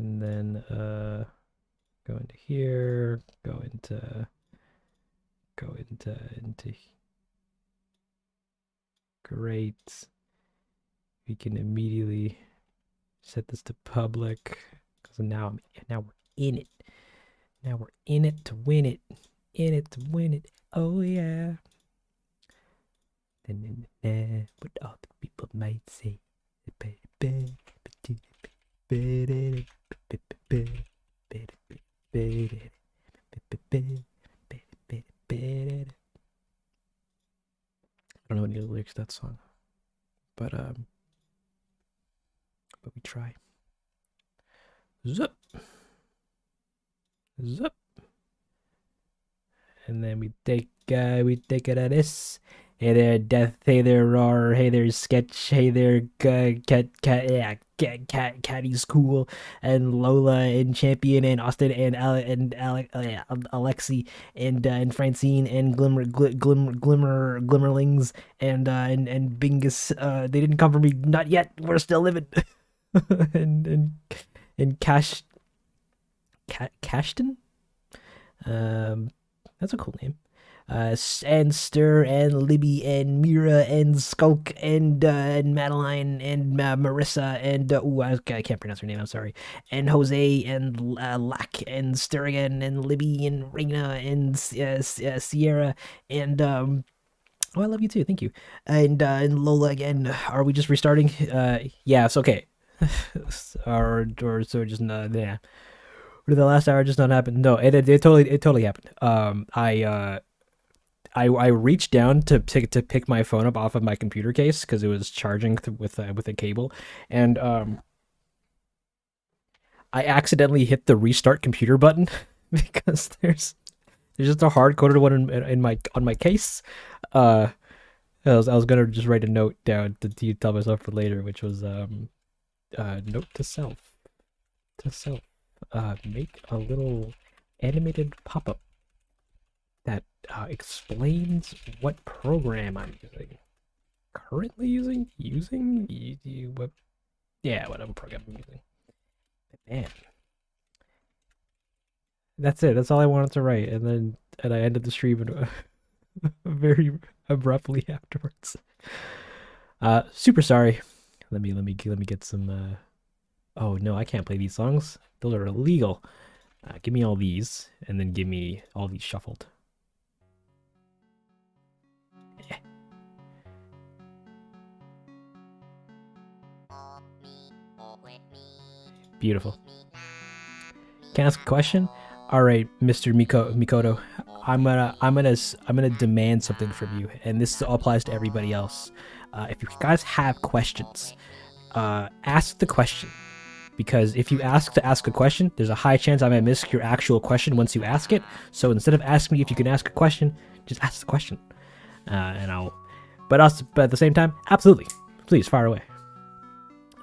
And then go into here, go into great. We can immediately set this to public because now we're in it. Now we're in it to win it. In it to win it. Oh yeah. What other people might say. I don't know any of the lyrics to that song, but we try. Zup, zup, and then we take it at this. Hey there, Death. Hey there, Roar. Hey there, Sketch. Hey there, Catty's cool, and Lola, and Champion, and Austin, and Alexi, and Francine, and Glimmerlings, and Bingus. They didn't come for me, not yet. We're still living. and Cashton. That's a cool name. And Stir, and Libby, and Mira, and Skulk, and Madeline, and Marissa, and I can't pronounce her name. I'm sorry. And Jose, and Lack, and Stir again, and Libby, and Reina, and Sierra, and oh, I love you too. Thank you. And Lola again. Are we just restarting? Yeah, it's okay. or so just yeah. Did the last hour just not happen? No, it totally happened. I reached down to pick my phone up off of my computer case because it was charging with a cable, and I accidentally hit the restart computer button because there's just a hard coded one in my on my case. I was gonna just write a note down to tell myself for later, which was note to self make a little animated pop-up that explains what program I'm using. Currently using? Yeah, whatever program I'm using. Man. That's it. That's all I wanted to write. And I ended the stream very abruptly afterwards. Super sorry. Let me get some oh no, I can't play these songs. Those are illegal. Give me all these, and then give me all these shuffled. Beautiful. Can I ask a question? All right, Mr. Mikoto, I'm gonna demand something from you, and this applies to everybody else. If you guys have questions, ask the question. Because if you ask a question, there's a high chance I might miss your actual question once you ask it. So instead of asking me if you can ask a question, just ask the question, and I'll. But at the same time, absolutely, please fire away.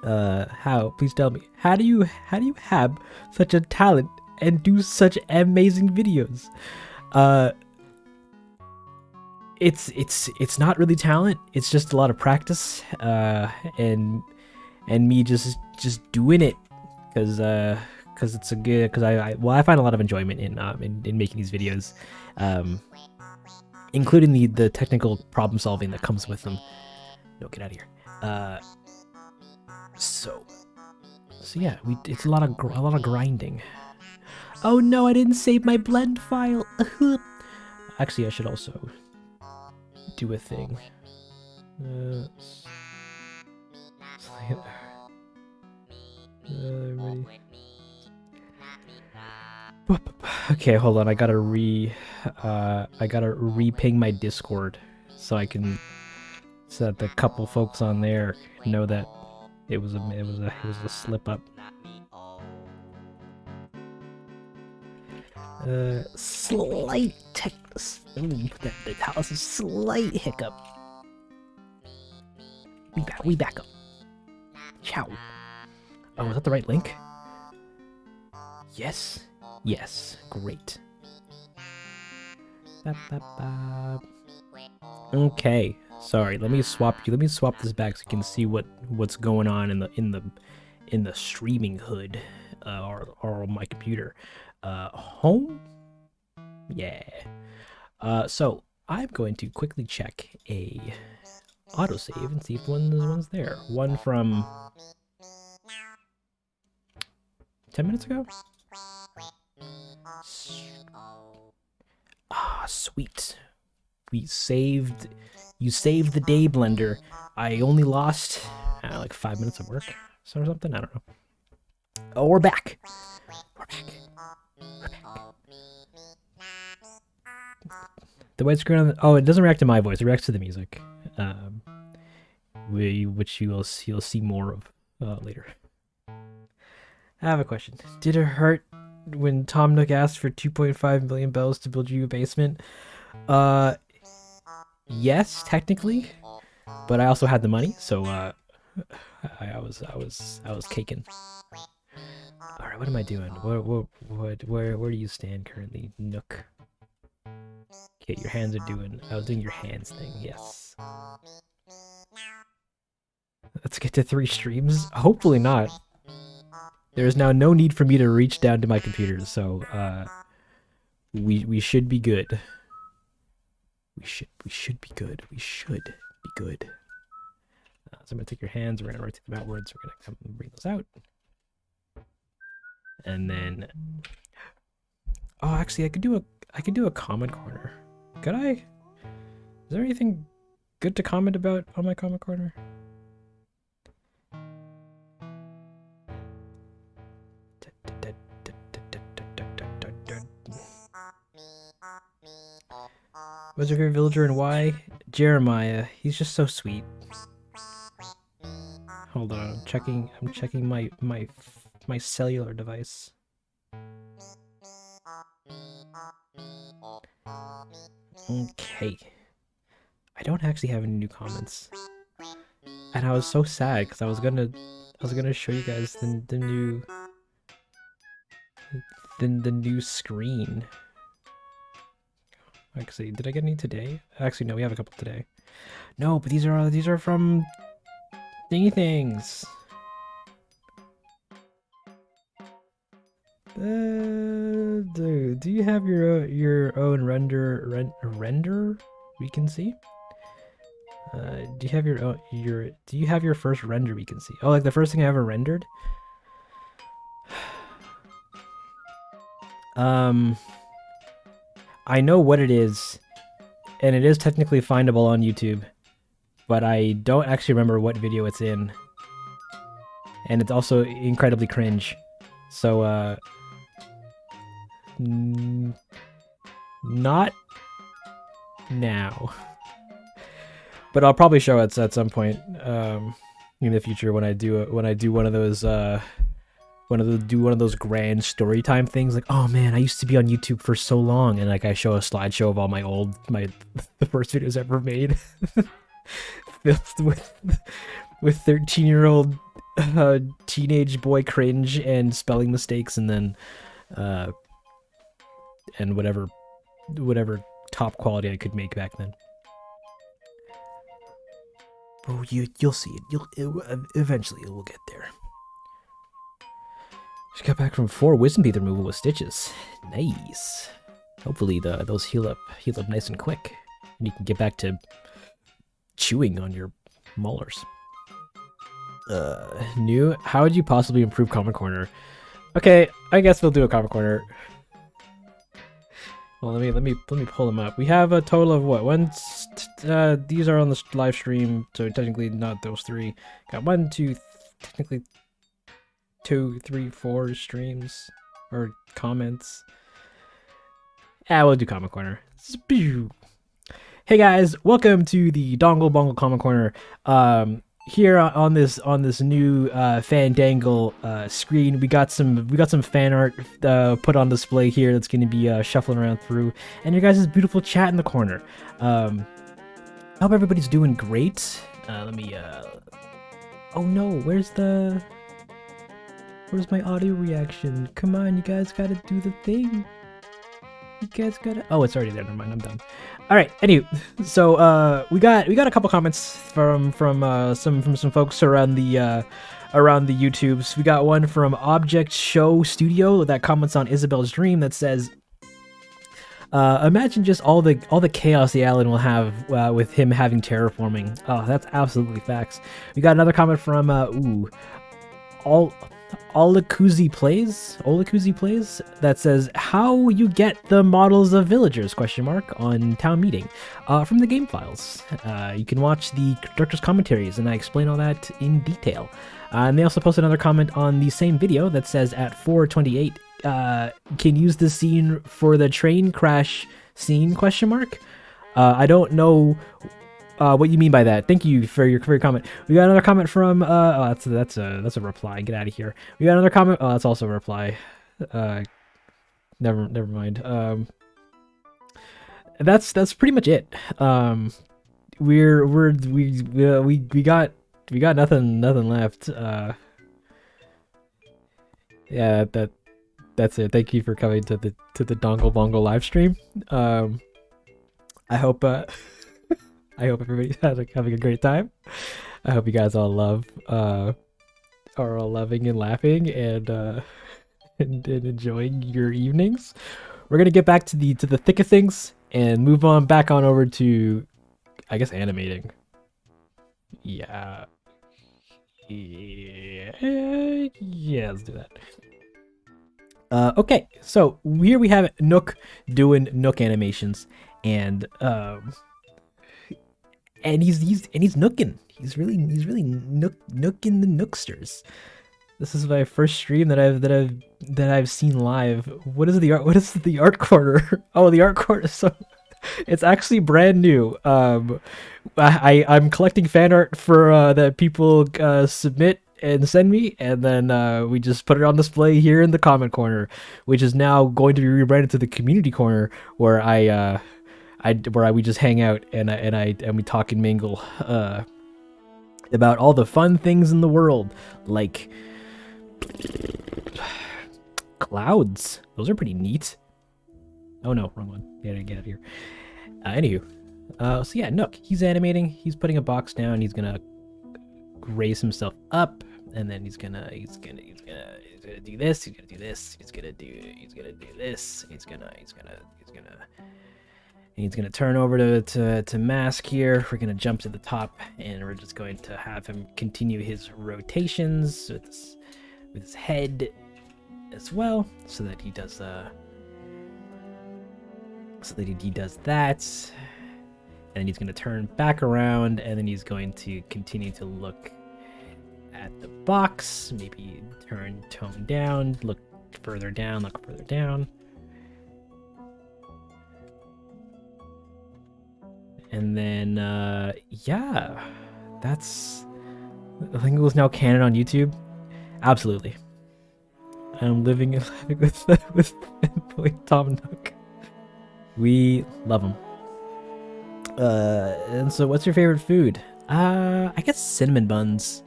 How? Please tell me. How do you have such a talent and do such amazing videos? It's not really talent. It's just a lot of practice, and me just doing it because it's a good because I find a lot of enjoyment in making these videos, including the technical problem solving that comes with them. No, get out of here. So yeah, it's a lot of grinding. Oh no, I didn't save my blend file. Actually, I should also do a thing. Okay, hold on. I gotta re-ping my Discord so I can so that the couple folks on there know that it was a slip up. Slight tech. That was a slight hiccup. We back up. Ciao. Oh, is that the right link? Yes. Yes. Great. Okay. Sorry. Let me swap this back so you can see what's going on in the streaming hood. or my computer. Home? Yeah. So I'm going to quickly check a autosave and see if one's there. One from 10 minutes ago? Ah, sweet. You saved the day, Blender. I only lost like 5 minutes of work or something. I don't know. Oh, we're back. We're back. The white screen on oh, it doesn't react to my voice. It reacts to the music, which you'll see more of later. I have a question. Did it hurt when Tom Nook asked for 2.5 million bells to build you a basement? Yes, technically, but I also had the money, so I was caking. All right, what am I doing? Where do you stand currently, Nook? Okay, your hands are doing. I was doing your hands thing. Yes. Let's get to 3 streams. Hopefully not. There is now no need for me to reach down to my computer, so we should be good. We should be good. We should be good. So I'm gonna take your hands. We're gonna rotate them outwards. We're gonna come and bring those out, and then. Oh, actually, I could do a comment corner. Could I? Is there anything good to comment about on my comment corner? What's your favorite villager and why? Jeremiah. He's just so sweet. Hold on, I'm checking my cellular device. Okay. I don't actually have any new comments. And I was so sad because I was gonna show you guys the new screen. Actually, did I get any today? Actually, no, we have a couple today. No, but these are from thingy things. Dude, do you have your own render we can see? Do you have your first render we can see? Oh, like the first thing I ever rendered? I know what it is, and it is technically findable on YouTube, but I don't actually remember what video it's in. And it's also incredibly cringe. So, not now. But I'll probably show it at some point in the future when I do one of those one of those grand story time things, like, oh man, I used to be on YouTube for so long, and like I show a slideshow of all the first videos I ever made, filled with 13-year-old teenage boy cringe and spelling mistakes, and then and whatever top quality I could make back then. Oh, you'll see it. Eventually it will get there. Just got back from 4 wisdom teeth removal with stitches. Nice. Hopefully those heal up nice and quick, and you can get back to chewing on your molars. New. How would you possibly improve comment corner? Okay, I guess we'll do a comment corner. Well, let me pull them up. We have a total of what? These are on the live stream, so technically not those 3. Got 1, 2, technically 2, 3, 4 streams or comments. We'll do comment corner. Hey guys, welcome to the Dongle Bongle comment corner. Here on this new Fandangle screen, we got some fan art put on display here that's going to be shuffling around through, and your guys' beautiful chat in the corner. I hope everybody's doing great. Let me oh no, where's my audio reaction? Come on, you guys gotta do the thing. You guys gotta. Oh, it's already there. Never mind. I'm done. All right. Anyway, so we got a couple comments from some folks around the around the YouTubes. We got one from Object Show Studio that comments on Isabel's dream that says, imagine just all the chaos the island will have with him having terraforming. Oh, that's absolutely facts. We got another comment from Olakuzi plays that says, how you get the models of villagers on town meeting from the game files. You can watch the director's commentaries and I explain all that in detail. And they also posted another comment on the same video that says at 4:28 can use the scene for the train crash scene ? I don't know what you mean by that. Thank you for your comment. We got another comment from that's a reply. Get out of here. We got another comment. Oh, that's also a reply. Never mind. That's pretty much it. We got nothing left. Yeah, that's it. Thank you for coming to the Dongle Bongle live stream. I hope everybody's having a great time. I hope you guys all are all loving and laughing and enjoying your evenings. We're gonna get back to the thick of things and move on back on over to, I guess, animating. Yeah, let's do that. Okay, so here we have Nook doing Nook animations, and he's nooking. He's really nooking the Nooksters. This is my first stream that I've seen live. What is the art corner? Oh, the art corner. So it's actually brand new. I'm collecting fan art for that people submit and send me, and then we just put it on display here in the comment corner, which is now going to be rebranded to the community corner, where we just hang out and we talk and mingle about all the fun things in the world, like clouds. Those are pretty neat. Oh no, wrong one. Get out of here. Anywho, so yeah, Nook. He's animating. He's putting a box down. He's gonna raise himself up, and then he's gonna do this. He's gonna do this. He's gonna do this. He's gonna turn over to mask here. We're gonna jump to the top, and we're just going to have him continue his rotations with his head as well, so that he does that, and then he's gonna turn back around, and then he's going to continue to look at the box, maybe tone down, look further down. And then, yeah, I think it was now canon on YouTube. Absolutely. I'm living with boy Tom Nook. We love him. And so what's your favorite food? I guess cinnamon buns.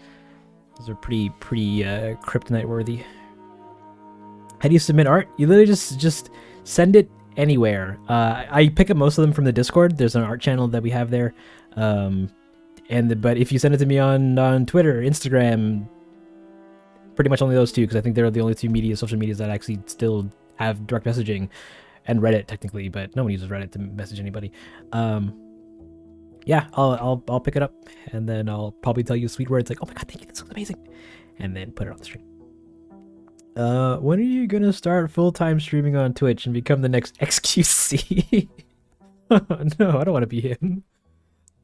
Those are pretty kryptonite worthy. How do you submit art? You literally just send it anywhere. I pick up most of them from the Discord. There's an art channel that we have there. But if you send it to me on Twitter, Instagram, pretty much only those two, because I think they're the only two social medias that actually still have direct messaging, and Reddit technically, but no one uses Reddit to message anybody. Yeah, I'll pick it up, and then I'll probably tell you sweet words like, "Oh my god, thank you, this looks amazing," and then put it on the stream. When are you gonna start full-time streaming on Twitch and become the next XQC? No, I don't want to be him.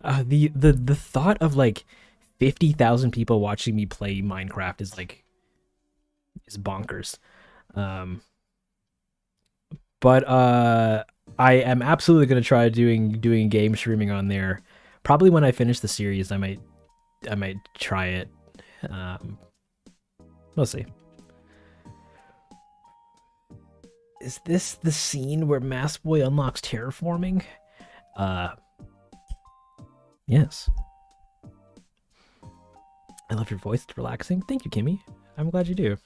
The thought of like 50,000 people watching me play Minecraft is bonkers. But I am absolutely gonna try doing game streaming on there. Probably when I finish the series, I might try it. We'll see. Is this the scene where Mask Boy unlocks terraforming? Yes. I love your voice. It's relaxing. Thank you, Kimmy. I'm glad you do.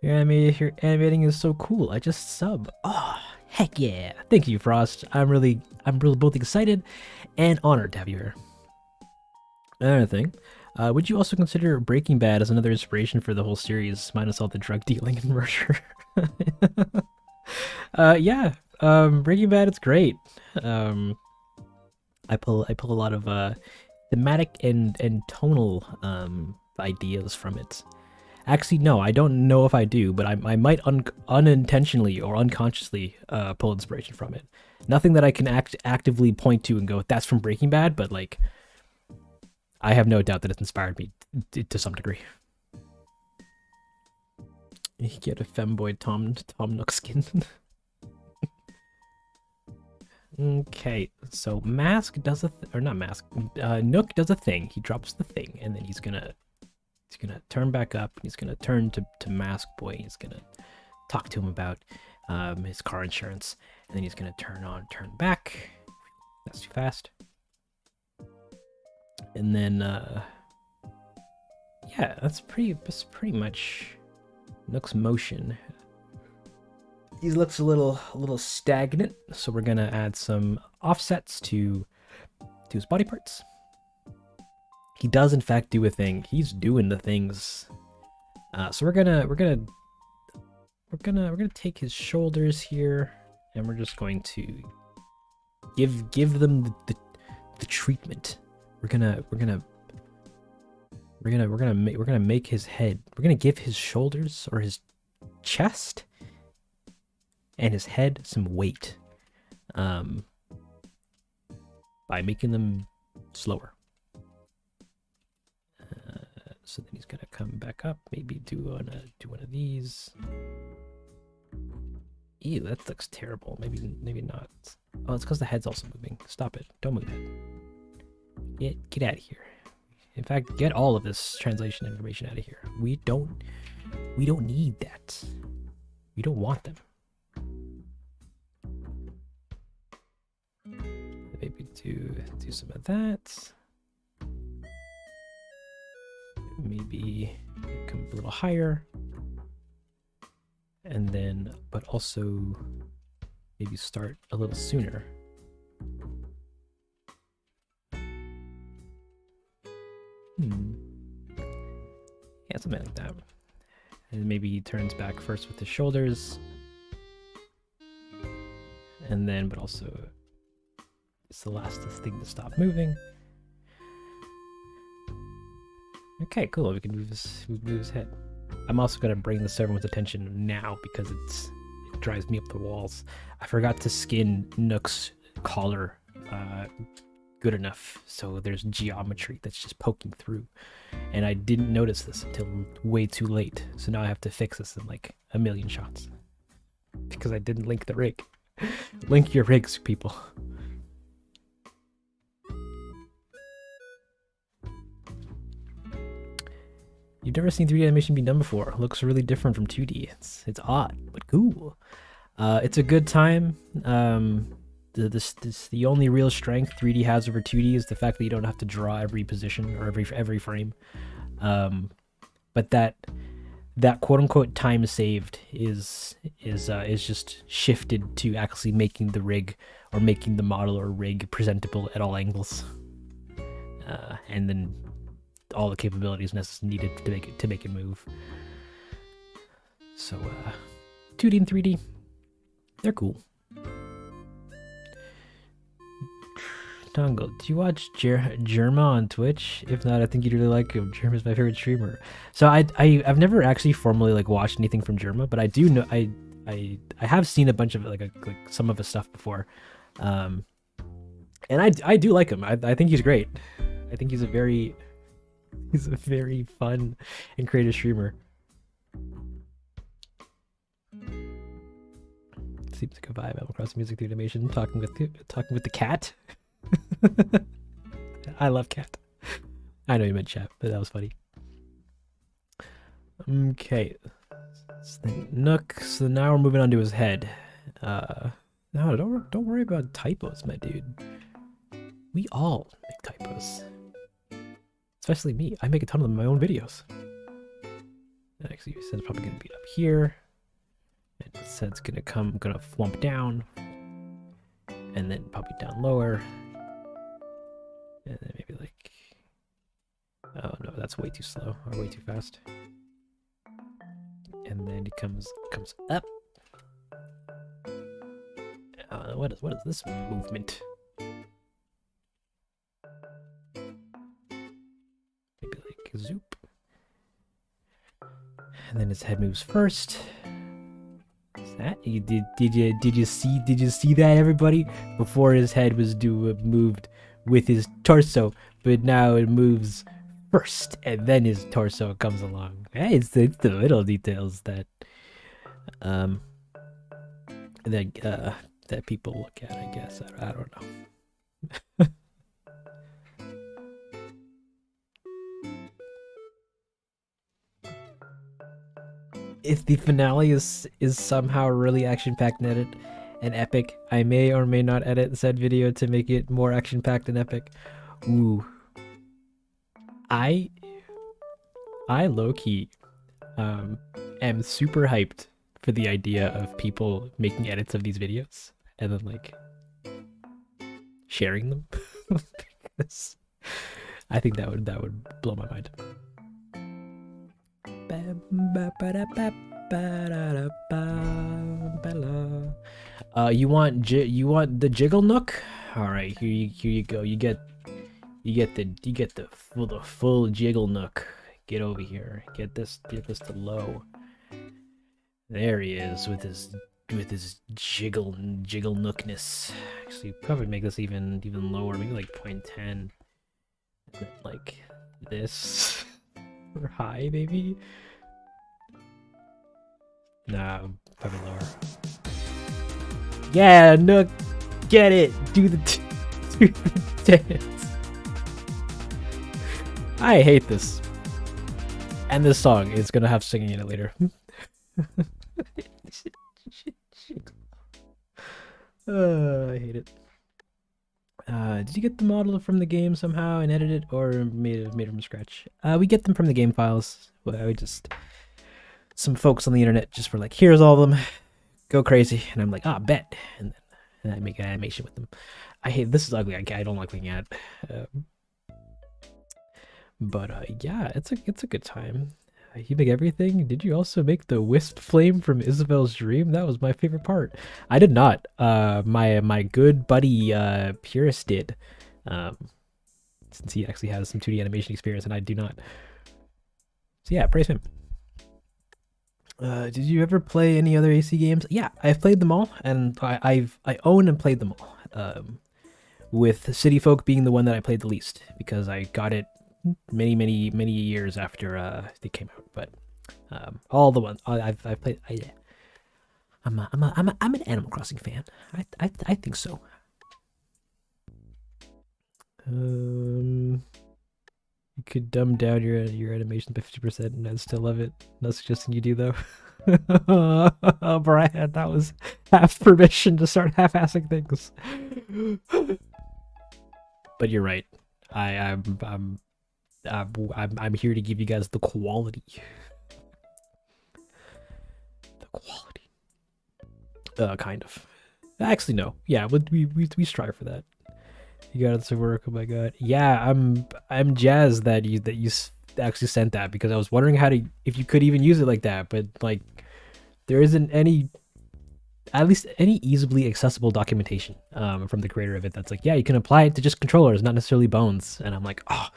Your animating is so cool. I just sub. Oh, heck yeah. Thank you, Frost. I'm really both excited and honored to have you here. Another thing. Would you also consider Breaking Bad as another inspiration for the whole series, minus all the drug dealing and murder? Yeah. Breaking Bad, it's great. Um, I pull a lot of thematic and tonal ideas from it. Actually, no, I don't know if I do, but I might unintentionally or unconsciously pull inspiration from it. Nothing that I can actively point to and go, that's from Breaking Bad, but like, I have no doubt that it's inspired me to some degree. You get a femboy Tom Nook skin. Okay, so Mask does or not Mask. Nook does a thing. He drops the thing, and then he's gonna turn back up. He's gonna turn to Mask Boy. He's gonna talk to him about his car insurance, and then he's gonna turn back. That's too fast. And then yeah, that's pretty much Nook's motion. He looks a little stagnant, so we're gonna add some offsets to his body parts. He does in fact do a thing. He's doing the things. So we're gonna take his shoulders here, and we're just going to give them the treatment. We're gonna make his head. We're gonna give his shoulders or his chest and his head some weight, by making them slower. So then he's gonna come back up, maybe do one of these. Ew, that looks terrible. Maybe not. Oh, it's because the head's also moving. Stop it! Don't move it. Get out of here. In fact, get all of this translation information out of here. We don't need that. We don't want them. Maybe do some of that. Maybe come a little higher. And then, but also maybe start a little sooner. Yeah, something like that. And maybe he turns back first with his shoulders. And then, but also, it's the last thing to stop moving. Okay, cool. We can move his head. I'm also gonna bring this to everyone's attention now because it drives me up the walls. I forgot to skin Nook's collar good enough, so there's geometry that's just poking through, and I didn't notice this until way too late. So now I have to fix this in like a million shots because I didn't link the rig. Link your rigs, people. You've never seen 3D animation be done before. It looks really different from 2D. It's odd, but cool. It's a good time. The only real strength 3D has over 2D is the fact that you don't have to draw every position or every frame. But that quote unquote time saved is just shifted to actually making the rig or making the model or rig presentable at all angles. And then all the capabilities needed to make it move. So 2D and 3D, they're cool. Dongle, do you watch Germa on Twitch? If not, I think you'd really like him. Germa's my favorite streamer. So I've never actually formally like watched anything from Germa, but I do know I have seen a bunch of like some of his stuff before, and I do like him. I think he's great. I think he's a very fun and creative streamer. Seems like a vibe. I'm across the music through animation, talking with the cat. I love cat. I know you meant chat, but that was funny. Okay, Nook. So now we're moving on to his head. No, don't worry about typos, my dude. We all make typos. Especially me. I make a ton of them in my own videos. Actually, it says it's probably gonna be up here. It says it's gonna flump down, and then probably down lower, and then maybe like, oh no, that's way too slow or way too fast. And then it comes up. What is this movement? Maybe like a zoop. And then his head moves first. Is that did you see that, everybody? Before his head was moved with his torso, but now it moves first and then his torso comes along. Hey, it's the little details that that people look at, I guess. I don't know. If the finale is somehow really action-packed and epic, I may or may not edit said video to make it more action-packed and epic. Ooh. I low-key am super hyped for the idea of people making edits of these videos and then like sharing them. Because I think that would blow my mind. You want the jiggle nook? All right, here you go. You get the full jiggle nook. Get over here. Get this to low. There he is with his jiggle nookness. Actually, probably make this even lower. Maybe like 0.10. Like this. Or high, maybe? Nah, probably lower. Yeah, Nook, get it. Do the dance. I hate this. And this song is gonna have singing in it later. I hate it. Did you get the model from the game somehow and edit it, or made it from scratch? We get them from the game files. Well, some folks on the internet just were like, here's all of them, go crazy, and I'm like, bet, and I make an animation with them. I hate this is ugly. I don't like looking at it. But yeah, it's a good time. You make everything. Did you also make the wisp flame from Isabel's dream? That was my favorite part. I did not. My good buddy Purist did. Since he actually has some 2D animation experience and I do not. So yeah, praise him. Did you ever play any other AC games? Yeah, I've played them all, and I own and played them all. With City Folk being the one that I played the least because I got it many years after they came out. But all the ones I've played, I'm an Animal Crossing fan. I think so. You could dumb down your animation by 50%, and I'd still love it. Not suggesting you do though. Oh, Brian, that was half permission to start half-assing things. But you're right. I'm here to give you guys the quality. The quality. Kind of. Actually, no. Yeah, we strive for that. You got it to work. Oh my god. Yeah, I'm jazzed that you actually sent that because I was wondering if you could even use it like that, but like there isn't at least any easily accessible documentation from the creator of it that's like, yeah, you can apply it to just controllers, not necessarily bones. And I'm like, oh,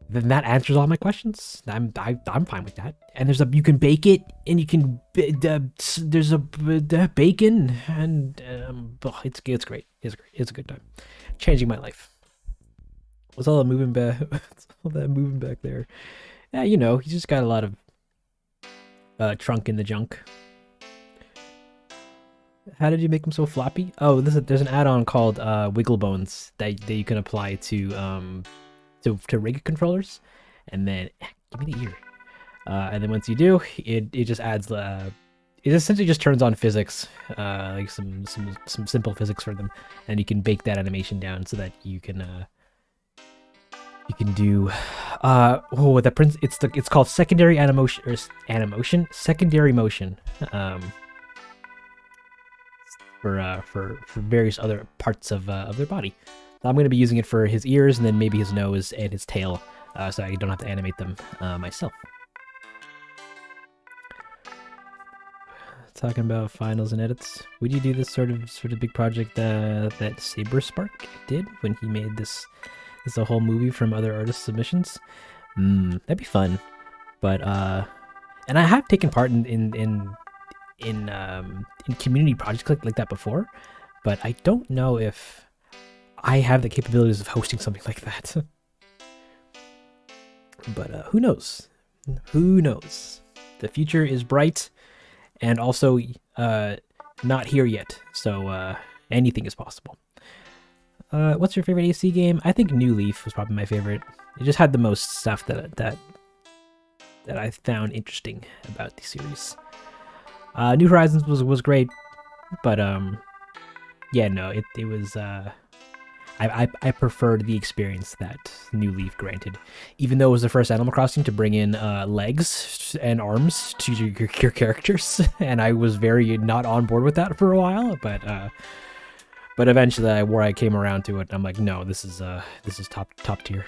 then that answers all my questions. I'm fine with that. And you can bake it, and you can there's a bacon, and it's great. It's a good time. Changing my life. What's all that moving back? All that moving back there? Yeah, you just got a lot of trunk in the junk. How did you make them so floppy? Oh, there's an add-on called Wiggle Bones that you can apply to rig controllers, and then give me the ear. And then once you do, it just adds it essentially just turns on physics, like some simple physics for them, and you can bake that animation down so that you can do it's called secondary secondary motion for various other parts of their body. So I'm going to be using it for his ears and then maybe his nose and his tail so I don't have to animate them myself. Talking about finals and edits, would you do this sort of big project that Saberspark did when he made this a whole movie from other artist submissions? That'd be fun. But and I have taken part in community projects like that before, but I don't know if I have the capabilities of hosting something like that. But who knows? Who knows? The future is bright, and also not here yet. So anything is possible. What's your favorite AC game? I think New Leaf was probably my favorite. It just had the most stuff that I found interesting about the series. New Horizons was great, but yeah, no, it was I preferred the experience that New Leaf granted, even though it was the first Animal Crossing to bring in legs and arms to your characters, and I was very not on board with that for a while, but eventually I came around to it. I'm like, no, this is top tier.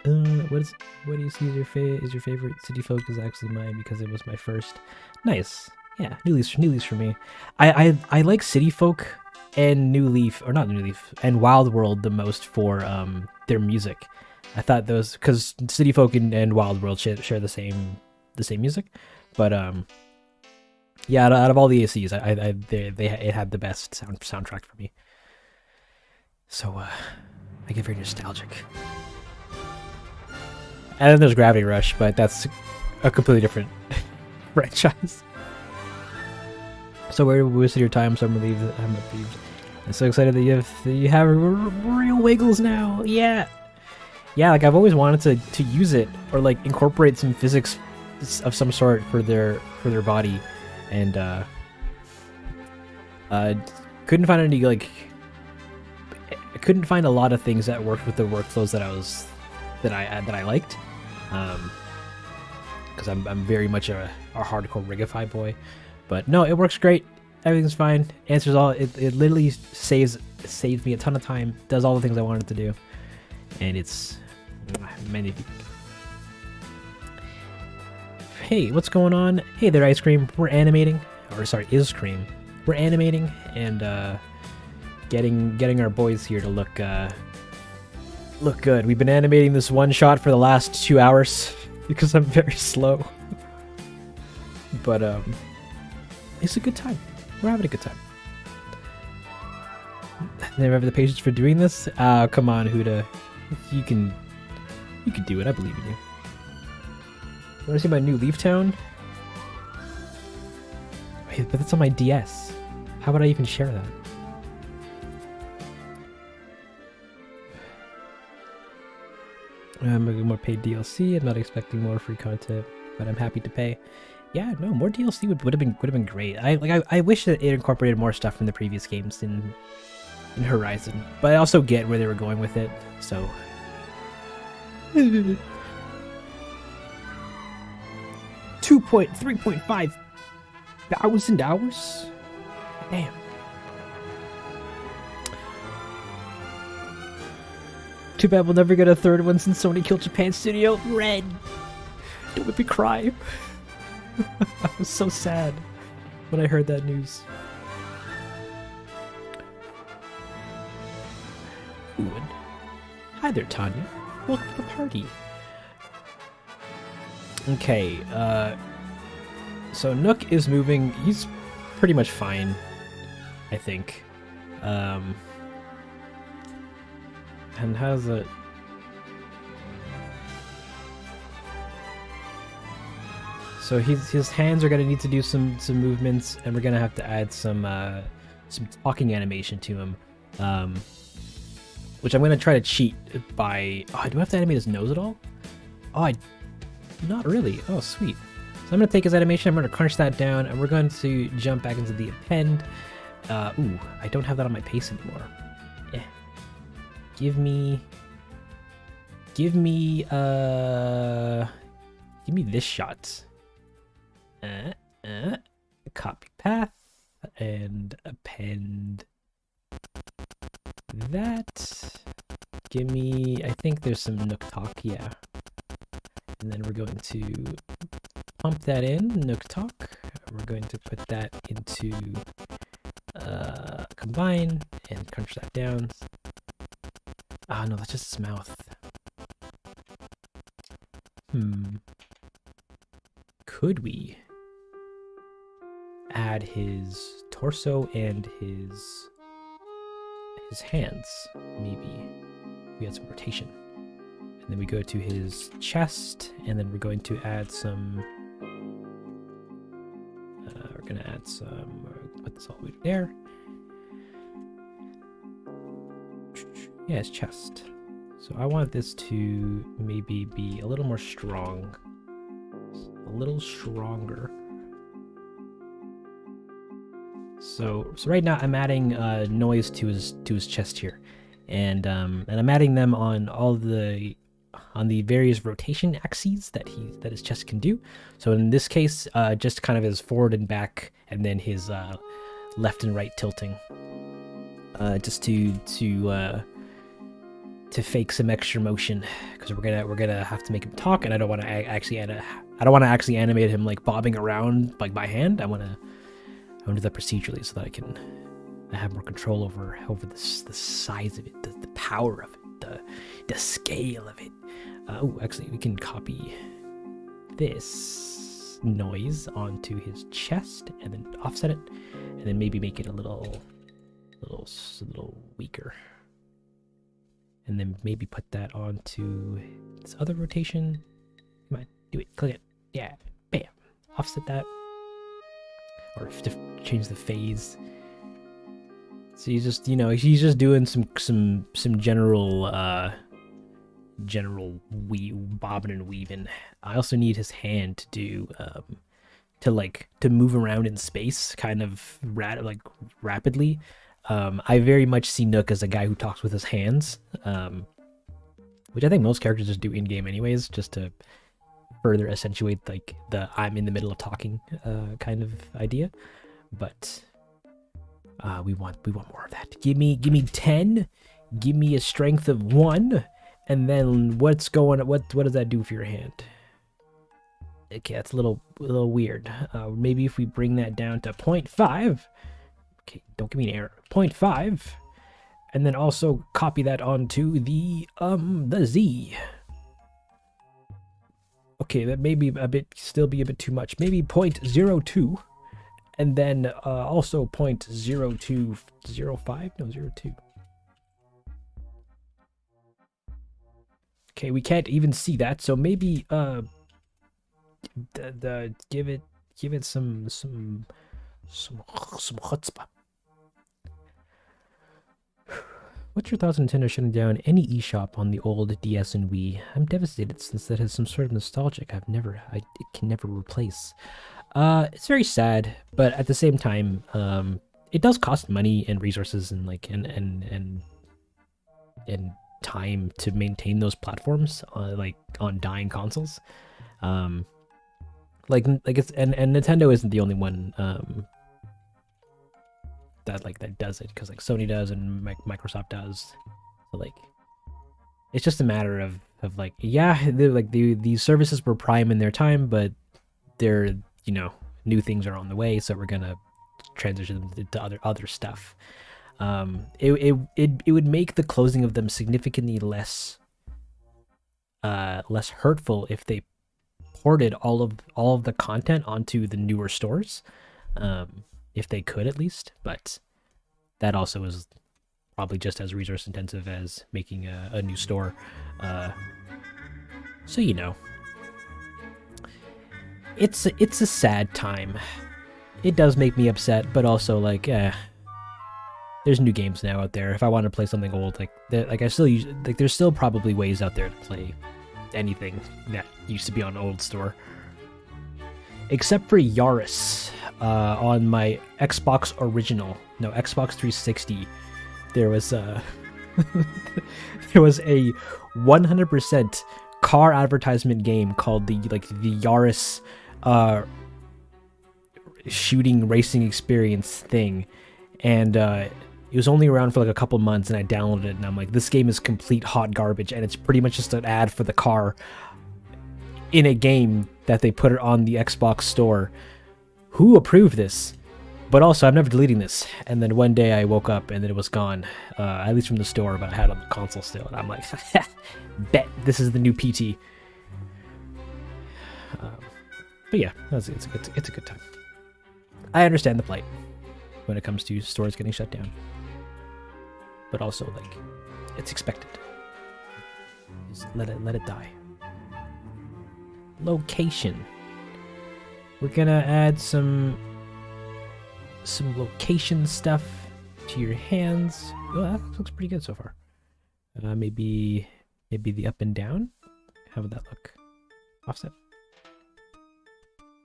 What do you see as your favorite? City Folk is actually mine because it was my first. Nice, yeah, New Leaf for me. I like City Folk and New Leaf, or not New Leaf, and Wild World the most for their music. I thought those, because City Folk and Wild World share the same music, but yeah, out of all the ACs, it had the best soundtrack for me. So I get very nostalgic. And then there's Gravity Rush, but that's a completely different franchise. So where was your time? So I'm relieved. I'm so excited that you have real Wiggles now. Yeah, like I've always wanted to use it or like incorporate some physics of some sort for their body, and couldn't find any I couldn't find a lot of things that worked with the workflows that I liked, because I'm very much a hardcore Rigify boy. But no, it works great. Everything's fine. Answers all. It literally saves me a ton of time. Does all the things I wanted to do, and it's magnifique. Hey, what's going on? Hey there, Ice Cream. We're animating, or sorry, Is Cream. We're animating and getting our boys here to look good. We've been animating this one shot for the last 2 hours because I'm very slow. But it's a good time. We're having a good time. Never have the patience for doing this. Come on, Huda. You can do it. I believe in you. You want to see my new Leaf Town? Wait, but that's on my DS. How would I even share that? I'm looking more paid DLC. I'm not expecting more free content, but I'm happy to pay. Yeah, no, more DLC would have been great. I wish that it incorporated more stuff from the previous games in Horizon, but I also get where they were going with it. So 3.5 thousand hours. Damn. Too bad we'll never get a third one since Sony killed Japan Studio. Red. Don't make me cry. I was so sad when I heard that news. Ooh, hi there, Tanya. Welcome to the party. Okay, so Nook is moving. He's pretty much fine, I think. And how's it? So his hands are gonna need to do some movements, and we're gonna have to add some talking animation to him, which I'm gonna try to cheat by. Oh, do I have to animate his nose at all? Oh, not really. Oh, sweet. So I'm gonna take his animation. I'm gonna crunch that down, and we're going to jump back into the append. Ooh, I don't have that on my pace anymore. Yeah. Give me this shot. Copy path and append that give me, I think there's some Nook Talk, yeah. And then we're going to pump that in, Nook Talk. We're going to put that into combine and crunch that down. Ah, no, that's just his mouth. Could we add his torso and his hands? Maybe we had some rotation. And then we go to his chest, and then we're going to add some. We're gonna add some. Put this all the way there. Yeah, his chest. So I want this to maybe be a little more strong, a little stronger. So right now I'm adding noise to his chest here, and I'm adding them on all the various rotation axes that his chest can do. So in this case, just kind of his forward and back, and then his left and right tilting, just to fake some extra motion, because we're gonna have to make him talk, and I don't want to actually animate him like bobbing around like by hand. I want to do that procedurally so that I have more control over the size of it, the power of it, the scale of it. Oh, actually, we can copy this noise onto his chest and then offset it, and then maybe make it a little weaker. And then maybe put that onto this other rotation. Come on, do it, click it. Yeah, bam. Offset that. Or change the phase. So he's just, he's just doing some general bobbing and weaving. I also need his hand to do to move around in space, kind of rapidly. I very much see Nook as a guy who talks with his hands, which I think most characters just do in game anyways, just to further accentuate like the I'm in the middle of talking kind of idea. But we want more of that. Give me 10. Give me a strength of 1, and then what does that do for your hand? Okay, that's a little weird. Maybe if we bring that down to 0.5. Okay, don't give me an error. 0.5, and then also copy that onto the Z. Okay, that may be still be a bit too much. Maybe 0.02, and then also 0.0205. No, 02. Okay, we can't even see that, so maybe give it some chutzpah. What's your thoughts on Nintendo shutting down any eShop on the old DS and Wii? I'm devastated since that has some sort of nostalgic it can never replace. It's very sad, but at the same time, it does cost money and resources and and time to maintain those platforms, on dying consoles. It's and Nintendo isn't the only one that does it, because Sony does and Microsoft does. So it's just a matter of these services were prime in their time, but they're new things are on the way, so we're gonna transition them to other stuff. It would make the closing of them significantly less hurtful if they ported all of the content onto the newer stores, if they could at least. But that also is probably just as resource intensive as making a new store. So it's a sad time. It does make me upset, but also there's new games now out there. If I want to play something old, I still use there's still probably ways out there to play anything that used to be on old store, except for Yaris. On my Xbox 360, there was a 100% car advertisement game called the Yaris shooting racing experience thing, and It was only around for like a couple months, and I downloaded it, and I'm like, this game is complete hot garbage, and it's pretty much just an ad for the car in a game that they put it on the Xbox store. Who approved this? But also, I'm never deleting this. And then one day I woke up and then it was gone, at least from the store, but I had it on the console still, and I'm like, bet this is the new PT. But yeah, it's a good time. I understand the plight when it comes to stores getting shut down, but also like it's expected. Just let it die. Location. We're gonna add some location stuff to your hands. Oh, that looks pretty good so far. Maybe the up and down. How would that look? Offset.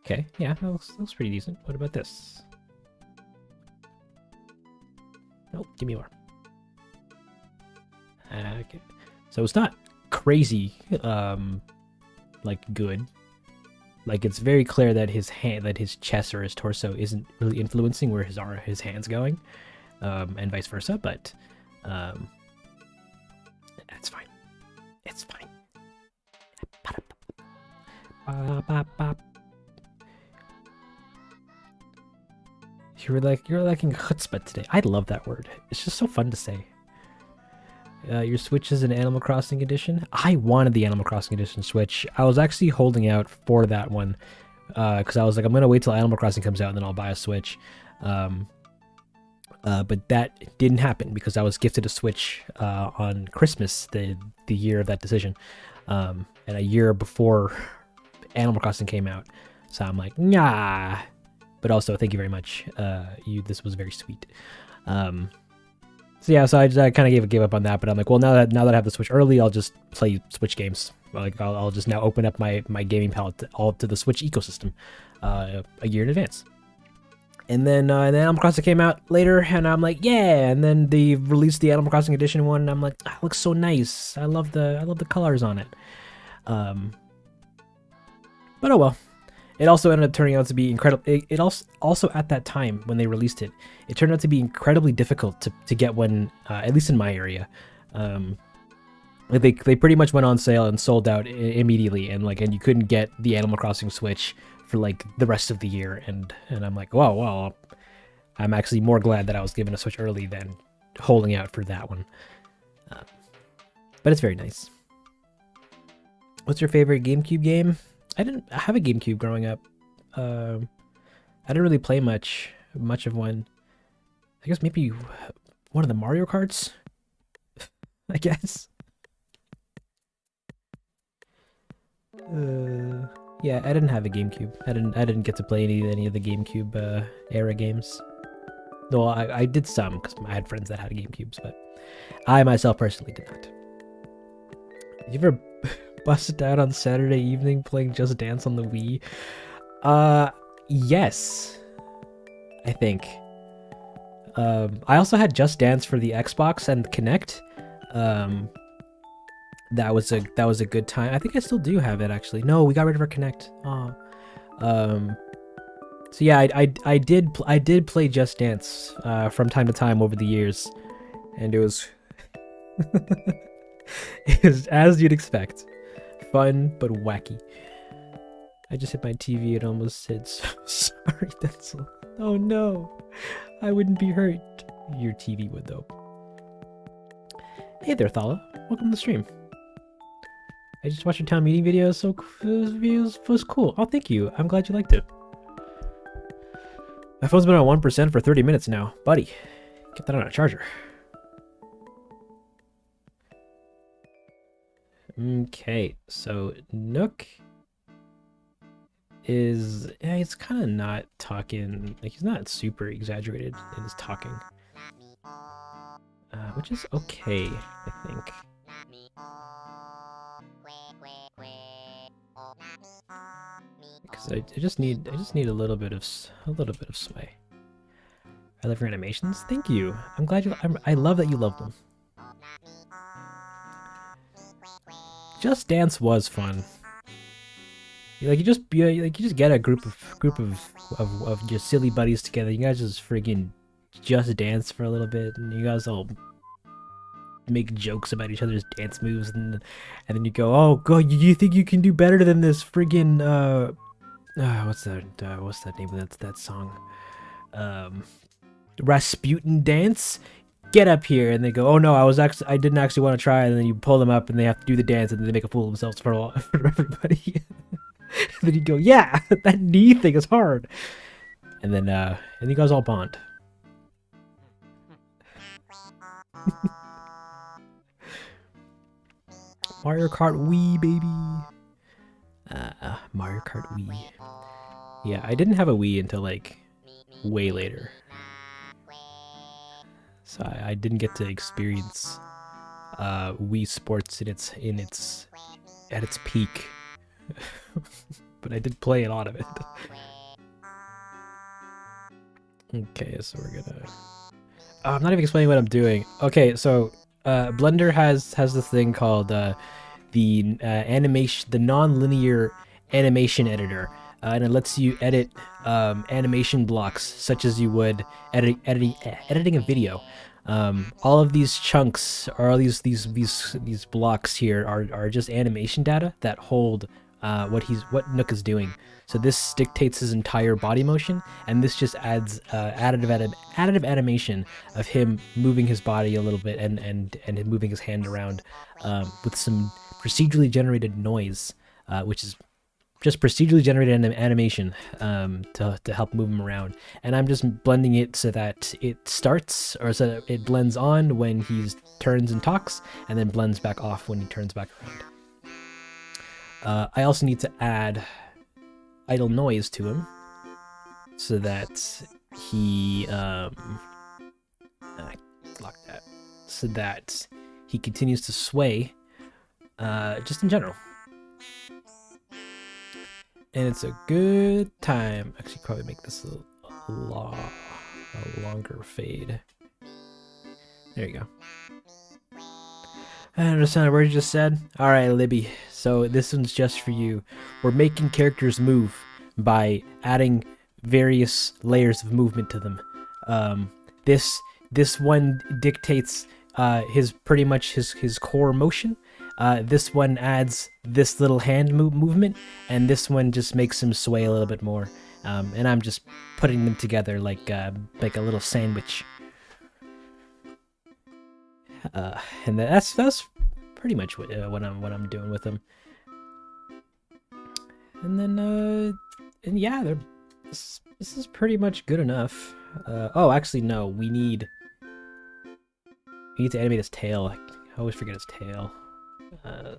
Okay, yeah, that looks pretty decent. What about this? Nope, give me more. Okay, so it's not crazy, like good. Like it's very clear that his chest or his torso isn't really influencing where his hands going, and vice versa. But it's fine. It's fine. You're lacking chutzpah today. I love that word. It's just so fun to say. Your Switch is an Animal Crossing edition. I wanted the Animal Crossing edition Switch. I was actually holding out for that one because I was like, I'm gonna wait till Animal Crossing comes out and then I'll buy a Switch. But that didn't happen because I was gifted a Switch on Christmas, the year of that decision, and a year before Animal Crossing came out. So I'm like, nah. But also, thank you very much. This was very sweet. So yeah, so I kind of gave up on that. But I'm like, well, now that I have the Switch early, I'll just play Switch games. Like I'll just now open up my gaming palette all to the Switch ecosystem a year in advance. And then Animal Crossing came out later, and I'm like, yeah. And then they released the Animal Crossing Edition one, and I'm like, it looks so nice. I love the colors on it. But oh well. It also ended up turning out to be incredible. It also at that time when they released it, it turned out to be incredibly difficult to get one, at least in my area. They pretty much went on sale and sold out immediately, and you couldn't get the Animal Crossing Switch for like the rest of the year. And I'm like, wow, well, I'm actually more glad that I was given a Switch early than holding out for that one. But it's very nice. What's your favorite GameCube game? I didn't have a GameCube growing up. I didn't really play much of one. I guess maybe one of the Mario Karts. I guess. Yeah, I didn't have a GameCube. I didn't get to play any of the GameCube era games. Though I did some because I had friends that had GameCubes, but I myself personally did not. Did you ever busted out on Saturday evening playing Just Dance on the Wii? Yes, I think. I also had Just Dance for the Xbox and Kinect. That was a good time. I think I still do have it actually. No, we got rid of our Kinect. So yeah, I did play Just Dance from time to time over the years, and it was it was as you'd expect. Fun, but wacky. I just hit my TV and almost said, sorry, Denzel. Oh no, I wouldn't be hurt. Your TV would though. Hey there, Thala. Welcome to the stream. I just watched your town meeting video, so it was cool. Oh, thank you. I'm glad you liked it. My phone's been on 1% for 30 minutes now. Buddy, get that on a charger. Okay, so Nook is, he's kind of not talking, like he's not super exaggerated in his talking, which is okay, I think. Because I just need a little bit of sway. I love your animations. Thank you. I'm glad I love that you love them. Just Dance was fun. You just get a group of your silly buddies together. You guys just friggin' just dance for a little bit, and you guys all make jokes about each other's dance moves, and then you go, oh god, you think you can do better than this friggin' what's that name of that song, Rasputin dance? Get up here. And they go, oh no, I didn't actually want to try. And then you pull them up and they have to do the dance, and then they make a fool of themselves for everybody. And then you go, yeah, that knee thing is hard. And then you guys all bond. Mario Kart Wii, baby. Mario Kart Wii. Yeah, I didn't have a Wii until like way later, so I didn't get to experience Wii Sports at its peak. But I did play a lot of it. Okay, so we're gonna. I'm not even explaining what I'm doing. Okay, so Blender has this thing called the animation, the non-linear animation editor, and it lets you edit animation blocks such as you would editing a video. All of these chunks, or all these blocks here are just animation data that hold what Nook is doing. So this dictates his entire body motion, and this just adds additive animation of him moving his body a little bit and moving his hand around with some procedurally generated noise, which is just procedurally generated animation to help move him around. And I'm just blending it so that it starts, or so that it blends on when he turns and talks, and then blends back off when he turns back around. I also need to add idle noise to him so that he lock that, so that he continues to sway just in general. And it's a good time. Actually, probably make this a longer fade. There you go. I don't understand a word you just said. All right, Libby. So this one's just for you. We're making characters move by adding various layers of movement to them. This one dictates his core motion. This one adds this little hand movement, and this one just makes him sway a little bit more. And I'm just putting them together like a little sandwich. And that's pretty much what I'm doing with them. And then and yeah, this is pretty much good enough. Oh, actually no, we need to animate his tail. I always forget his tail.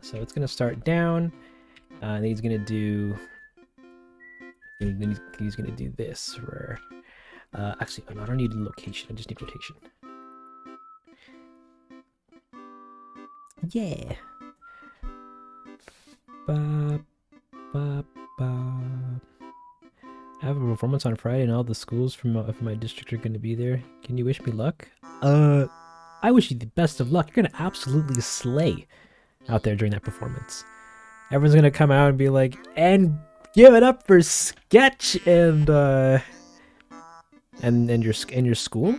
So it's gonna start down, and he's gonna do. Then he's gonna do this. Where, actually, I don't need location. I just need rotation. Yeah. Ba, ba, ba. I have a performance on Friday, and all the schools from my district are gonna be there. Can you wish me luck? I wish you the best of luck. You're gonna absolutely slay out there during that performance. Everyone's gonna come out and be like, and give it up for Sketch and your school.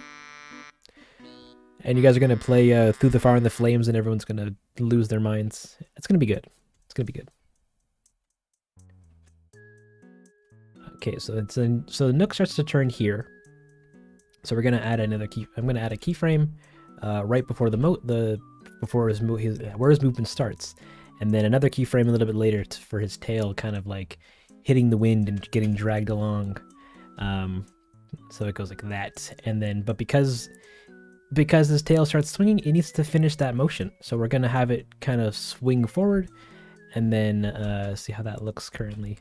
And you guys are gonna play Through the Fire and the Flames, and everyone's gonna lose their minds. It's gonna be good. It's gonna be good. Okay, so the Nook starts to turn here. So we're gonna add another key. I'm gonna add a keyframe right before before his movement starts, and then another keyframe a little bit later for his tail, kind of like hitting the wind and getting dragged along. So it goes like that, and then because his tail starts swinging, it needs to finish that motion. So we're gonna have it kind of swing forward, and then see how that looks currently.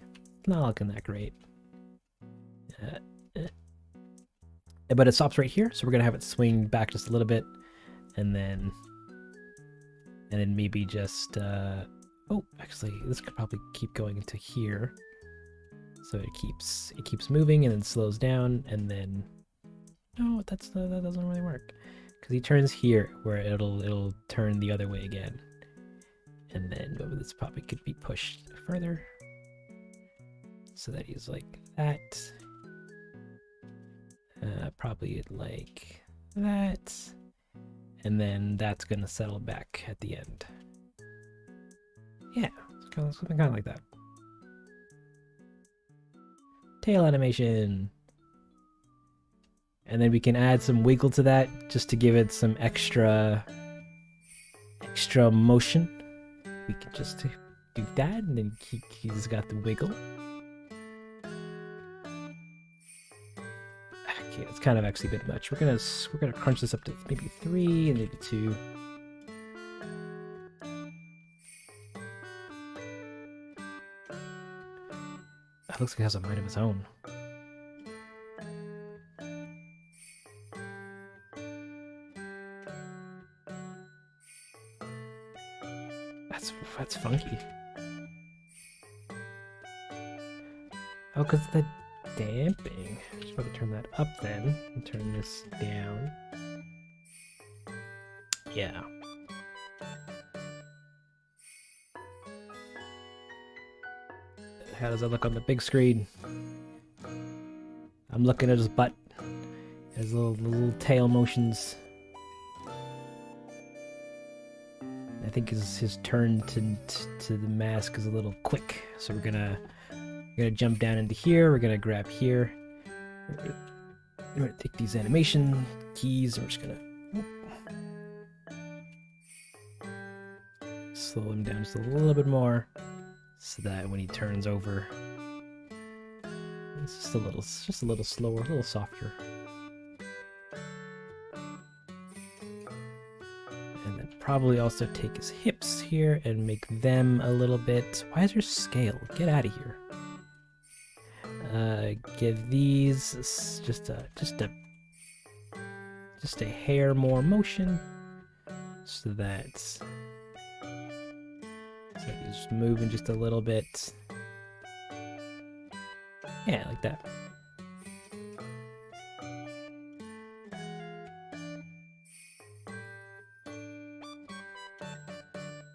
Not looking that great. But it stops right here, so we're gonna have it swing back just a little bit, and then maybe just oh, actually this could probably keep going into here, so it keeps moving and then slows down, and then no, that doesn't really work, because he turns here where it'll turn the other way again, and then this probably could be pushed further so that he's like that. probably like that. And then that's gonna settle back at the end. Yeah, something kind of like that. Tail animation. And then we can add some wiggle to that just to give it some extra motion. We can just do that, and then he's got the wiggle. Okay, it's kind of actually a bit much. We're gonna crunch this up to maybe 3 and maybe 2. That looks like it has a mind of its own. That's funky. Oh, because the damping. I should probably turn that up then, and turn this down. Yeah. How does that look on the big screen? I'm looking at his butt. His little tail motions. I think his turn to the mask is a little quick, so we're gonna jump down into here. We're gonna grab here. We're gonna take these animation keys, and we're just gonna slow him down just a little bit more, so that when he turns over, it's just a little slower, a little softer. And then probably also take his hips here and make them a little bit. Why is there scale? Get out of here. Give these just a hair more motion, so that he's just moving just a little bit. Yeah, like that.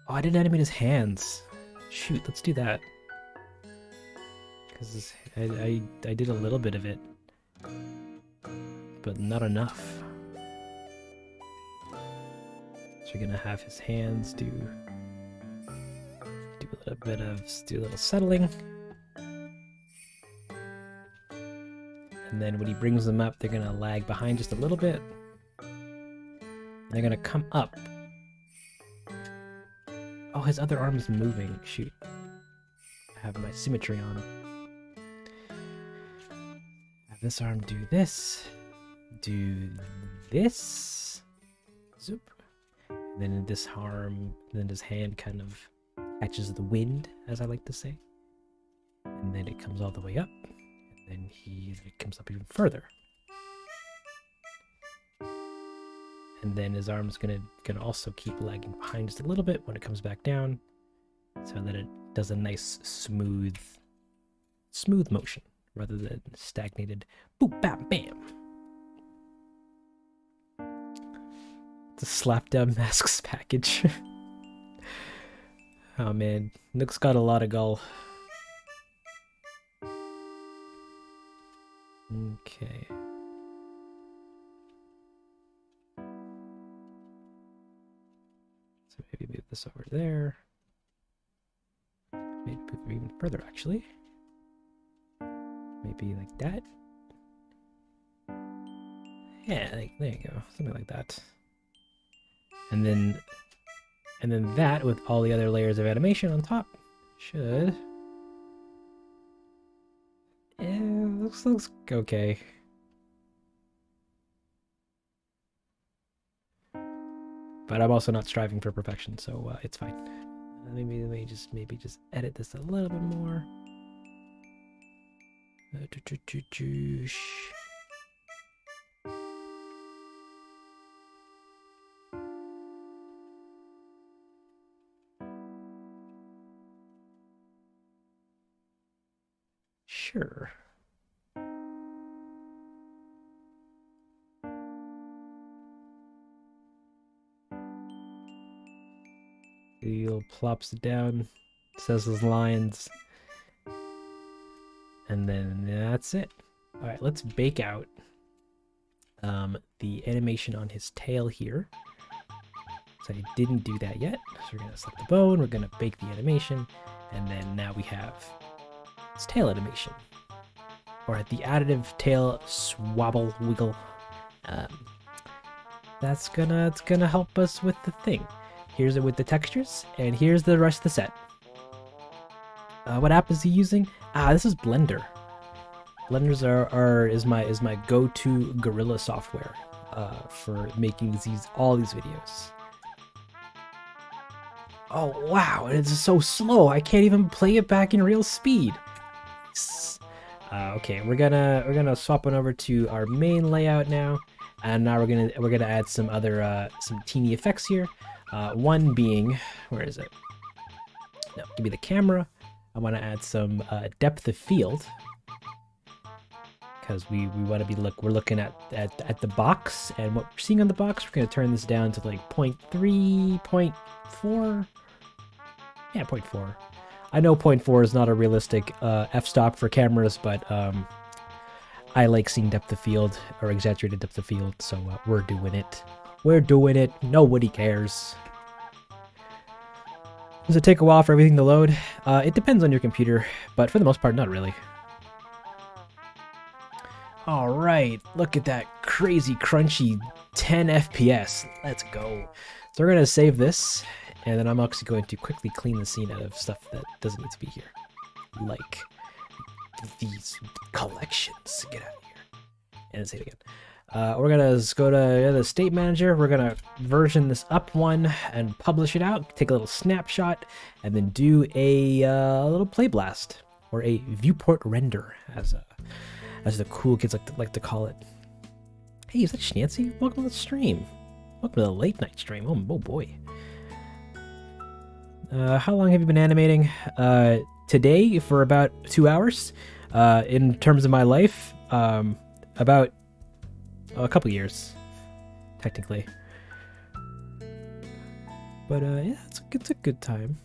Oh, I didn't animate his hands. Shoot, let's do that. Because I did a little bit of it, but not enough. So we're gonna have his hands do a little settling. And then when he brings them up, they're gonna lag behind just a little bit. And they're gonna come up. Oh, his other arm is moving. Shoot. I have my symmetry on. Have this arm do this. Do this. Zoop. And then this arm, then his hand kind of catches the wind, as I like to say. And then it comes all the way up. And then it comes up even further. And then his arm's gonna also keep lagging behind just a little bit when it comes back down, so that it does a nice smooth motion rather than stagnated boop bam bam. It's a slapdown masks package. Oh man, Nook's got a lot of gall. Okay. So maybe move this over there. Maybe move it even further, actually. Maybe like that. Yeah, there you go. Something like that. And then that with all the other layers of animation on top should... Yeah, looks okay. But I'm also not striving for perfection, so it's fine. Maybe just edit this a little bit more. Sure. He plops it down, says his lines, and then that's it. All right, let's bake out the animation on his tail here. So I didn't do that yet. So we're gonna select the bone, we're gonna bake the animation, and then now we have his tail animation. Or the additive tail swabble wiggle. It's gonna help us with the thing. Here's it with the textures, and here's the rest of the set. What app is he using? This is Blender. Blenders is my go-to Gorilla software for making all these videos. Oh wow, it's so slow. I can't even play it back in real speed. Okay, we're gonna swap on over to our main layout now, and now we're gonna add some other some teeny effects here. One being, where is it? No, give me the camera. I want to add some depth of field, because we want to be we're looking at the box, and what we're seeing on the box, we're going to turn this down to like 0.3, 0.4. Yeah, 0.4. I know 0.4 is not a realistic f-stop for cameras, but I like seeing depth of field, or exaggerated depth of field, so we're doing it. We're doing it. Nobody cares. Does it take a while for everything to load? It depends on your computer, but for the most part, not really. Alright, look at that crazy crunchy 10 FPS. Let's go. So we're going to save this, and then I'm actually going to quickly clean the scene out of stuff that doesn't need to be here. Like these collections. Get out of here. And save again. We're going to go to the state manager. We're going to version this up one and publish it out. Take a little snapshot and then do a little play blast, or a viewport render, as the cool kids like to call it. Hey, is that Shancy? Welcome to the stream. Welcome to the late night stream. Oh boy. How long have you been animating? Today for about 2 hours. In terms of my life, about a couple years, technically. But yeah, it's a good time.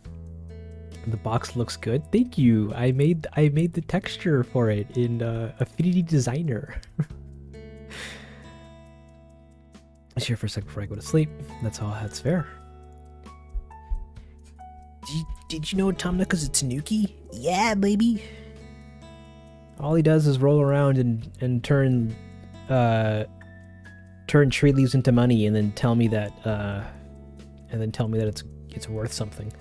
The box looks good. Thank you. I made the texture for it in Affinity Designer. I'll share for a second before I go to sleep. That's all. That's fair. Did you know Tom Nook is a tanuki? Yeah, baby. All he does is roll around and turn tree leaves into money, and then tell me that it's worth something.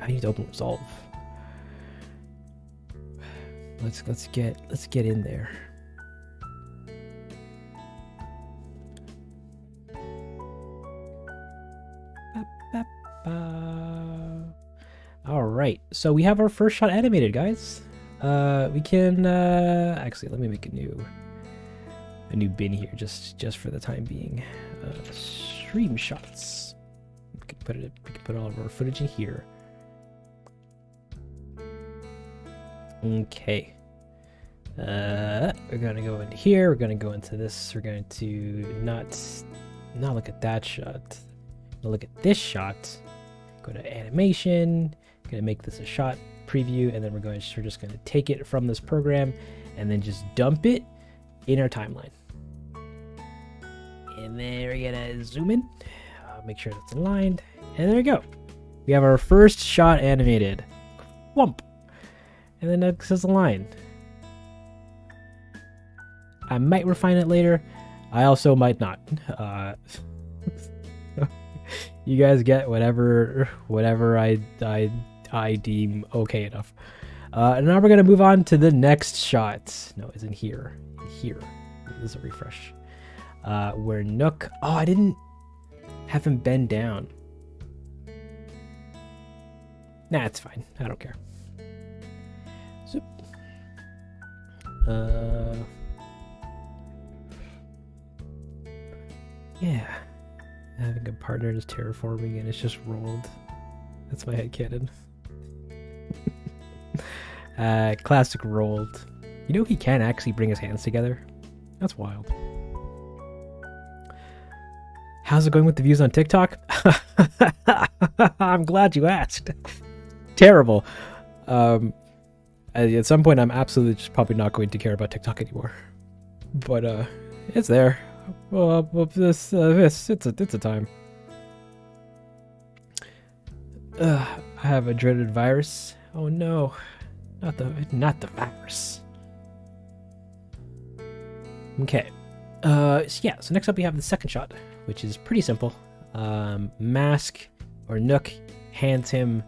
I need to open resolve. Let's get in there. All right, so we have our first shot animated, guys. We can actually, let me make a new bin here just for the time being. Stream shots. We can put all of our footage in here. Okay. We're gonna go into here. We're gonna go into this. We're going to not look at that shot. We'll look at this shot. Go to animation. Gonna make this a shot preview, and then we're just going to take it from this program and then just dump it in our timeline. And then we're gonna zoom in, make sure it's aligned, and there we go. We have our first shot animated. Whomp. And then it says align. I might refine it later. I also might not. You guys get whatever I deem okay enough. And now we're gonna move on to the next shot. No, it's in here. Here. This is a refresh. Where Nook. Oh, I didn't have him bend down. Nah, it's fine. I don't care. Zoop. Yeah. Having a partner is terraforming and it's just rolled. That's my headcanon. Classic rolled. You know he can actually bring his hands together? That's wild. How's it going with the views on TikTok? I'm glad you asked. Terrible. At some point I'm absolutely just probably not going to care about TikTok anymore. but it's there. Well, it's a time. I have a dreaded virus. Oh no, not the virus. Okay. So yeah. So next up we have the second shot, which is pretty simple. Mask or Nook hands him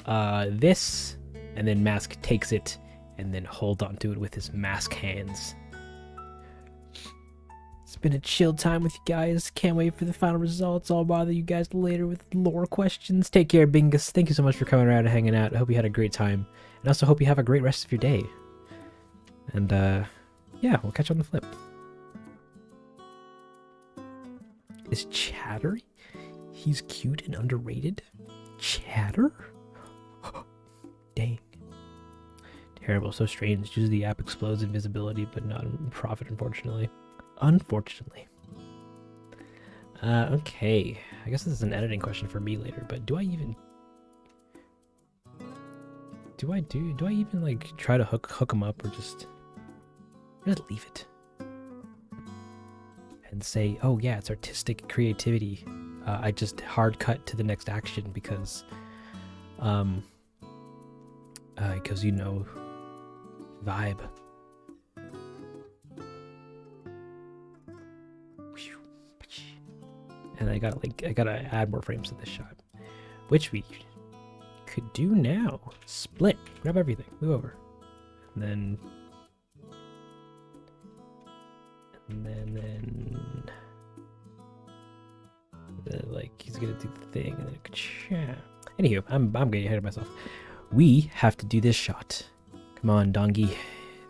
this, and then Mask takes it and then holds onto it with his mask hands. It's been a chill time with you guys. Can't wait for the final results. I'll bother you guys later with lore questions. Take care, Bingus. Thank you so much for coming around and hanging out. I hope you had a great time. And also hope you have a great rest of your day. And yeah, we'll catch you on the flip. Is Chattery? He's cute and underrated? Chatter? Dang. Terrible, so strange. Usually the app explodes invisibility, but not in profit, unfortunately. Unfortunately. Okay. I guess this is an editing question for me later, but do I even like try to hook them up, or just leave it and say, oh yeah, it's artistic creativity. I just hard cut to the next action because you know, vibe. And I gotta add more frames to this shot, which we could do now. Split, grab everything, move over, and then like he's gonna do the thing, and then anywho, I'm getting ahead of myself. We have to do this shot. Come on, Dongy,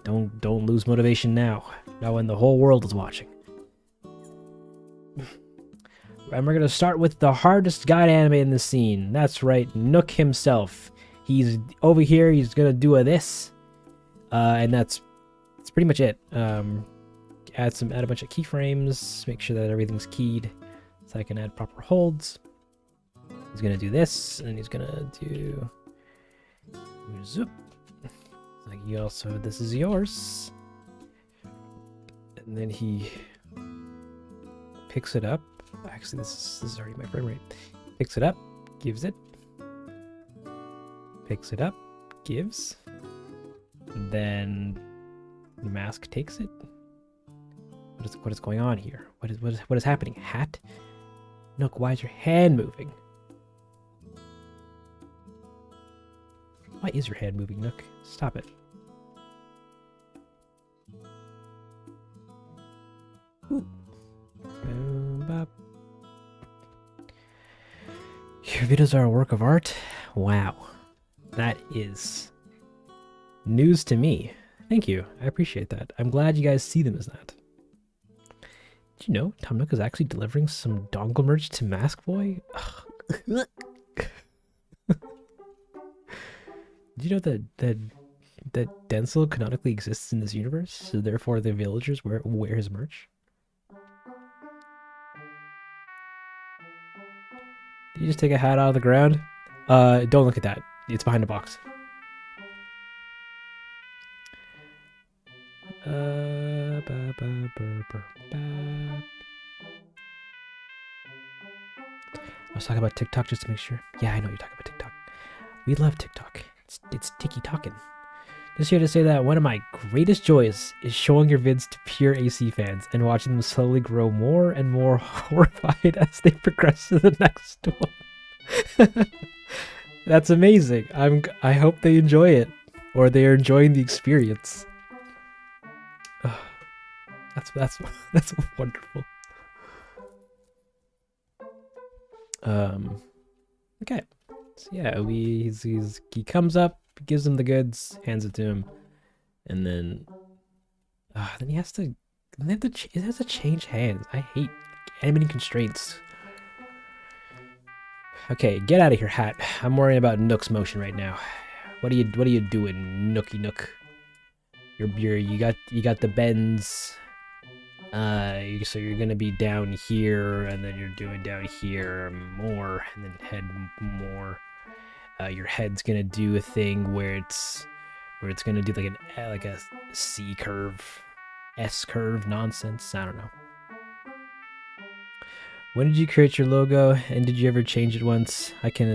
don't lose motivation now. Not when the whole world is watching. And we're going to start with the hardest guy to animate in this scene. That's right, Nook himself. He's over here, he's going to do this. And that's pretty much it. Add a bunch of keyframes, make sure that everything's keyed so I can add proper holds. He's going to do this, and he's going to do... Zoop. Like you also, this is yours. And then he picks it up. Actually, this is already my frame rate. Picks it up, gives it. Picks it up, gives. Then the mask takes it. What is going on here? What is happening? Hat? Nook, why is your hand moving? Why is your hand moving, Nook? Stop it. Ooh. Your videos are a work of art? Wow. That is news to me. Thank you. I appreciate that. I'm glad you guys see them as that. Did you know Tom Nook is actually delivering some dongle merch to Mask Boy? Did you know that Denzel canonically exists in this universe, so therefore the villagers wear his merch? Did you just take a hat out of the ground? Don't look at that. It's behind a box. I was talking about TikTok just to make sure. Yeah, I know you're talking about TikTok. We love TikTok. It's tiki-talking. Just here to say that one of my greatest joys is showing your vids to pure AC fans and watching them slowly grow more and more horrified as they progress to the next one. That's amazing. I hope they enjoy it, or they are enjoying the experience. That's wonderful. Okay. So yeah, he comes up, gives him the goods, hands it to him, and then he has to change hands. I hate animating constraints. Okay, get out of here, hat. I'm worrying about Nook's motion right now. What are you doing, Nookie Nook? You got the bends. So you're gonna be down here, and then you're doing down here more, and then head more. Your head's gonna do a thing where it's gonna do like a C curve, S-curve nonsense. I don't know. When did you create your logo, and did you ever change it once? I can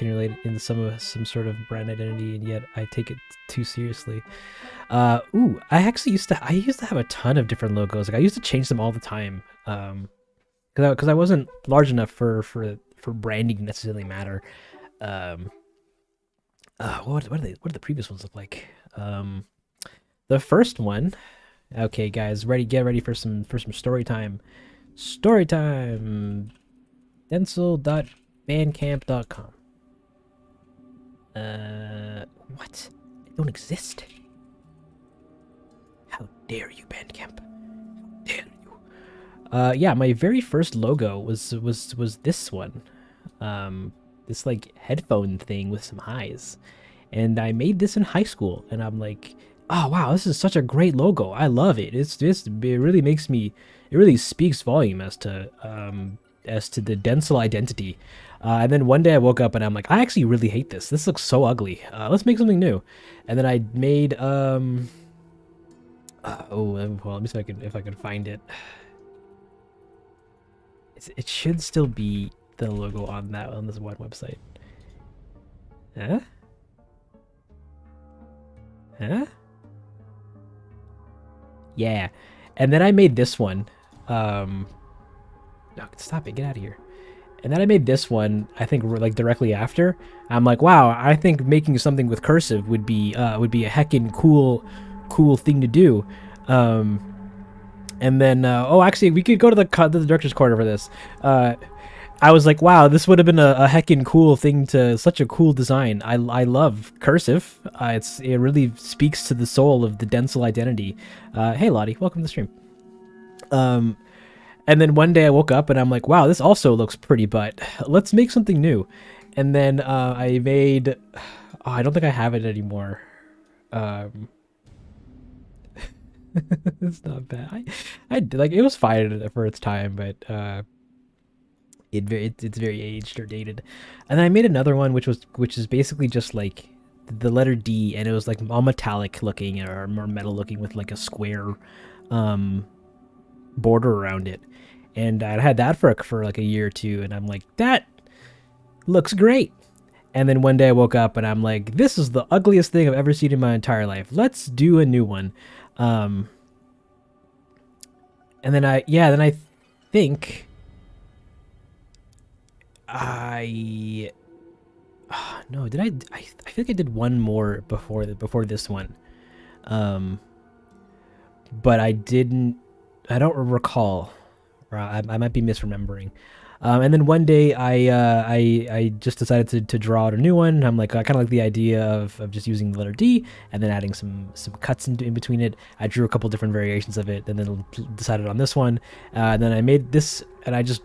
relate it into some sort of brand identity, and yet I take it too seriously. Ooh, I used to have a ton of different logos. Like I used to change them all the time. Because I wasn't large enough for branding to necessarily matter. What do the previous ones look like? The first one. Okay, guys, get ready for some story time. Story time. Denzel.bandcamp.com. What? It don't exist. How dare you, Bandcamp? How dare you? Yeah, my very first logo was this one. This like headphone thing with some highs. And I made this in high school, and I'm like, oh wow, this is such a great logo. I love it. It really makes me, it really speaks volume as to the Denzel identity. And then one day I woke up and I'm like, I actually really hate this. This looks so ugly. Let's make something new. And then I made well, let me see if I can find it. It should still be the logo on this one website. Huh? Huh? Yeah. And then I made this one. No, stop it. Get out of here. And then I made this one, I think, like directly after. I'm like, wow, I think making something with cursive would be a heckin' cool thing to do. And then, oh, actually, we could go to the director's corner for this. I was like, wow, this would have been a heckin' cool thing such a cool design. I love cursive. It really speaks to the soul of the Denzel identity. Hey, Lottie, welcome to the stream. And then one day I woke up and I'm like, wow, this also looks pretty, but let's make something new. And then I made, I don't think I have it anymore. It's not bad. I like, it was fine for its time, but it's very aged or dated. And then I made another one which is basically just like the letter D, and it was like all metallic looking or more metal looking with like a square border around it. And I had that for like a year or two, and I'm like, that looks great. And then one day I woke up and I'm like, this is the ugliest thing I've ever seen in my entire life. Let's do a new one. And then I think no, did I feel like I did one more before this one. But I don't recall. Or I might be misremembering. And then one day I just decided to draw out a new one. I'm like, I kind of like the idea of just using the letter D and then adding some cuts in between it. I drew a couple different variations of it and then decided on this one. And then I made this and I just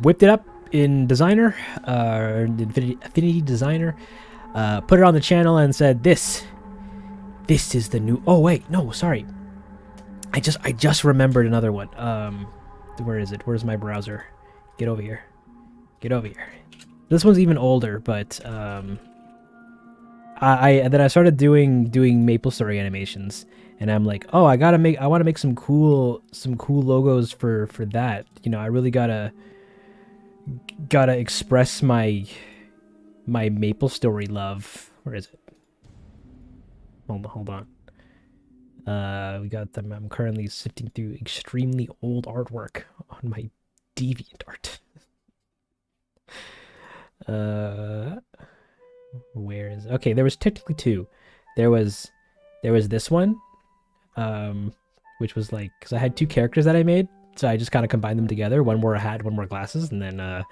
whipped it up in Designer, Affinity Designer, put it on the channel and said, this is the new, oh wait, no, sorry. I just remembered another one. Where is it? Where's my browser? Get over here. Get over here. This one's even older, but then I started doing MapleStory animations, and I'm like, oh, I want to make some cool logos for that. You know, I really gotta express my MapleStory love. Where is it? Hold on. We got them. I'm currently sifting through extremely old artwork on my DeviantArt. Where is, okay, there was technically two. There was this one, which was like, because I had two characters that I made, so I just kind of combined them together. One wore a hat, one wore glasses, and then I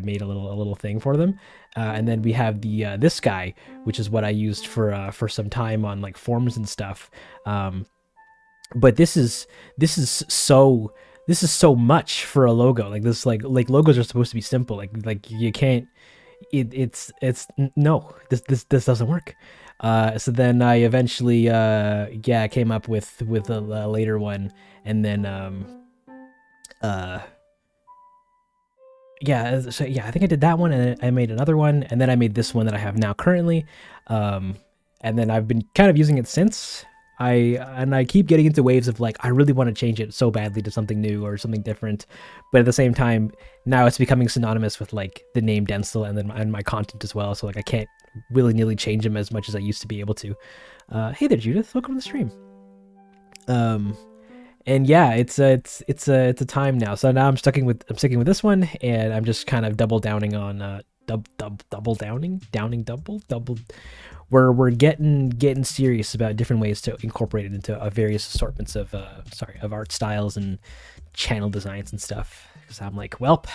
made a little thing for them. And then we have the this guy, which is what I used for some time on like forums and stuff. But this is so much for a logo. Like this, like logos are supposed to be simple. Like you can't. It's no. This doesn't work. So then I eventually came up with a later one, and then I think I did that one, and then I made another one, and then I made this one that I have now currently, and then I've been kind of using it since. I keep getting into waves of like I really want to change it so badly to something new or something different, but at the same time now it's becoming synonymous with like the name Denzel and then my content as well. So like I can't willy-nilly change them as much as I used to be able to. Hey there, Judith. Welcome to the stream. And yeah, it's a time now. So now I'm sticking with this one, and I'm just kind of double downing on double double. We're getting serious about different ways to incorporate it into various assortments of of art styles and channel designs and stuff. Because I'm like, welp,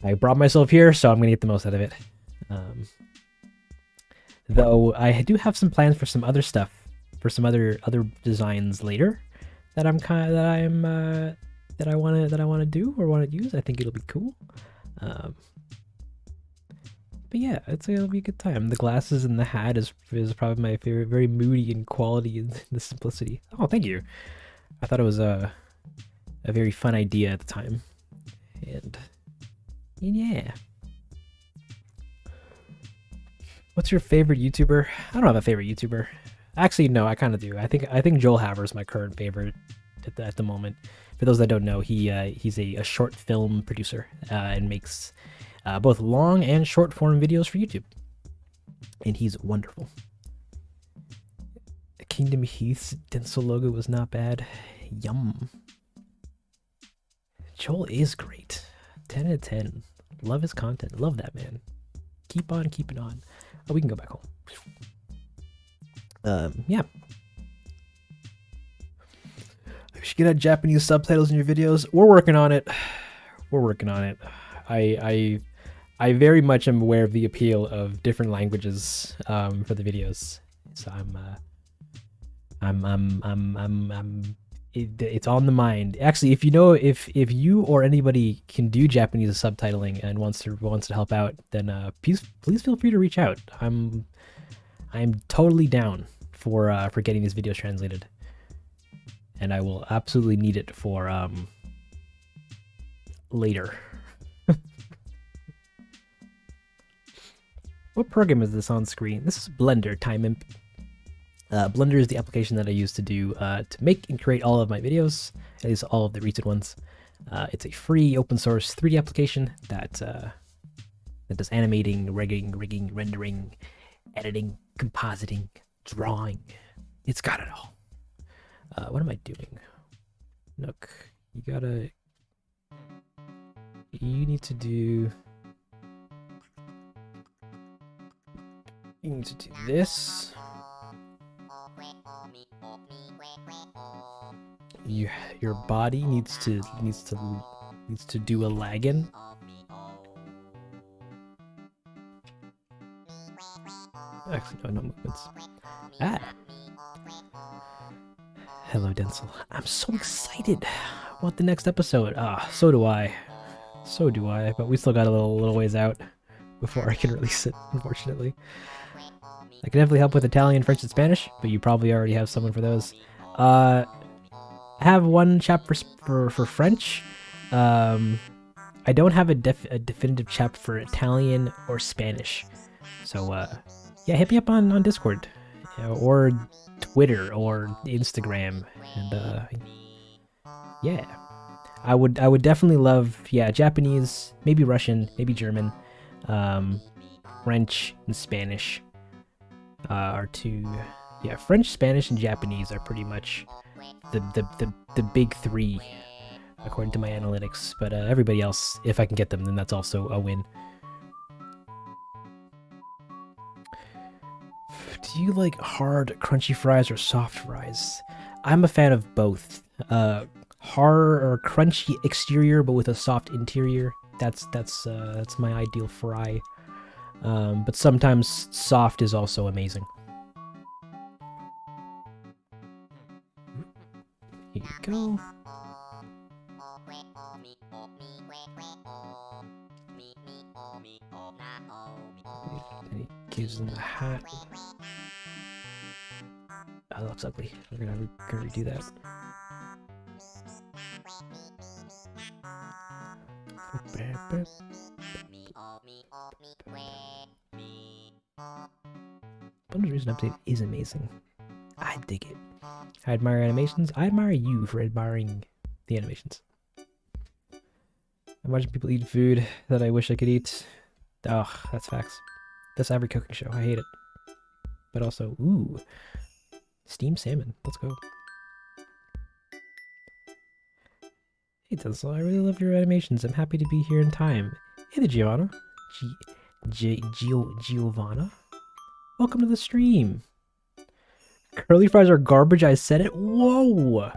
I brought myself here, so I'm gonna get the most out of it. Though I do have some plans for some other stuff, for some other designs later that I want to do or want to use. I think it'll be cool. But yeah, it'll be a good time. The glasses and the hat is probably my favorite. Very moody in quality and the simplicity. Oh, thank you. I thought it was a very fun idea at the time, and yeah. What's your favorite YouTuber? I don't have a favorite YouTuber. Actually, no, I kind of do. I think Joel Haver is my current favorite at the moment. For those that don't know, he's a short film producer and makes both long and short form videos for YouTube, and he's wonderful. Kingdom Heath's Denzel logo was not bad. Yum. Joel is great. 10 out of 10. Love his content. Love that man. Keep on keeping on. Oh, we can go back home. Yeah. You should get Japanese subtitles in your videos. We're working on it. I very much am aware of the appeal of different languages for the videos. So it's on the mind. Actually, if you or anybody can do Japanese subtitling and wants to help out, then please feel free to reach out. I'm totally down for getting these videos translated, and I will absolutely need it for later. What program is this on screen? This is Blender, Time Imp. Blender is the application that I use to do to make and create all of my videos, at least all of the recent ones. It's a free open source 3D application that does animating, rigging, rendering, editing, compositing, drawing. It's got it all. What am I doing? Nook, you need to do this. Your body needs to do a lagging. Actually, no movements. Ah. Hello, Denzel. I'm so excited about the next episode. So do I. But we still got a little ways out before I can release it, unfortunately. I can definitely help with Italian, French, and Spanish, but you probably already have someone for those. I have one chap for French. I don't have a definitive chap for Italian or Spanish. So yeah, hit me up on Discord, or Twitter or Instagram, and yeah, I would definitely love Japanese, maybe Russian, maybe German, French and Spanish are two. Yeah, French, Spanish, and Japanese are pretty much the big three according to my analytics. But everybody else, if I can get them, then that's also a win. Do you like hard, crunchy fries or soft fries? I'm a fan of both. Hard or crunchy exterior, but with a soft interior. That's my ideal fry. But sometimes soft is also amazing. Here you go. Any kids in the hat? Oh, that looks ugly. We're gonna redo that. Blender's recent update is amazing. I dig it. I admire animations. I admire you for admiring the animations. I'm watching people eat food that I wish I could eat. Oh, that's facts. That's every cooking show. I hate it. But also, ooh, steamed salmon. Let's go. Hey, Tinsel, I really love your animations. I'm happy to be here in time. Hey there, Giovanna. Giovanna? Welcome to the stream. Curly fries are garbage. I said it. Whoa.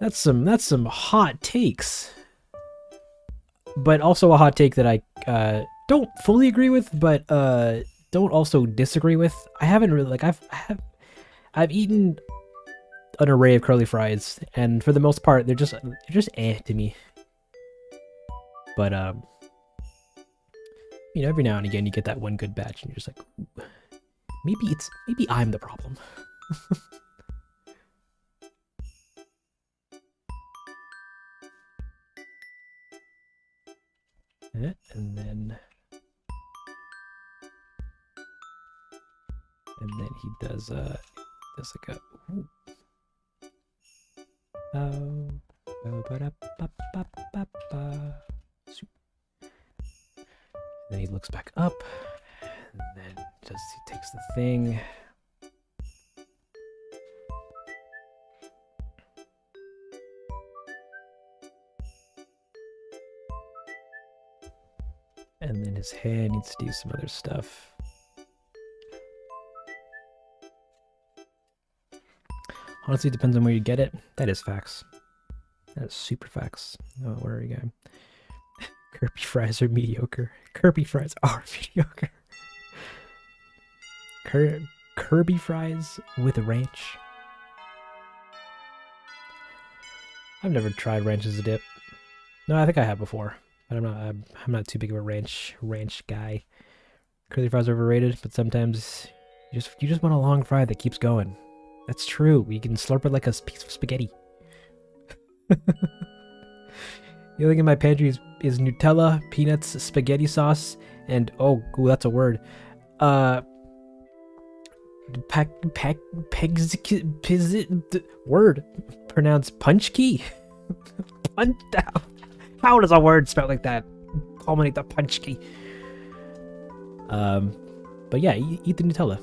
That's some hot takes. But also a hot take that I don't fully agree with, but don't also disagree with. I haven't really like I've eaten an array of curly fries, and for the most part they're just to me. But you know, every now and again you get that one good batch and you're just like, ooh, maybe I'm the problem. And then he does like a ooh. Then he looks back up, and then he takes the thing. And then his hand needs to do some other stuff. Honestly, it depends on where you get it. That is facts. That is super facts. Oh, where are you going? Kirby fries are mediocre. Kirby fries are mediocre. Kirby fries with ranch. I've never tried ranch as a dip. No, I think I have before. But I'm not too big of a ranch guy. Curly fries are overrated, but sometimes you just want a long fry that keeps going. That's true. You can slurp it like a piece of spaghetti. The only thing in my pantry is Nutella, peanuts, spaghetti sauce, and ooh, that's a word. Word pronounced punch key. Punch down. How does a word spelled like that culminate the punch key? But yeah, eat the Nutella.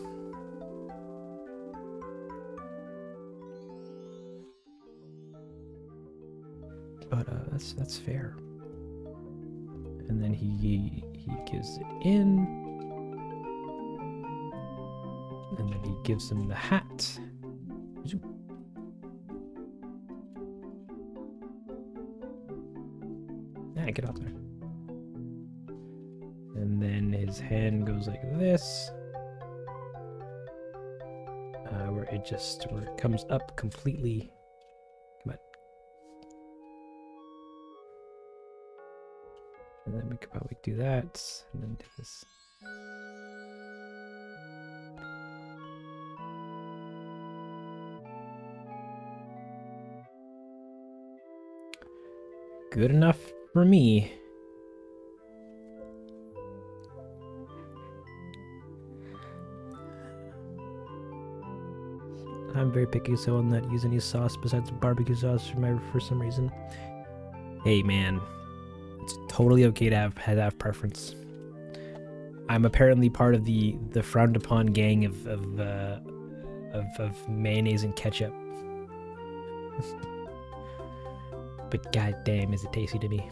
But that's fair. And then he gives it in, and then he gives him the hat. Yeah, get out there. And then his hand goes like this, where it comes up completely. Come on. And then we could probably do that, and then do this. Good enough for me. I'm very picky, so I'll not use any sauce besides barbecue sauce for some reason. Hey man, it's totally okay to have preference. I'm apparently part of the frowned upon gang of mayonnaise and ketchup. But goddamn, is it tasty to me.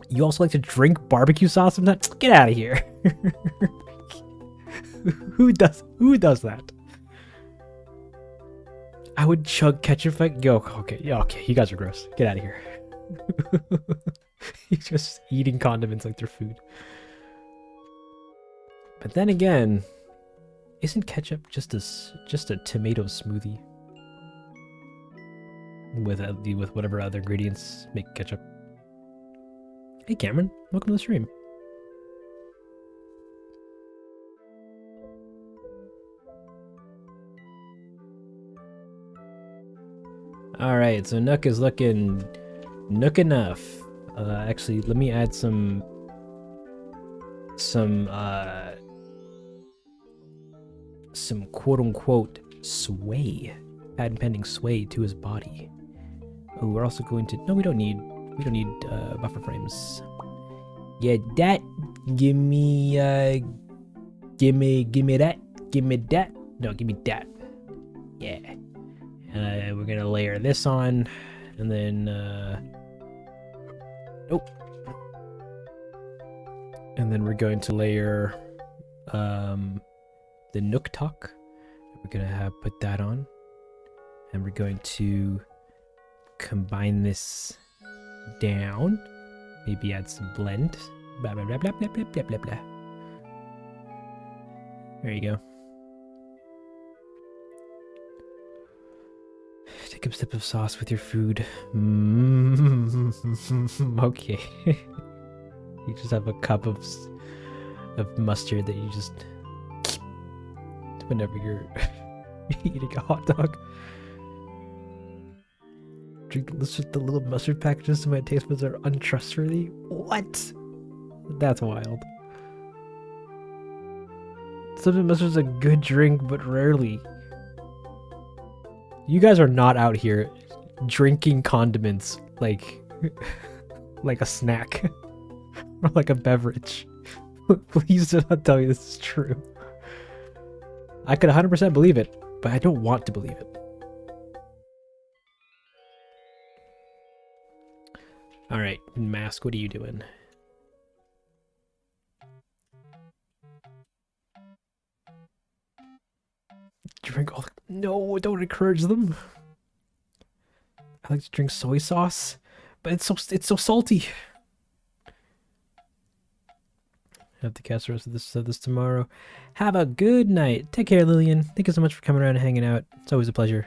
You also like to drink barbecue sauce sometimes? Get out of here. Who does that? I would chug ketchup like okay, you guys are gross. Get out of here. You're just eating condiments like they're food. But then again, isn't ketchup just a tomato smoothie? With whatever other ingredients make ketchup. Hey Cameron, welcome to the stream. Alright, so Nook is looking Nook enough. Actually, let me add some some quote-unquote sway, patent pending sway to his body. Oh, we're also going to, no, we don't need buffer frames. Yeah, that, give me that, no, give me that. Yeah. We're gonna layer this on, and then, nope. And then we're going to layer, the Nook Talk. We're gonna put that on, and we're going to combine this down. Maybe add some blend. Blah blah blah blah blah blah blah blah blah. There you go. Take a sip of sauce with your food. Okay. You just have a cup of mustard that you just whenever you're eating a hot dog. Drink the little mustard packages so my taste buds are untrustworthy. What? That's wild. Sometimes mustard's a good drink, but rarely. You guys are not out here drinking condiments like like a snack or like a beverage. Please do not tell me this is true. I could 100% believe it, but I don't want to believe it. All right, Mask, what are you doing? Drink all the... No, don't encourage them. I like to drink soy sauce, but it's so salty. Have to cast the rest of this tomorrow. Have a good night. Take care, Lillian. Thank you so much for coming around and hanging out. It's always a pleasure.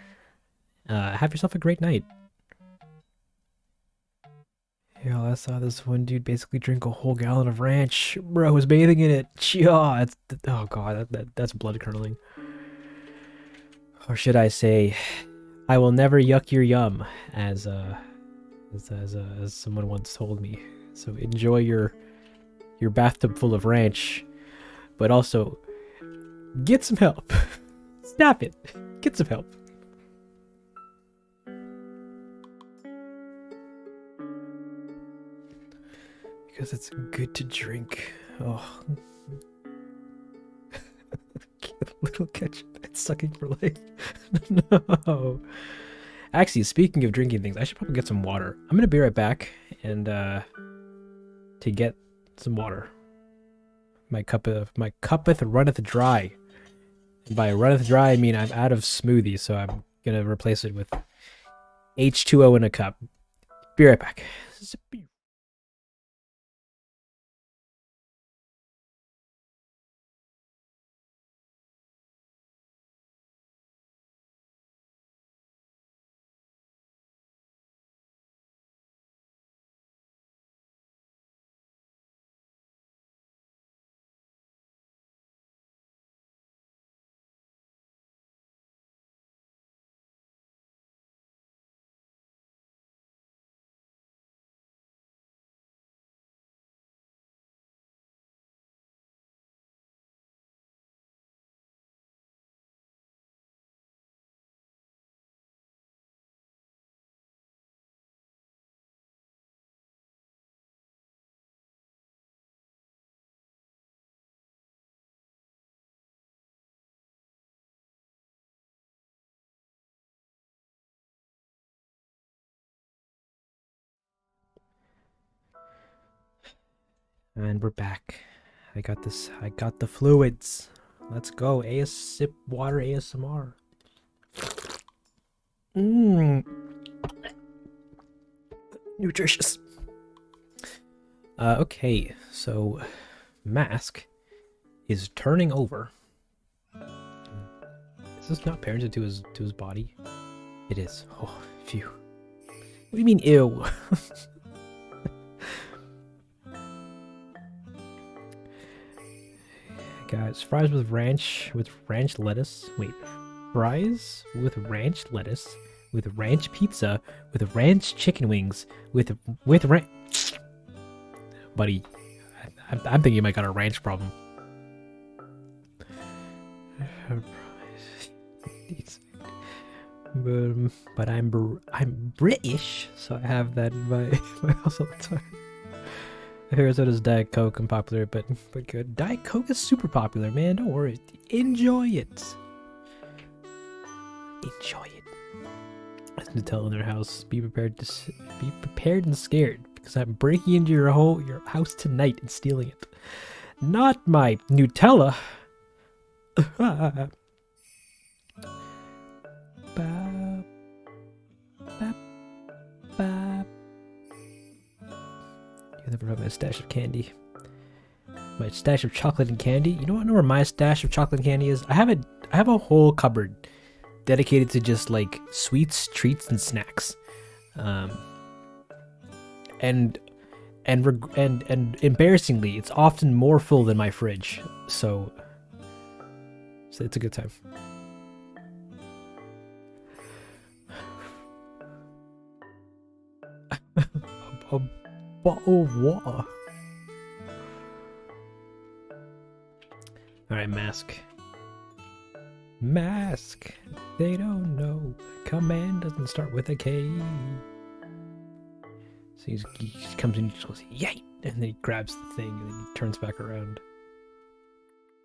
Have yourself a great night. Yeah, I saw this one dude basically drink a whole gallon of ranch. Bro was bathing in it. Yeah, oh god, that's blood curdling. Or should I say, I will never yuck your yum, as someone once told me. So enjoy your bathtub full of ranch, but also get some help. Stop it. Get some help. Because it's good to drink. Oh. Little ketchup and sucking for life. No. Actually, speaking of drinking things, I should probably get some water. I'm gonna be right back and to get some water. My cuppeth runneth dry. And by runneth dry, I mean I'm out of smoothie, so I'm gonna replace it with H2O in a cup. Be right back. And we're back. I got this. I got the fluids. Let's go. Sip water ASMR. Nutritious. Okay, so Mask is turning over. Is this not parented to his body? It is. Oh, phew. What do you mean, ew? Guys, fries with ranch lettuce. Wait, fries with ranch lettuce, with ranch pizza, with ranch chicken wings, with ranch. Buddy, I'm thinking you might got a ranch problem. But I'm British, so I have that in my house all the time. I hear so does Diet Coke unpopular, but good. Diet Coke is super popular, man. Don't worry. Enjoy it. Enjoy it. As Nutella in their house, be prepared and scared, because I'm breaking into your house tonight and stealing it. Not my Nutella. You never have my stash of candy. My stash of chocolate and candy. You know what? I know where my stash of chocolate and candy is. I have a whole cupboard dedicated to just like sweets, treats, and snacks. And embarrassingly, it's often more full than my fridge. So it's a good time. A bottle of water. Alright, mask. Mask. They don't know. Command doesn't start with a K. So he comes in and just goes, yay! And then he grabs the thing and then he turns back around.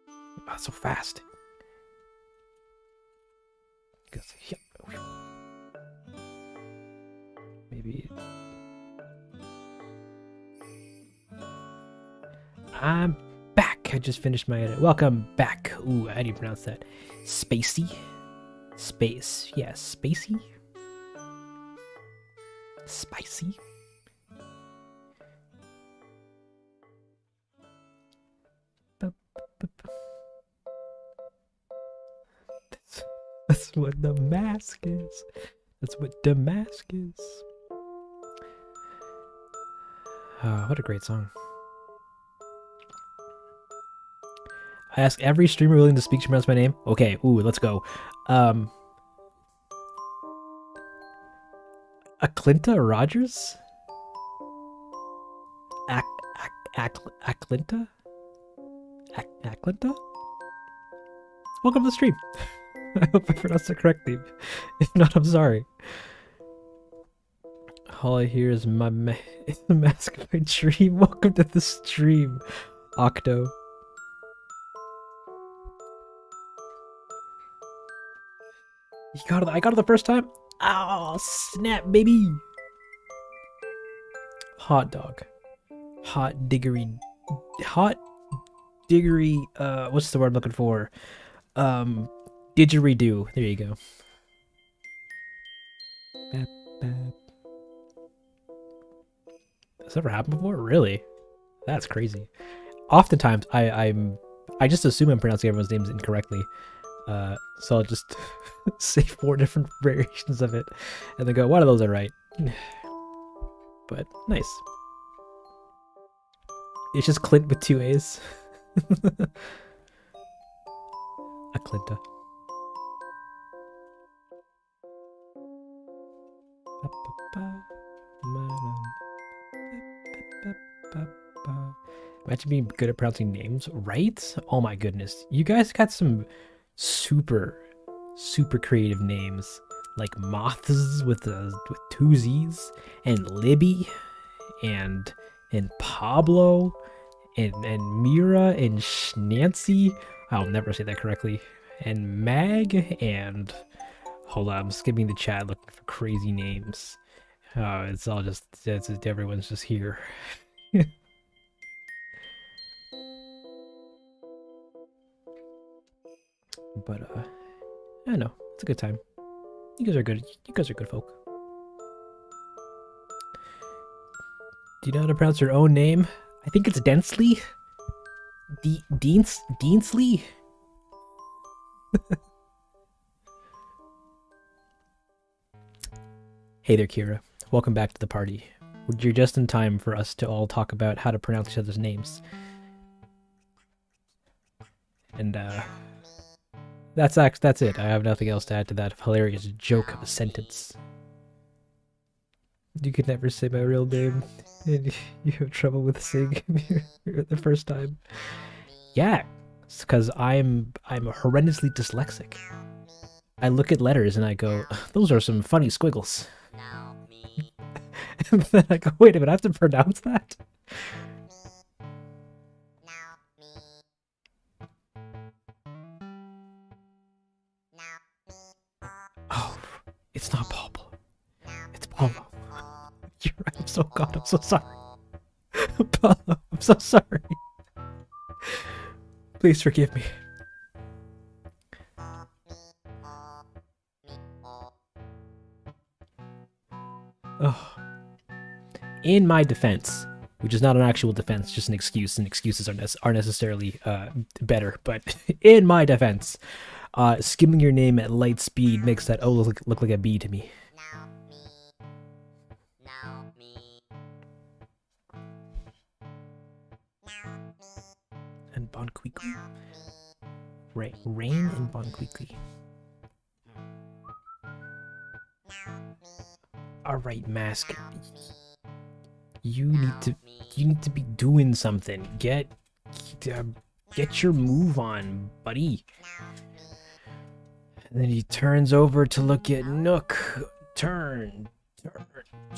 Oh, so fast. He goes, yep. Maybe. I'm back. I just finished my edit. Welcome back. Ooh, how do you pronounce that? Spacey? Space. Yeah, spacey? Spicy? That's what the mask is. That's what the mask is. Oh, what a great song. I ask every streamer willing to speak to pronounce my name. Okay, ooh, let's go. Aclinta Rogers? Aclinta? Aclinta? Welcome to the stream. I hope I pronounced it correctly. If not, I'm sorry. All I hear is my the mask of my dream. Welcome to the stream, Octo. I got it the first time. Oh, snap, baby. Hot dog. Hot diggery. What's the word I'm looking for? Didgeridoo. There you go. Has that ever happened before? Really? That's crazy. Oftentimes, I just assume I'm pronouncing everyone's names incorrectly. So I'll just say 4 different variations of it, and then go, one of those are right. But nice. It's just Clint with 2 A's. A Clinta. Imagine being good at pronouncing names, right? Oh my goodness. You guys got some super creative names. Like Moths with 2 Z's, and Libby, and Pablo, and Mira, and Nancy. I'll never say that correctly. And Mag, and hold on, I'm skipping the chat looking for crazy names. It's all just everyone's just here. But I don't know, it's a good time. You guys are good. You guys are good folk. Do you know how to pronounce your own name? I think it's Densley. Deansley. Hey there, Kira. Welcome back to the party. You're just in time for us to all talk about how to pronounce each other's names. And that's it. I have nothing else to add to that hilarious joke of a sentence. You could never say my real name, and you have trouble with saying it the first time. Yeah, it's because I'm horrendously dyslexic. I look at letters and I go, those are some funny squiggles. And then I go, wait a minute, I have to pronounce that? Oh, it's not Pablo. It's Paulo. You're right. I'm so God. I'm so sorry. Paulo, I'm so sorry. Please forgive me. Oh. In my defense, which is not an actual defense, just an excuse, and excuses are necessarily better. But in my defense, skimming your name at light speed makes that O look like a B to me. And Bonquiqui. Rain and Bonquiqui. Alright, Mask. You need to be doing something. Get your move on, buddy. And then he turns over to look at Nook. Turn.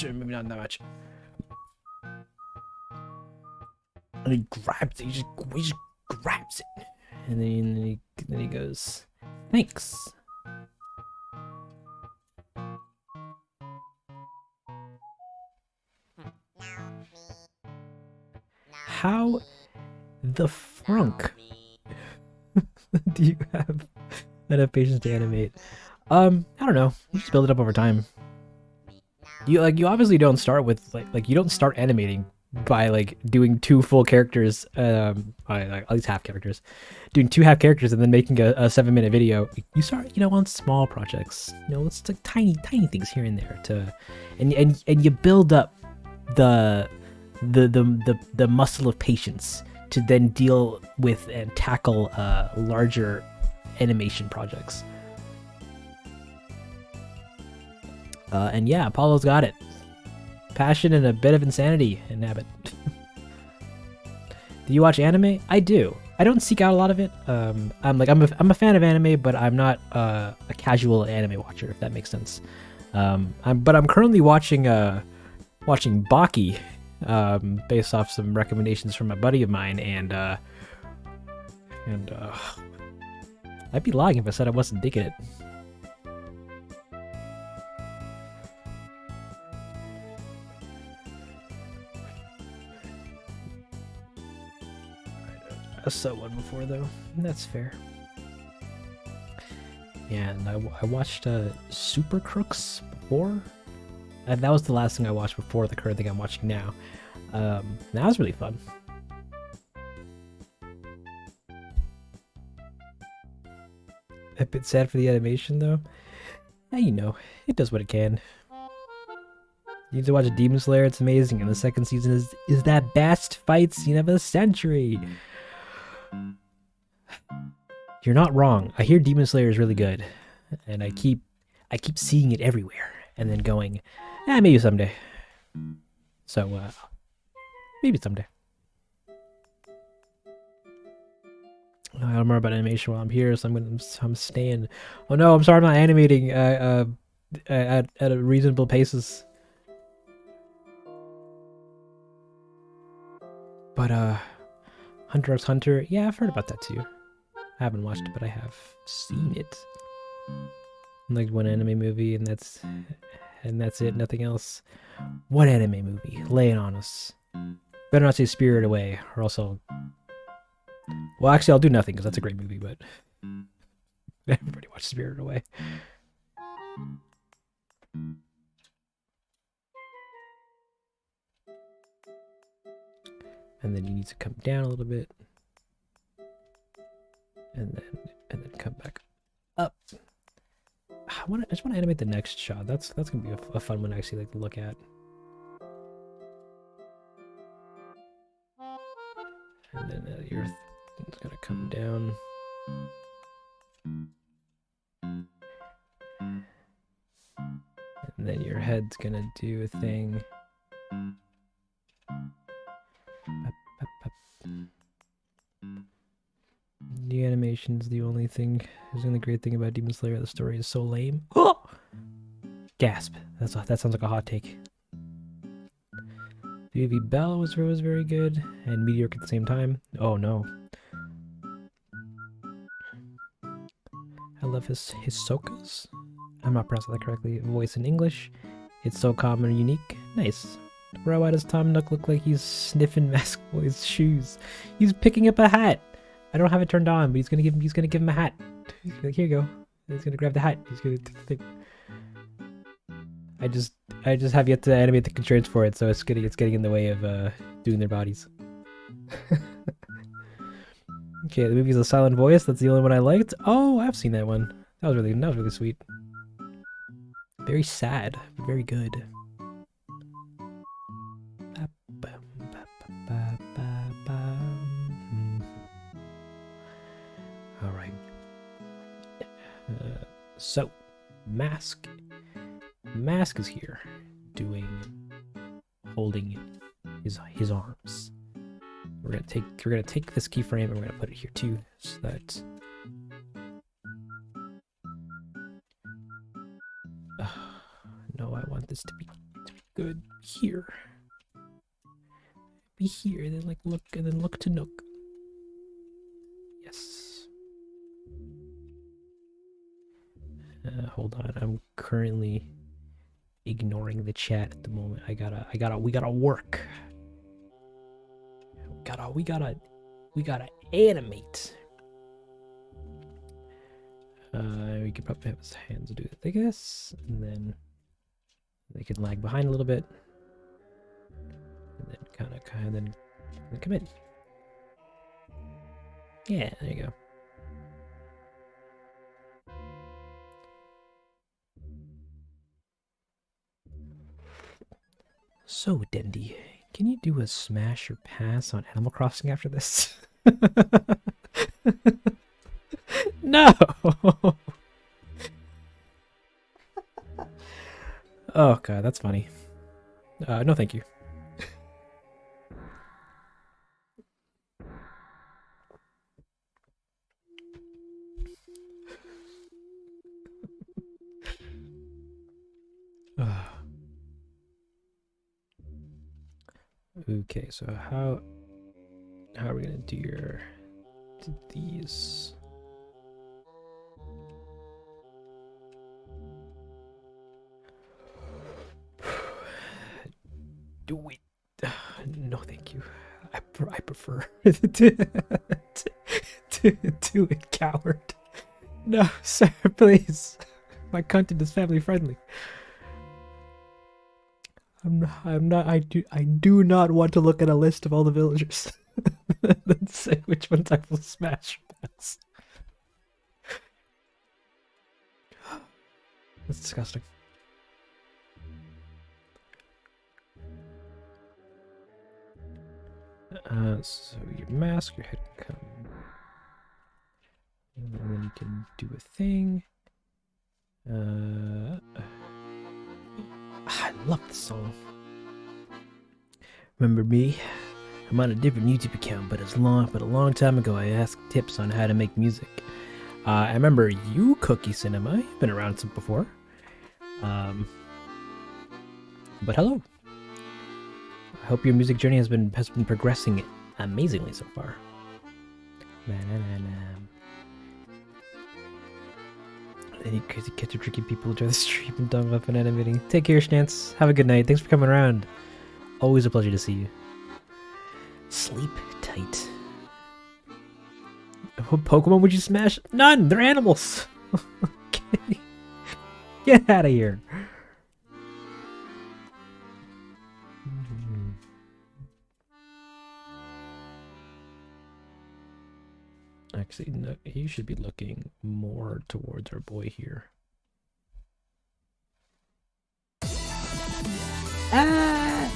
Maybe not that much. And he grabs it. He just grabs it. And then he goes, thanks. How the frunk do you have enough patience to animate? I don't know. You just build it up over time. You obviously don't start with like you don't start animating by like doing 2 full characters, at least half characters, doing 2 half characters and then making a 7-minute video. You start, on small projects. It's like tiny things here and there and you build up the muscle of patience to then deal with and tackle larger animation projects. And yeah, Apollo's got it. Passion and a bit of insanity in Abbott. Do you watch anime? I do. I don't seek out a lot of it. I'm a fan of anime, but I'm not a casual anime watcher, if that makes sense. I'm currently watching Baki, based off some recommendations from a buddy of mine, and I'd be lying if I said I wasn't digging it. I saw one before though. That's fair. Yeah, and I watched Super Crooks before. And that was the last thing I watched before the current thing I'm watching now. That was really fun. A bit sad for the animation though. Yeah, it does what it can. You need to watch Demon Slayer, it's amazing, and the second season is that best fight scene of the century. You're not wrong. I hear Demon Slayer is really good, and I keep seeing it everywhere, and then going, maybe someday. So, maybe someday. I don't remember about animation while I'm here, so I'm staying. Oh no, I'm sorry, I'm not animating at a reasonable paces. But Hunter x Hunter, yeah, I've heard about that too. I haven't watched it, but I have seen it. Like one anime movie, and that's it, nothing else. What anime movie? Lay it on us. Better not say Spirit Away, or else I'll... Well, actually, I'll do nothing, because that's a great movie, but... Everybody watch Spirit Away. And then you need to come down a little bit. And then come back up. I just want to animate the next shot. That's gonna be a fun one to actually look at. And then your thing's gonna come down. And then your head's gonna do a thing. The animation is the only thing. Is the only great thing about Demon Slayer. The story is so lame. Gasp. That sounds like a hot take. BB Bell was very good and mediocre at the same time. Oh no. I love his Hisoka's. I'm not pronouncing that correctly. Voice in English. It's so calm and unique. Nice. Bro, why does Tom Nook look like he's sniffing Mask Boy's shoes? He's picking up a hat. I don't have it turned on, but he's gonna give him a hat. He's like, here you go. He's gonna grab the hat. He's gonna do the thing. I just have yet to animate the constraints for it, so it's getting in the way of doing their bodies. Okay, the movie's A Silent Voice. That's the only one I liked. Oh, I've seen that one. That was really sweet. Very sad, but very good. All right. So, Mask is here, holding his arms. We're gonna take this keyframe and we're gonna put it here too, so that no, I want this to be good here. Be here, then like look, and then look to Nook. Yes. Hold on, I'm currently ignoring the chat at the moment. We gotta work. We gotta animate. We could probably have his hands do it like this, and then they can lag behind a little bit, and then kind of come in. Yeah, there you go. So, Dendy, can you do a smash or pass on Animal Crossing after this? No! Oh god, that's funny. No thank you. Okay, so how are we gonna do these? Do it. No, thank you. I prefer to do it, coward. No, sir, please. My content is family friendly. I'm not. I do not want to look at a list of all the villagers. Let's say which ones I will smash pass. That's disgusting. So your mask, your head can come, and then you can do a thing. I love this song. Remember me? I'm on a different YouTube account, but a long time ago I asked tips on how to make music. I remember you, Cookie Cinema. You've been around some before. But hello. I hope your music journey has been progressing amazingly so far. Any crazy catch of tricky people enjoy the stream and Dongle up and animating. Take care, Schnance. Have a good night. Thanks for coming around. Always a pleasure to see you. Sleep tight. What Pokemon would you smash? None! They're animals! Okay. Get out of here. Actually, no, he should be looking more towards our boy here. Ah!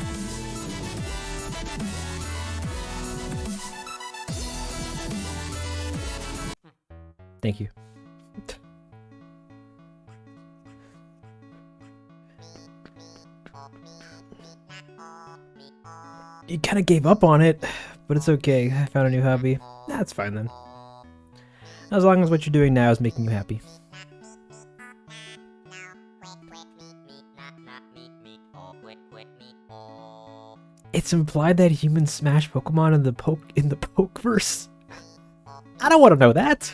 Thank you. He kind of gave up on it, but it's okay. I found a new hobby. That's fine then. As long as what you're doing now is making you happy. It's implied that humans smash Pokemon in the Pokeverse. I don't want to know that.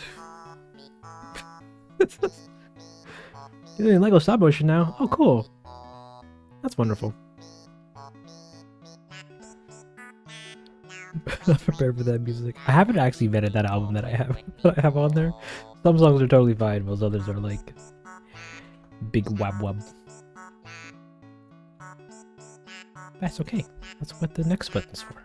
You're in Lego stop motion now. Oh, cool. That's wonderful. Not prepared for that music. I haven't actually vetted that album that I have on there. Some songs are totally fine, while others are like big wab. That's okay. That's what the next button's for.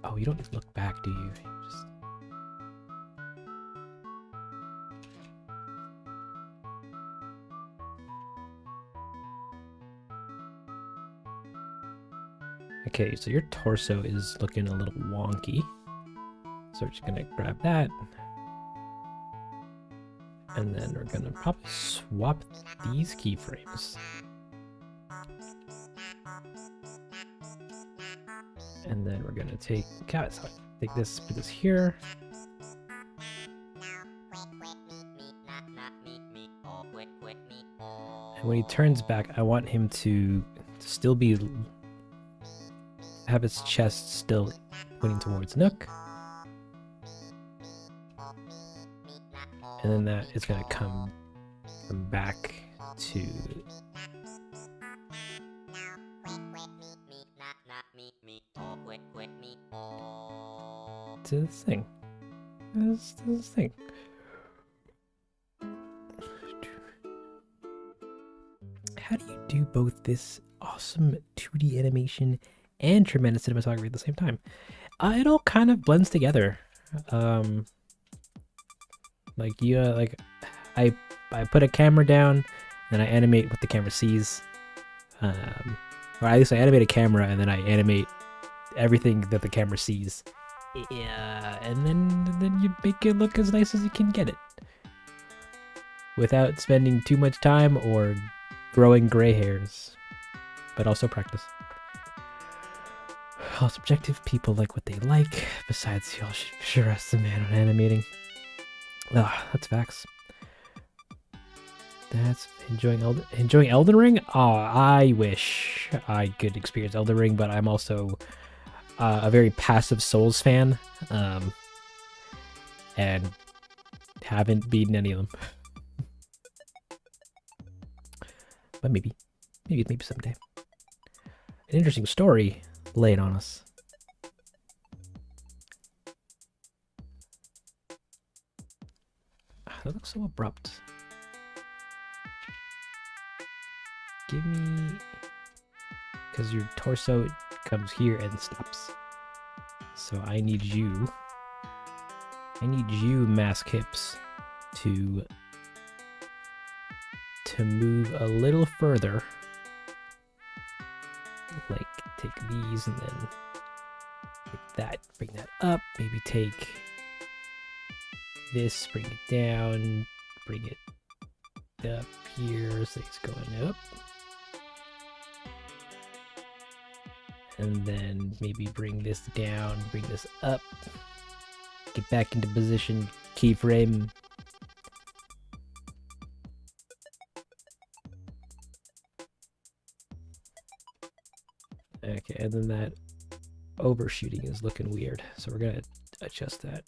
Oh, you don't need to look back, do you? Just... Okay, so your torso is looking a little wonky. So we're just gonna grab that. And then we're gonna probably swap these keyframes. And then we're gonna take this, put this here. And when he turns back, I want him to still have his chest still pointing towards Nook. And then that is gonna come back to this thing. This thing. How do you do both this awesome 2D animation and tremendous cinematography at the same time? It all kind of blends together. I put a camera down and I animate what the camera sees. Or at least I animate a camera and then I animate everything that the camera sees. Yeah, and then you make it look as nice as you can get it. Without spending too much time or growing gray hairs. But also practice. All subjective, people like what they like. Besides, y'all should sure ask the man on animating. That's facts. That's enjoying Elden Ring? Oh, I wish I could experience Elden Ring, but I'm also a very passive Souls fan. And haven't beaten any of them. But maybe someday. An interesting story laid on us. That looks so abrupt. Give me... Because your torso comes here and stops. So I need you, Mask Hips, to move a little further. Like, take these and then take that, bring that up, maybe take this, bring it down, bring it up here, so it's going up. And then maybe bring this down, bring this up, get back into position, keyframe. Okay, and then that overshooting is looking weird, so we're gonna adjust that.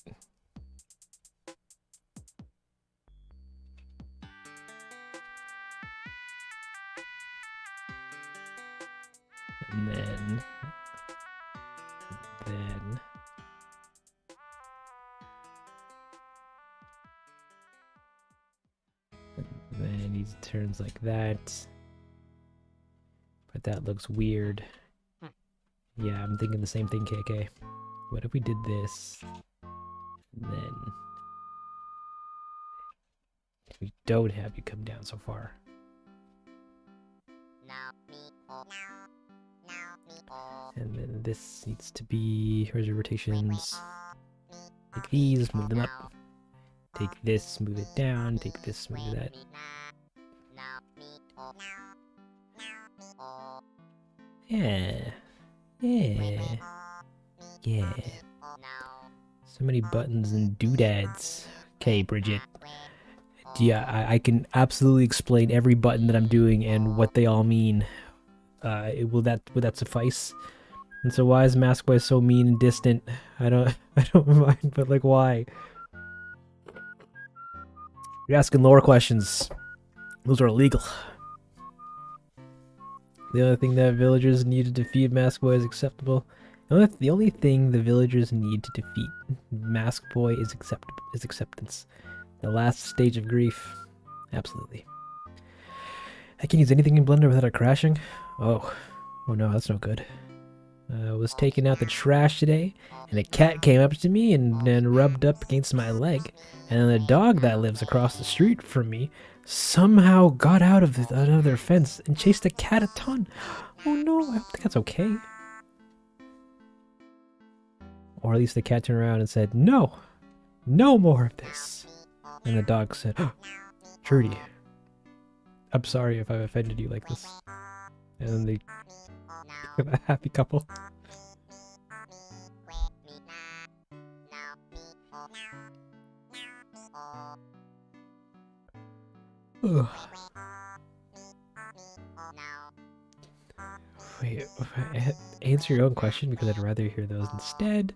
And then he turns like that. But that looks weird. Yeah, I'm thinking the same thing, KK. What if we did this? And then we don't have you come down so far. And then this needs to be, where's your rotations? Take these, move them up. Take this, move it down. Take this, move that Yeah. Yeah. Yeah. So many buttons and doodads. Okay, Bridget. Yeah, I can absolutely explain every button that I'm doing and what they all mean. Will that suffice? And so why is Mask Boy so mean and distant? I don't I don't mind, but like why? You're asking lore questions. Those are illegal. The only thing that villagers need to defeat Mask Boy is acceptable. The only thing the villagers need to defeat Mask Boy is acceptance. The last stage of grief. Absolutely. I can use anything in Blender without it crashing. Oh no, that's no good. I was taking out the trash today, and a cat came up to me and rubbed up against my leg. And then the dog that lives across the street from me somehow got out of their fence and chased the cat a ton. Oh no, I don't think that's okay. Or at least the cat turned around and said, "No, no more of this." And the dog said, "Oh, Trudy, I'm sorry if I've offended you like this." And then they a happy couple. Wait, answer your own question because I'd rather hear those instead.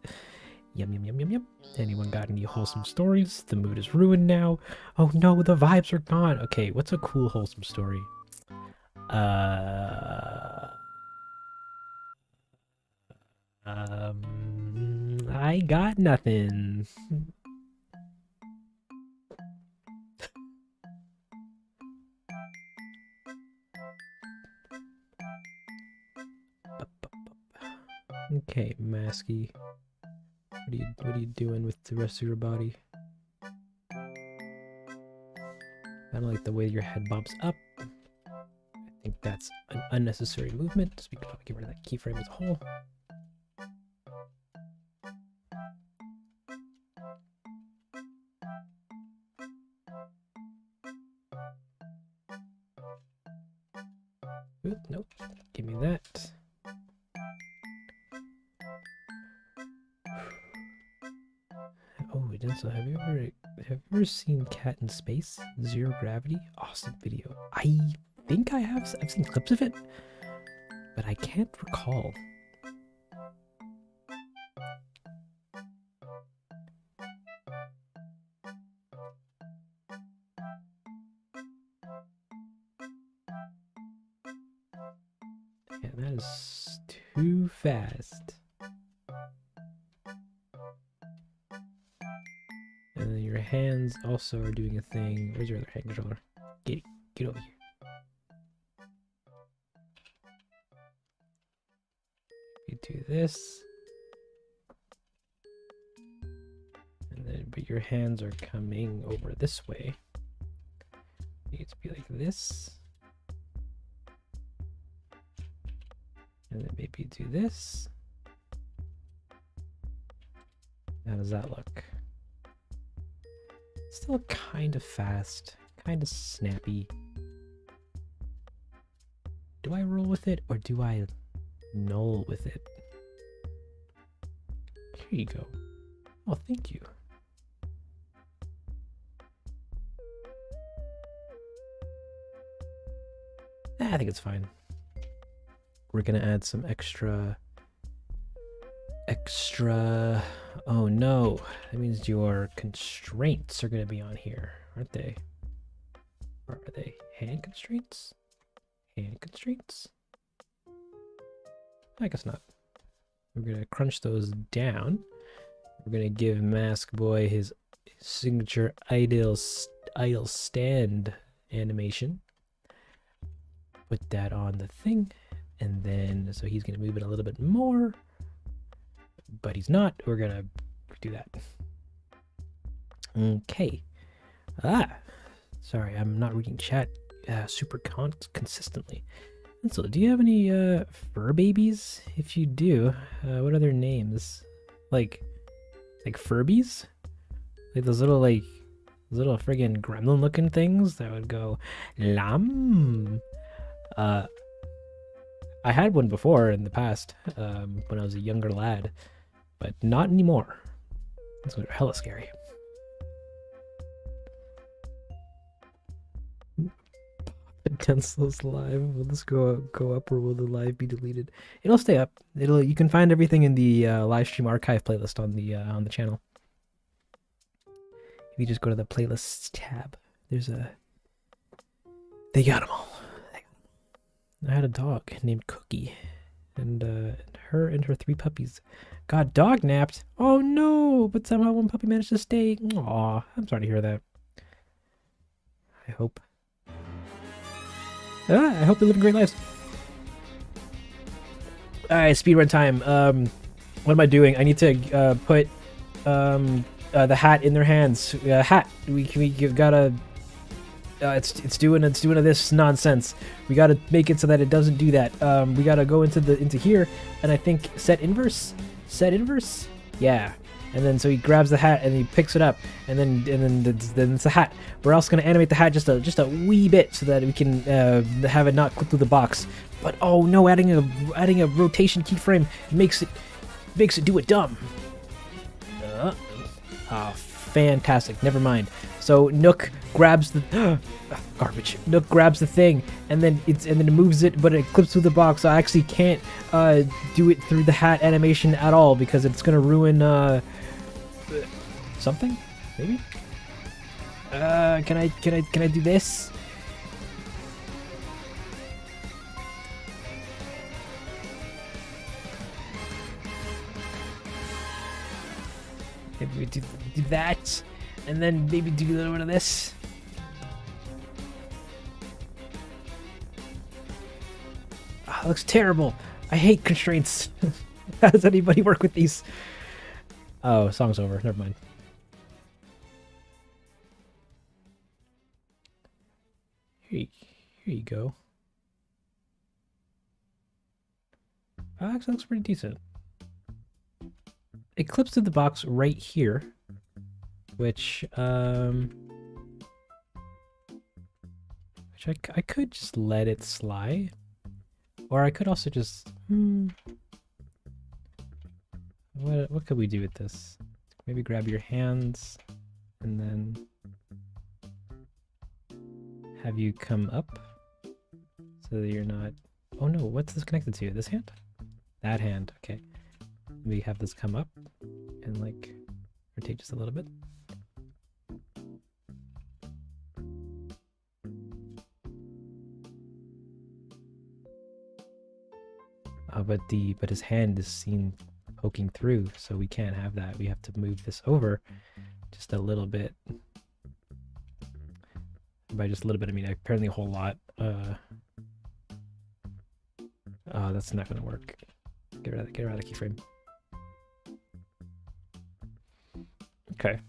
Yum yum yum yum yum. Anyone got any wholesome stories? The mood is ruined now. Oh no, the vibes are gone. Okay, what's a cool wholesome story? I got nothing. Okay, Masky. What are you doing with the rest of your body? I don't like the way your head bumps up. I think that's an unnecessary movement, so we can probably get rid of that keyframe as a whole. Oop, nope. Give me that. Oh, Denzel, have you ever seen Cat in Space? Zero Gravity? Awesome video. I think I have. I've seen clips of it, but I can't recall. Yeah, that is too fast. And then your hands also are doing a thing. Where's your other hand controller? Get over here. You do this. And then, but your hands are coming over this way. You get to be like this. And then maybe do this. How does that look? Still kind of fast, kind of snappy. Do I roll with it or do I null with it? Here you go. Oh, thank you. I think it's fine. We're gonna add some extra. Oh no, that means your constraints are gonna be on here, aren't they? Or are they hand constraints? Hand constraints? I guess not. We're gonna crunch those down. We're gonna give Mask Boy his signature idle stand animation. Put that on the thing, and then so he's gonna move it a little bit more, but he's not. We're gonna do that. Okay. Sorry, I'm not reading chat super consistently. And so, do you have any fur babies? If you do, what are their names? Like Furbies? Like those little friggin' gremlin looking things that would go lam. I had one before in the past, when I was a younger lad, but not anymore. This was hella scary. Utensils live. Will this go up or will the live be deleted? It'll stay up. You can find everything in the live stream archive playlist on the channel. If you just go to the playlists tab, there's a. They got them all. I had a dog named Cookie, and her and her 3 puppies got dog napped. Oh no! But somehow one puppy managed to stay. Aw, I'm sorry to hear that. I hope they live great lives. Alright, speedrun time. What am I doing? I need to put the hat in their hands. Hat. We gotta. It's doing this nonsense. We gotta make it so that it doesn't do that. We gotta go into here, and I think set inverse. Yeah. And then so he grabs the hat and he picks it up, and then it's a hat. We're also gonna animate the hat just a wee bit so that we can have it not clip through the box. But oh no, adding a rotation keyframe makes it do it dumb. Fantastic. Never mind. So Nook grabs the garbage. Nook grabs the thing, and then it moves it, but it clips through the box. So I actually can't do it through the hat animation at all because it's gonna ruin something. Maybe. Can I do this? Maybe we do that, and then maybe do a little bit of this. It looks terrible. I hate constraints. How does anybody work with these? Oh, song's over. Never mind. Here you go. Actually looks pretty decent. It clips to the box right here, which I could just let it slide, or I could also just what could we do with this? Maybe grab your hands and then have you come up so that you're not. Oh no, what's this connected to? This hand? That hand. Okay. We have this come up and like rotate just a little bit. But his hand is seen poking through, so we can't have that. We have to move this over just a little bit. By just a little bit, I mean apparently a whole lot. That's not gonna work. Get rid of the keyframe. Okay.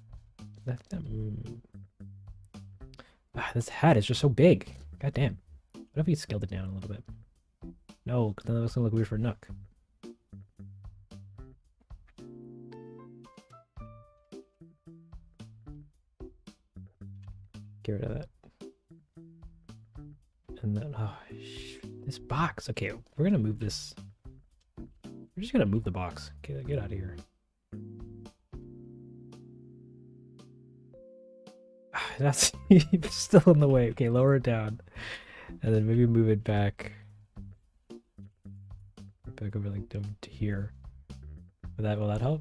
This hat is just so big. God damn. What if we scaled it down a little bit? No, because then that's gonna look weird for Nook. Get rid of that. And then, this box. Okay, we're gonna move this. We're just gonna move the box. Okay, get out of here. That's still in the way. Okay, lower it down, and then maybe move it back over like to here. Will that help?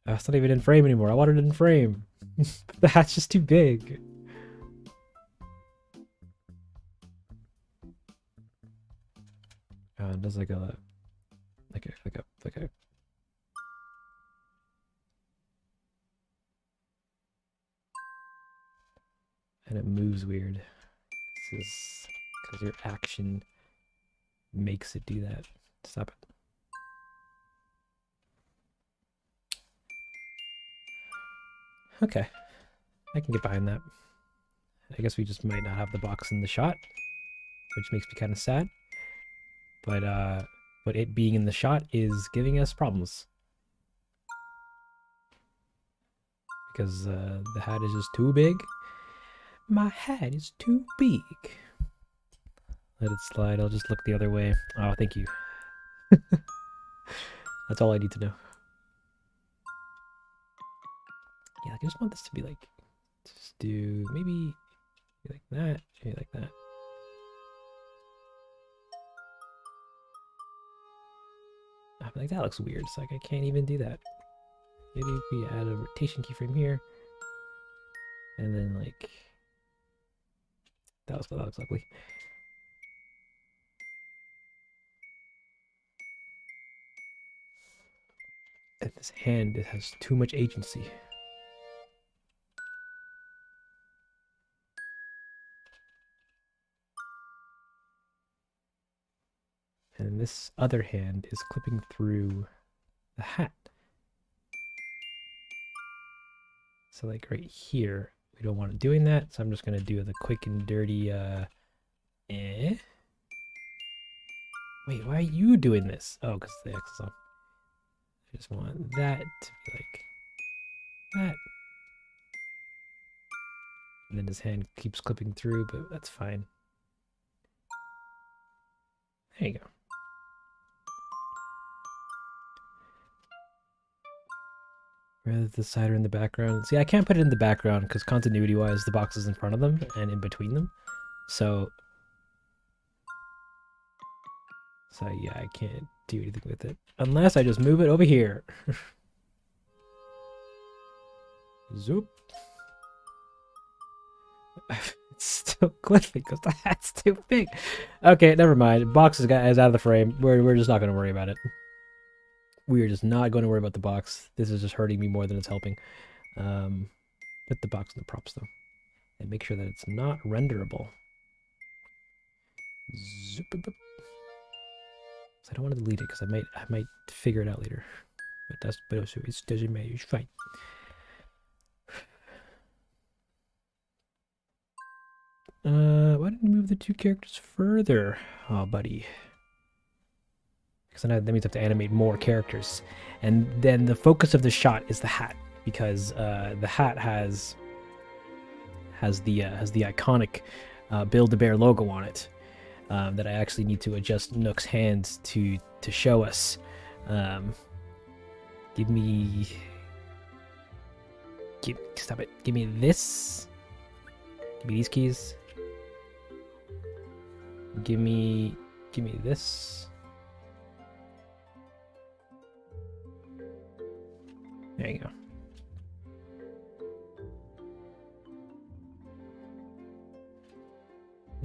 It's not even in frame anymore. I wanted it in frame. The hat's just too big. It does like a and it moves weird. Because your action makes it do that. Stop it. Okay, I can get behind that. I guess we just might not have the box in the shot, which makes me kind of sad. But it being in the shot is giving us problems. Because the hat is just too big. My hat is too big. Let it slide. I'll just look the other way. Oh, thank you. That's all I need to know. Yeah, I just want this to be like, just do maybe like that, maybe like that. Like that looks weird. It's like I can't even do that. Maybe if we add a rotation keyframe here, and then like that looks ugly. And this hand, it has too much agency. And this other hand is clipping through the hat. So like right here, we don't want it doing that. So I'm just gonna do the quick and dirty Wait, why are you doing this? Oh, because the X is on. I just want that to be like that. And then his hand keeps clipping through, but that's fine. There you go. Rather the side or in the background. See, I can't put it in the background because continuity-wise, the box is in front of them and in between them. So yeah, I can't do anything with it unless I just move it over here. Zoop. It's still clipping because the hat's too big. Okay, never mind. Box is out of the frame. We're just not going to worry about it. We are just not going to worry about the box. This is just hurting me more than it's helping. Put the box in the props though, and make sure that it's not renderable. Zoop. So I don't want to delete it because I might figure it out later. But it doesn't matter. It's fine. Why didn't you move the two characters further? Oh, buddy. Because then that means I have to animate more characters. And then the focus of the shot is the hat. Because the hat has the iconic Build-A-Bear logo on it. That I actually need to adjust Nook's hands to show us. Stop it. Give me this. Give me these keys. Give me this. There you go.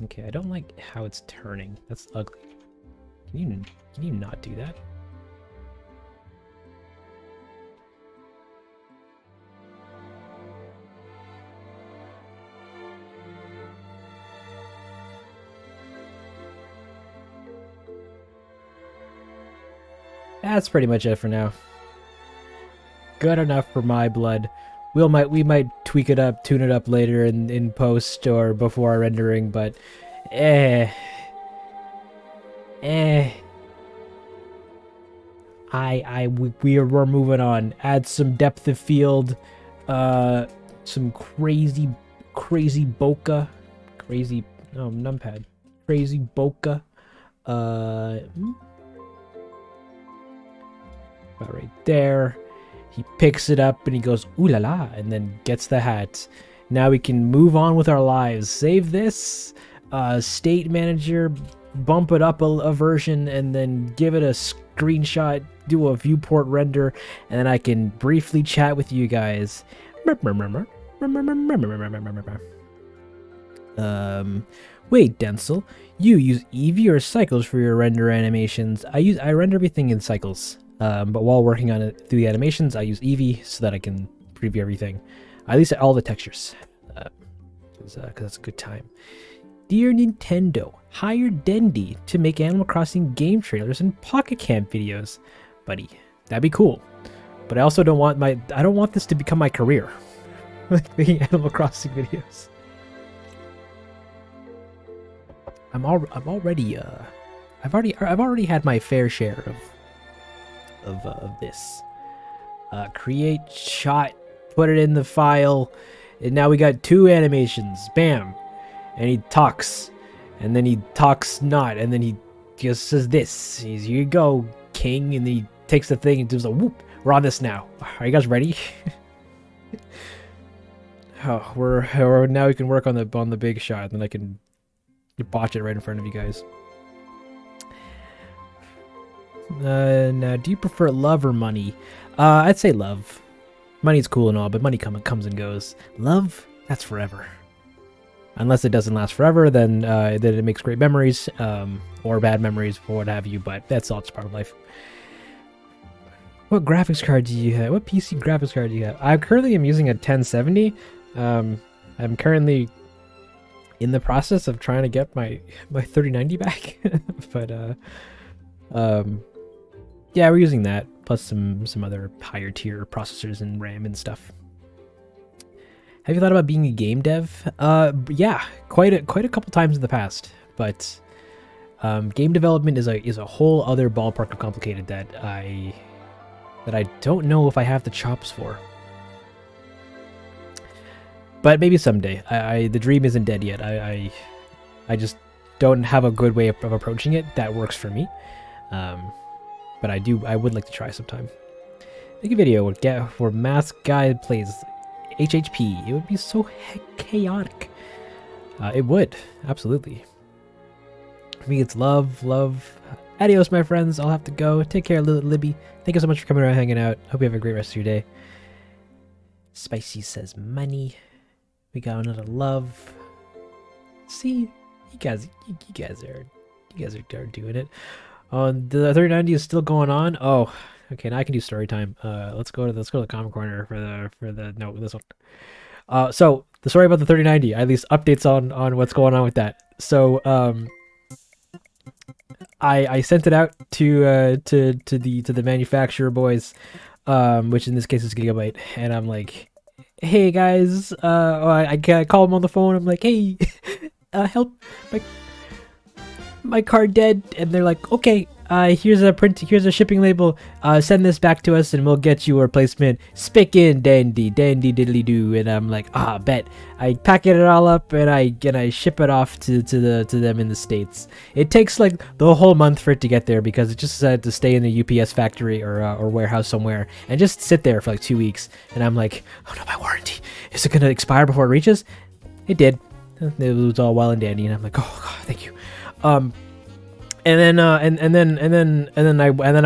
Okay, I don't like how it's turning. That's ugly. Can you not do that? That's pretty much it for now. Good enough for my blood. We might tweak it up, tune it up later in post or before our rendering, but we're moving on. Add some depth of field, some crazy bokeh, numpad, crazy bokeh, about right there. He picks it up and he goes, ooh la la, and then gets the hat. Now we can move on with our lives. Save this, state manager, bump it up a version, and then give it a screenshot, do a viewport render, and then I can briefly chat with you guys. Wait, Denzel, you use Eevee or cycles for your render animations? I render everything in cycles. But while working on it through the animations, I use Eevee so that I can preview everything. At least all the textures. Because that's a good time. Dear Nintendo, hire Dendy to make Animal Crossing game trailers and Pocket Camp videos. Buddy, that'd be cool. But I also don't want this to become my career. Like making Animal Crossing videos. I've already had my fair share of this. Create shot, put it in the file, and now we got 2 animations. Bam! And he talks, And then he talks not, and then he just says this. He's, here you go, king, and then he takes the thing and does a whoop. We're on this now. Are you guys ready? Oh, we're now we can work on the big shot, and then I can botch it right in front of you guys. Now, do you prefer love or money? I'd say love. Money's cool and all, but money comes and goes. Love, that's forever. Unless it doesn't last forever, then it makes great memories, or bad memories, or what have you. But that's all just part of life. What graphics card do you have? What PC graphics card do you have? I currently am using a 1070. I'm currently in the process of trying to get my 3090 back, but yeah, we're using that plus some other higher tier processors and RAM and stuff. Have you thought about being a game dev? Yeah, quite a couple times in the past, but game development is a whole other ballpark of complicated that I don't know if I have the chops for. But maybe someday. The dream isn't dead yet. I just don't have a good way of approaching it that works for me. But I would like to try sometime. Make a video where Mask Guy plays HHP. It would be so chaotic. It would, absolutely. For me, it's love. Adios, my friends. I'll have to go. Take care, Libby. Thank you so much for coming around, hanging out. Hope you have a great rest of your day. Spicy says money. We got another love. See, you guys are doing it. The 3090 is still going on. Oh, okay. Now I can do story time. Let's go to the comment corner for the no, this one. So the story about the 3090, at least updates on what's going on with that. So I sent it out to the manufacturer boys, which in this case is Gigabyte, and I'm like, hey guys, I call them on the phone. I'm like, hey, help, my card dead, and they're like, okay, here's a shipping label, send this back to us and we'll get you a replacement. Spick in dandy diddly do. And I'm like, bet. I pack it all up and I ship it off to them in the States. It takes like the whole month for it to get there because it just had to stay in the UPS factory or warehouse somewhere and just sit there for like 2 weeks. And I'm like, oh no, my warranty, is it gonna expire before it reaches? It did. It was all well and dandy, and I'm like, oh god, thank you. And then I'm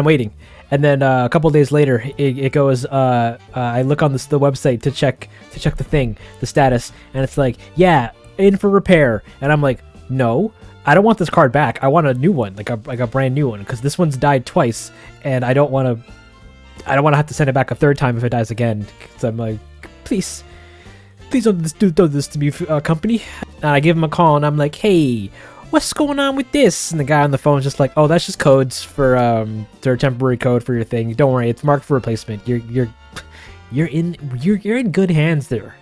waiting, and then a couple days later, it goes. I look on the website to check the thing, the status, and it's like, yeah, in for repair. And I'm like, no, I don't want this card back. I want a new one, like a brand new one, because this one's died twice, and I don't want to have to send it back a third time if it dies again. Because I'm like, please don't do this to me, company. And I give him a call, and I'm like, hey, what's going on with this? And the guy on the phone is just like, oh, that's just codes for their temporary code for your thing. Don't worry, it's marked for replacement. You're in good hands there,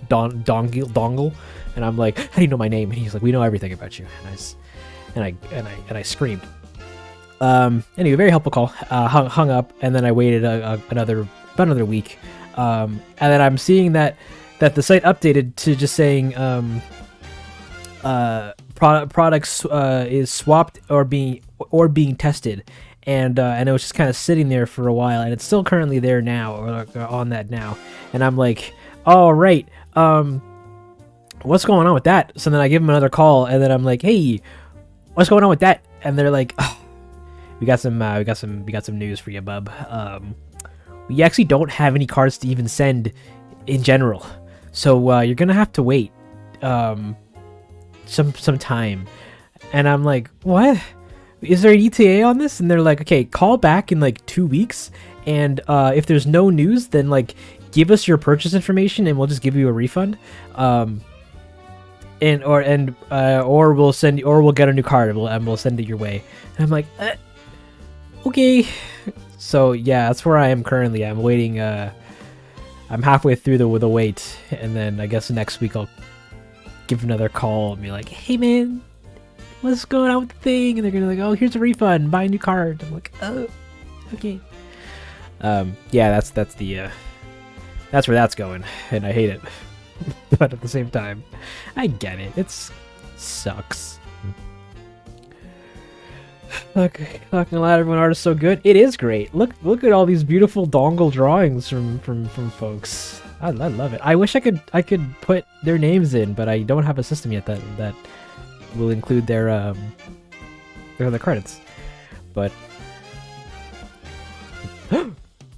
Dongle. And I'm like, how do you know my name? And he's like, we know everything about you. And I screamed. Anyway, very helpful call. Hung up, and then I waited about another week. And then I'm seeing that the site updated to just saying products is swapped or being tested, and it was just kind of sitting there for a while, and it's still currently there now, or on that now. And I'm like, all right, what's going on with that? So then I give them another call, and then I'm like, hey, what's going on with that? And they're like, oh, we got some news for you, bub. We actually don't have any cards to even send in general, so you're gonna have to wait some time. And I'm like, what? Is there an ETA on this? And they're like, okay, call back in like 2 weeks, and if there's no news, then like give us your purchase information and we'll just give you a refund, or we'll get a new card and we'll send it your way. And I'm like, okay. So yeah, that's where I am currently. I'm waiting. I'm halfway through the wait, and then I guess next week I'll give another call and be like, hey man, what's going on with the thing? And they're gonna like, oh, here's a refund, buy a new card. I'm like, oh, okay. Yeah, that's where that's going, and I hate it. But at the same time, I get it. It sucks. Not gonna lie, everyone, art is so good. It is great. Look at all these beautiful dongle drawings from folks. I love it. I wish I could put their names in, but I don't have a system yet that will include their the credits. But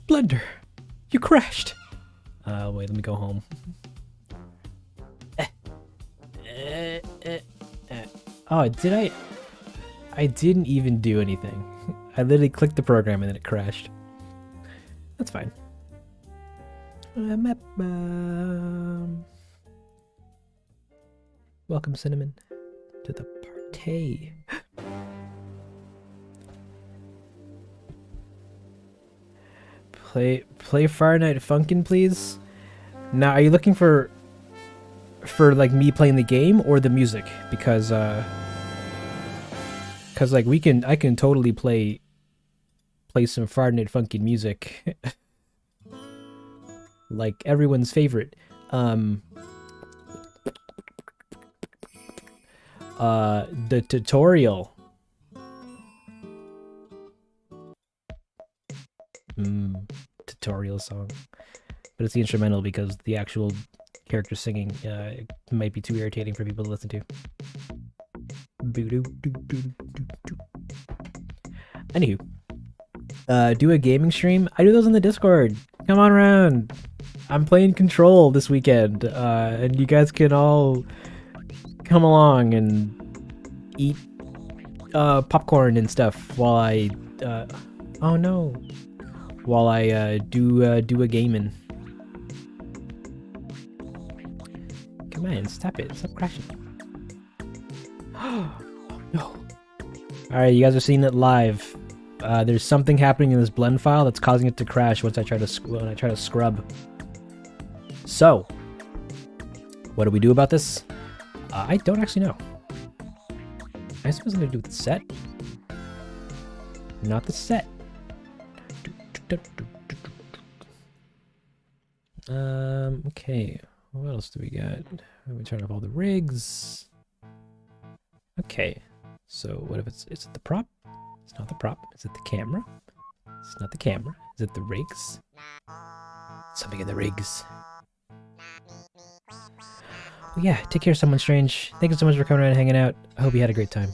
Blender, you crashed. Wait, let me go home. Oh, did I? I didn't even do anything. I literally clicked the program and then it crashed. That's fine. Welcome, Cinnamon, to the party. Play Fire Night Funkin', please. Now, are you looking for like me playing the game or the music? Because like I can totally play some Fire Night Funkin' music. Like everyone's favorite. The tutorial. Tutorial song. But it's the instrumental because the actual character singing might be too irritating for people to listen to. Anywho, do a gaming stream. I do those in the Discord. Come on around. I'm playing Control this weekend, and you guys can all come along and eat popcorn and stuff while I oh no, while I do a gaming. Come on, stop it! Stop crashing. Oh no! All right, you guys are seeing it live. There's something happening in this blend file that's causing it to crash once I try to scrub. So, what do we do about this? I don't actually know. I suppose it's going to do with the set. Not the set. Okay. What else do we got? We turn off all the rigs. Okay. So what if is it the prop? It's not the prop. Is it the camera? It's not the camera. Is it the rigs? Something in the rigs. Well, yeah, take care, Someone Strange. Thank you so much for coming around and hanging out. I hope you had a great time.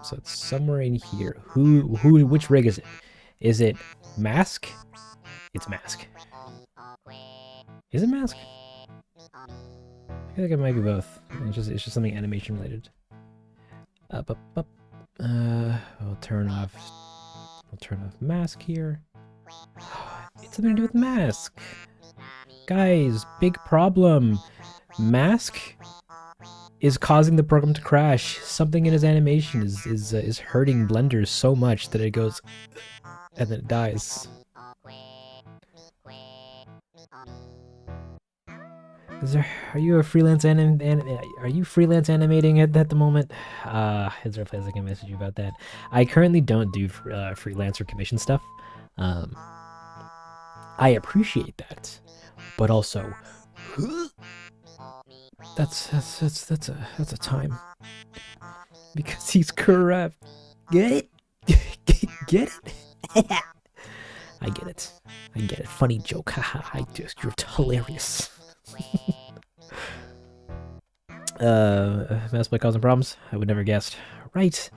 So it's somewhere in here. Which rig is it? Is it Mask? It's Mask. Is it Mask? I feel like it might be both. It's just something animation related. Up. I'll turn off Mask here. It's something to do with Mask. Guys, big problem. Mask is causing the program to crash. Something in his animation is hurting Blender so much that it goes and then it dies. Are you a freelance are you freelance animating at the moment? Is there a place I can message you about that? I currently don't do freelance or commission stuff. I appreciate that, but also that's a time because he's corrupt. Get it? Get it? I get it. Funny joke. Haha. You're hilarious. Mass Play causing problems? I would never guessed. Right.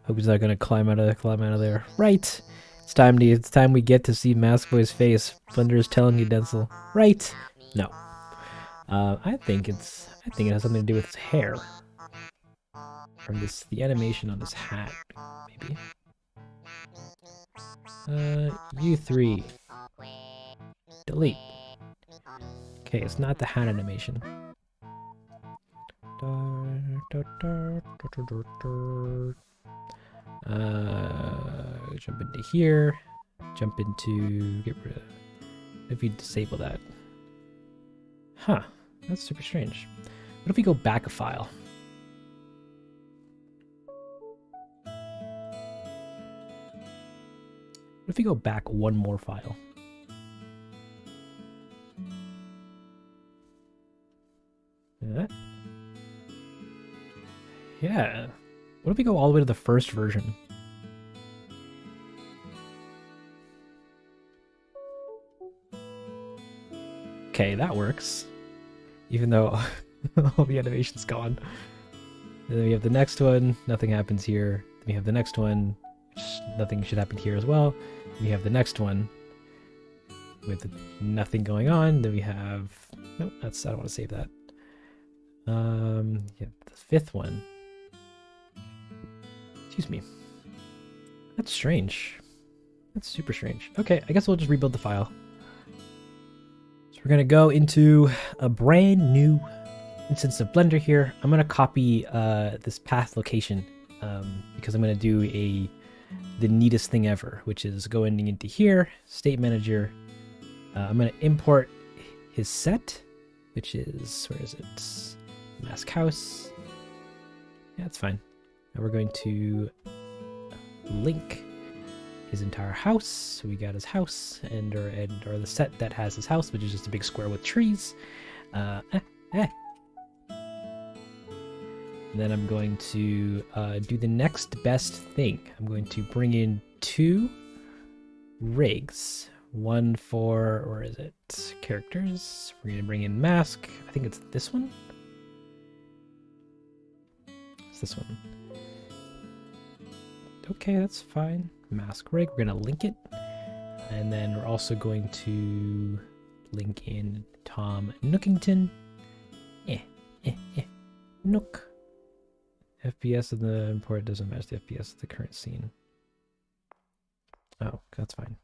Hope he's not gonna climb out of there. Right. It's time we get to see Mask Boy's face. Blender is telling you, Denzel. Right. No. I think it has something to do with his hair. Or the animation on his hat, maybe. U3. Delete. Okay, it's not the hat animation. Jump into here. Jump into get rid of. If you disable that. Huh. That's super strange. What if we go back a file? What if we go back one more file? Yeah. What if we go all the way to the first version? Okay, that works. Even though all the animation's gone. And then we have the next one, nothing happens here. Then we have the next one, which nothing should happen here as well. Then we have the next one with nothing going on. Then we have, nope, I don't want to save that. Yeah, the fifth one. Excuse me. That's strange. That's super strange. Okay, I guess we'll just rebuild the file. So we're gonna go into a brand new instance of Blender here. I'm gonna copy this path location because I'm gonna do the neatest thing ever, which is going into here, State Manager. I'm gonna import his set, which is, where is it? Mask House. Yeah, it's fine. Now we're going to link his entire house. So we got his house and or the set that has his house, which is just a big square with trees. And then I'm going to do the next best thing. I'm going to bring in 2 rigs. One for, where is it? Characters. We're going to bring in mask. I think it's this one. It's this one. Okay, that's fine. Mask rig. We're going to link it. And then we're also going to link in Tom Nookington. Nook. FPS of the import doesn't match the FPS of the current scene. Oh, that's fine.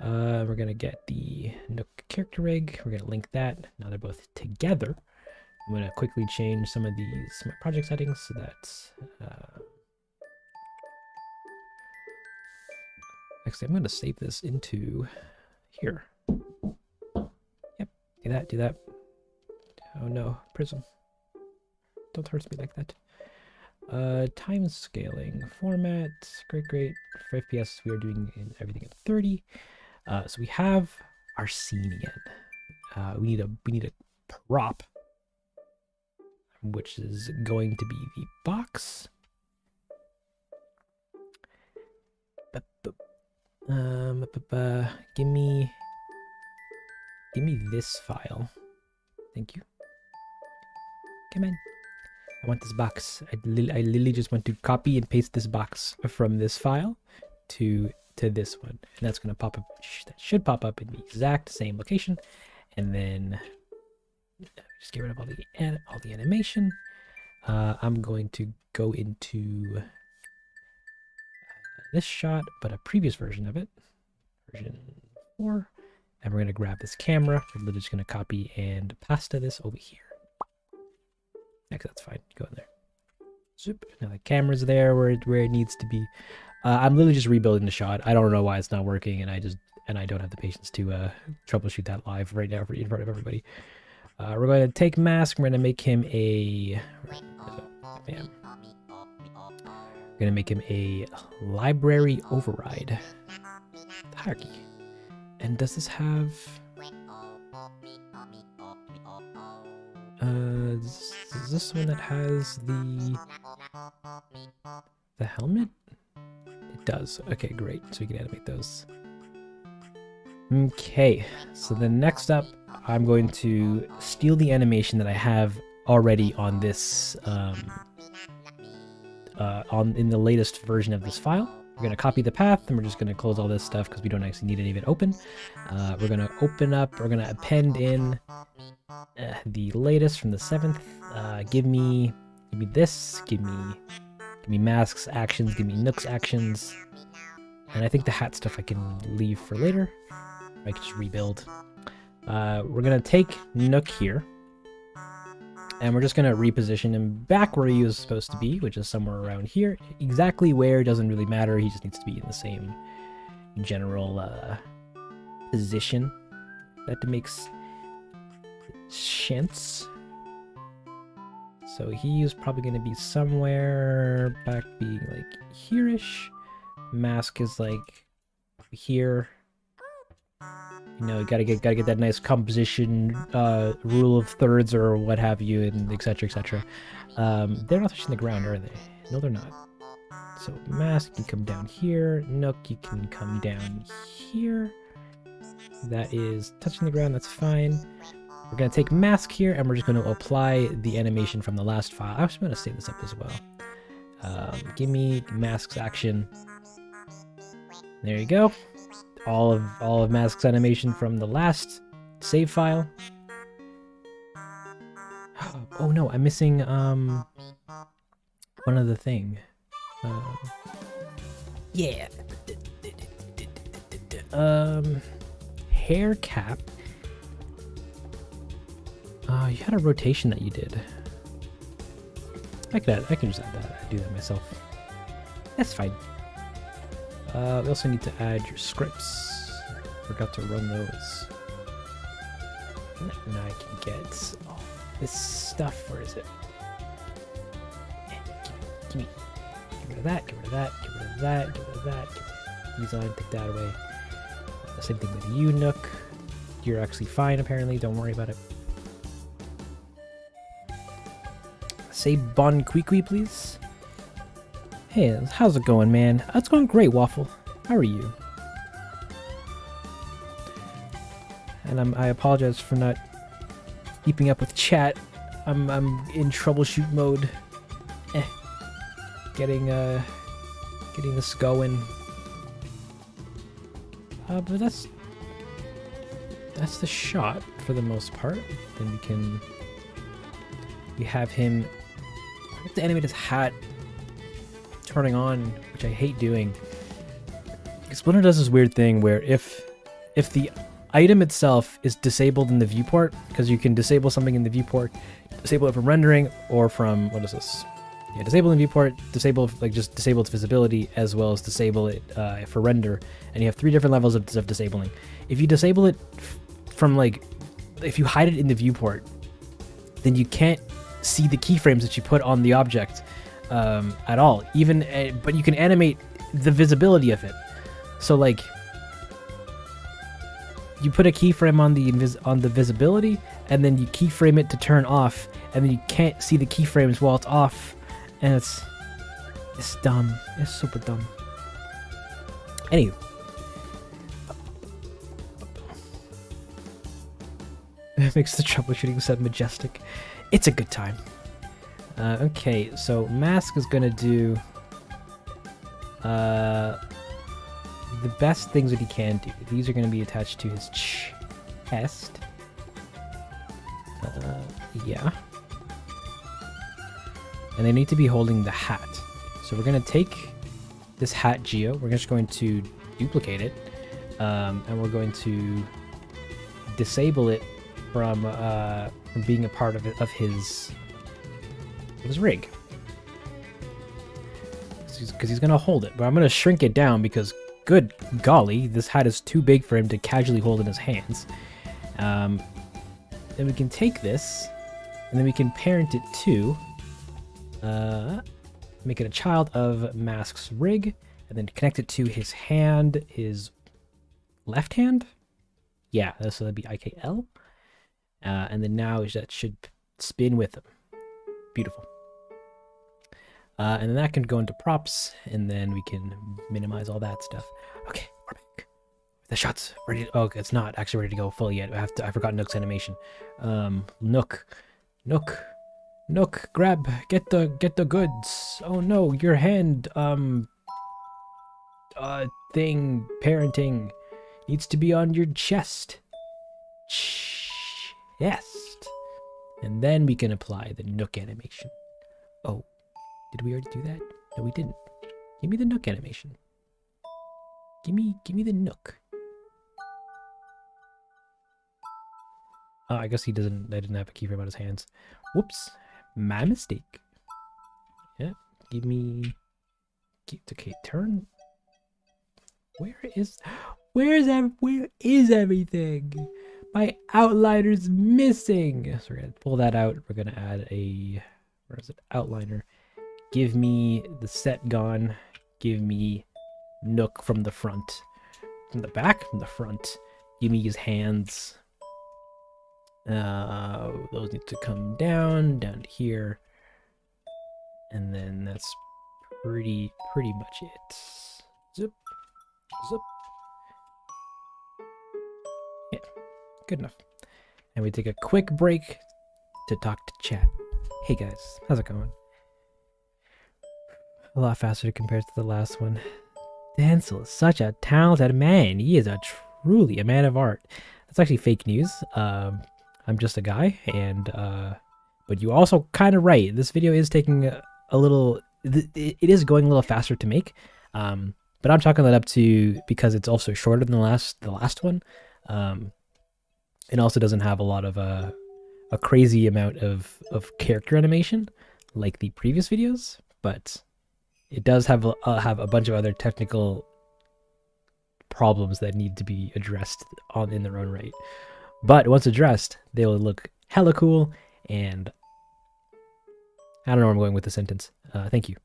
We're going to get the Nook character rig. We're going to link that. Now they're both together. I'm going to quickly change some of these project settings so that's... Actually, I'm going to save this into here. Yep, do that. Oh no, Prism. Don't hurt me like that. Time scaling format, great. For FPS, we are doing everything at 30. So we have our scene again. We need a prop, which is going to be the box. Give me this file. Thank you. Come on. I want this box. I literally just want to copy and paste this box from this file to this one. And that's going to pop up. That should pop up in the exact same location. And then just get rid of all the animation. I'm going to go into this shot, but a previous version of it. Version 4. And we're going to grab this camera. We're literally just going to copy and pasta this over here. Next, that's fine. Go in there. Zoop. Now the camera's there where it needs to be. I'm literally just rebuilding the shot. I don't know why it's not working, and I don't have the patience to troubleshoot that live right now in front of everybody. We're going to take mask. We're going to make him a. Bam. We're going to make him a library override hierarchy. And does this have? Is this one that has the helmet? It does. Okay, great. So we can animate those. Okay, so then next up, I'm going to steal the animation that I have already on this, in the latest version of this file. We're going to copy the path, and we're just going to close all this stuff because we don't actually need any of it open. We're going to open up, we're going to append in the latest from the 7th. Give me this, give me masks actions, give me Nook's actions. And I think the hat stuff I can leave for later. I can just rebuild. We're going to take Nook here. And we're just going to reposition him back where he was supposed to be, which is somewhere around here. Exactly where doesn't really matter. He just needs to be in the same general position. That makes sense. So he's probably going to be somewhere back being like here-ish. Mask is like here. You know, gotta get that nice composition, rule of thirds or what have you, and etc. etc. They're not touching the ground, are they? No, they're not. So mask, you can come down here. Nook, you can come down here. That is touching the ground. That's fine. We're gonna take mask here, and we're just gonna apply the animation from the last file. I was gonna save this up as well. Give me masks action. There you go. All of Mask's animation from the last save file. Oh no, I'm missing one other thing. Yeah. Hair cap. You had a rotation that you did. I can just add that. I do that myself. That's fine. We also need to add your scripts. Forgot to run those. Now I can get this stuff. Where is it? Give me. Get rid of that. Get rid of that. Get rid of that. Get rid of that. These on. Take that away. Same thing with you, Nook. You're actually fine, apparently. Don't worry about it. Say Bon Quiqui, please. Hey, how's it going, man? It's going great, Waffle. How are you? And I apologize for not keeping up with chat. I'm in troubleshoot mode. Getting this going. But that's the shot for the most part. Then we have him. I have to animate his hat turning on, which I hate doing. Splinter does this weird thing where if the item itself is disabled in the viewport, because you can disable something in the viewport, disable it from rendering or from, what is this? Yeah, disable in viewport, disable, just disable its visibility, as well as disable it for render. And you have 3 different levels of disabling. If you disable it from, if you hide it in the viewport, then you can't see the keyframes that you put on the object at all. But you can animate the visibility of it. So, you put a keyframe on the visibility, and then you keyframe it to turn off, and then you can't see the keyframes while it's off. And it's dumb. It's super dumb. Anyway. It makes the troubleshooting sound majestic. It's a good time. Okay, so Mask is gonna do the best things that he can do. These are gonna be attached to his chest. Yeah. And they need to be holding the hat. So we're going to take this hat geo. We're just going to duplicate it. And we're going to disable it from being a part of his rig. Because he's going to hold it. But I'm going to shrink it down because, good golly, this hat is too big for him to casually hold in his hands. Then we can take this, and then we can parent it to... make it a child of Mask's rig, and then connect it to his hand, his left hand? Yeah, so that'd be IKL. And then now that should spin with him. Beautiful. And then that can go into props, and then we can minimize all that stuff. Okay, we're back. The shot's ready to, oh, it's not actually ready to go fully yet. I forgot Nook's animation. Nook, grab, get the goods. Oh no, your hand, thing, parenting, needs to be on your chest. Chest. And then we can apply the Nook animation. Oh, did we already do that? No, we didn't. Give me the Nook animation. Give me the Nook. Oh, I guess I didn't have a keyframe on his hands. Whoops. My mistake. Yeah, give me... Okay, turn... Where is everything? My outliner's missing. So we're gonna pull that out. We're gonna add a... Where is it? Outliner. Give me the set gone. Give me Nook from the front. From the back? From the front. Yumi's hands. Those need to come down to here, and then that's pretty much it. Zip, zip. Yeah, good enough. And we take a quick break to talk to chat. Hey guys, how's it going? A lot faster compared to the last one. Denzel is such a talented man. He is truly a man of art. That's actually fake news. I'm just a guy, and but you also kind of right. This video is taking a little. It is going a little faster to make, but I'm chalking that up to because it's also shorter than the last one. It also doesn't have a lot of a crazy amount of character animation like the previous videos, but it does have a bunch of other technical problems that need to be addressed in their own right. But once addressed, they will look hella cool, and I don't know where I'm going with the sentence. Thank you.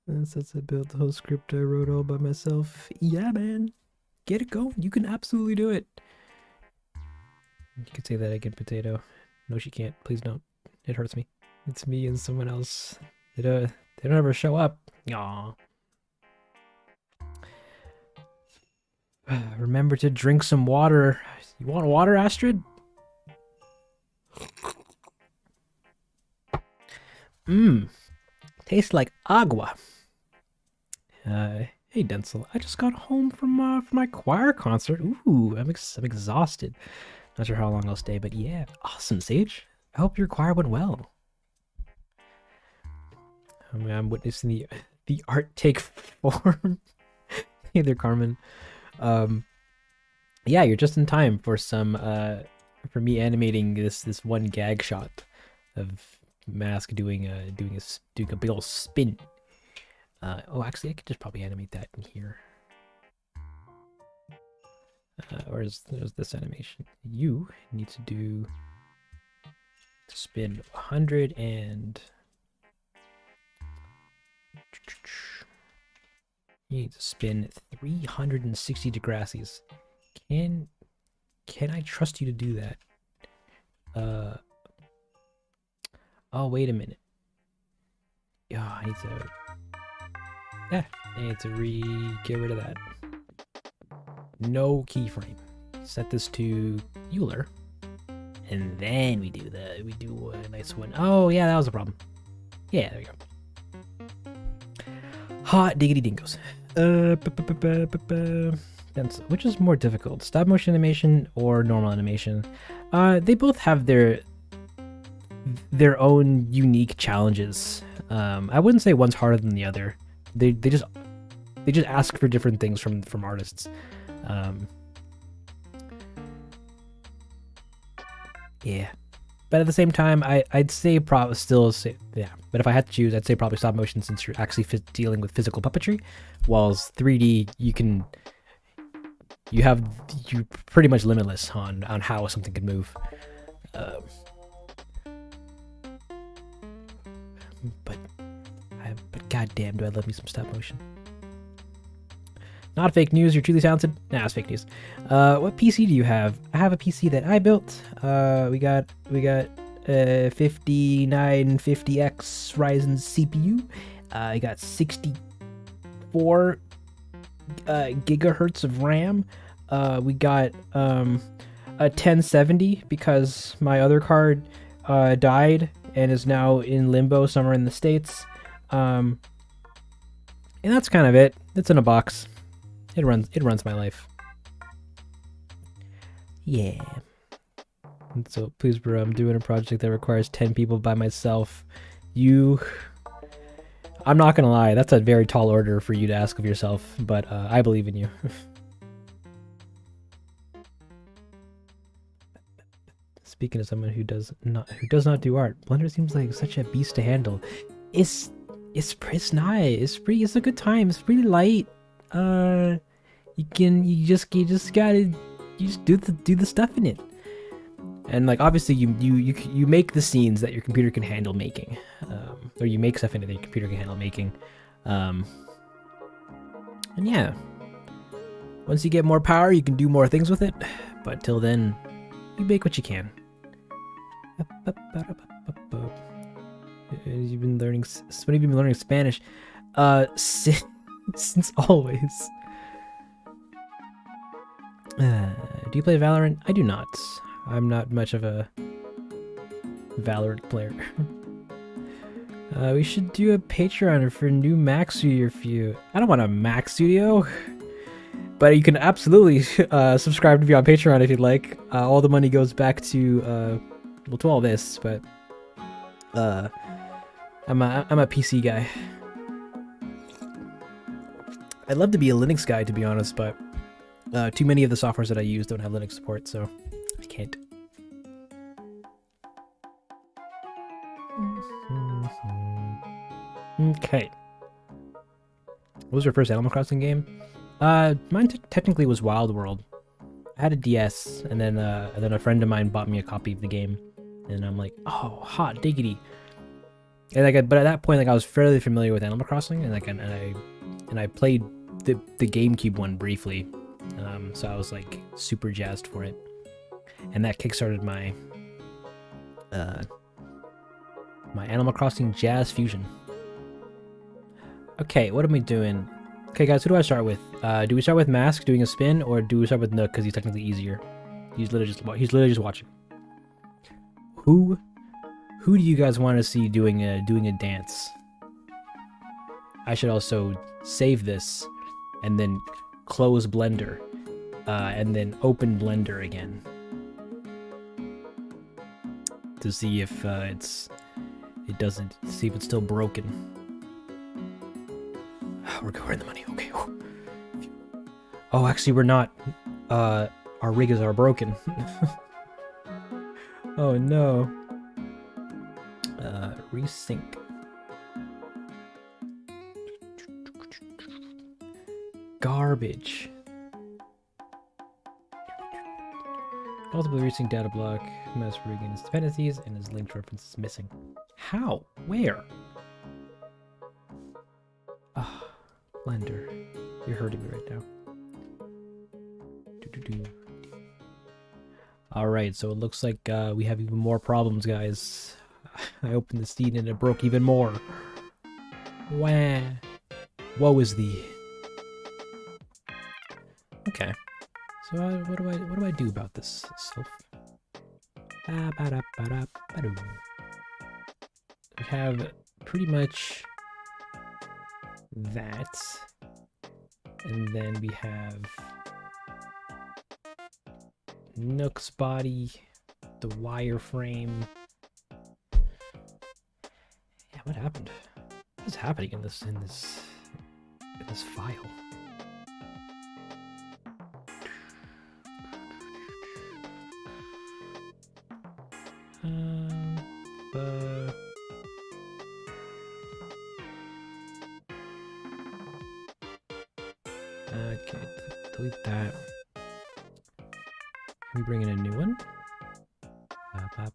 Since I built the whole script I wrote all by myself. Yeah, man. Get it going. You can absolutely do it. You could say that again, Potato. No, she can't. Please don't. It hurts me. It's me and someone else. They don't ever show up. Aww. Remember to drink some water. You want water, Astrid? Tastes like agua. Hey Denzel, I just got home from my choir concert. Ooh, I'm exhausted. Not sure how long I'll stay, but yeah, awesome, Sage. I hope your choir went well. I'm witnessing the art take form. Hey there, Carmen. Yeah, you're just in time for some for me animating this one gag shot of Mask doing a big old spin. Oh, actually, I could just probably animate that in here. Or there's this animation. You need to do spin 100 and you need to spin 360 Degrassi's. Can I trust you to do that? Oh, wait a minute. Yeah, I need to get rid of that. No keyframe. Set this to Euler, and then we do a nice one. Oh yeah, that was a problem. Yeah, there we go. Hot diggity dingoes. Which is more difficult, stop motion animation or normal animation? They both have their own unique challenges. I wouldn't say one's harder than the other. They just ask for different things from artists. Yeah, but at the same time, I'd say yeah. But if I had to choose, I'd say probably stop motion, since you're actually dealing with physical puppetry, whilst 3D you're pretty much limitless on how something can move. But goddamn, do I love me some stop motion. Not fake news, you're truly talented. Nah, it's fake news. What PC do you have? I have a PC that I built. We got 5950X Ryzen CPU. I got 64 gigahertz of RAM. We got a 1070 because my other card died and is now in limbo somewhere in the States. And that's kind of it. It's in a box. It runs my life. Yeah. And so please, bro, I'm doing a project that requires 10 people by myself. I'm not gonna lie, that's a very tall order for you to ask of yourself, but I believe in you. Speaking of someone who does not do art, Blender seems like such a beast to handle. It's nice. It's a good time. It's pretty light. You just do the stuff in it. And like obviously you make the scenes that your computer can handle making, or you make stuff in it that your computer can handle making, and yeah, Once you get more power, you can do more things with it. But till then, you make what you can. You've been learning. When have you been learning Spanish? Since always. Do you play Valorant? I do not. I'm not much of a Valorant player. We should do a Patreon for a new Mac Studio for you. I don't want a Mac Studio, but you can absolutely subscribe to me on Patreon if you'd like. All the money goes back to well, to all this, but I'm a PC guy. I'd love to be a Linux guy, to be honest, but too many of the softwares that I use don't have Linux support, so I can't. Okay. What was your first Animal Crossing game? Mine technically was Wild World. I had a DS, and then a friend of mine bought me a copy of the game, and I'm like, oh, hot diggity. And but at that point, I was fairly familiar with Animal Crossing, and I played the GameCube one briefly, so I was like super jazzed for it, and that kickstarted my my Animal Crossing Jazz Fusion. Okay, what am I doing? Okay, guys, who do I start with? Do we start with Mask doing a spin, or do we start with Nook because he's technically easier? He's literally just watching. Who do you guys want to see doing a dance? I should also save this, and then close Blender, and then open Blender again to see if see if it's still broken. We're in the money. Okay. Oh, actually, we're not. Our rigs are broken. Oh no. Resync. Garbage. Multiple resync data block. Mess rigging its dependencies and his linked reference is missing. How? Where? Ah, Blender. You're hurting me right now. Alright, so it looks like we have even more problems, guys. I opened the seed and it broke even more. Wah. Woe is thee. Okay. So what do I do about this stuff? We have pretty much that, and then we have Nook's body, the wireframe. Yeah, what happened? What is happening in this file? Okay, delete that. Can we bring in a new one? Come on.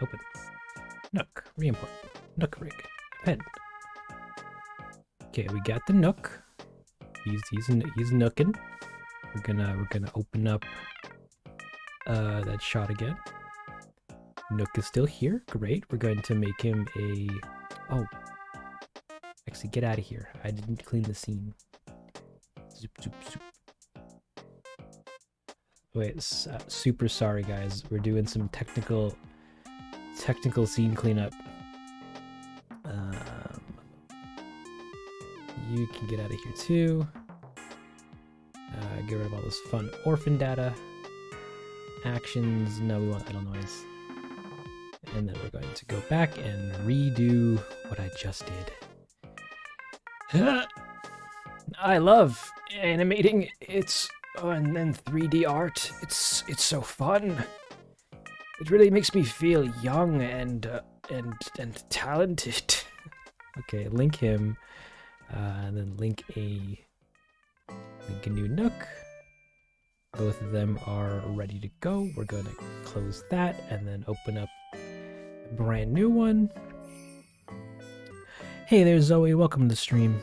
Open. Nook. Re-import. Nook rig. Pen. Okay, we got the Nook. He's nooking. We're gonna open up that shot again. Nook is still here. Great. We're going to make him a... Oh. Actually, get out of here. I didn't clean the scene. Zoop, zoop, zoop. Wait, super sorry, guys. We're doing some technical scene cleanup. You can get out of here too. Get rid of all this fun orphan data. Actions. No, we want idle noise. And then we're going to go back and redo what I just did. I love animating. It's and then 3D art. It's so fun. It really makes me feel young and talented. Okay, link him, and then link a new Nook. Both of them are ready to go. We're going to close that and then open up a brand new one. Hey there, Zoe. Welcome to the stream.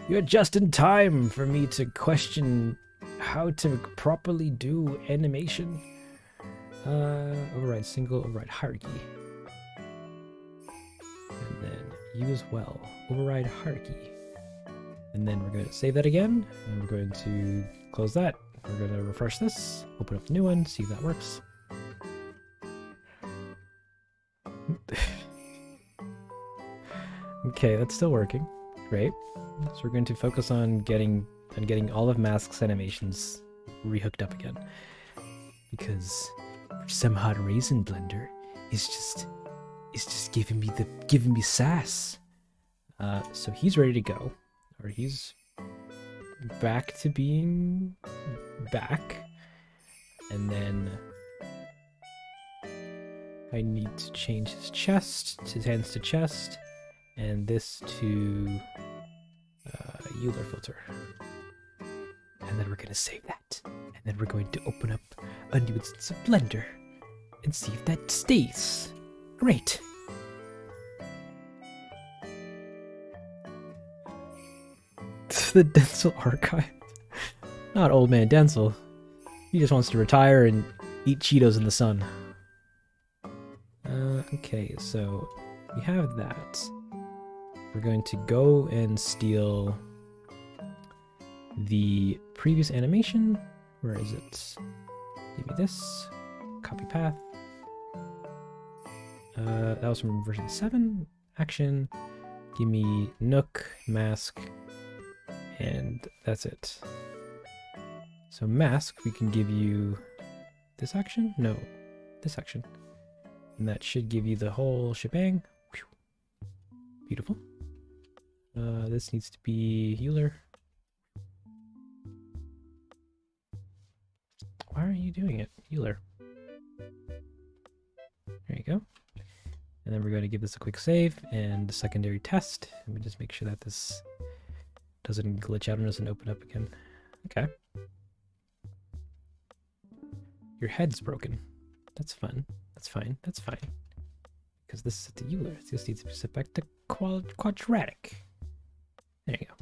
You're just in time for me to question how to properly do animation. Override single, override hierarchy. And then you as well. Override hierarchy. And then we're going to save that again. And we're going to close that. We're going to refresh this. Open up the new one. See if that works. Okay, that's still working. Great. So we're going to focus on getting all of Mask's animations rehooked up again. Because for some odd reason, Blender is just giving me sass. So he's ready to go, or he's back to being back, and then I need to change his chest, his hands to chest, and this to Euler filter. And then we're gonna save that, and then we're going to open up a new instance of Blender and see if that stays. Great. The Denzel archive. Not old man Denzel. He just wants to retire and eat Cheetos in the sun. Okay, so we have that. We're going to go and steal the previous animation. Where is it? Give me this. Copy path. That was from version 7. Action. Give me Nook, Mask, and that's it. So Mask, we can give you this action? No, this action. And that should give you the whole shebang. Whew. Beautiful. This needs to be Euler. Why aren't you doing it? Euler. There you go. And then we're going to give this a quick save and the secondary test. Let me just make sure that this doesn't glitch out on us and open up again. Okay. Your head's broken. That's fun. That's fine. That's fine. Because this is the Euler. This needs to be set back to quadratic. There you go.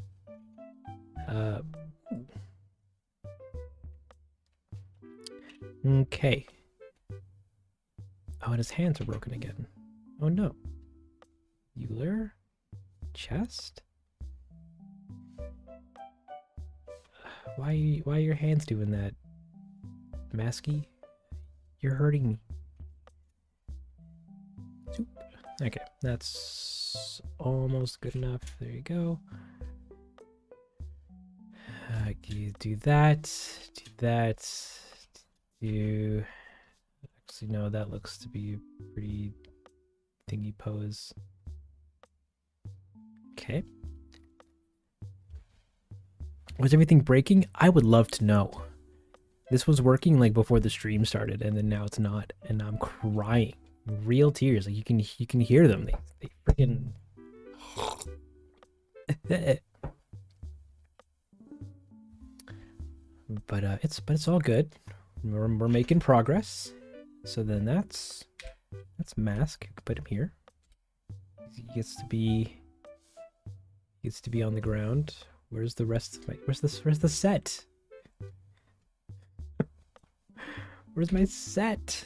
Okay. Oh, and his hands are broken again. Oh no. Euler? Chest? Why are your hands doing that? Masky? You're hurting me. Zoop. Okay, that's almost good enough. There you go. Do that. Do that. Do... Actually, no, that looks to be a pretty thingy pose. Okay. Was everything breaking? I would love to know. This was working like before the stream started, and then now it's not, and I'm crying, real tears. Like you can hear them. They freaking. But it's all good. We're making progress. So then that's Mask. You can put him here. He gets to be on the ground. Where's the rest of my... Where's the set? Where's my set?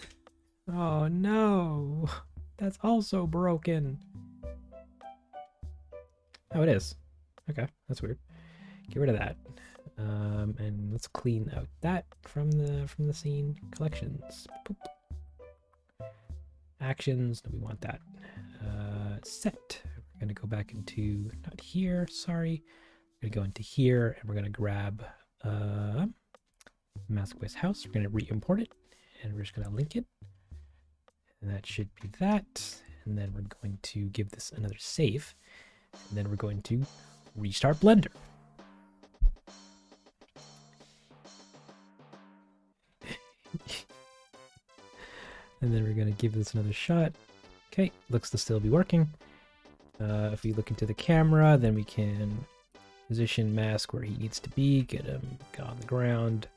Oh no. That's also broken. Oh, it is. Okay, that's weird. Get rid of that. And let's clean out that from the scene. Collections. Boop. Actions. No, we want that. Set. We're gonna go back into... Not here, sorry. We're gonna go into here and we're gonna grab Maskboy's house. We're gonna re-import it and we're just gonna link it, and that should be that. And then we're going to give this another save, and then we're going to restart Blender. And then we're gonna give this another shot. Okay, looks to still be working. If we look into the camera, then we can position Mask where he needs to be, get him on the ground,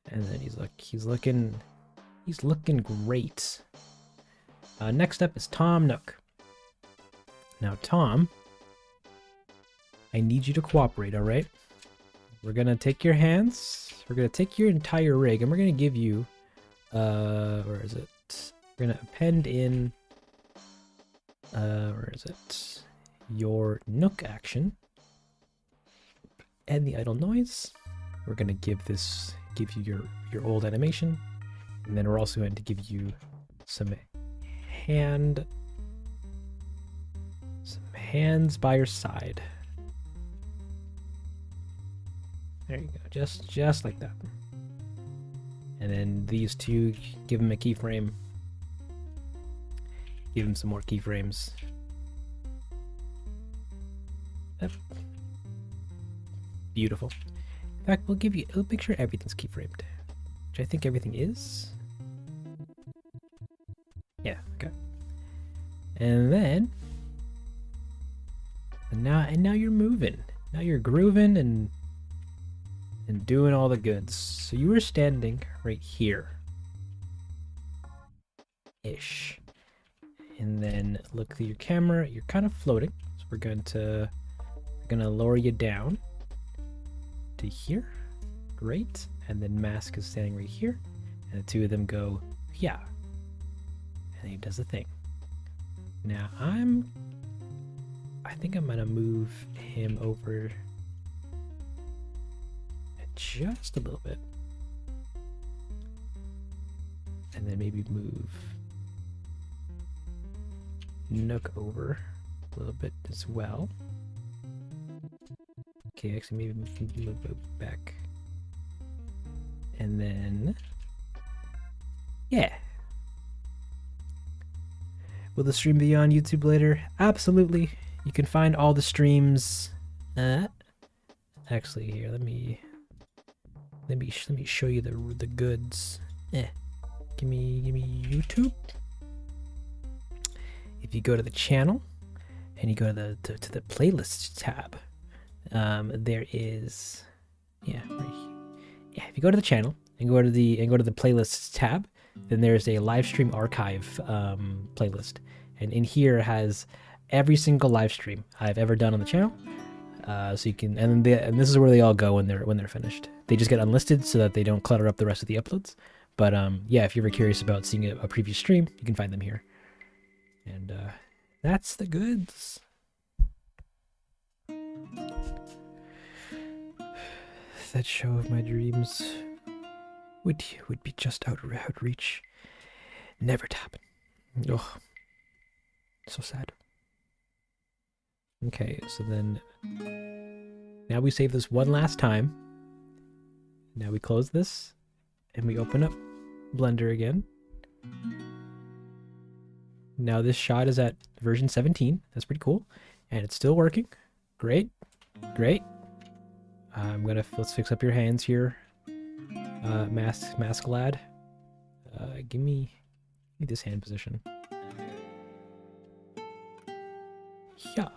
and then he's looking great. Next up is Tom Nook. Now Tom I need you to cooperate, all right? We're gonna take your hands. We're gonna take your entire rig, and we're gonna give you, where is it? We're gonna append in, where is it? Your Nook action and the idle noise. We're gonna give you your old animation, and then we're also going to give you some hands by your side. There you go, just like that. And then these two, give them a keyframe. Give them some more keyframes. Yep. Beautiful. In fact, we'll make sure everything's keyframed, which I think everything is. Yeah, okay. And then, now you're moving. Now you're grooving and doing all the goods. So you were standing right here, ish. And then look through your camera. You're kind of floating, so we're gonna lower you down to here. Great. And then Mask is standing right here, and the two of them go, yeah. And he does the thing. Now I think I'm gonna move him over just a little bit, and then maybe move Nook over a little bit as well. Okay, actually maybe move back, and then yeah. Will the stream be on YouTube later? Absolutely. You can find all the streams. Actually, here, let me show you the goods. Give me YouTube. If you go to the channel and you go to the playlists tab, there is right here. Yeah, if you go to the channel and go to the playlists tab, then there's a live stream archive playlist, and in here has every single live stream I've ever done on the channel. So you can, and this is where they all go when they're finished. They just get unlisted so that they don't clutter up the rest of the uploads. But yeah, if you're ever curious about seeing a previous stream, you can find them here. And that's the goods. That show of my dreams would be just outreach. Never to happen. Oh, so sad. Okay, so then now we save this one last time. Now we close this and we open up Blender again. Now this shot is at version 17. That's pretty cool, and it's still working. Great, great. Let's fix up your hands here. Mask lad. Give me this hand position. Yeah.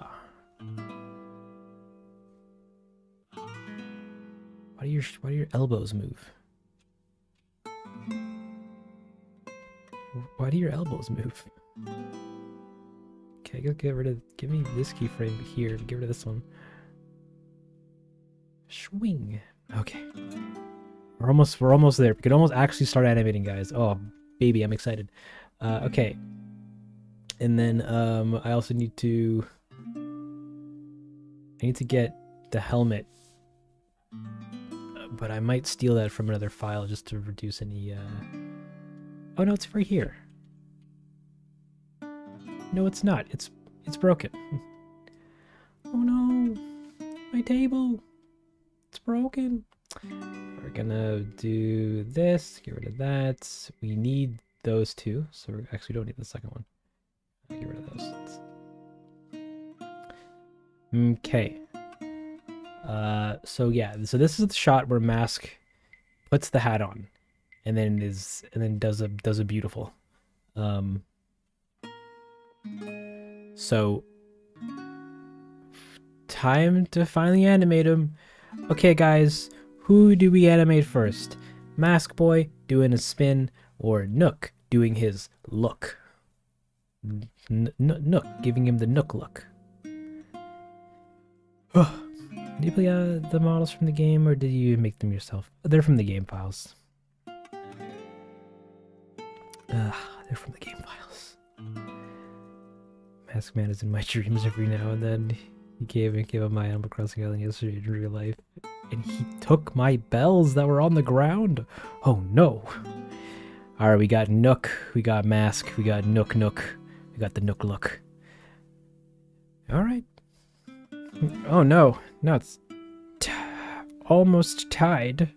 Why do your elbows move? Why do your elbows move? Okay, give me this keyframe here. Get rid of this one. Swing. Okay. We're almost there. We could almost actually start animating, guys. Oh, baby, I'm excited. Okay. And then I also need to get the helmet. But I might steal that from another file just to reduce any Oh no, it's right here. No, it's not. It's broken. Oh no. My table. It's broken. We're gonna do this, get rid of that. We need those two, so we actually don't need the second one. Get rid of those. Okay. So yeah, so this is the shot where Mask puts the hat on, and then does a beautiful. So time to finally animate him. Okay, guys, who do we animate first? Mask Boy doing a spin, or Nook doing his look? Nook, giving him the Nook look. Did you play the models from the game, or did you make them yourself? They're from the game files. They're from the game files. Mask Man is in my dreams every now and then. He gave up my Animal Crossing island yesterday in real life, and he took my bells that were on the ground. Oh no! All right, we got Nook, we got Mask, we got Nook, we got the Nook look. All right. Oh no, no, it's almost tied.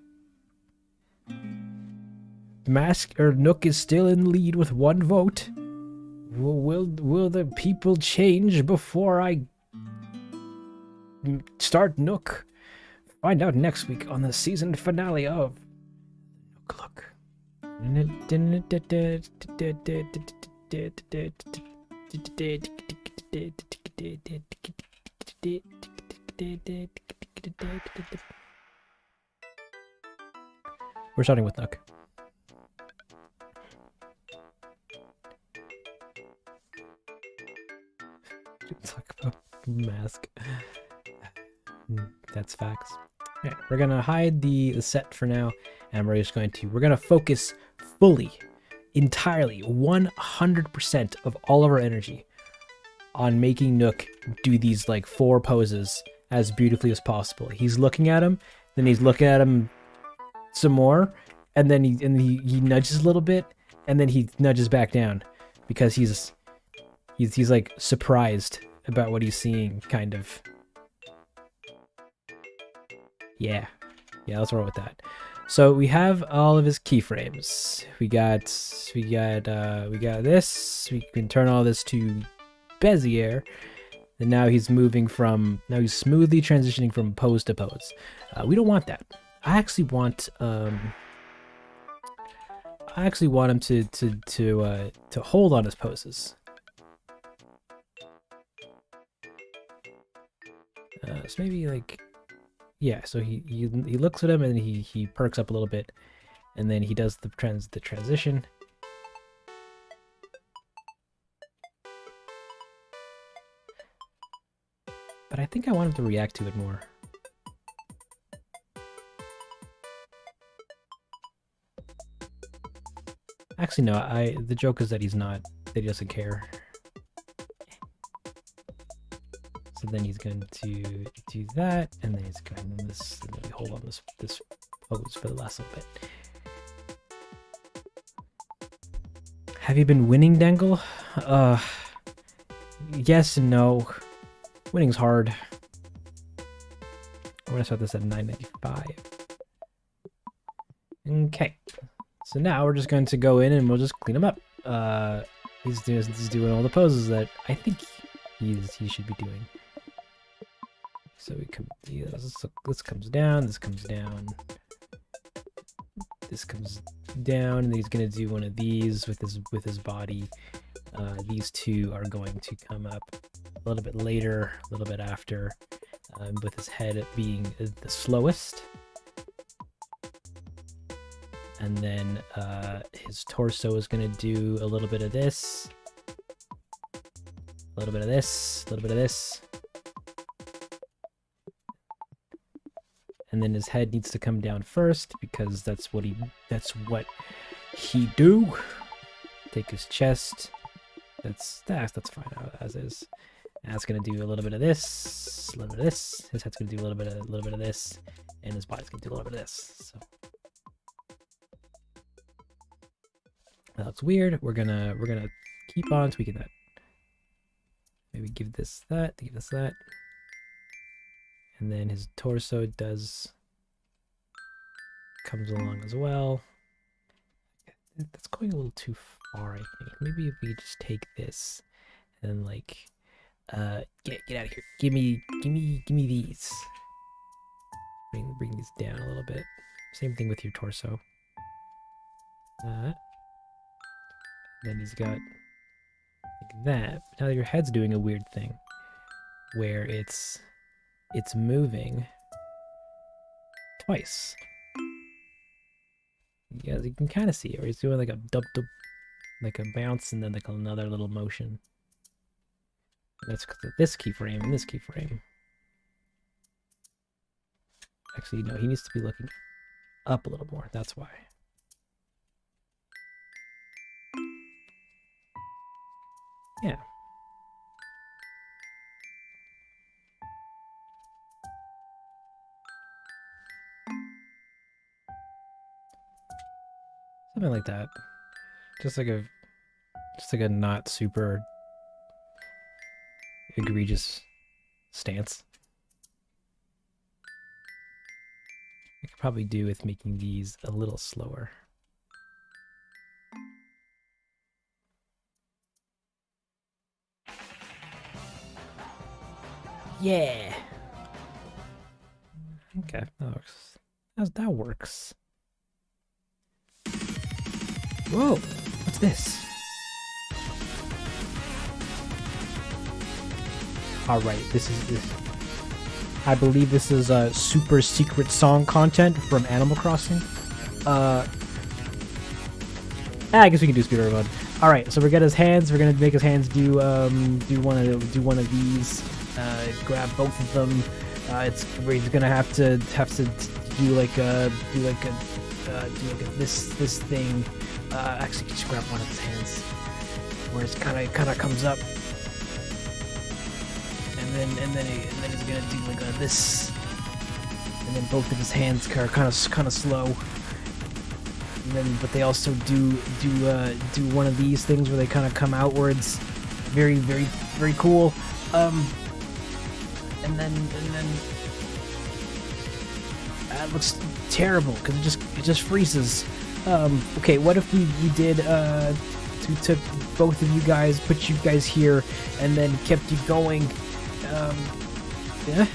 Mask or Nook is still in the lead with 1 vote. Will the people change before I start Nook? Find out next week on the season finale of Nook Look. We're starting with Nook. Talk about Mask. That's facts. Okay, we're gonna hide the set for now, and we're gonna focus fully, entirely, 100% of all of our energy on making Nook do these like 4 poses as beautifully as possible. He's looking at him, then he's looking at him some more, and then he nudges a little bit, and then he nudges back down because he's like surprised about what he's seeing, kind of. Yeah, let's roll with that. So we have all of his keyframes. We got this. We can turn all this to Bezier, and now he's smoothly transitioning from pose to pose. We don't want that. I actually want him to hold on his poses. So maybe like, yeah. So he looks at him and he perks up a little bit, and then he does the transition. But I think I want him to react to it more. Actually, no. The joke is that he doesn't care. So then he's going to do that, and then he's going to this, and then we hold on this pose for the last little bit. Have you been winning, Dangle? Yes and no. Winning's hard. I'm gonna start this at 995. Okay. So now we're just going to go in and we'll just clean him up. He's doing all the poses that I think he should be doing. So this comes down, this comes down, this comes down, and he's gonna do one of these with his body. These 2 are going to come up a little bit later, a little bit after, with his head being the slowest. And then his torso is going to do a little bit of this, a little bit of this, a little bit of this. And then his head needs to come down first because that's what he do. Take his chest. That's fine as is. And that's gonna do a little bit of this, a little bit of this. His head's gonna do a little bit of this, and his body's gonna do a little bit of this. So that's weird. We're gonna keep on tweaking that. Maybe give this that, give this that. And then his torso comes along as well. That's going a little too far, I think. Maybe if we just take this and like get out of here. Give me these. Bring these down a little bit. Same thing with your torso. Then he's got like that. Now your head's doing a weird thing where it's moving twice. Yeah, you can kind of see it, where he's doing like a dub, like a bounce, and then like another little motion. And that's because of this keyframe and this keyframe. Actually, no, he needs to be looking up a little more. That's why. Yeah. Something like that. Just like a not super egregious stance. I could probably do with making these a little slower. Yeah. Okay, that works. That works. Whoa, what's this? All right, this. I believe this is a super secret song content from Animal Crossing. I guess we can do speedrun mode. All right, so we're gonna his hands. We're gonna make his hands do one of these. Grab both of them. He's gonna have to do like this thing. Actually, just grab one of his hands, where it kind of comes up, and then he's gonna do like this, and then both of his hands are kind of slow. And then, but they also do one of these things where they kind of come outwards, very cool. And then that looks terrible because it just freezes. Okay, what if we did took both of you guys, put you guys here, and then kept you going? Yeah,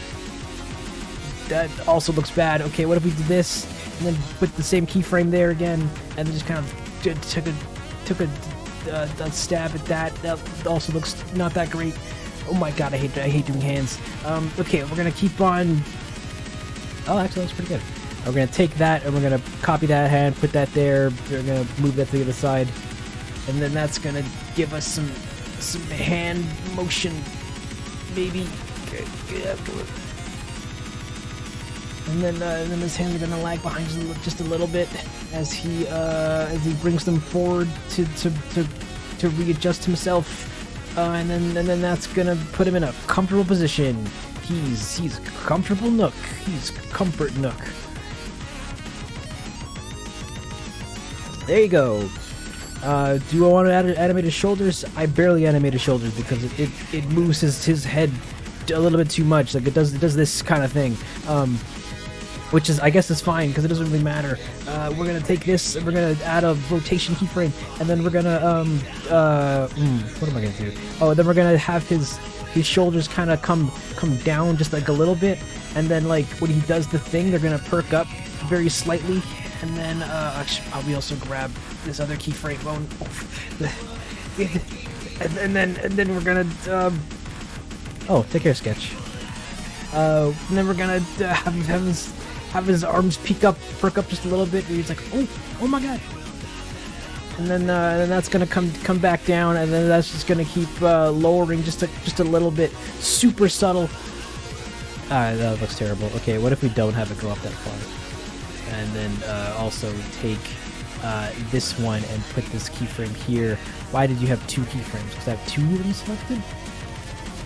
that also looks bad. Okay, what if we did this and then put the same keyframe there again, and then just kind of took a stab at that? That also looks not that great. Oh my god, I hate doing hands. Okay, we're gonna keep on. Oh, actually, that's pretty good. We're gonna take that and we're gonna copy that hand, put that there. We're gonna move that to the other side, and then that's gonna give us some hand motion, maybe. And then his hands are gonna lag behind just a little bit as he brings them forward to readjust himself. And then that's gonna put him in a comfortable position. He's comfortable nook. He's comfort nook. There you go. Do I want to animate his shoulders? I barely animate his shoulders because it moves his head a little bit too much. Like it does this kind of thing. Which is, I guess, is fine because it doesn't really matter. We're gonna take this and we're gonna add a rotation keyframe, and then we're gonna what am I gonna do? Oh, then we're gonna have his shoulders kind of come down just like a little bit, and then like when he does the thing, they're gonna perk up very slightly, and then I should probably also grab this other keyframe. And then we're gonna oh, take care, Sketch. And then we're gonna have his arms perk up just a little bit, and he's like, oh my god. And then that's gonna come back down, and then that's just gonna keep lowering just a little bit, super subtle. That looks terrible. Okay, what if we don't have it go up that far? And then also take this one and put this keyframe here. Why did you have two keyframes? Because I have two of them selected?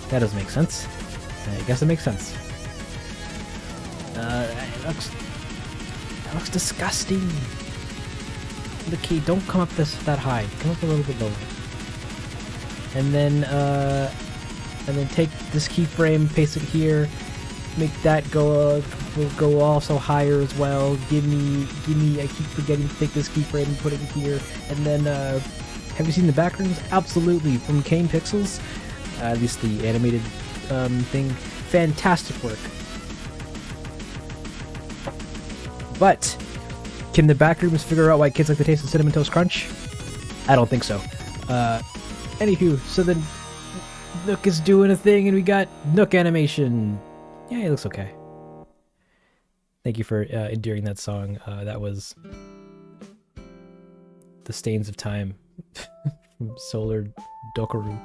That doesn't make sense. I guess it makes sense. That looks disgusting. Okay, don't come up that high. Come up a little bit lower. And then take this keyframe, paste it here, make that go also higher as well. Give me. I keep forgetting to take this keyframe and put it in here. And then, have you seen the backrooms? Absolutely, from Kane Pixels. At least the animated thing. Fantastic work. But can the backrooms figure out why kids like the taste of Cinnamon Toast Crunch? I don't think so. Anywho, so then Nook is doing a thing, and we got Nook animation. Yeah, it looks okay. Thank you for enduring that song. That was The Stains of Time from Solar Dokaru.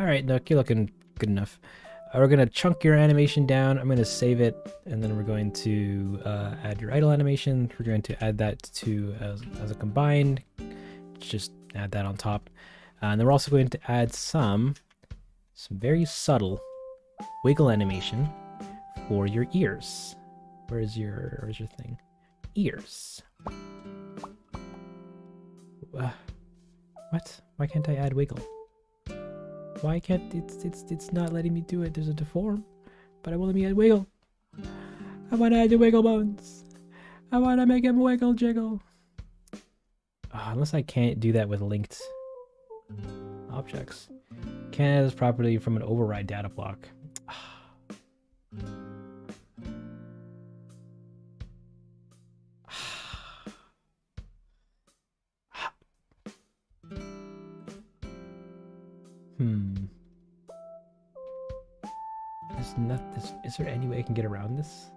Alright, Nook, you're looking good enough. We're going to chunk your animation down. I'm going to save it, and then we're going to add your idle animation. We're going to add that to as a combined. Just add that on top. And then we're also going to add some very subtle wiggle animation for your ears. Where's your thing? Ears. What? Why can't I add wiggle? Why can't it's not letting me do it? There's a deform, but it won't let me add wiggle. I want to add the wiggle bones. I want to make him wiggle jiggle. Unless I can't do that with linked objects. Can't add this property from an override data block. Is there any way I can get around this?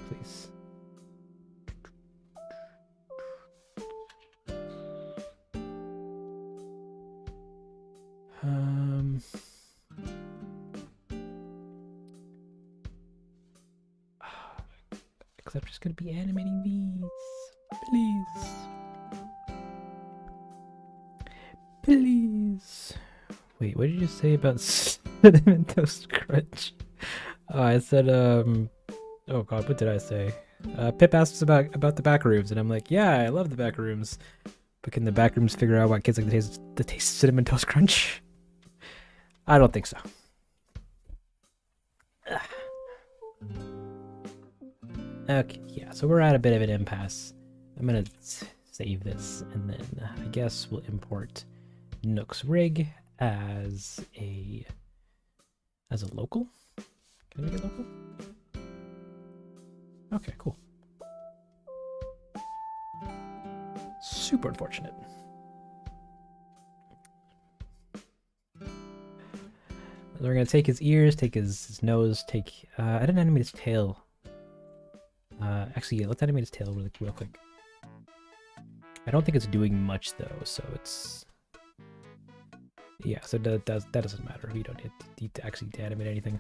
Please. Because I'm just gonna be animating these. Please. Please. Wait, what did you say about Cinnamon Toast Crunch? Oh, I said, oh god, what did I say? Pip asks about the back rooms, and I'm like, yeah, I love the back rooms. But can the back rooms figure out why kids like the taste of Cinnamon Toast Crunch? I don't think so. Okay, yeah, so we're at a bit of an impasse. I'm gonna save this, and then I guess we'll import Nook's rig as a local. Can I make it local? Okay, cool. Super unfortunate. We're gonna take his ears, take his nose, take I didn't animate his tail. Actually, yeah, let's animate his tail real quick. I don't think it's doing much though, so it's so that doesn't matter. We don't need to actually animate anything.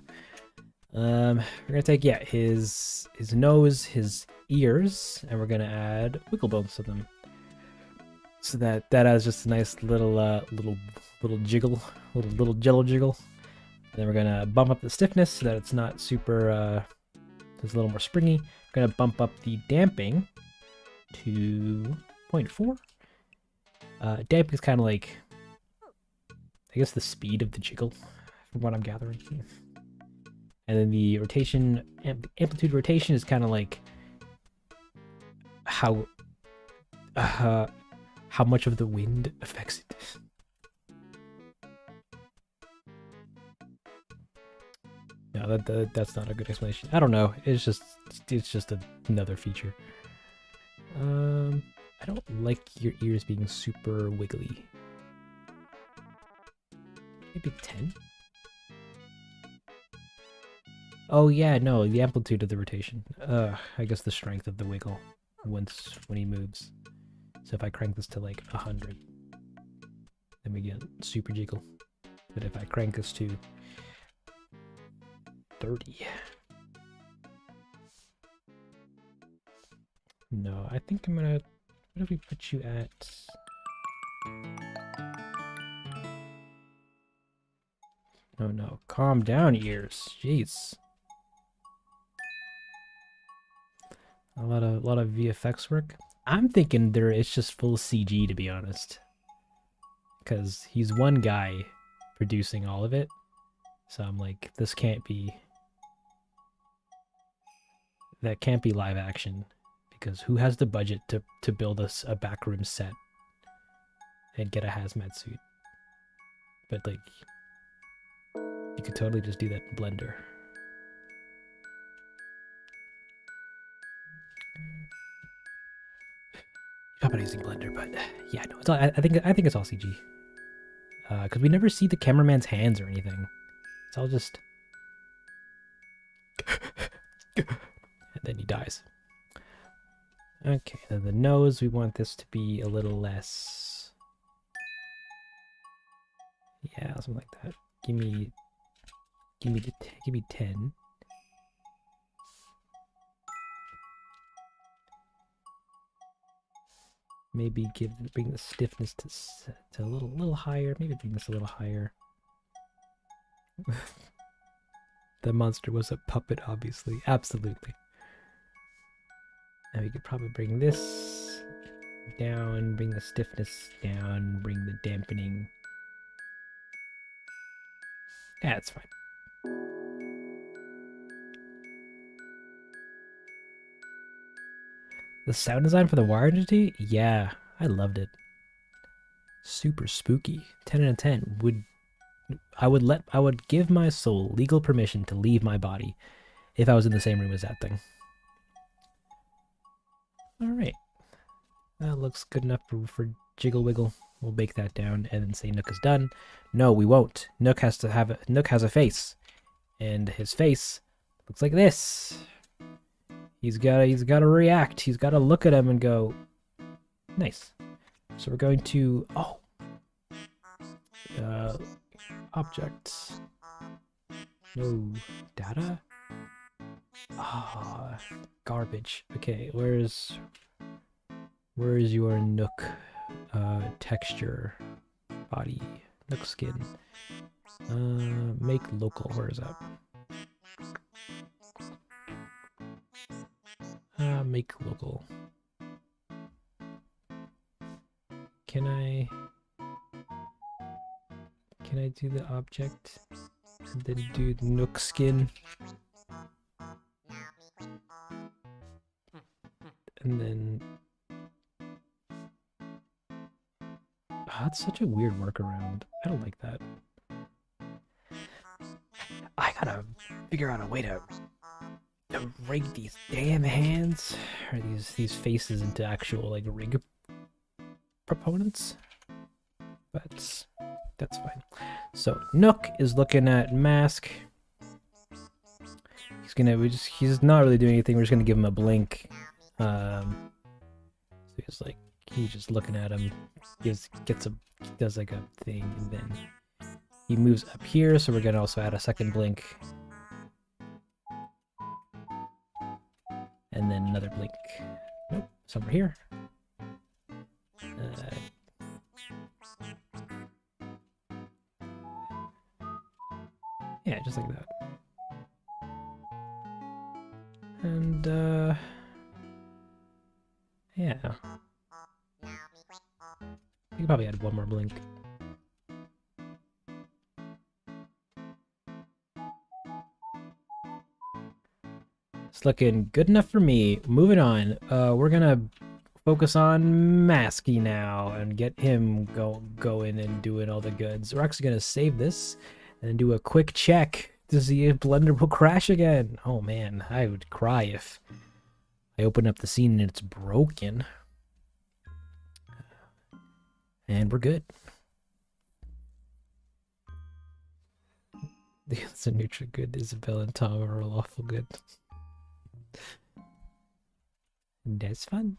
We're gonna take his nose, his ears, and we're gonna add wiggle bones to them. So that has just a nice little jiggle, little jello jiggle. And then we're gonna bump up the stiffness so that it's not super it's a little more springy. We're gonna bump up the damping to 0.4. Damping is kind of like, I guess, the speed of the jiggle, from what I'm gathering. And then the rotation, amplitude rotation is kind of like how much of the wind affects it. No, that's not a good explanation. I don't know. It's just another feature. I don't like your ears being super wiggly. Maybe 10? Oh yeah, no, the amplitude of the rotation. I guess the strength of the wiggle when he moves. So if I crank this to like 100, then we get super jiggle. But if I crank this to 30. No, I think I'm gonna... What if we put you at... No, calm down, ears. Jeez. A lot of VFX work. I'm thinking it's just full CG, to be honest. Because he's one guy producing all of it. So I'm like, this can't be... That can't be live action. Because who has the budget to build us a backroom set and get a hazmat suit? But like, you could totally just do that in Blender. I'm not using Blender, but yeah, no, it's all, I think it's all CG. Because we never see the cameraman's hands or anything. It's all just, and then he dies. Okay, then the nose, we want this to be a little less Yeah, something like that. Give me 10. Maybe bring the stiffness to a little higher. Maybe bring this a little higher. The monster was a puppet, obviously. Absolutely. Now we could probably bring this down, bring the stiffness down, bring the dampening. Yeah, it's fine. The sound design for the wire entity? Yeah, I loved it. Super spooky. 10 out of 10. I would give my soul legal permission to leave my body if I was in the same room as that thing. All right. That looks good enough for Jiggle Wiggle. We'll bake that down and then say Nook is done. No, we won't. Nook has a face. And his face looks like this. He's gotta react. He's gotta look at him and go, nice. So we're going to objects. No data? Ah, garbage. Okay, where's your Nook texture body Nook skin? Make local. Where is that? Make local. Can I do the object and then do the Nook skin? And then that's such a weird workaround. I don't like that. I gotta figure out a way to rig these damn hands or these faces into actual like rig proponents. But that's fine. So Nook is looking at mask. He's not really doing anything. We're just gonna give him a blink. So he's just looking at him. Does like a thing, and then he moves up here. So we're gonna also add a second blink, and then another blink. Nope, somewhere here. Yeah, just like that. And yeah. You could probably add one more blink. It's looking good enough for me. Moving on. We're gonna focus on Masky now and get him going and doing all the goods. We're actually gonna save this and do a quick check to see if Blender will crash again. Oh man, I would cry if I open up the scene and it's broken. And we're good. It's a neutral good. Isabel and Tom are lawful good. That's fun.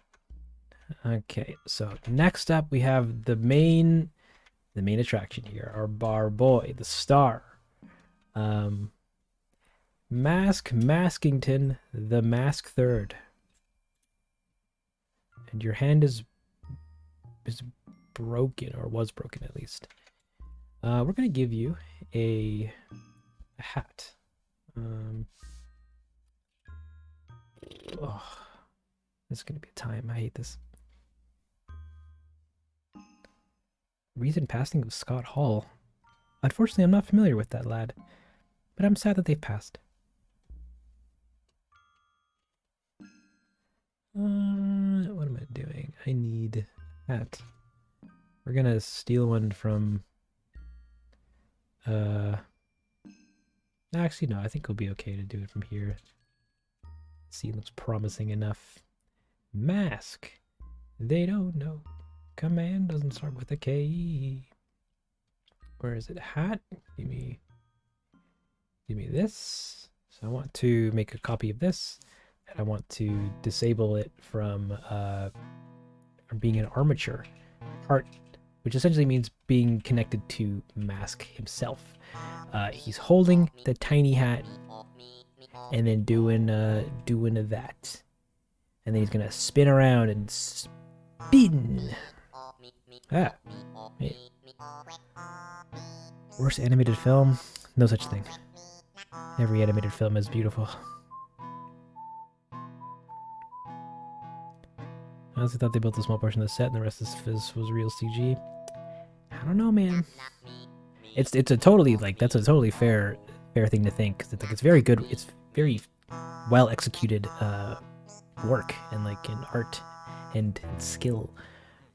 Okay, so next up we have the main attraction here. Our bar boy, the star. Maskington, the Mask Third. And your hand is broken, or was broken at least. We're gonna give you a hat. Oh, this is gonna be a time. I hate this. Recent passing of Scott Hall. Unfortunately, I'm not familiar with that lad, but I'm sad that they've passed. What am I doing? I need that. We're gonna steal one from. Actually, no. I think it'll be okay to do it from here. Scene looks promising enough. Mask. They don't know. Command doesn't start with a K. Where is it? Hat. Give me this. So I want to make a copy of this, and I want to disable it from being an armature. Part which essentially means being connected to Mask himself. He's holding the tiny hat and then doing that. And then he's gonna spin around and spin. Ah. Hey. Worst animated film? No such thing. Every animated film is beautiful. I honestly thought they built a small portion of the set and the rest of this was real CG. I don't know, man. It's a totally, like, that's a totally fair thing to think. 'Cause it's, like, it's very good. It's very well executed work and, like, in art and skill.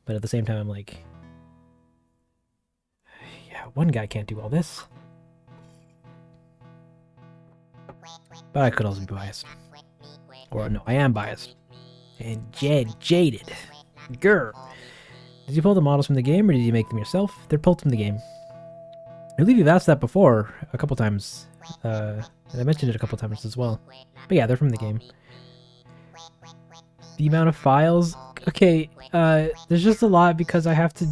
But at the same time, I'm like, yeah, one guy can't do all this. But I could also be biased. Or no, I am biased. And jaded. Grr. Did you pull the models from the game or did you make them yourself? They're pulled from the game. I believe you've asked that before a couple times. And I mentioned it a couple times as well. But yeah, they're from the game. The amount of files? Okay, there's just a lot because I have to...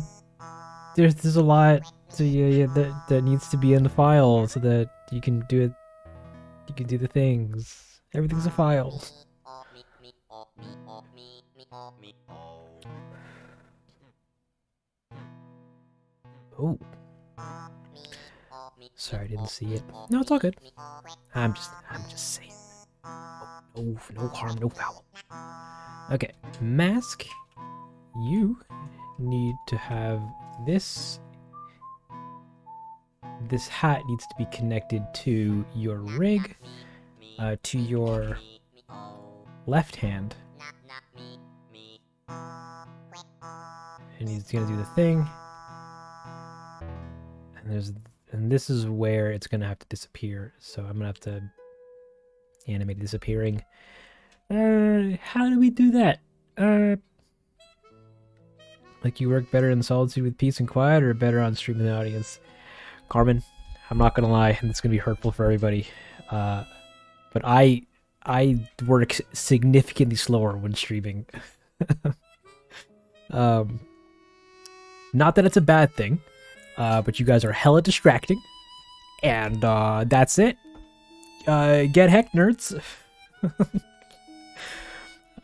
There's a lot that needs to be in the file so that you can do it. You can do the things. Everything's a file. Oh. Sorry, I didn't see it. No, it's all good. I'm just saying. No harm, no foul. Okay, Mask. You need to have this. This hat needs to be connected to your rig, to your left hand. And he's gonna do the thing. And this is where it's gonna have to disappear. So I'm gonna have to animate disappearing. How do we do that? Like you work better in solitude with peace and quiet, or better on stream with the audience? Carmen, I'm not gonna lie, and it's gonna be hurtful for everybody. But I work significantly slower when streaming. Not that it's a bad thing, but you guys are hella distracting, and that's it. Get heck, nerds.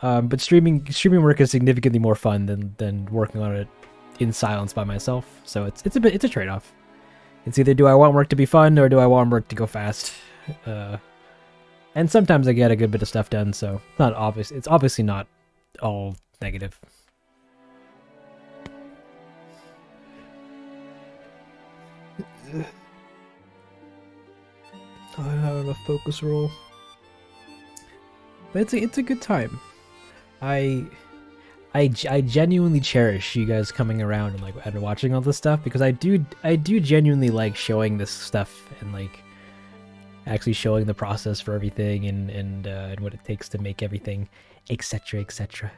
But streaming work is significantly more fun than working on it in silence by myself. So it's a trade-off. It's either do I want work to be fun or do I want work to go fast. And sometimes I get a good bit of stuff done, so not obvious. It's obviously not all negative. I don't have enough focus roll. But it's a good time. I genuinely cherish you guys coming around and watching all this stuff, because I do genuinely like showing this stuff and like actually showing the process for everything and what it takes to make everything, etc.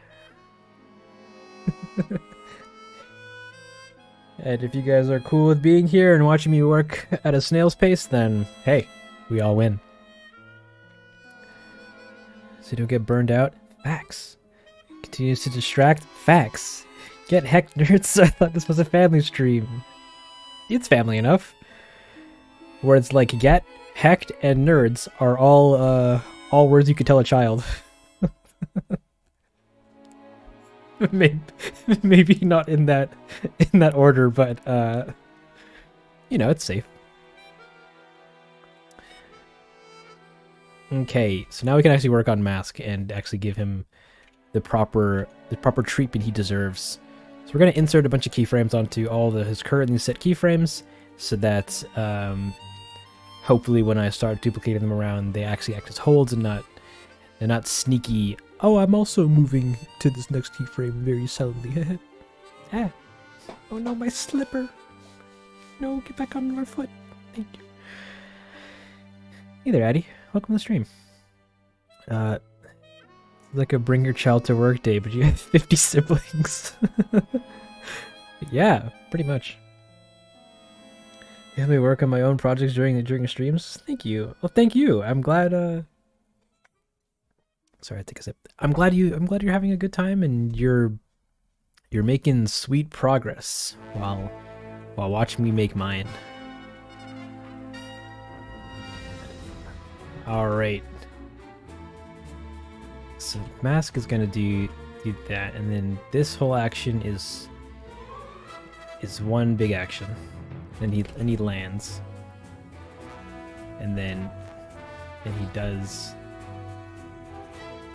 And if you guys are cool with being here and watching me work at a snail's pace, then hey, we all win. So you don't get burned out. Facts. Continues to distract. Facts. Get heck, nerds. I thought this was a family stream. It's family enough. Where it's like get, hecked, and nerds are all words you could tell a child. Maybe not in that order, but you know, it's safe. Okay, so now we can actually work on Mask and actually give him the proper treatment he deserves. So we're going to insert a bunch of keyframes onto all his currently set keyframes, so that hopefully when I start duplicating them around, they actually act as holds and they're not sneaky. Oh, I'm also moving to this next keyframe very silently. Ah. Oh no, my slipper. No, get back on my foot. Thank you. Hey there, Addy. Welcome to the stream. Like a bring your child to work day, but you have 50 siblings. Yeah, pretty much. You have me work on my own projects during streams. Thank you. Well, thank you. I'm glad. Sorry, I take a sip. I'm glad you're having a good time and you're You're making sweet progress while watching me make mine. Alright. So Mask is gonna do that, and then this whole action is one big action. And he lands. And he does.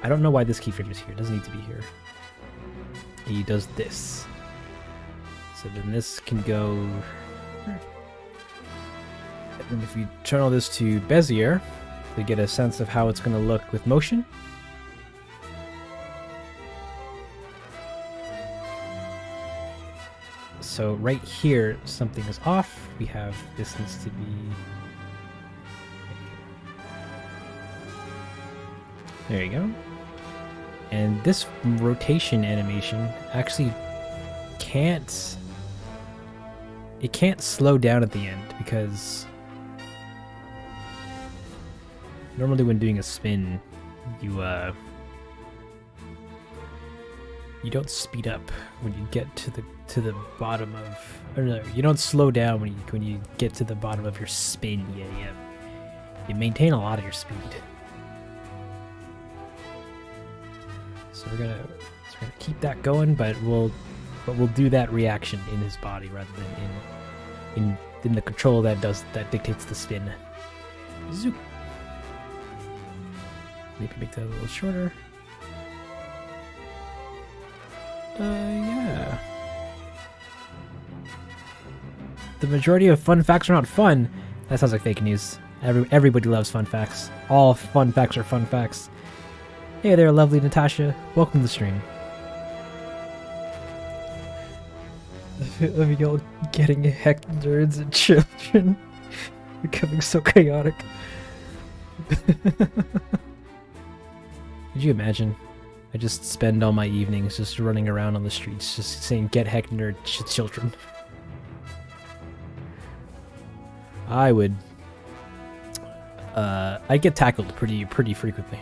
I don't know why this keyframe is here. It doesn't need to be here. He does this. So then this can go. And if we turn all this to Bezier, we get a sense of how it's going to look with motion. So right here, something is off. We have this needs to be. There you go. And this rotation animation actually can't slow down at the end, because normally when doing a spin, you don't speed up when you get to the bottom of, or no, you don't slow down when you get to the bottom of your spin. You maintain a lot of your speed. So we're gonna keep that going, but we'll do that reaction in his body rather than in the control that dictates the spin. Zoop. Maybe make that a little shorter. Yeah. The majority of fun facts are not fun. That sounds like fake news. Everybody loves fun facts. All fun facts are fun facts. Hey there, lovely Natasha. Welcome to the stream. Let me go getting hecked nerds and children. Becoming so chaotic. Could you imagine? I just spend all my evenings just running around on the streets, just saying "get hecked nerd children." I would. I get tackled pretty frequently.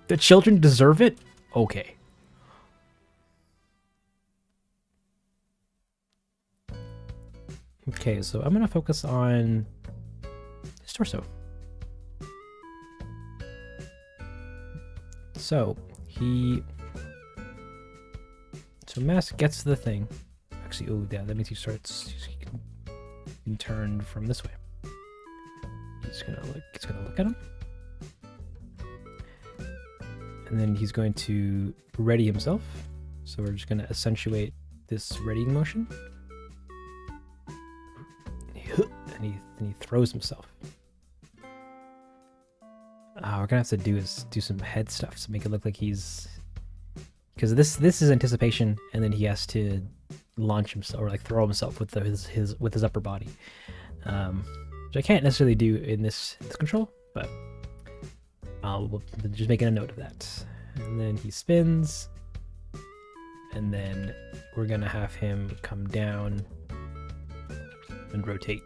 The children deserve it? Okay. Okay, so I'm gonna focus on his torso. So Mask gets the thing. Actually, oh yeah, that means he can turn from this way. He's gonna look at him. And then he's going to ready himself. So we're just going to accentuate this readying motion. And he throws himself. We're going to have to do some head stuff to make it look like he's... Because this is anticipation, and then he has to launch himself, or like throw himself with his upper body. Which I can't necessarily do in this control, but... we'll just making a note of that. And then he spins. And then we're going to have him come down and rotate.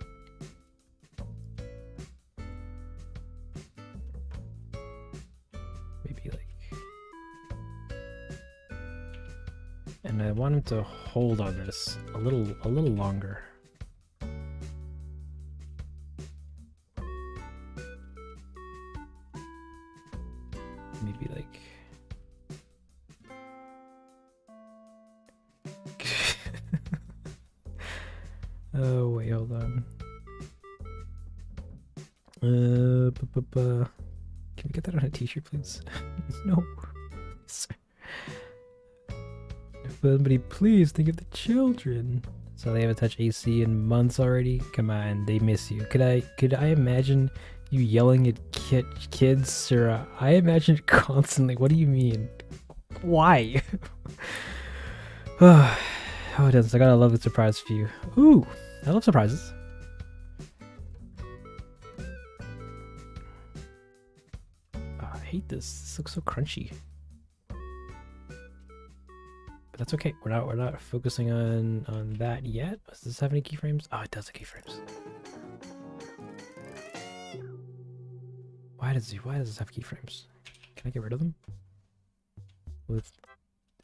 Maybe like... And I want him to hold on this a little longer. Maybe like... Oh, wait, hold on. Can we get that on a t-shirt, please? No. Somebody please think of the children. So they haven't touched AC in months already? Come on, they miss you. Could I imagine you yelling at kids, Sarah? I imagine it constantly. What do you mean? Why? Oh, it does. I got a lovely surprise for you. Ooh, I love surprises. Oh, I hate this. This looks so crunchy. But that's okay. We're not focusing on that yet. Does this have any keyframes? Oh, it does have keyframes. Why does this have keyframes? Can I get rid of them?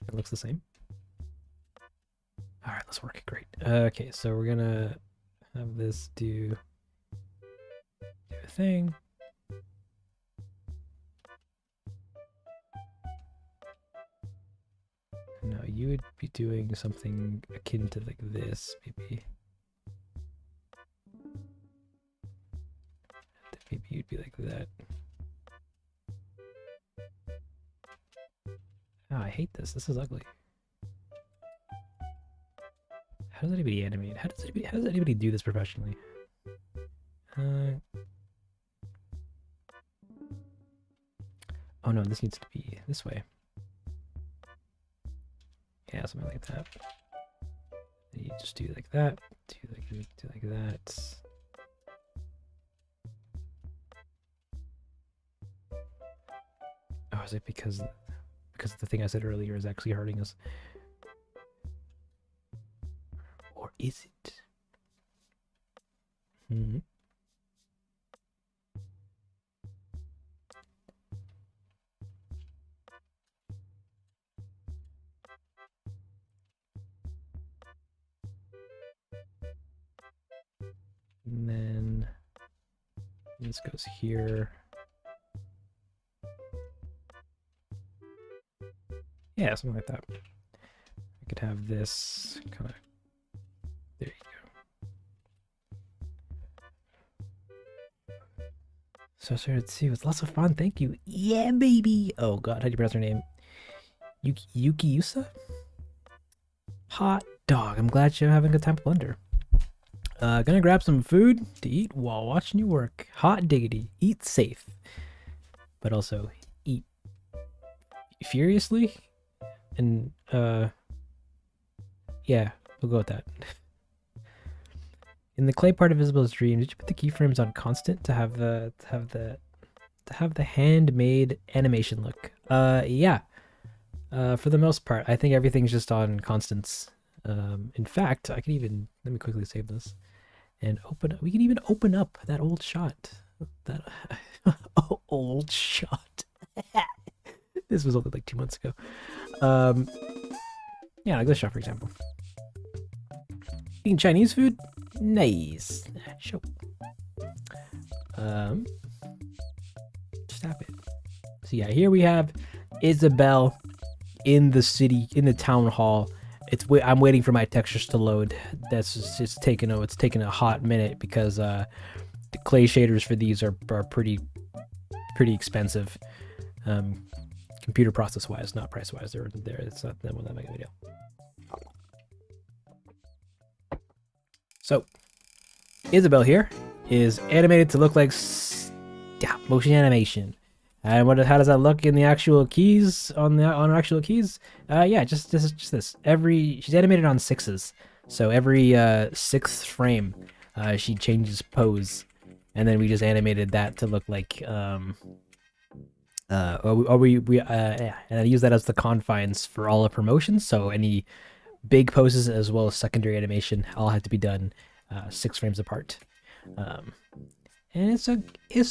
It looks the same. All right, let's work it. Great. Okay, so we're gonna have this do a thing. No, you would be doing something akin to like this, maybe. Maybe you'd be like that. Oh, I hate this. This is ugly. How does anybody animate? How does anybody do this professionally? Oh no, this needs to be this way. Yeah, something like that. Then you just do like that. Do like that. Oh, is it because the thing I said earlier is actually hurting us? Or is it? Hmm. And then this goes here. Yeah, something like that. I could have this kind of. There you go. So sorry to see. It was lots of fun. Thank you. Yeah, baby. Oh God, how do you pronounce her name? Yuki Yusa? Hot dog. I'm glad you're having a good time at Blender. Gonna grab some food to eat while watching you work. Hot diggity. Eat safe. But also eat furiously. And yeah, we'll go with that. In the clay part of Isabel's dream, did you put the keyframes on constant to have the handmade animation look? Yeah. For the most part, I think everything's just on constants. In fact, I can even let me quickly save this and open. We can even open up that old shot. That old shot. This was only like 2 months ago. Yeah, like this shot, for example. Eating Chinese food? Nice. Show. Stop it. So yeah, here we have Isabel in the city, in the town hall. I'm waiting for my textures to load. It's taking a hot minute because the clay shaders for these are pretty expensive. Computer process wise, not price wise. They're there. It's not that big of a deal. So Isabel here is animated to look like stop motion animation. And how does that look in the actual keys on actual keys? Yeah, just this. She's animated on 6s, so every 6th frame, she changes pose, and then we just animated that to look like and I use that as the confines for all of her motions. So any big poses as well as secondary animation all have to be done 6 frames apart. And it's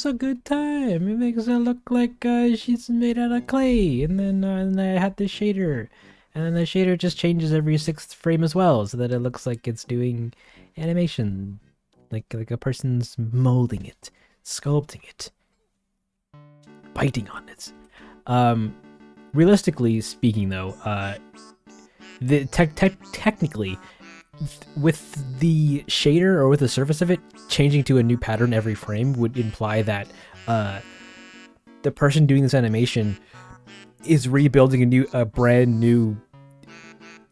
a good time. It makes her look like she's made out of clay. And then I had the shader, and then the shader just changes every 6th frame as well, so that it looks like it's doing animation, like a person's molding it, sculpting it, biting on it. Realistically speaking, though, technically, with the shader or with the surface of it changing to a new pattern every frame would imply that the person doing this animation is rebuilding a brand new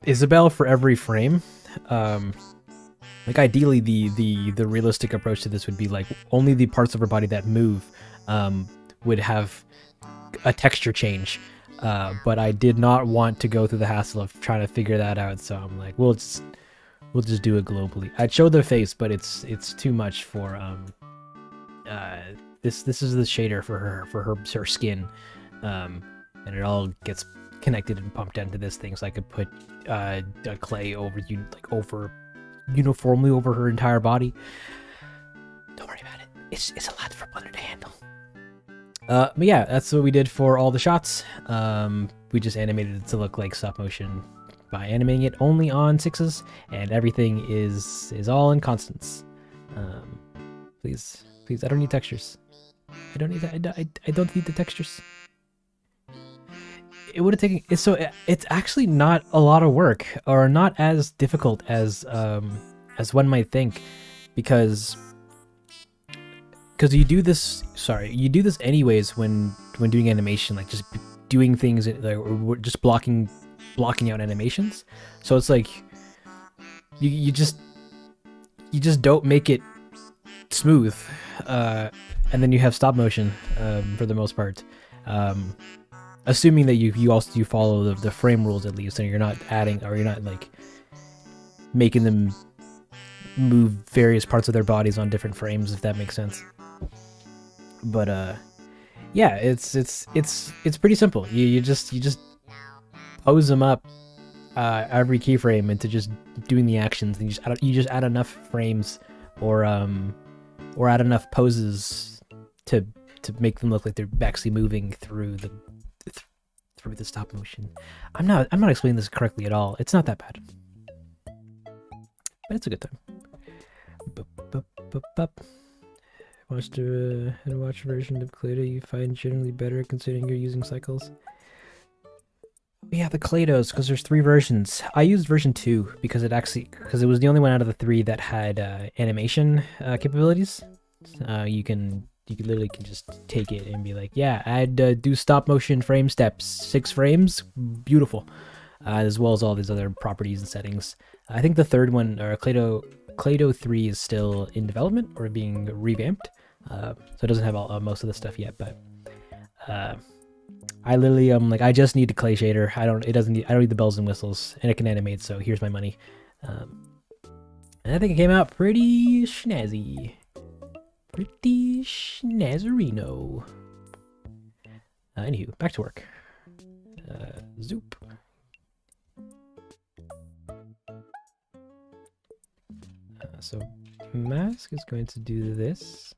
Isabel for every frame. Like ideally the realistic approach to this would be like only the parts of her body that move would have a texture change. But I did not want to go through the hassle of trying to figure that out, so I'm like, we'll just do it globally. I'd show the face, but it's too much for this is the shader for her skin, and it all gets connected and pumped into this thing, so I could put a clay over uniformly over her entire body. Don't worry about it. It's a lot for Blender to handle. But yeah, that's what we did for all the shots. We just animated it to look like stop motion by animating it only on 6s, and everything is all in constants. Please, I don't need textures. I don't need that. I don't need the textures. It would have taken. It's actually not a lot of work, or not as difficult as one might think, because you do this. Sorry, you do this anyways when doing animation, like just doing things like, or just blocking out animations. So it's like you just don't make it smooth, and then you have stop motion for the most part. Assuming that you also follow the frame rules at least, and you're not adding, or you're not like making them move various parts of their bodies on different frames, if that makes sense. But yeah, it's pretty simple. You just pose them up every keyframe into just doing the actions, and you just add enough frames or add enough poses to make them look like they're actually moving through the stop motion. I'm not explaining this correctly at all. It's not that bad, but it's a good time. Watch a version of Clado you find generally better considering you're using cycles. Yeah, the Clados, because there's 3 versions. I used version 2 because it was the only one out of the 3 that had animation capabilities. You literally can just take it and be like, yeah, I'd do stop motion frame steps, 6 frames, beautiful, as well as all these other properties and settings. I think the third one, or Clado 3, is still in development or being revamped, so it doesn't have most of the stuff yet. But I literally like, I just need a clay shader. I don't need the bells and whistles, and it can animate. So here's my money, and I think it came out pretty snazzy. Pretty schnazzerino. Anywho, back to work. Zoop. So mask is going to do this,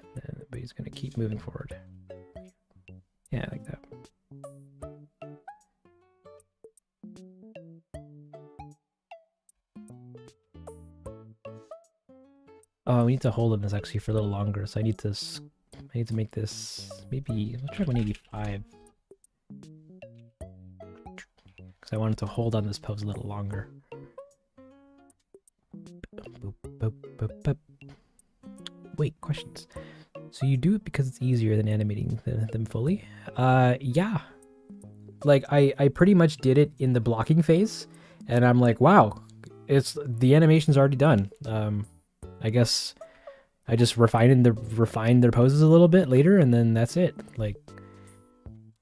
but he's going to keep moving forward. Yeah, like that. Oh, we need to hold on this actually for a little longer, so I need to make this maybe, let's try 185. Because I wanted to hold on this pose a little longer. Wait, questions. So you do it because it's easier than animating them fully? Yeah. Like, I pretty much did it in the blocking phase, and I'm like, wow, the animation's already done. I guess I just refined their poses a little bit later, and then that's it. Like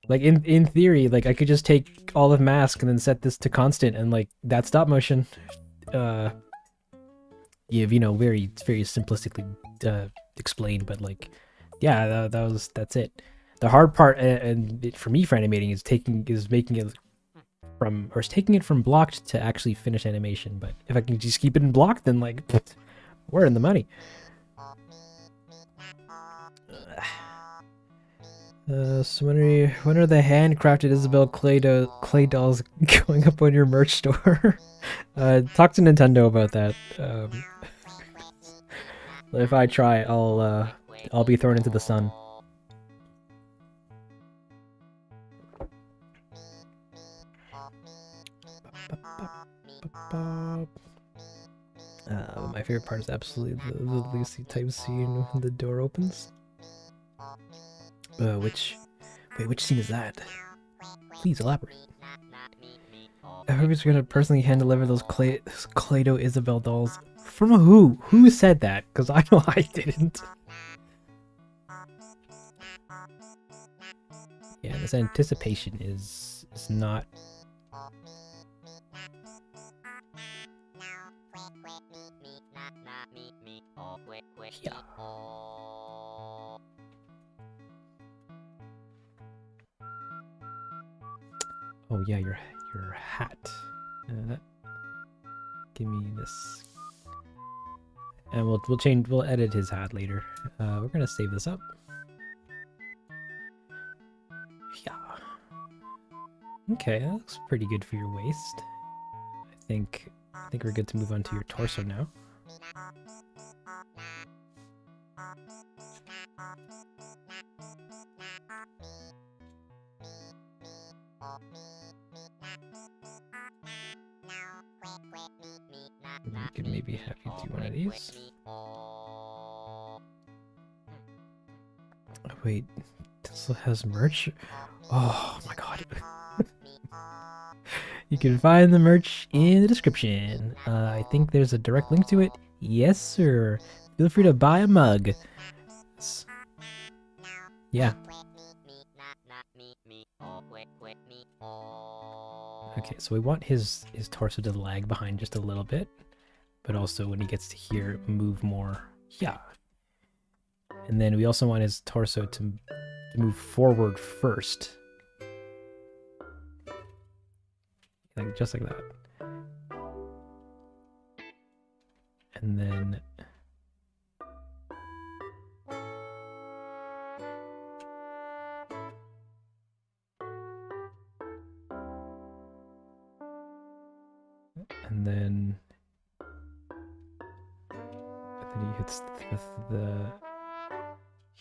in theory, like I could just take all of mask and then set this to constant, and like that's stop motion. Very simplistically explained, but like, yeah, that's it. The hard part, for me for animating, is taking it from blocked to actually finish animation. But if I can just keep it in blocked, then like, we're in the money. So when are the handcrafted Isabelle clay dolls going up on your merch store? Talk to Nintendo about that. If I try, I'll be thrown into the sun. My favorite part is absolutely the Lucy type scene when the door opens. Which scene is that? Please elaborate. Everybody's gonna personally hand deliver those Clado Isabelle dolls. From who? Who said that? Because I know I didn't. Yeah, this anticipation is not. Yeah. Oh yeah, your hat. Give me this, and we'll edit his hat later. We're gonna save this up. Okay, that looks pretty good for your waist. I think we're good to move on to your torso now. We could maybe have you do one of these. Oh, wait, Tesla has merch? Oh my god. You can find the merch in the description. I think there's a direct link to it. Yes, sir. Feel free to buy a mug. Yeah. Okay, so we want his torso to lag behind just a little bit, but also when he gets to here, move more. Yeah. And then we also want his torso to move forward first. Like just like that. And then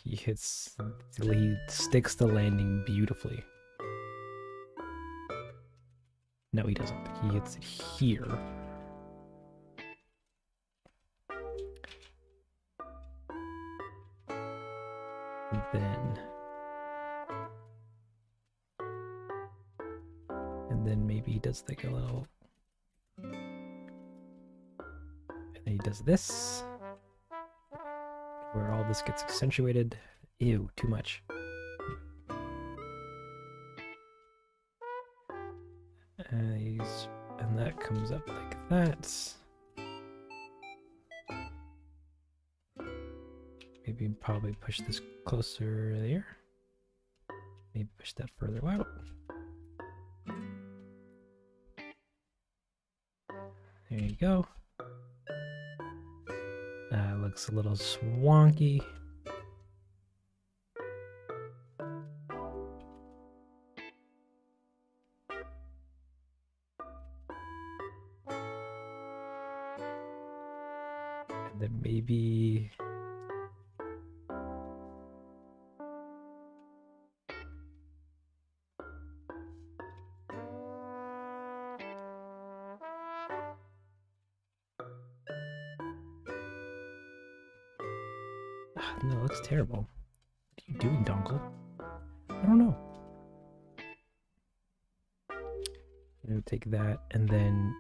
he sticks the landing beautifully. No, he doesn't. He hits it here. And then maybe he does like a little, and then he does this, where all this gets accentuated. Ew, too much. And that comes up like that. Maybe probably push this closer there. Maybe push that further out. There you go. Looks a little swanky. And then maybe no, it looks terrible. What are you doing, Dongle? I don't know. I'm gonna take that, and then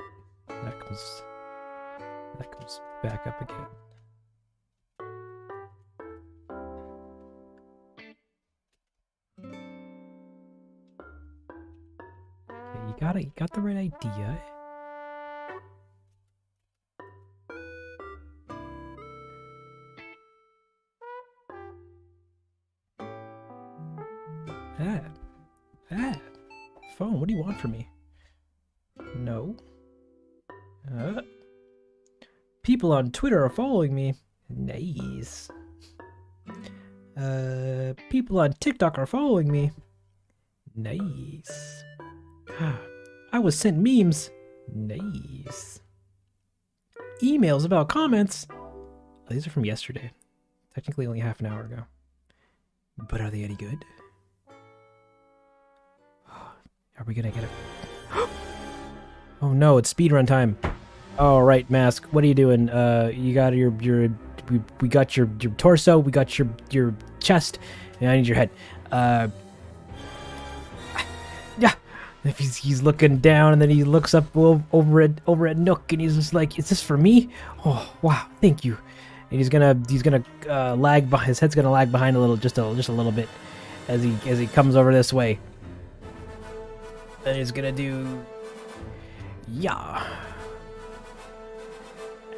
that comes back up again. Okay, you got the right idea. Phone, what do you want from me? No. People on Twitter are following me. Nice. People on TikTok are following me. Nice. I was sent memes. Nice. Emails about comments. Oh, these are from yesterday. Technically only half an hour ago. But are they any good? Are we gonna get it? Oh no, it's speedrun time. All right, Mask, what are you doing? You got we got your torso, we got your chest, and I need your head. Yeah. If he's looking down, and then he looks up over at Nook, and he's just like, "Is this for me?" Oh wow, thank you. And he's gonna lag behind. His head's gonna lag behind a little, just a little bit, as he comes over this way. And he's gonna do, yeah.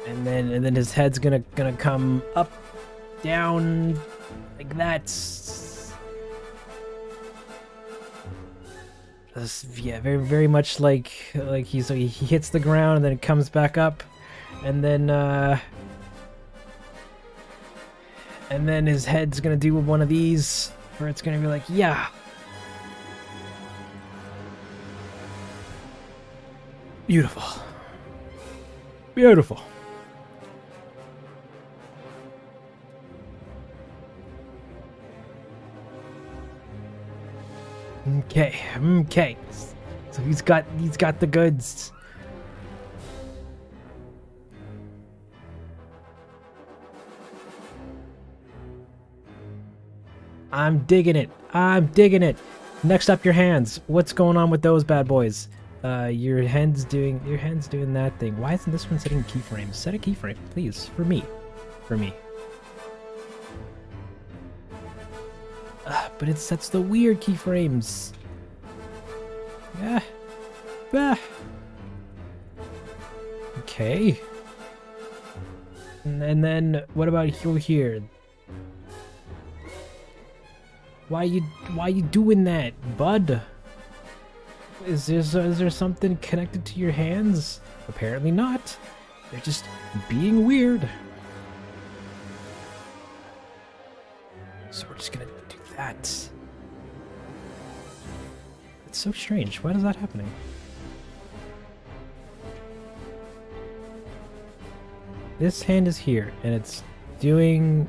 And then his head's gonna come up, down, like that. Yeah, very much like he hits the ground and then it comes back up, and then his head's gonna do one of these, where it's gonna be like, yeah. Beautiful. Beautiful. Okay, okay. So he's got the goods. I'm digging it. I'm digging it. Next up, your hands. What's going on with those bad boys? Your hand's doing that thing. Why isn't this one setting keyframes? Set a keyframe, please, for me. For me. But it sets the weird keyframes. Yeah. Ah. Okay. And then what about here? Why you doing that, bud? Is there something connected to your hands? Apparently not. They're just being weird. So we're just gonna do that. It's so strange. Why is that happening? This hand is here, and it's doing...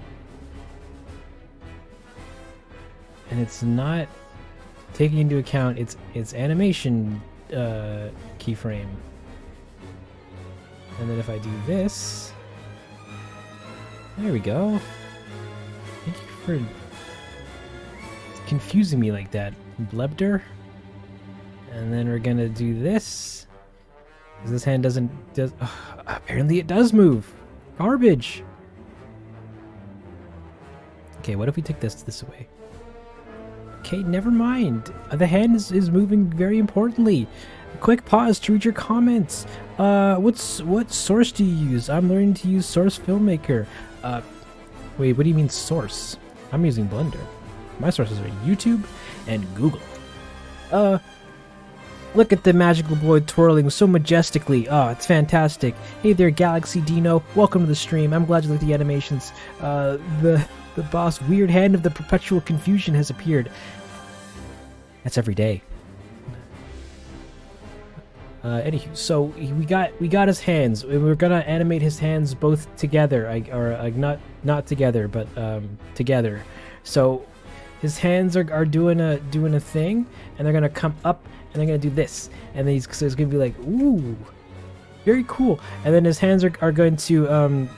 And it's not taking into account its animation keyframe. And then if I do this... There we go. Thank you for confusing me like that, Blebder. And then we're gonna do this. Because this hand does apparently it does move. Garbage. Okay, what if we take this away? Okay, never mind. The hand is moving very importantly. Quick pause to read your comments. What source do you use? I'm learning to use Source Filmmaker. Wait, what do you mean source? I'm using Blender. My sources are YouTube and Google. Look at the magical boy twirling so majestically. Oh, it's fantastic. Hey there, Galaxy Dino. Welcome to the stream. I'm glad you like the animations. The boss weird hand of the perpetual confusion has appeared. That's every day. Anywho, so we got his hands. We're gonna animate his hands both together, not together, but together. So his hands are doing a thing, and they're gonna come up, and they're gonna do this, and then so it's gonna be like, ooh, very cool. And then his hands are going to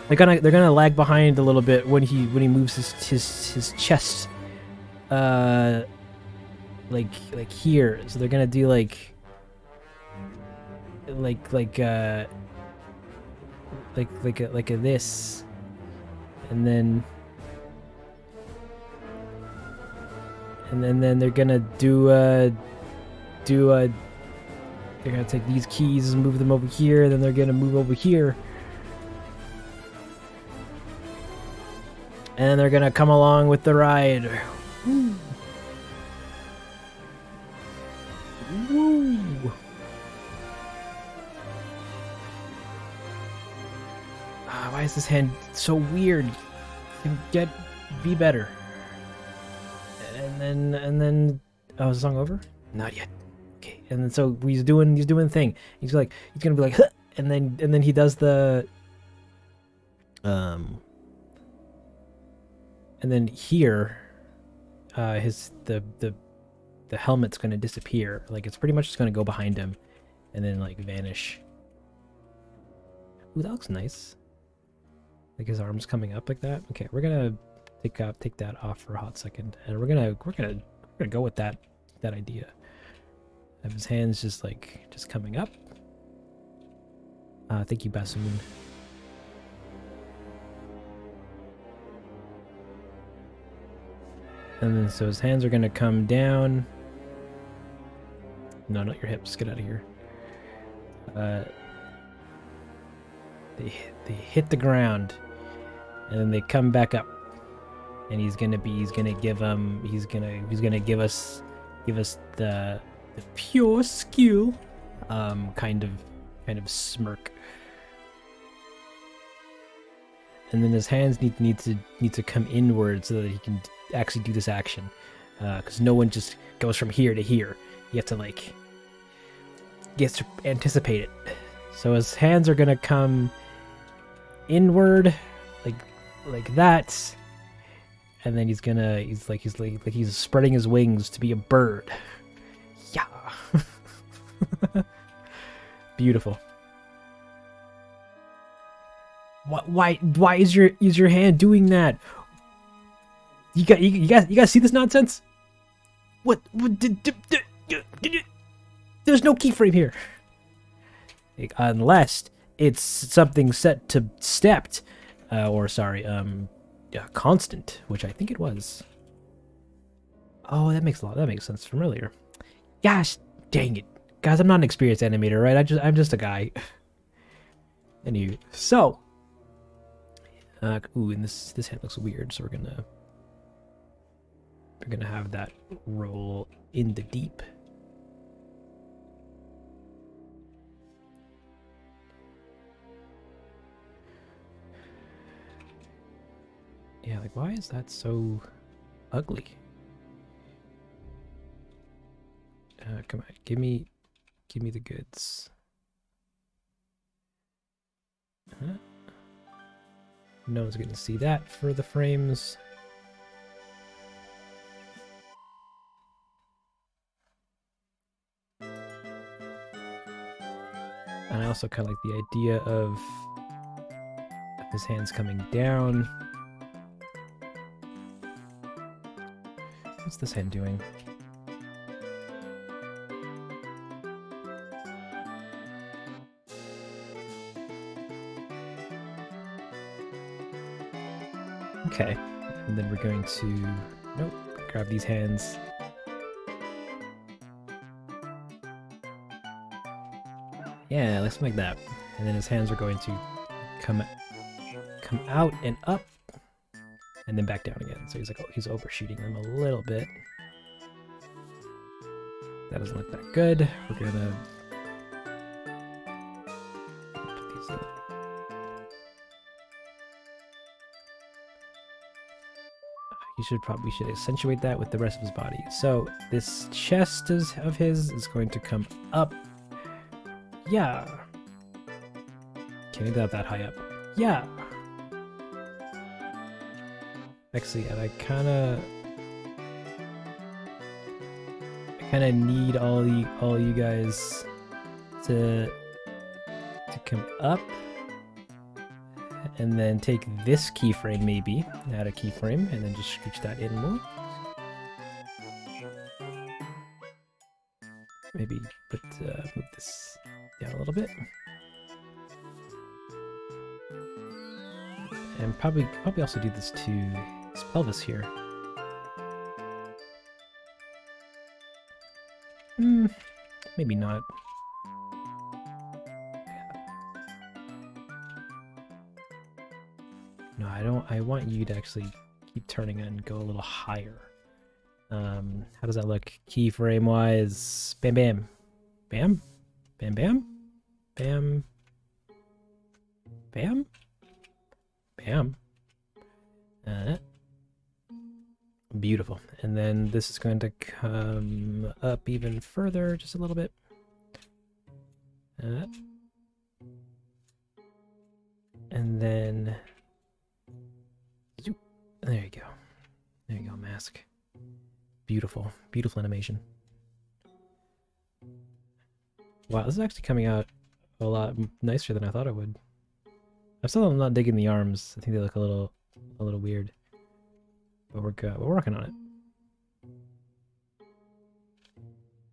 they're gonna lag behind a little bit when he moves his chest, like here. So they're gonna do like a this, and then they're gonna they're gonna take these keys and move them over here, and then they're gonna move over here, and then they're gonna come along with the ride. Woo. Woo. Why is this hand so weird? Be better. And then oh, is the song over? Not yet. Okay. And then so he's doing the thing. He's gonna be like, huh! and then he does the and then here the helmet's gonna disappear. Like it's pretty much just gonna go behind him and then like vanish. Ooh, that looks nice. Like his arms coming up like that. Okay, we're gonna take that off for a hot second, and we're gonna go with that idea of his hands just coming up. Thank you, Bassoon. And then so his hands are gonna come down. No, not your hips. Get out of here. They hit the ground, and then they come back up, and he's gonna give us the pure skill, kind of smirk, and then his hands need to come inward so that he can actually do this action, because no one just goes from here to here. You have to gets to anticipate it. So his hands are gonna come inward, like that, and then he's spreading his wings to be a bird. Yeah. Beautiful. Why is your hand doing that? You guys see this nonsense? What there's no keyframe here. Unless it's something set to stepped, constant, which I think it was. Oh, that makes sense from earlier. Gosh, dang it, guys! I'm not an experienced animator, right? I'm just a guy. Anyway, so, ooh, and this hand looks weird, so we're gonna have that roll in the deep. Yeah, like, why is that so ugly? Come on, give me the goods. Huh? No one's gonna see that for the frames. And I also kind of like the idea of his hands coming down. What's this hand doing? Okay, and then we're going to, nope, grab these hands. Yeah, looks like that. And then his hands are going to come out and up, and then back down again. So he's like, oh, he's overshooting them a little bit. That doesn't look that good. We're gonna put these in. We should accentuate that with the rest of his body. So this chest of his is going to come up. Yeah. Can't even have that high up. Yeah. Actually, and I kind of need all you guys to come up, and then take this keyframe, maybe add a keyframe, and then just scooch that in more. Maybe move this down a little bit, and probably also do this to his pelvis here. Maybe not. No, I don't. I want you to actually keep turning and go a little higher. How does that look keyframe wise? Bam, bam, bam, bam, bam, bam, bam, bam. Beautiful. And then this is going to come up even further, just a little bit. And then there you go. There you go, mask. Beautiful. Beautiful animation. Wow, this is actually coming out a lot nicer than I thought it would. I'm still not digging the arms. I think they look a little weird. But we're working on it.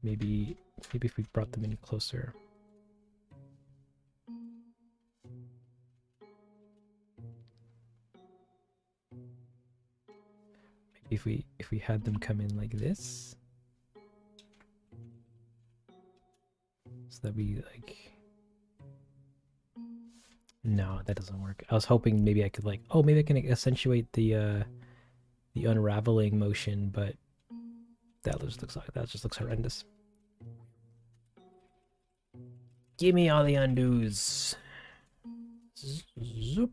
Maybe if we brought them in closer. Maybe if we had them come in like this. So that'd be like, no, that doesn't work. I was hoping maybe I could like, oh, maybe I can accentuate the unraveling motion, but that just looks horrendous. Give me all the undos. Zoop.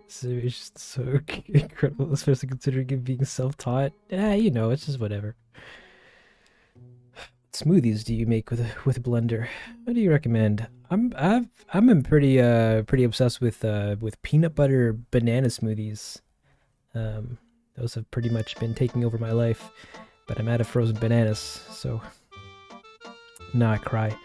So it's just so incredible, especially considering it being self-taught. You know, it's just whatever. smoothies do you make with Blender? What do you recommend? I'm pretty obsessed with peanut butter banana smoothies. Those have pretty much been taking over my life, but I'm out of frozen bananas, so now I cry.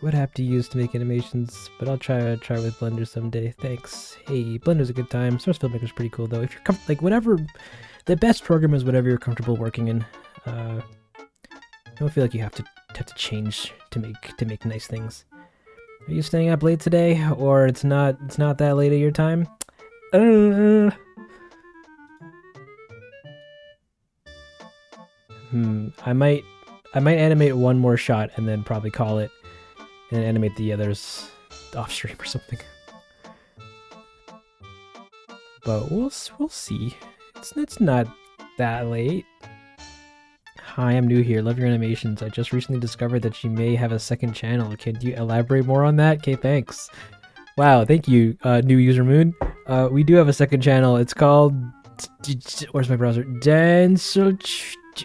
What app do you use to make animations? But I'll try with Blender someday. Thanks. Hey, Blender's a good time. Source Filmmaker's pretty cool though. If you're like whatever, the best program is whatever you're comfortable working in. I don't feel like you have to change to make nice things. Are you staying up late today, or it's not that late at your time? I might animate one more shot and then probably call it, and animate the others off stream or something. But we'll see. It's not that late. Hi, I'm new here. Love your animations. I just recently discovered that you may have a second channel. Can you elaborate more on that? Okay, thanks. Wow, thank you, new user Moon. We do have a second channel. It's called... Where's my browser? Dancel...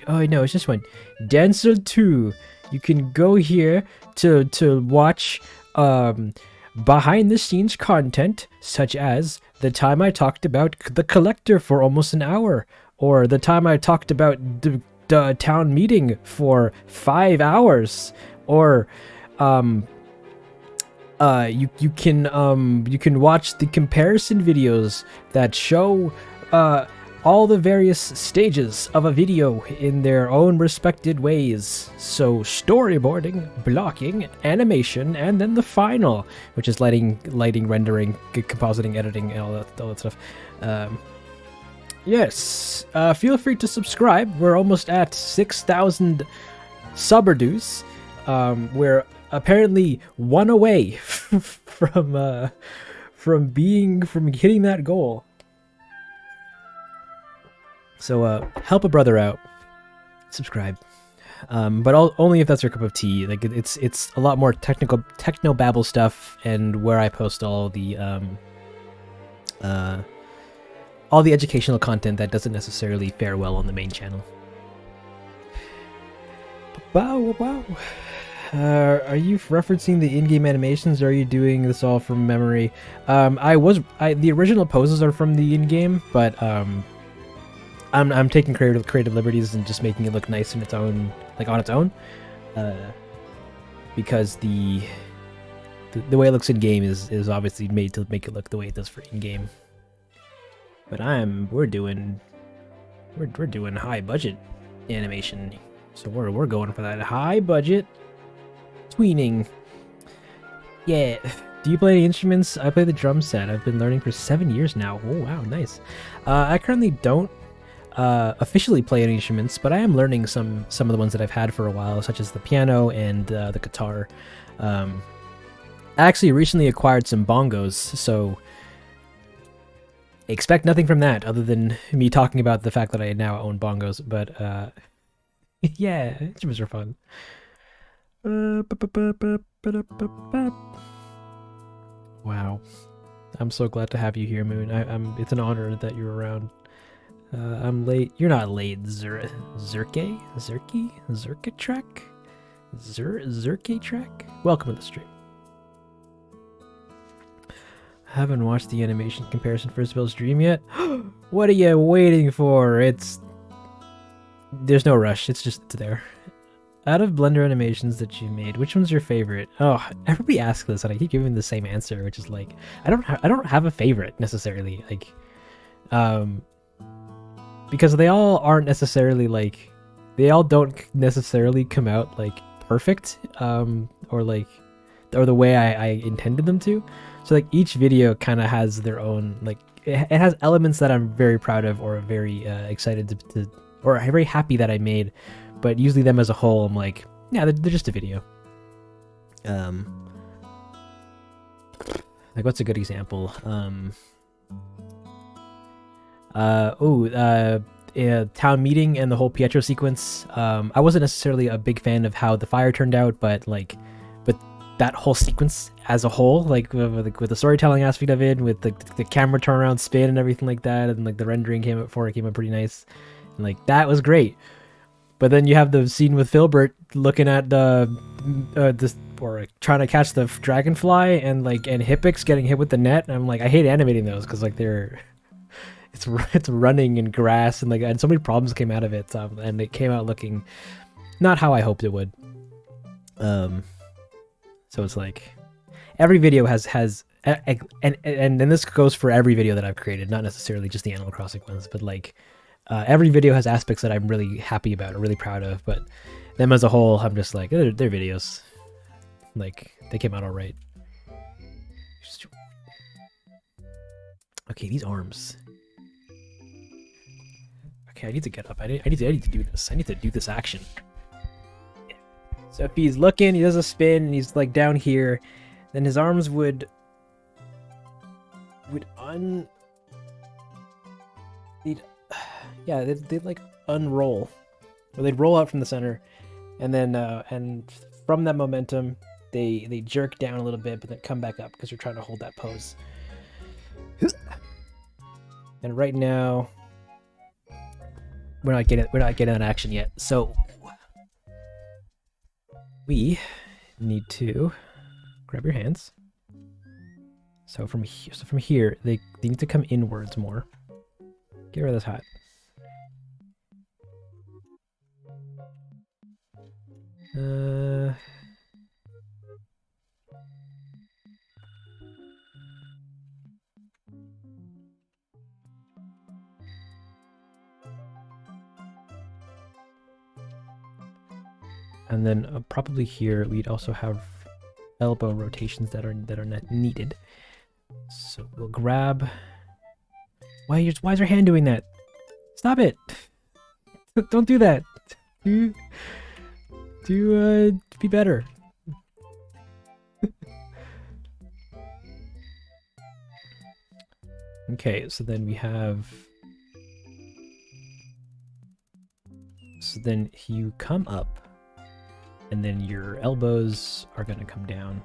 Oh, no, it's just one. Dancel 2. You can go here to watch behind-the-scenes content, such as the time I talked about the collector for almost an hour, or the time I talked about the town meeting for 5 hours, or you can watch the comparison videos that show all the various stages of a video in their own respected ways. So storyboarding, blocking, animation, and then the final, which is lighting, rendering, compositing, editing, and all that stuff. Yes, feel free to subscribe. We're almost at 6,000 subberdues. We're apparently one away from hitting that goal. So help a brother out. Subscribe. But only if that's your cup of tea. Like it's a lot more techno babble stuff, and where I post all the educational content that doesn't necessarily fare well on the main channel. Wow. Are you referencing the in-game animations, or are you doing this all from memory? The original poses are from the in-game, but I'm taking creative liberties and just making it look nice in its own, like on its own, because the way it looks in game is obviously made to make it look the way it does for in game. But we're doing high budget animation, so we're going for that high budget tweening. Yeah. Do you play any instruments? I play the drum set. I've been learning for 7 years now. Oh wow, nice. I currently don't officially play any instruments, but I am learning some of the ones that I've had for a while, such as the piano and the guitar. I actually recently acquired some bongos, so expect nothing from that other than me talking about the fact that I now own bongos. But yeah, instruments are fun. Wow, I'm so glad to have you here, Moon. It's an honor that you're around. I'm late. You're not late, Zerke Trek? Welcome to the stream. Haven't watched the animation comparison for Isabel's Dream yet? What are you waiting for? There's no rush. It's there. Out of Blender animations that you made, which one's your favorite? Oh, everybody asks this, and I keep giving the same answer, which is like, I don't have a favorite necessarily. Like, because they all aren't necessarily like, they all don't necessarily come out like perfect, or the way I intended them to. So like each video kind of has their own, like it has elements that I'm very proud of, or very excited to or very happy that I made, but usually them as a whole, I'm like, yeah, they're just a video. Like what's a good example? Town meeting and the whole Pietro sequence. I wasn't necessarily a big fan of how the fire turned out, but that whole sequence as a whole, like with the storytelling aspect of it, with the camera turnaround spin and everything like that, and like the rendering came up pretty nice, and like that was great. But then you have the scene with Filbert looking at the this or trying to catch the dragonfly and Hippix getting hit with the net. And I'm like, I hate animating those because like it's running in grass and so many problems came out of it. And it came out looking not how I hoped it would. So it's like every video has and this goes for every video that I've created, not necessarily just the Animal Crossing ones, but like every video has aspects that I'm really happy about or really proud of, but them as a whole, I'm just like, they're videos. Like, they came out all right. Okay, these arms. Okay, I need to get up. I need to do this. I need to do this action. So if he's looking, he does a spin, and he's like down here, then his arms would they'd like unroll, or they'd roll out from the center, and then and from that momentum they jerk down a little bit, but then come back up because you're trying to hold that pose. And right now we're not getting that action yet, so we need to grab your hands. So from here, they need to come inwards more. Get rid of this hat. And then probably here we'd also have elbow rotations that are not needed. So we'll grab. Why is your hand doing that? Stop it! Don't do that. Do be better. Okay, so then we have. So then you come up, and then your elbows are gonna come down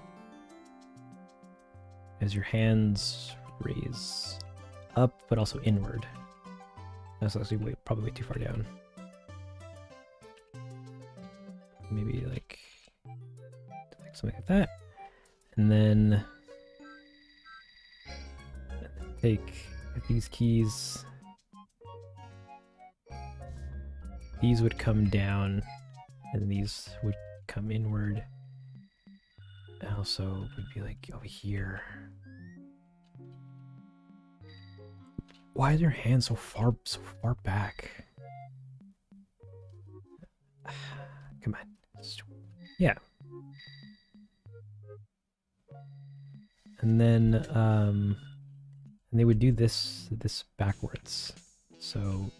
as your hands raise up, but also inward. That's actually probably way too far down. Maybe like something like that. And then take these keys. These would come down, and these would come inward. And also would be like over here. Why is your hand so far back? Come on. Yeah. And then and they would do this backwards. So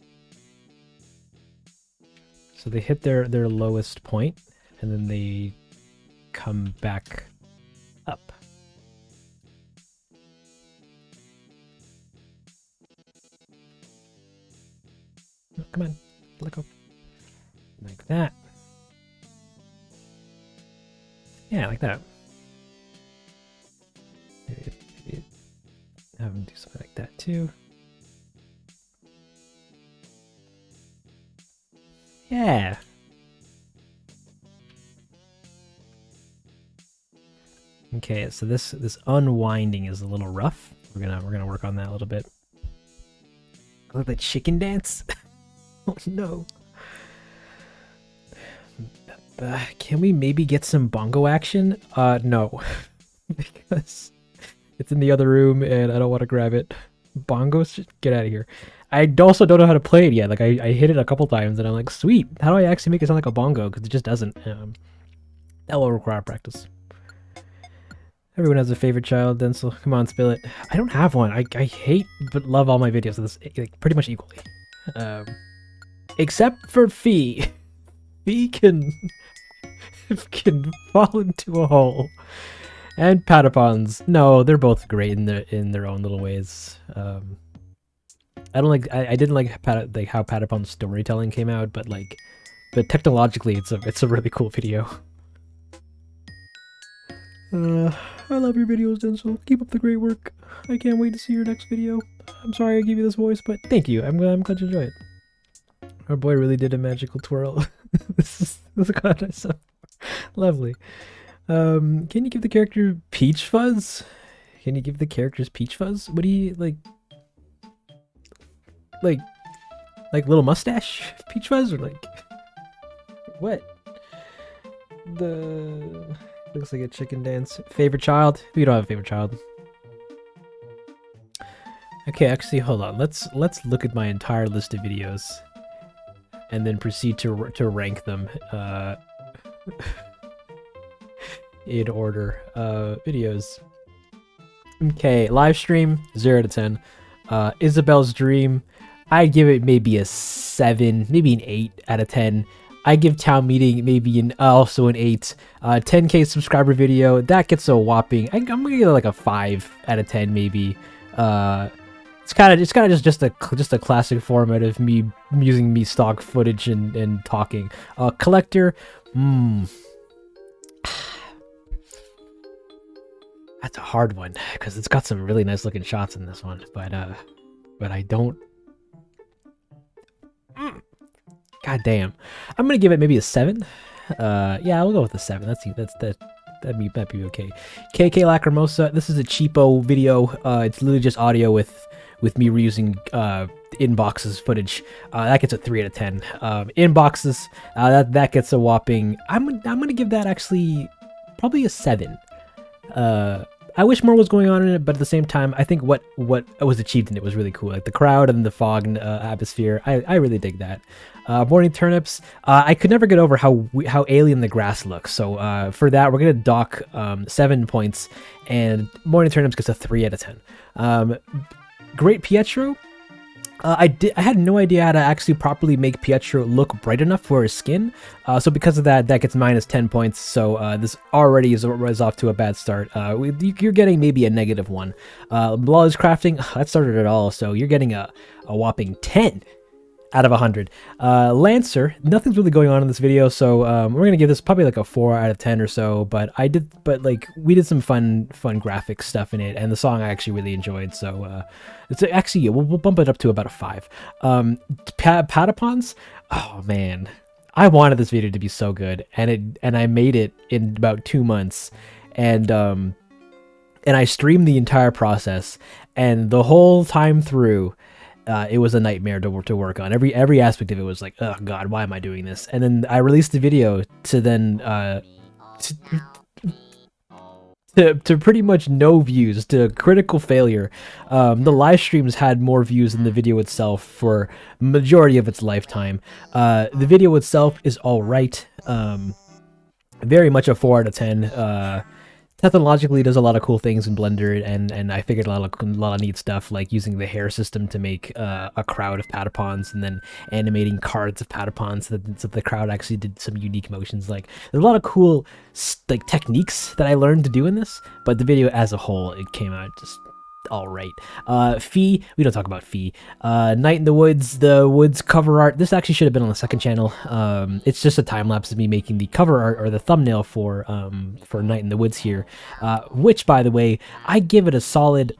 they hit their lowest point, and then they come back up. Oh, come on, let go. Like that. Yeah, like that. Maybe have them do something like that too. Yeah. Okay, so this unwinding is a little rough. We're gonna work on that a little bit. Look like chicken dance. Oh no. Can we maybe get some bongo action? No. Because it's in the other room and I don't want to grab it. Bongos? Get out of here. I also don't know how to play it yet. Like, I hit it a couple times and I'm like, sweet. How do I actually make it sound like a bongo? Because it just doesn't. That will require practice. Everyone has a favorite child, Denzel. Come on, spill it. I don't have one. I hate but love all my videos. This like, pretty much equally. Except for Fee. Fee can fall into a hole. And Patapons. No, they're both great in their own little ways. I don't like. I didn't like how Patapon's storytelling came out, but technologically, it's a really cool video. I love your videos, Denzel. Keep up the great work. I can't wait to see your next video. I'm sorry I gave you this voice, but thank you. I'm glad you enjoy it. Our boy really did a magical twirl. This is kind of so lovely. Can you give the character Peach Fuzz? Can you give the characters Peach Fuzz? What do you like little mustache Peach Fuzz or like what? The looks like a chicken dance. Favorite child? We don't have a favorite child. Okay, actually, hold on. Let's look at my entire list of videos, and then proceed to rank them in order. Videos. Okay, live stream 0 to 10. Isabel's Dream, I'd give it maybe a 7, maybe an 8 out of 10. I give Town Meeting maybe also an 8. 10k subscriber video, that gets a whopping. I'm gonna give it like a 5 out of 10 maybe. It's kind of just a classic format of me using me stock footage and talking. Collector, that's a hard one because it's got some really nice looking shots in this one, but I don't. God damn, I'm gonna give it maybe a 7. Yeah, I'll go with a 7. That'd be okay. KK Lacrimosa, this is a cheapo video. It's literally just audio with me reusing inboxes footage. That gets a 3 out of 10. Inboxes, that gets a whopping. I'm gonna give that actually probably a 7. I wish more was going on in it, but at the same time, I think what was achieved in it was really cool. Like the crowd and the fog and atmosphere, I really dig that. Morning Turnips, I could never get over how alien the grass looks. So for that, we're gonna dock 7 points, and Morning Turnips gets a 3 out of 10. Great Pietro. I had no idea how to actually properly make Pietro look bright enough for his skin, so because of that gets minus 10 points. So this already is off to a bad start. You're getting maybe a -1. Lawless Crafting, that started it all, so you're getting a whopping 10 out of 100. Lancer, nothing's really going on in this video, so we're gonna give this probably like a 4 out of 10 or so. But we did some fun graphic stuff in it, and the song I actually really enjoyed. So it's actually we'll bump it up to about a 5. Patapons, oh man, I wanted this video to be so good, and I made it in about 2 months, and I streamed the entire process, and the whole time through. It was a nightmare to work on. Every aspect of it was like, oh god, why am I doing this? And then I released the video to then to pretty much no views, to critical failure. The live streams had more views than the video itself for majority of its lifetime. The video itself is all right. Very much a 4 out of 10. Technologically, does a lot of cool things in Blender, and I figured a lot of neat stuff, like using the hair system to make a crowd of Patapons, and then animating cards of Patapons so that the crowd actually did some unique motions. Like, there's a lot of cool like techniques that I learned to do in this, but the video as a whole, it came out just all right. Fee, we don't talk about Fee. Night in the Woods cover art. This actually should have been on the second channel. It's just a time lapse of me making the cover art or the thumbnail for Night in the Woods here. Which, by the way, I give it a solid.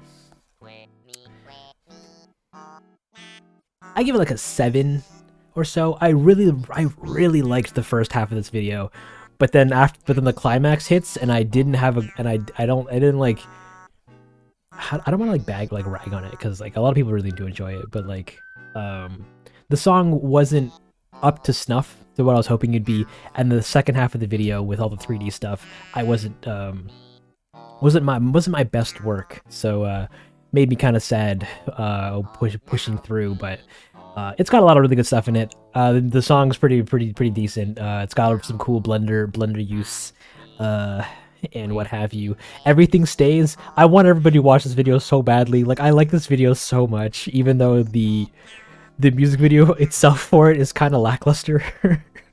I give it like a 7 or so. I really liked the first half of this video, but then the climax hits, and I didn't have I didn't like. I don't want to like rag on it, because like a lot of people really do enjoy it, but like the song wasn't up to snuff to what I was hoping it'd be, and the second half of the video with all the 3D stuff, I wasn't my best work, so made me kind of sad pushing through, but it's got a lot of really good stuff in it. The song's pretty decent. It's got some cool blender use. And what have you. Everything Stays. I want everybody to watch this video so badly. Like, I like this video so much, even though the music video itself for it is kind of lackluster.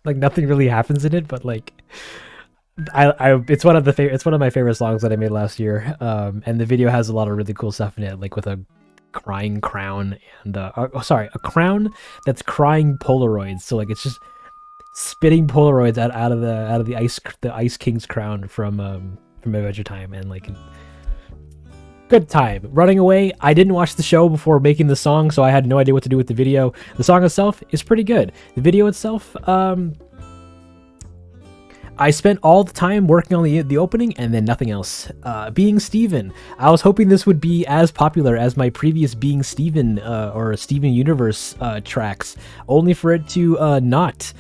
Like, nothing really happens in it, but like it's one of my favorite songs that I made last year. And the video has a lot of really cool stuff in it, like with a crying crown and a crown that's crying Polaroids. So like it's just spitting Polaroids out of the Ice King's crown from Adventure Time, and like good time. Running Away, I didn't watch the show before making the song, so I had no idea what to do with the video. The song itself is pretty good. The video itself, I spent all the time working on the opening and then nothing else. Being Steven. I was hoping this would be as popular as my previous Being Steven or Steven Universe tracks, only for it to not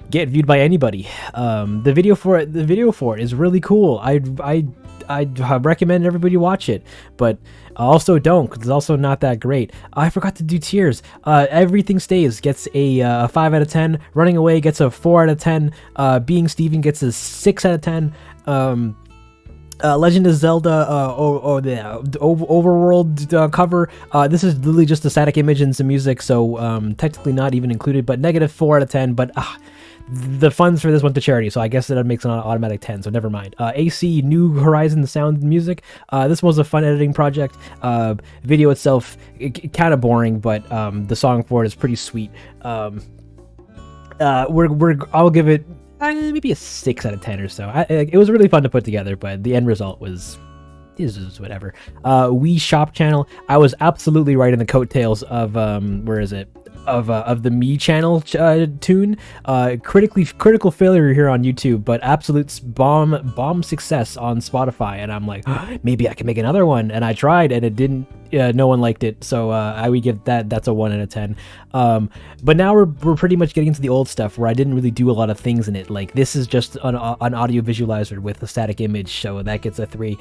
get viewed by anybody. The video for it is really cool. I'd recommend everybody watch it, but also don't, because it's also not that great. I forgot to do tiers. Everything Stays gets a 5 out of 10. Running Away gets a 4 out of 10. Being Steven gets a 6 out of 10. Legend of Zelda the Overworld cover. This is literally just a static image and some music, so technically not even included, but negative 4 out of 10. But the funds for this went to charity, so I guess that makes an automatic 10, so never mind. AC New Horizon Sound and Music. This was a fun editing project. Video itself kind of boring, but the song for it is pretty sweet. I'll give it maybe a 6 out of 10 or so. It was really fun to put together, but the end result was whatever. Wii Shop channel. I was absolutely right in the coattails of where is it? Of the Me channel tune. Critical failure here on YouTube, but absolute bomb success on Spotify. And I'm like, maybe I can make another one. And I tried, and it didn't. No one liked it, so I would give that's a 1 out of 10. But now we're pretty much getting into the old stuff where I didn't really do a lot of things in it. Like this is just an audio visualizer with a static image, so that gets a 3.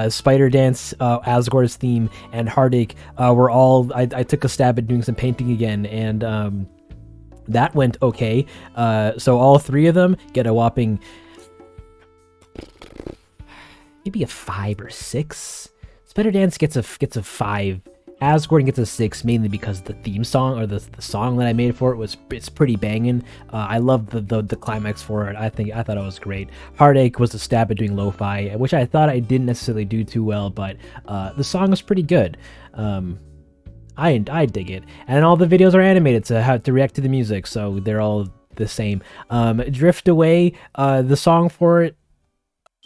Spider Dance, Asgore's theme, and Heartache were all. I took a stab at doing some painting again, and that went okay. So all 3 of them get a whopping maybe a 5 or 6. Spider Dance gets a 5. Asgore gets a 6, mainly because the theme song, or the song that I made for it, it's pretty banging. I love the climax for it. I thought it was great. Heartache was a stab at doing lo-fi, which I thought I didn't necessarily do too well, but the song was pretty good. I dig it, and all the videos are animated to how to react to the music, so they're all the same. Drift Away, the song for it.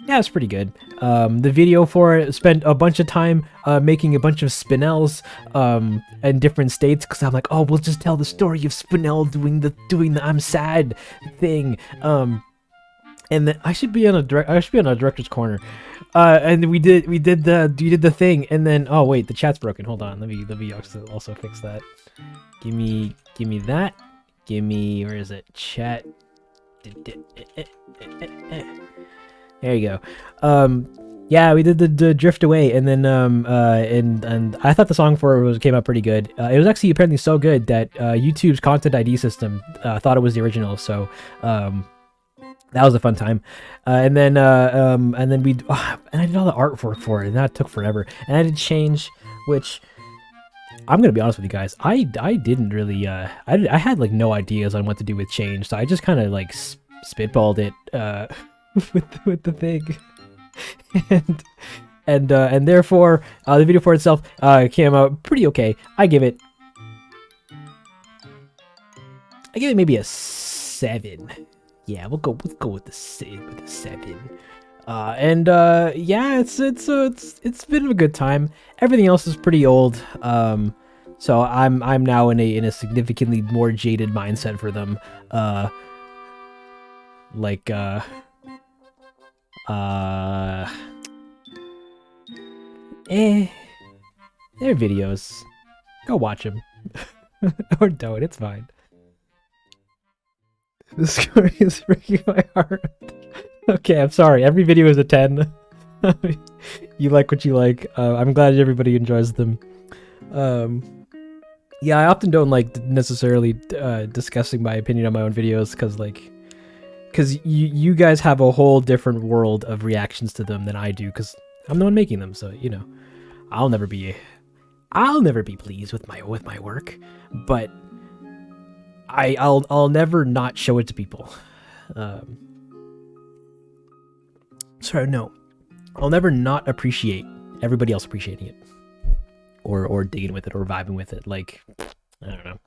Yeah, it's pretty good. The video for it, spent a bunch of time making a bunch of Spinels in different states, because I'm like, oh, we'll just tell the story of Spinel doing the I'm sad thing. And then I should be on a director's corner. And we did the thing, and then oh wait, the chat's broken. Hold on, let me also fix that. Give me that. Where is it? Chat. There you go. Yeah, we did the Drift Away, and then and I thought the song for it came out pretty good. It was actually apparently so good that YouTube's content ID system thought it was the original, so that was a fun time. And then and I did all the artwork for it, and that took forever. And I did Change, which I'm gonna be honest with you guys, I didn't really I had like no ideas on what to do with Change, so I just kind of like spitballed it with the thing, and therefore the video for itself came out pretty okay. I give it maybe a 7. Yeah, we'll go with the 7. Yeah, it's been a good time. Everything else is pretty old, so I'm now in a significantly more jaded mindset for them. They're videos. Go watch them. Or don't, it's fine. This story is breaking my heart. Okay, I'm sorry. Every video is a 10. You like what you like. I'm glad everybody enjoys them. Yeah, I often don't like necessarily discussing my opinion on my own videos, because you guys have a whole different world of reactions to them than I do, because I'm the one making them. So I'll never be pleased with my work, but I'll never not show it to people. Sorry, no, I'll never not appreciate everybody else appreciating it, or digging with it, or vibing with it. Like, I don't know.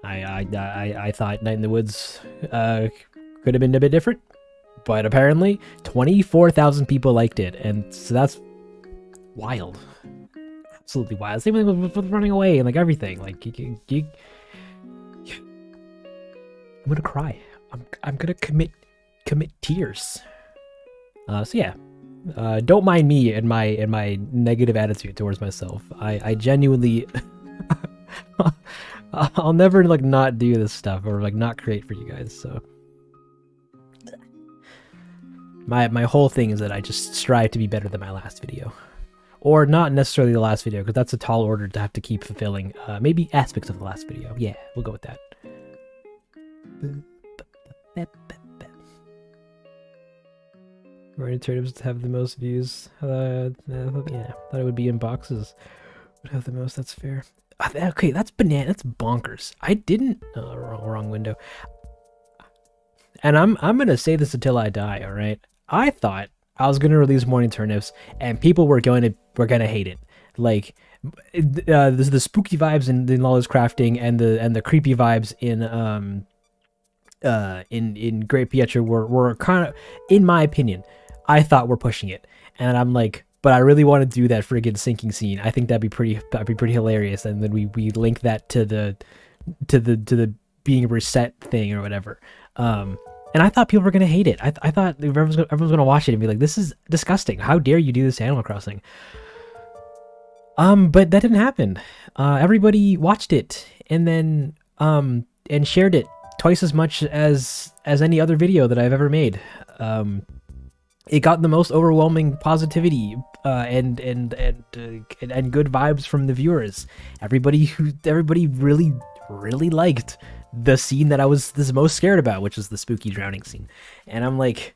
I thought Night in the Woods could have been a bit different, but apparently 24,000 people liked it, and so that's wild, absolutely wild. Same thing with Running Away and like everything. Like, I'm gonna cry. I'm gonna commit commit tears. So yeah, don't mind me and my negative attitude towards myself. I genuinely, I'll never like not do this stuff or like not create for you guys. So my whole thing is that I just strive to be better than my last video. Or not necessarily the last video, because that's a tall order to have to keep fulfilling. Maybe aspects of the last video. Yeah, we'll go with that. Running turnips have the most views. Yeah, thought it would be in boxes. Would have the most. That's fair. Okay, that's banana. That's bonkers. I didn't. Wrong window. And I'm gonna say this until I die. All right. I thought I was gonna release morning turnips, and people were gonna hate it. Like, the spooky vibes in Lawless Crafting and the creepy vibes in Great Pietro were kind of, in my opinion, I thought we're pushing it, and I'm like, but I really want to do that friggin' sinking scene. I think that'd be pretty hilarious, and then we link that to the being reset thing or whatever. And I thought people were gonna hate it. I thought everyone's gonna watch it and be like, "This is disgusting. How dare you do this to Animal Crossing?" But that didn't happen. Everybody watched it and then and shared it twice as much as any other video that I've ever made. It got the most overwhelming positivity and good vibes from the viewers. Everybody really liked the scene that I was the most scared about, which is the spooky drowning scene. And I'm like,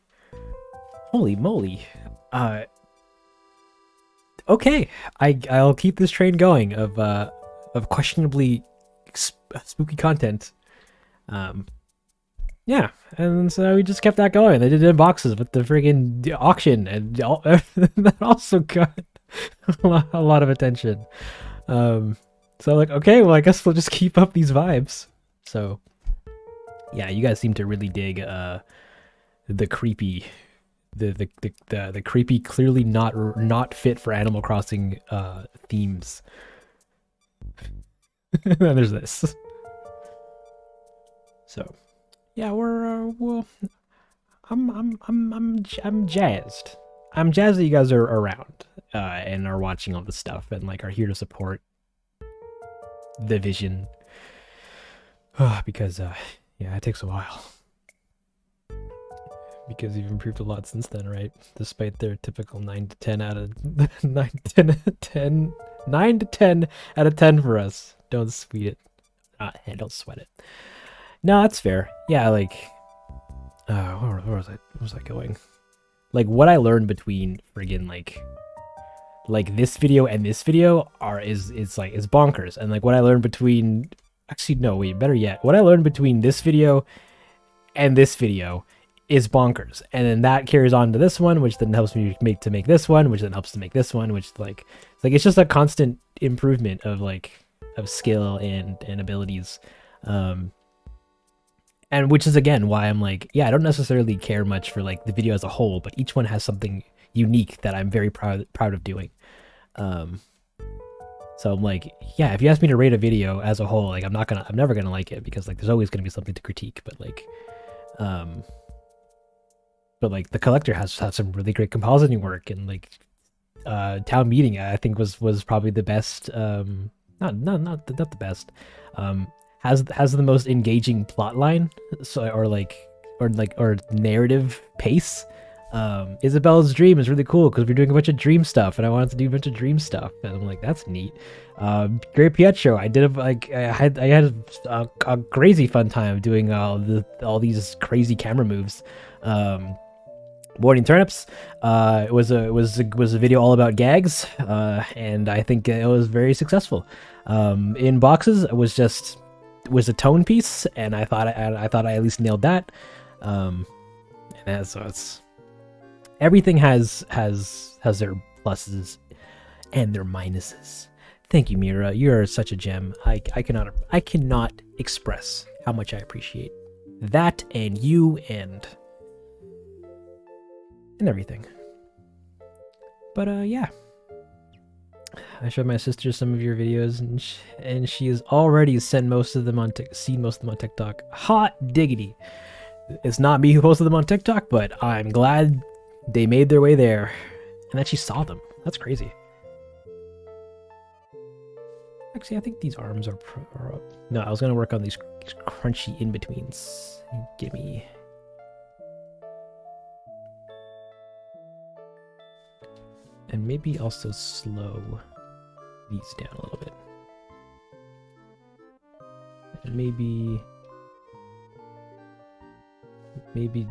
holy moly. Okay, I'll keep this train going of questionably spooky content. Yeah, and so we just kept that going. They did it in boxes with the friggin' auction, and that also got a lot of attention. So like, okay, well, I guess we'll just keep up these vibes. So yeah, you guys seem to really dig the creepy, the creepy, clearly not fit for Animal Crossing themes. And then there's this. So yeah, well, I'm jazzed. I'm jazzed that you guys are around and are watching all this stuff and like are here to support the vision. Because yeah, it takes a while. Because you've improved a lot since then, right? Despite their typical 9 to 10 out of 9 to 10 out of 10 for us. Don't sweet it. Don't sweat it. No, that's fair. Yeah, like where was I going? Like what I learned between friggin' like this video and this video is bonkers. And like what I learned between, actually no, wait, better yet, what I learned between this video and this video is bonkers. And then that carries on to this one, which then helps me make this one, which then helps to make this one, which it's just a constant improvement of skill and abilities. And which is again why I'm like, yeah, I don't necessarily care much for like the video as a whole, but each one has something unique that I'm very proud of doing. So I'm like, yeah, if you ask me to rate a video as a whole, like I'm never gonna like it, because like there's always gonna be something to critique. But like the collector has some really great compositing work, and like town meeting I think was probably the best. Not the best. Has the most engaging plot line, so or narrative pace. Isabella's Dream is really cool because we're doing a bunch of dream stuff, and I wanted to do a bunch of dream stuff, and I'm like, that's neat. Great Pietro, I had a crazy fun time doing all these crazy camera moves. Morning Turnips was a video all about gags, and I think it was very successful. In boxes, it was a tone piece, and I thought I at least nailed that. And so it's everything has their pluses and their minuses. Thank you, Mira. You're such a gem. I cannot express how much I appreciate that, and you, and everything. But yeah, I showed my sister some of your videos, and she has already seen most of them on TikTok. Hot diggity! It's not me who posted them on TikTok, but I'm glad they made their way there and that she saw them. That's crazy. Actually, I think these arms are up. No, I was going to work on these crunchy in-betweens. Gimme. And maybe also slow these down a little bit. And maybe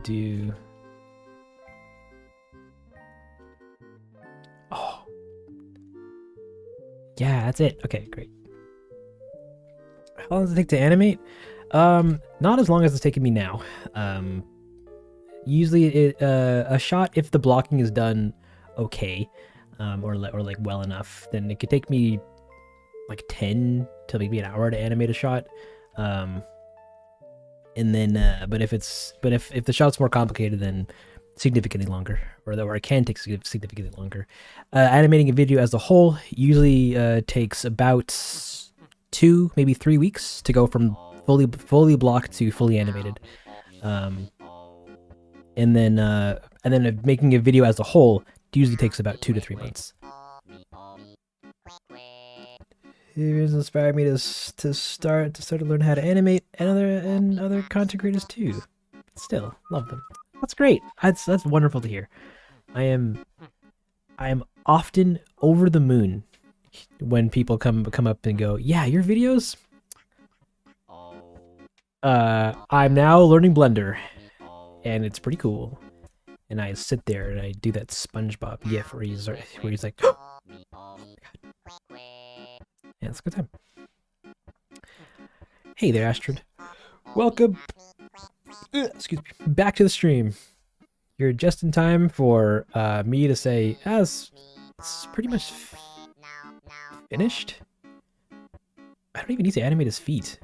do... Oh. Yeah, that's it. Okay, great. How long does it take to animate? Not as long as it's taking me now. Usually a shot, if the blocking is done okay, or like well enough, then it could take me like 10 to maybe an hour to animate a shot. And then but if the shot's more complicated, then significantly longer, or it can take significantly longer. Animating a video as a whole usually takes about 2, maybe 3 weeks to go from fully blocked to fully animated. And then making a video as a whole usually takes about 2 to 3 months. It has inspired me to start to learn how to animate, and other content creators too. Still love them. That's great. That's wonderful to hear. I am often over the moon when people come up and go, "Yeah, your videos." I'm now learning Blender, and it's pretty cool. And I sit there and I do that SpongeBob gif where he's like, "Oh God." Yeah, it's a good time. Hey there, Astrid. Welcome. Excuse me. Back to the stream. You're just in time for me to say, as it's pretty much finished. I don't even need to animate his feet.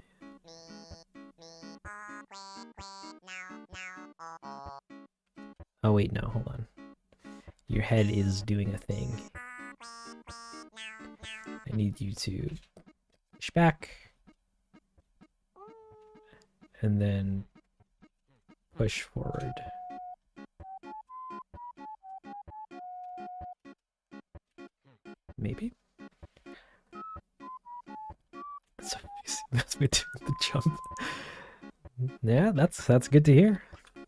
Oh wait, no, hold on. Your head is doing a thing. I need you to push back. And then push forward. Maybe? That's me doing the jump. Yeah, that's good to hear.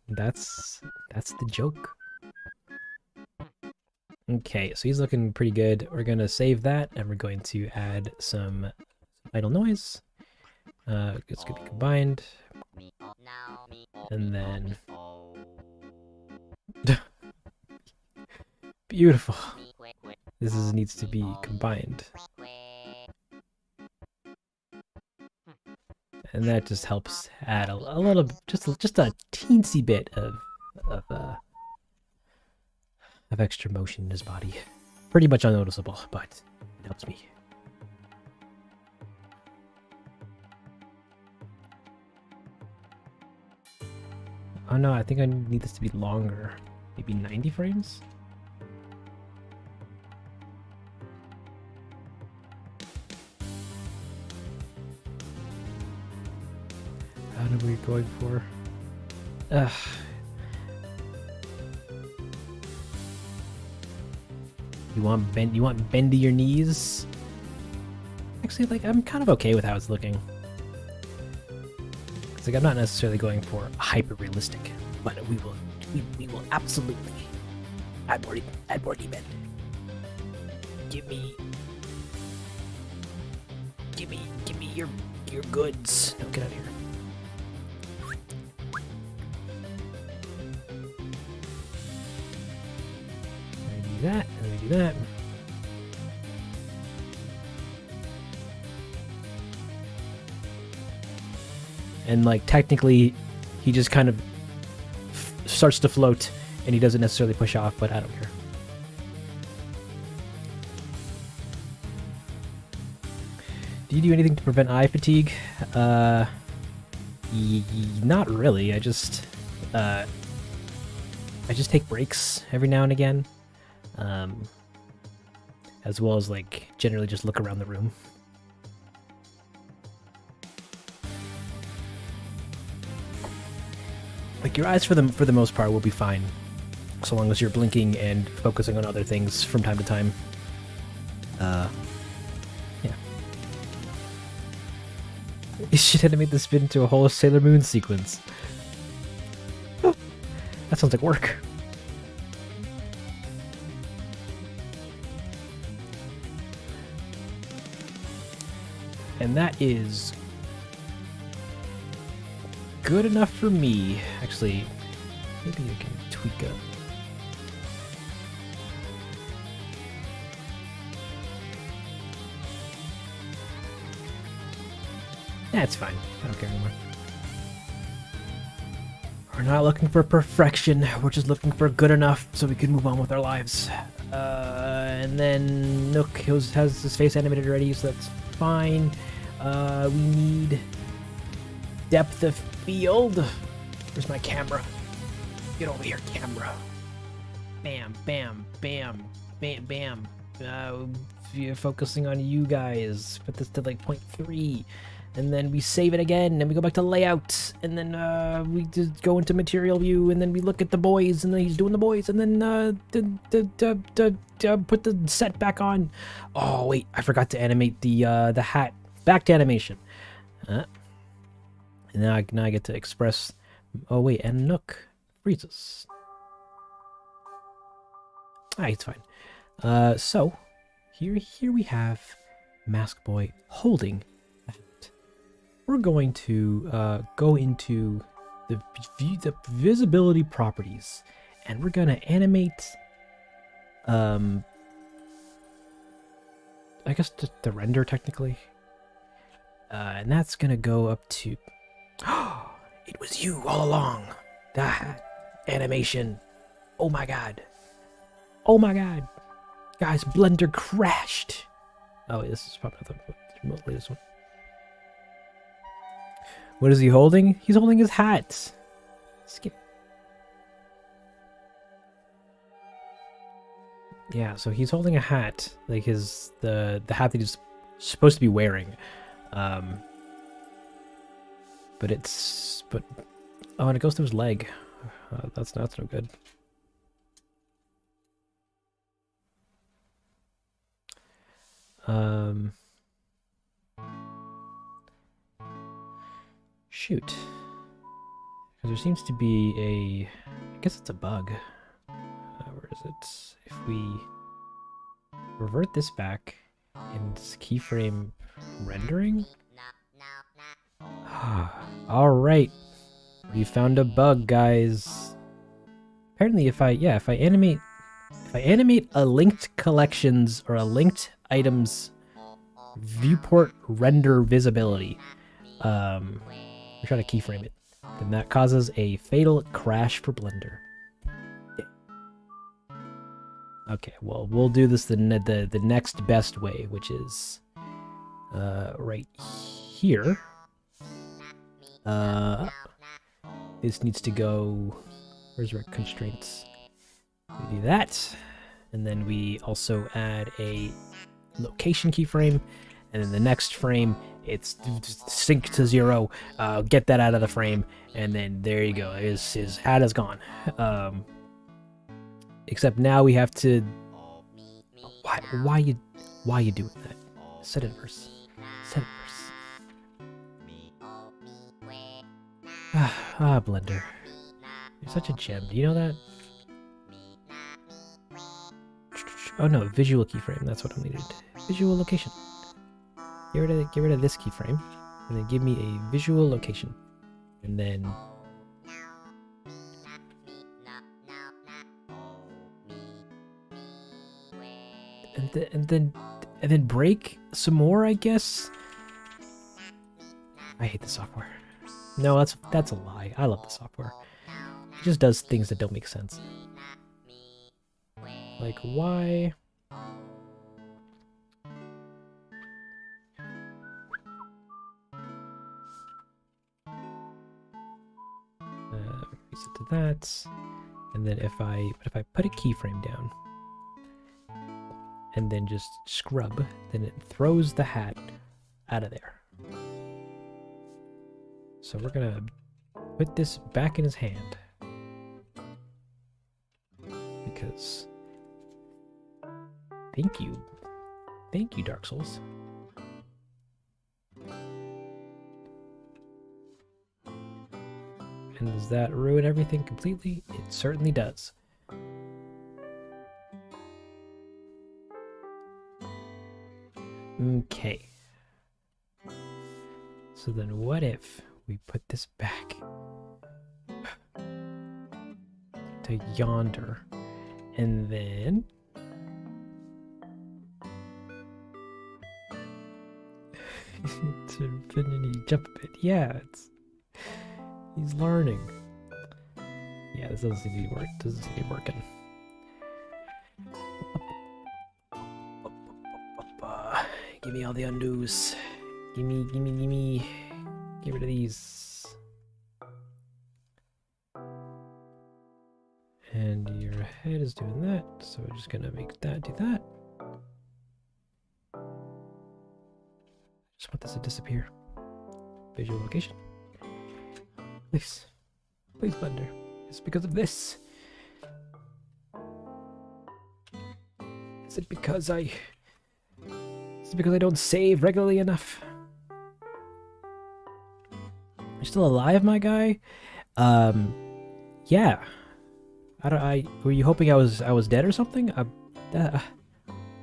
That's the joke. Okay, so he's looking pretty good. We're gonna save that, and we're going to add some idle noise. It's gonna be combined, and then beautiful. This needs to be combined, and that just helps add a little, just a teensy bit of extra motion in his body. Pretty much unnoticeable, but it helps me. Oh no, I think I need this to be longer. Maybe 90 frames? How are we going for? Ugh. You want bendy your knees? Actually, like, I'm kind of okay with how it's looking. It's like I'm not necessarily going for hyper realistic, but we will absolutely add more bend. Give me your goods. No, get out of here. That, and we do that. And like technically, he just kind of starts to float, and he doesn't necessarily push off, but I don't care. Do you do anything to prevent eye fatigue? Not really. I just take breaks every now and again. As well as like generally just look around the room. Like, your eyes for the most part will be fine, so long as you're blinking and focusing on other things from time to time. Yeah. You should animate the spin into a whole Sailor Moon sequence. That sounds like work. And that is good enough for me. Actually, maybe I can tweak it. That's fine. I don't care anymore. We're not looking for perfection. We're just looking for good enough so we can move on with our lives. And then Nook has his face animated already, so that's fine. We need depth of field. Where's my camera? Get over here, camera. Bam, bam, bam, bam, bam. You're focusing on you guys. Put this to like 0.3. And then we save it again, and we go back to layout, and then we just go into material view, and then we look at the boys, and then he's doing the boys, and then put the set back on. Oh wait, I forgot to animate the hat. Back to animation. And now I get to express. Oh wait, and Nook freezes. It's fine. So here we have Mask Boy holding. We're going to go into the visibility properties, and we're going to animate, I guess the render technically, and that's going to go up to, it was you all along, that animation, oh my god, guys, Blender crashed. Oh wait, this is probably not this one. What is he holding? He's holding his hat. Skip. Yeah, so he's holding a hat, like the hat that he's supposed to be wearing. But oh, and it goes to his leg. That's no good. Shoot. Because there seems to be I guess it's a bug. Where is it? If we revert this back and keyframe rendering. Alright. We found a bug, guys. Apparently if I animate a linked collections or a linked items viewport render visibility, we try to keyframe it, then that causes a fatal crash for Blender. Okay, well, we'll do this the next best way, which is right here. This needs to go. Where's our constraints? We do that, and then we also add a location keyframe, and then the next frame it's sync to 0. Get that out of the frame, and then there you go. His hat is gone. Except now we have to. Why you doing that? Set inverse. Set inverse. Blender. You're such a gem. Do you know that? Oh no, visual keyframe. That's what I needed. Visual location. Get rid of this keyframe, and then give me a visual location, and then and then break some more, I guess. I hate the software. No, that's a lie. I love the software. It just does things that don't make sense. Like why? Reset to that, and then if I put a keyframe down and then just scrub, then it throws the hat out of there. So we're gonna put this back in his hand. Because thank you, Dark Souls. And does that ruin everything completely? It certainly does. Okay. So then what if we put this back to yonder, and then to infinity jump a bit. Yeah, he's learning. Yeah, this doesn't seem to be working. Give me all the undos. Gimme. Get rid of these. And your head is doing that, so we're just gonna make that do that. Just want this to disappear. Visual location. Please, Blender. It's because of this. Is it because I don't save regularly enough? You're still alive, my guy? Yeah. Were you hoping I was dead or something?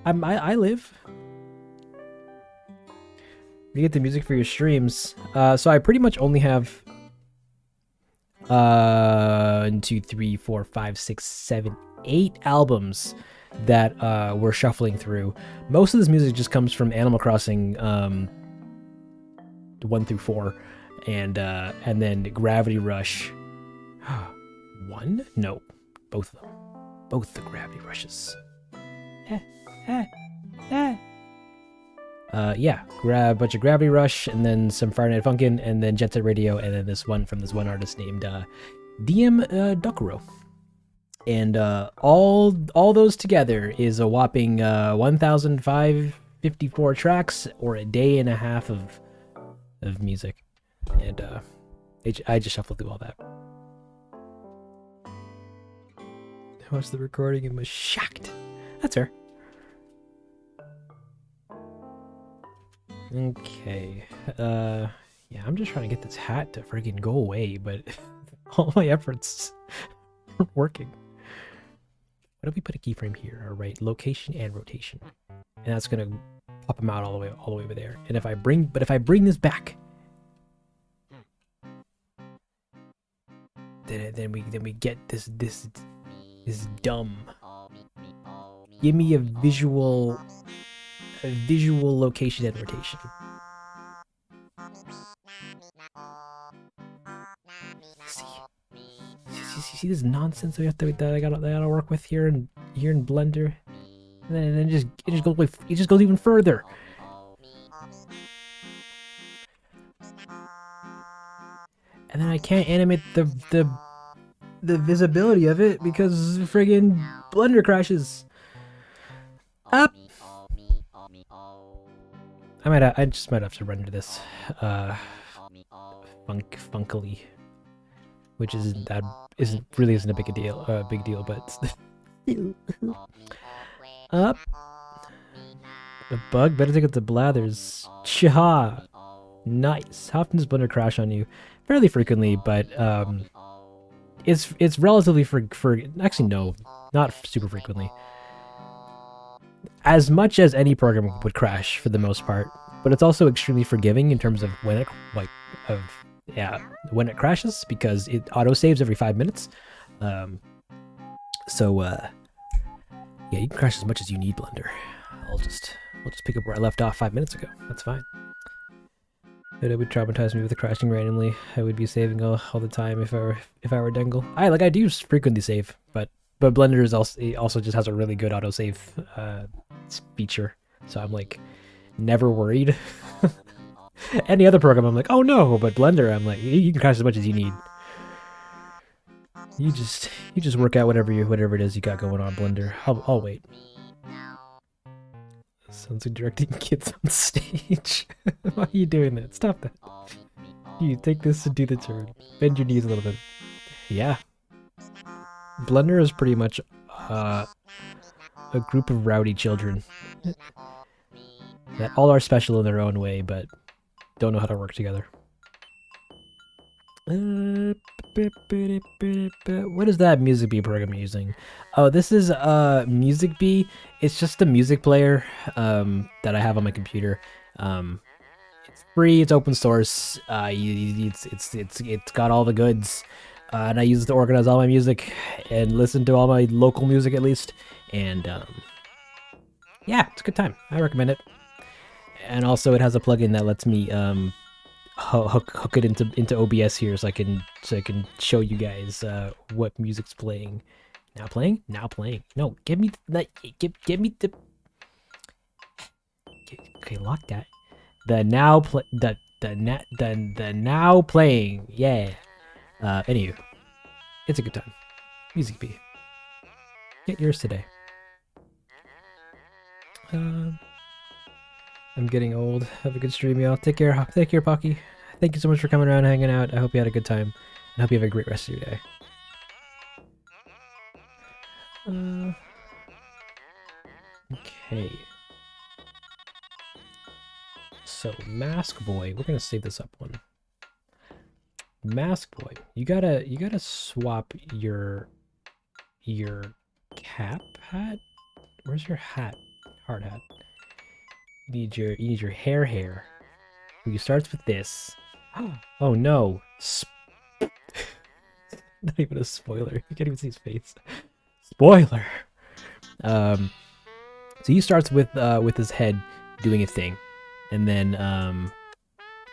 I live. You get the music for your streams. So I pretty much only have 1, 2, 3, 4, 5, 6, 7, 8 albums that we're shuffling through. Most of this music just comes from Animal Crossing 1 through 4, and then Gravity Rush. 1? No, both of them. Both the Gravity Rushes. Yeah, grab a bunch of Gravity Rush, and then some Friday Night Funkin', and then Jet Set Radio, and then this one from this one artist named DM Dokuro. And all those together is a whopping 1,554 tracks, or a day and a half of music. And I just shuffled through all that. I watched the recording and was shocked. That's fair. Okay. Yeah, I'm just trying to get this hat to friggin' go away, but all my efforts aren't working. What if we put a keyframe here? All right, location and rotation, and that's gonna pop them out all the way over there. And if I bring this back, then we get this dumb. Give me a visual location and rotation. See this nonsense that I gotta work with here in Blender, and then it just goes even further. And then I can't animate the visibility of it because friggin' Blender crashes. Up. I just might have to render this funkily, which isn't a big deal, but up. A bug? Better take it to Blathers. Cha! Nice. How often does Blender crash on you? Fairly frequently, but it's relatively actually no, not super frequently. As much as any program would crash for the most part, but it's also extremely forgiving in terms of when it crashes, because it auto saves every 5 minutes. Yeah, you can crash as much as you need, Blender. I'll just pick up where I left off 5 minutes ago. That's fine. It would traumatize me with the crashing randomly. I would be saving all the time if I were Dongle. I do frequently save, but Blender is also just has a really good autosave feature, so I'm like never worried. Any other program I'm like, oh no, but Blender I'm like, you can crash as much as you need. You just work out whatever it is you got going on, Blender. I'll wait. Sounds like directing kids on stage. Why are you doing that? Stop that. You take this to do the turn. Bend your knees a little bit. Yeah. Blender is pretty much a group of rowdy children that all are special in their own way, but don't know how to work together. What is that Music Bee program you're using? Oh, this is Music Bee. It's just a music player that I have on my computer. It's free. It's open source. It's got all the goods, and I use it to organize all my music and listen to all my local music at least. And yeah, it's a good time. I recommend it. And also, it has a plugin that lets me hook it into OBS here, so I can show you guys what music's playing. Now playing. No, give me the okay, lock that. The now playing. Yeah. Anywho, it's a good time. Music Bee. Get yours today. I'm getting old. Have a good stream, y'all. Take care. Take care, Pocky. Thank you so much for coming around and hanging out. I hope you had a good time. I hope you have a great rest of your day. Okay. So, Mask Boy. We're gonna save this up one. Mask Boy. You gotta swap your cap hat. Where's your hat? Hard hat. You need your hair. He starts with this. Oh no! Not even a spoiler. You can't even see his face. Spoiler. So he starts with his head doing a thing, and then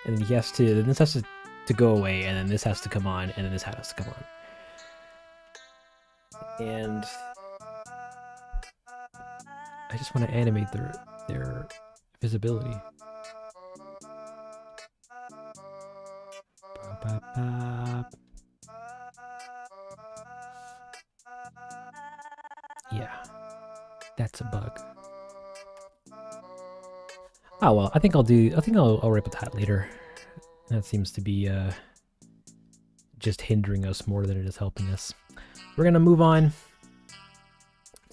he has to. Then this has to go away, and then this has to come on, and then this hat has to come on. And I just want to animate their visibility. Yeah, that's a bug. Oh well, I think I'll rip with that later. That seems to be just hindering us more than it is helping us. We're gonna move on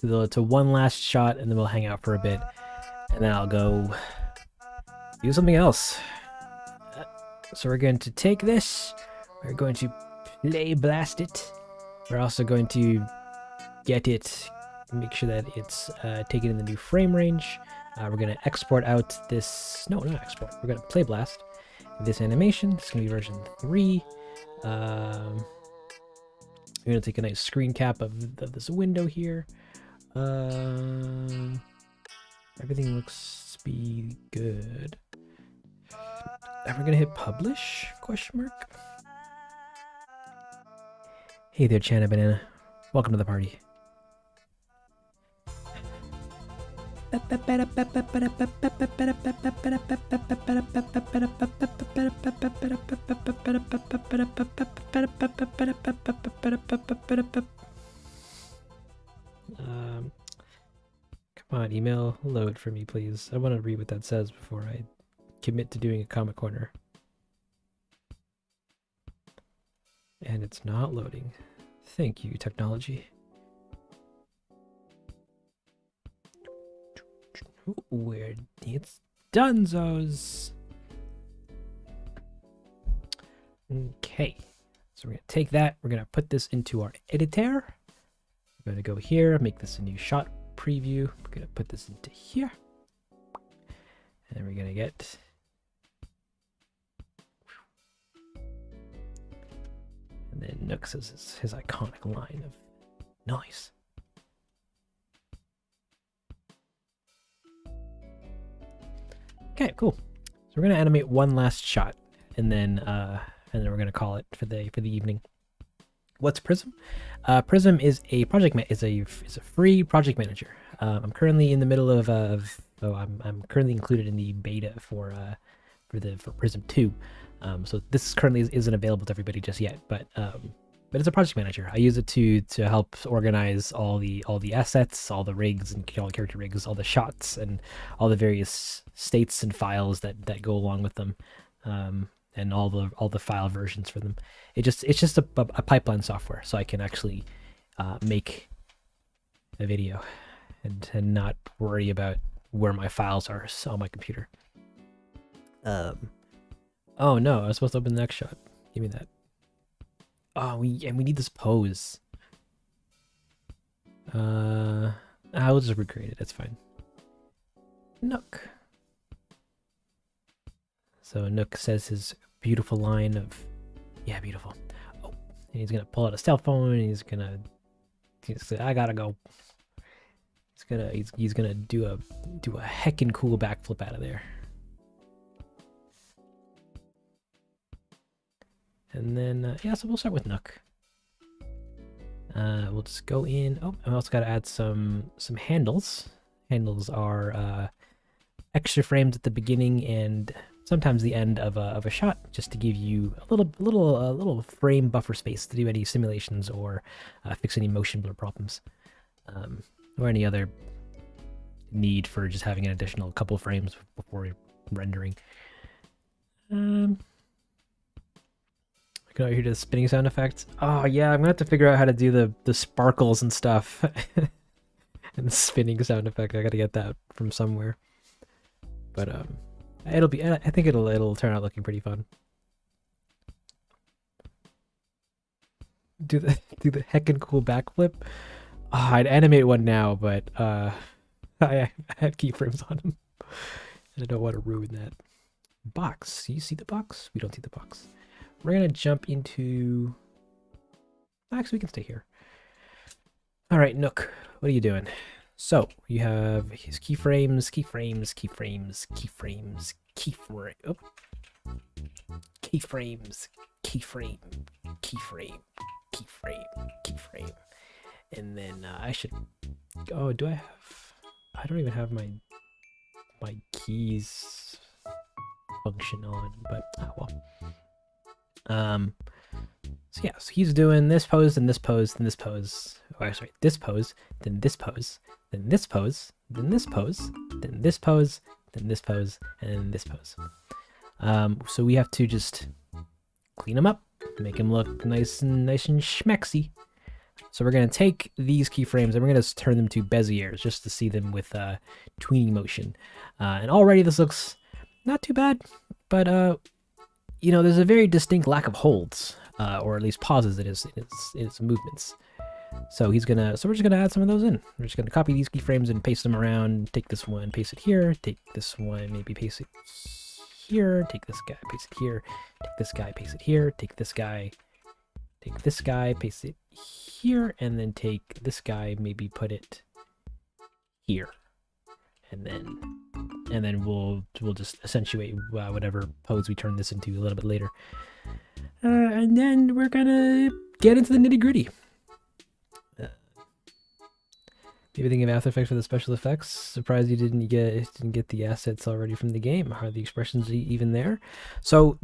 to one last shot, and then we'll hang out for a bit, and then I'll go do something else. So we're going to take this. We're going to play blast it. We're also going to get it, make sure that it's taken in the new frame range. We're going to export out this. No, not export. We're going to play blast this animation. This is going to be version 3. We're going to take a nice screen cap of this window here. Everything looks to be good. And we're gonna hit publish? Question mark. Hey there, Chana Banana. Welcome to the party. Come on, email load for me, please. I want to read what that says before I commit to doing a comic corner. And it's not loading. Thank you, technology. Where it's Dunzos. Okay, so we're gonna take that. We're gonna put this into our editor. We're gonna go here, make this a new shot preview. We're gonna put this into here, and then we're gonna get. And then Nooks is his iconic line of nice. Okay, cool. So we're gonna animate one last shot, and then we're gonna call it for the evening. What's Prism? Prism is a is a free project manager. I'm currently in the middle of I'm currently included in the beta for Prism 2. So this currently isn't available to everybody just yet, but it's a project manager. I use it to help organize all the assets, all the rigs and all the character rigs, all the shots, and all the various states and files that go along with them. And and all the file versions for them. It's just a pipeline software, so I can actually make a video and not worry about where my files are on my computer. Oh no, I was supposed to open the next shot. Give me that. Oh, we need this pose. I'll just recreate it. That's fine. Nook. So Nook says his beautiful line of, yeah, beautiful. Oh, and he's gonna pull out a cell phone and he's gonna say, I gotta go. He's gonna do a heckin' cool backflip out of there. And then yeah, so we'll start with Nook. We'll just go in. Oh, I also gotta add some handles. Handles are extra frames at the beginning and sometimes the end of a shot, just to give you a little frame buffer space to do any simulations or fix any motion blur problems, or any other need for just having an additional couple frames before rendering. I go here to the spinning sound effects. Oh yeah, I'm gonna have to figure out how to do the sparkles and stuff. And the spinning sound effect, I gotta get that from somewhere. But it'll be, I think it'll turn out looking pretty fun. Do the heckin' cool backflip. Oh, I'd animate one now, but I have keyframes on them, and I don't want to ruin that. Box. You see the box? We don't see the box. We're gonna jump into. Actually, we can stay here. All right, Nook, what are you doing? So you have his keyframes, keyframes, keyframes, keyframes, keyframe. Oh. Keyframes, keyframe, keyframe, keyframe, keyframe, and then I should. Oh, do I have? I don't even have my keys function on, but oh well. So yeah, so he's doing this pose, then this pose, then this pose. Oh, sorry, this pose, then this pose, then this pose, then this pose, then this pose, then this pose, and then this pose. So we have to just clean him up, make him look nice and schmexy. So we're gonna take these keyframes and we're gonna turn them to Beziers just to see them with tweening motion. And already this looks not too bad, but you know, there's a very distinct lack of holds, or at least pauses in its movements. So we're just gonna add some of those in. We're just gonna copy these keyframes and paste them around. Take this one, paste it here. Take this one, maybe paste it here. Take this guy, paste it here. Take this guy, paste it here. Take this guy, paste it here, and then take this guy, maybe put it here, and then we'll just accentuate whatever pose we turn this into a little bit later. And then we're gonna get into the nitty gritty. Maybe thinking of After Effects for the special effects. Surprised you didn't get the assets already from the game. Are the expressions even there? So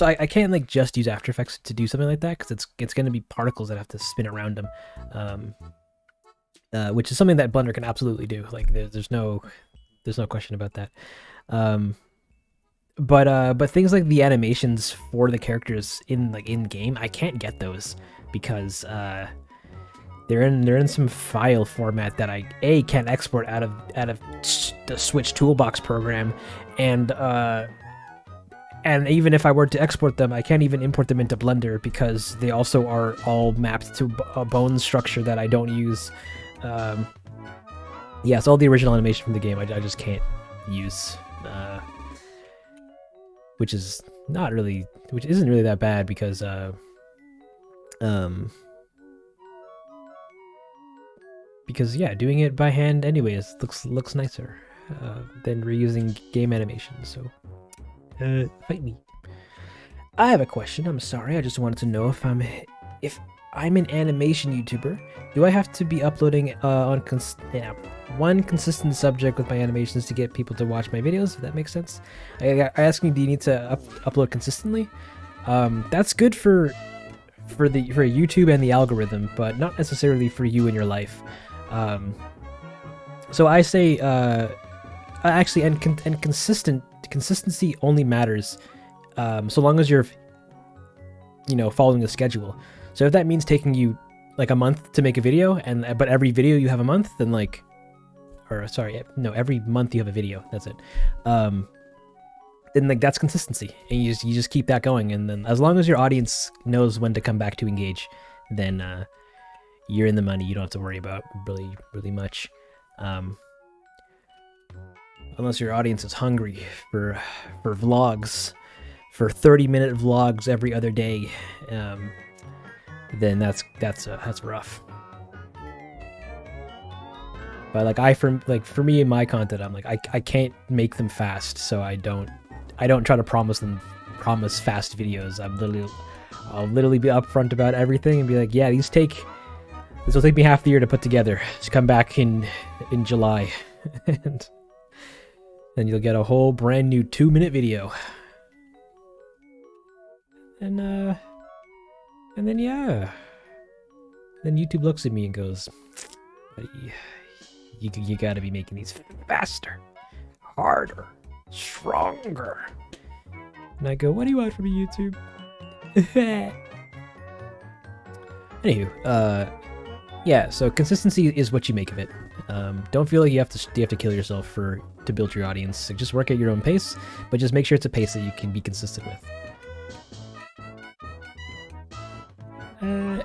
I can't like just use After Effects to do something like that, because it's going to be particles that have to spin around them, which is something that Blender can absolutely do. Like there's no question about that. But things like the animations for the characters in game, I can't get those because they're in some file format that I can't export out of the Switch Toolbox program, and even if I were to export them, I can't even import them into Blender because they also are all mapped to a bone structure that I don't use. Yeah, so all the original animation from the game I just can't use, which isn't really that bad because yeah, doing it by hand anyways looks nicer than reusing game animations. So fight me. I have a question. I'm sorry. I just wanted to know if I'm an animation YouTuber, do I have to be uploading on one consistent subject with my animations to get people to watch my videos? If that makes sense. I asking, do you need to upload consistently? That's good for YouTube and the algorithm, but not necessarily for you in your life. So I say actually, and consistency only matters so long as you're, following a schedule. So if that means taking you like a month to make a video, but every video you have a month, then every month you have a video. That's it. Then like that's consistency, and you just keep that going, and then as long as your audience knows when to come back to engage, then you're in the money. You don't have to worry about really much, unless your audience is hungry for vlogs, for 30-minute vlogs every other day. Then that's rough. But like for me and my content, I'm like I can't make them fast, so I don't try to promise fast videos. I'll literally be upfront about everything and be like, yeah, this will take me half the year to put together. Just come back in July, and then you'll get a whole brand new 2-minute video. And then yeah, then YouTube looks at me and goes, buddy, you gotta be making these faster, harder, stronger. And I go, what do you want from me, YouTube? Anywho, yeah, so consistency is what you make of it. Don't feel like you have to kill yourself to build your audience. So just work at your own pace, but just make sure it's a pace that you can be consistent with.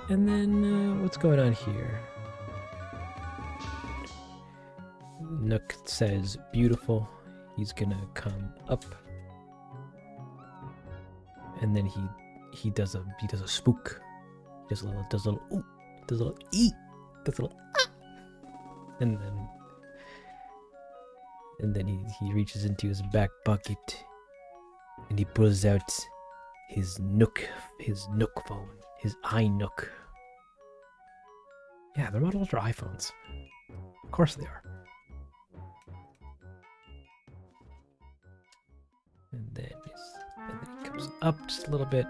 And then what's going on here? Nook says beautiful. He's gonna come up, and then he does a spook. Does a little ooh, does a little ee, does a little ah, and then he reaches into his back pocket and he pulls out his Nook phone, his iNook. Yeah, they're modeled after iPhones. Of course they are. And then he comes up just a little bit.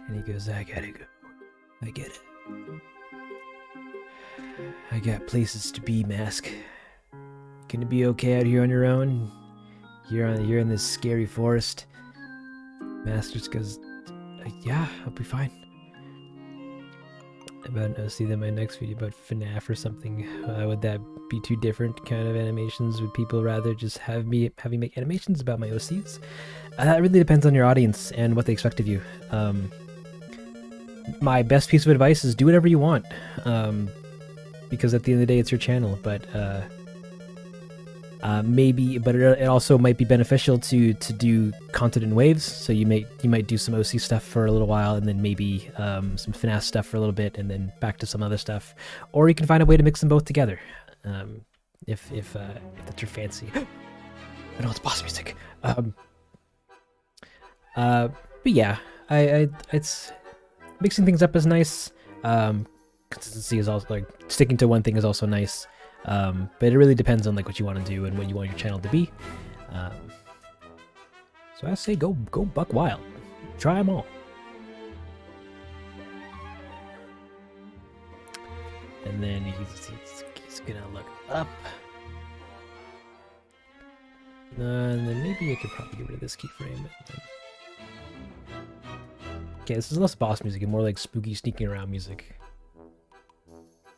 And he goes, I gotta go. I get it. I got places to be, Mask. Gonna be okay out here on your own? You're in this scary forest. Mask just goes, yeah, I'll be fine. I'll see that in my next video about FNAF or something. Would that be too different kind of animations? Would people rather just have me make animations about my OCs? It really depends on your audience and what they expect of you. My best piece of advice is do whatever you want, because at the end of the day, it's your channel. But it also might be beneficial to do content in waves. So you might do some OC stuff for a little while, and then maybe some FNAF stuff for a little bit, and then back to some other stuff. Or you can find a way to mix them both together, if that's your fancy. I know it's boss music. But yeah, it's mixing things up is nice. Consistency is also like sticking to one thing is also nice. But it really depends on like what you want to do and what you want your channel to be. So I say go buck wild. Try them all. And then he's gonna look up. And then maybe I could probably get rid of this keyframe. Okay, this is less boss music and more like spooky sneaking around music.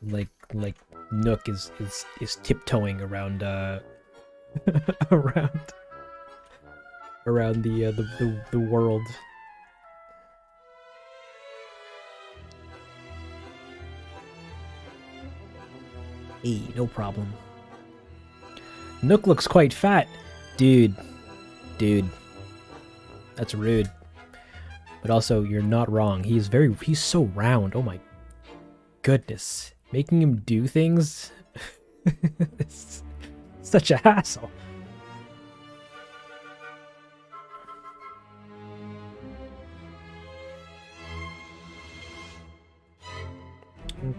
Like Nook is tiptoeing around around the world. Hey, no problem. Nook looks quite fat. Dude. That's rude. But also, you're not wrong. He's so round. Oh my goodness. Making him do things? It's such a hassle.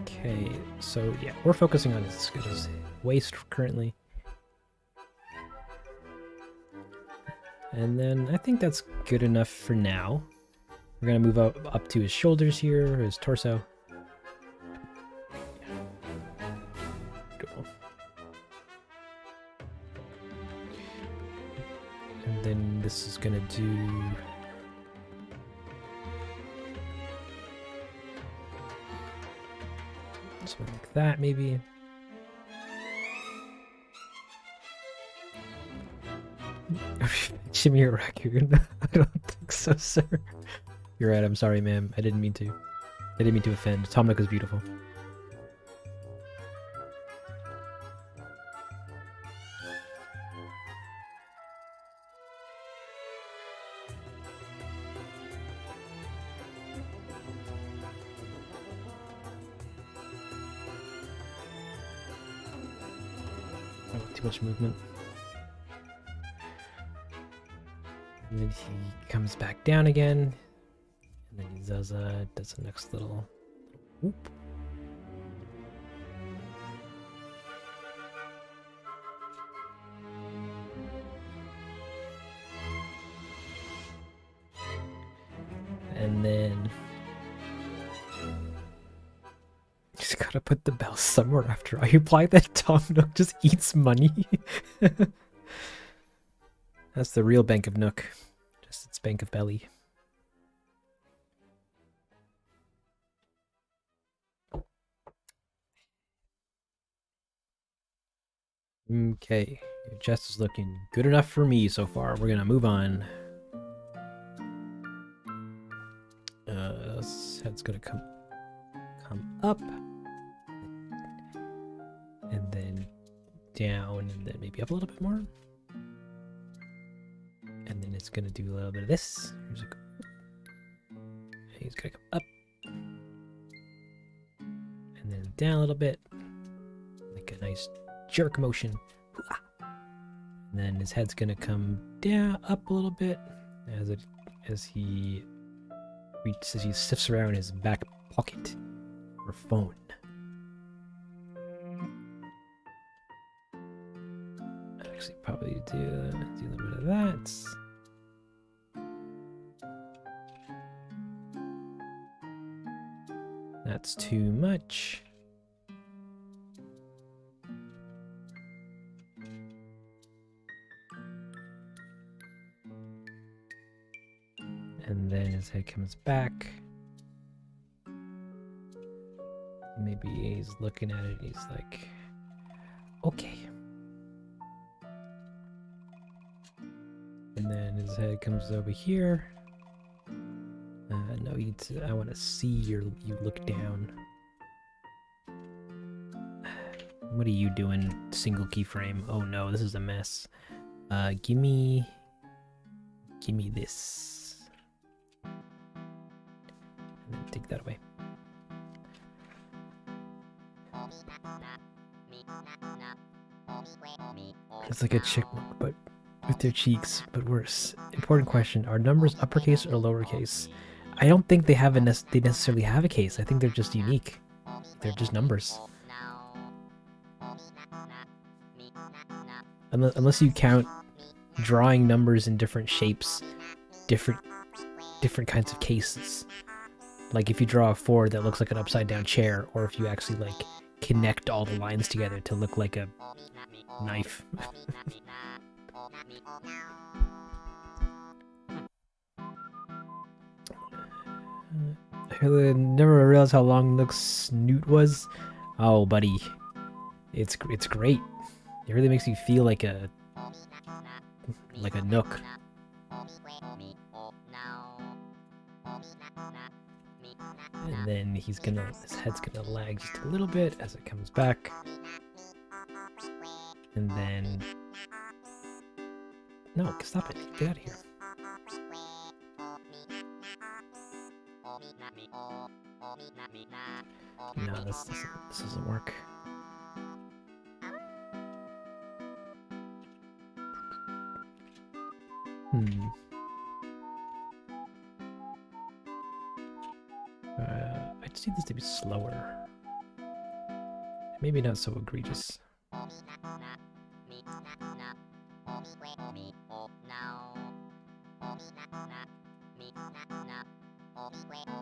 Okay, so yeah, we're focusing on his waist currently. And then I think that's good enough for now. We're gonna move up to his shoulders here, or his torso. then this is gonna do... something like that, maybe. Shimmy a raccoon? I don't think so, sir. You're right, I'm sorry, ma'am. I didn't mean to. I didn't mean to offend. Tom Nook is beautiful. Oh, too much movement. And then he comes back down again. And then he does the next little whoop. And then just gotta put the bell somewhere after I imply that Tom Nook just eats money. That's the real Bank of Nook. Just its Bank of Belly. Okay, your chest is looking good enough for me so far. We're gonna move on. Head's gonna come up, and then down, and then maybe up a little bit more. And then it's gonna do a little bit of this. He's gonna come up, and then down a little bit, like a nice jerk motion. And then his head's gonna come down, up a little bit, as he sifts around his back pocket for phone. Actually, probably do a little bit of that. That's too much. And then his head comes back. Maybe he's looking at it and he's like, okay. And then his head comes over here. No, I want to see you look down. What are you doing, single keyframe? Oh no, this is a mess. Gimme this. And then take that away. It's like a chickbook, but with their cheeks, but worse. Important question: are numbers uppercase or lowercase? I don't think they necessarily have a case. I think they're just unique. They're just numbers. Unless you count drawing numbers in different shapes, different kinds of cases. Like if you draw a 4 that looks like an upside down chair, or if you actually like connect all the lines together to look like a knife. I never realized how long Nook's snoot was. Oh, buddy, it's great. It really makes you feel like a Nook. And then his head's gonna lag just a little bit as it comes back. And then, no, stop it, get out of here. No, this doesn't work. I just need this to be slower. Maybe not so egregious.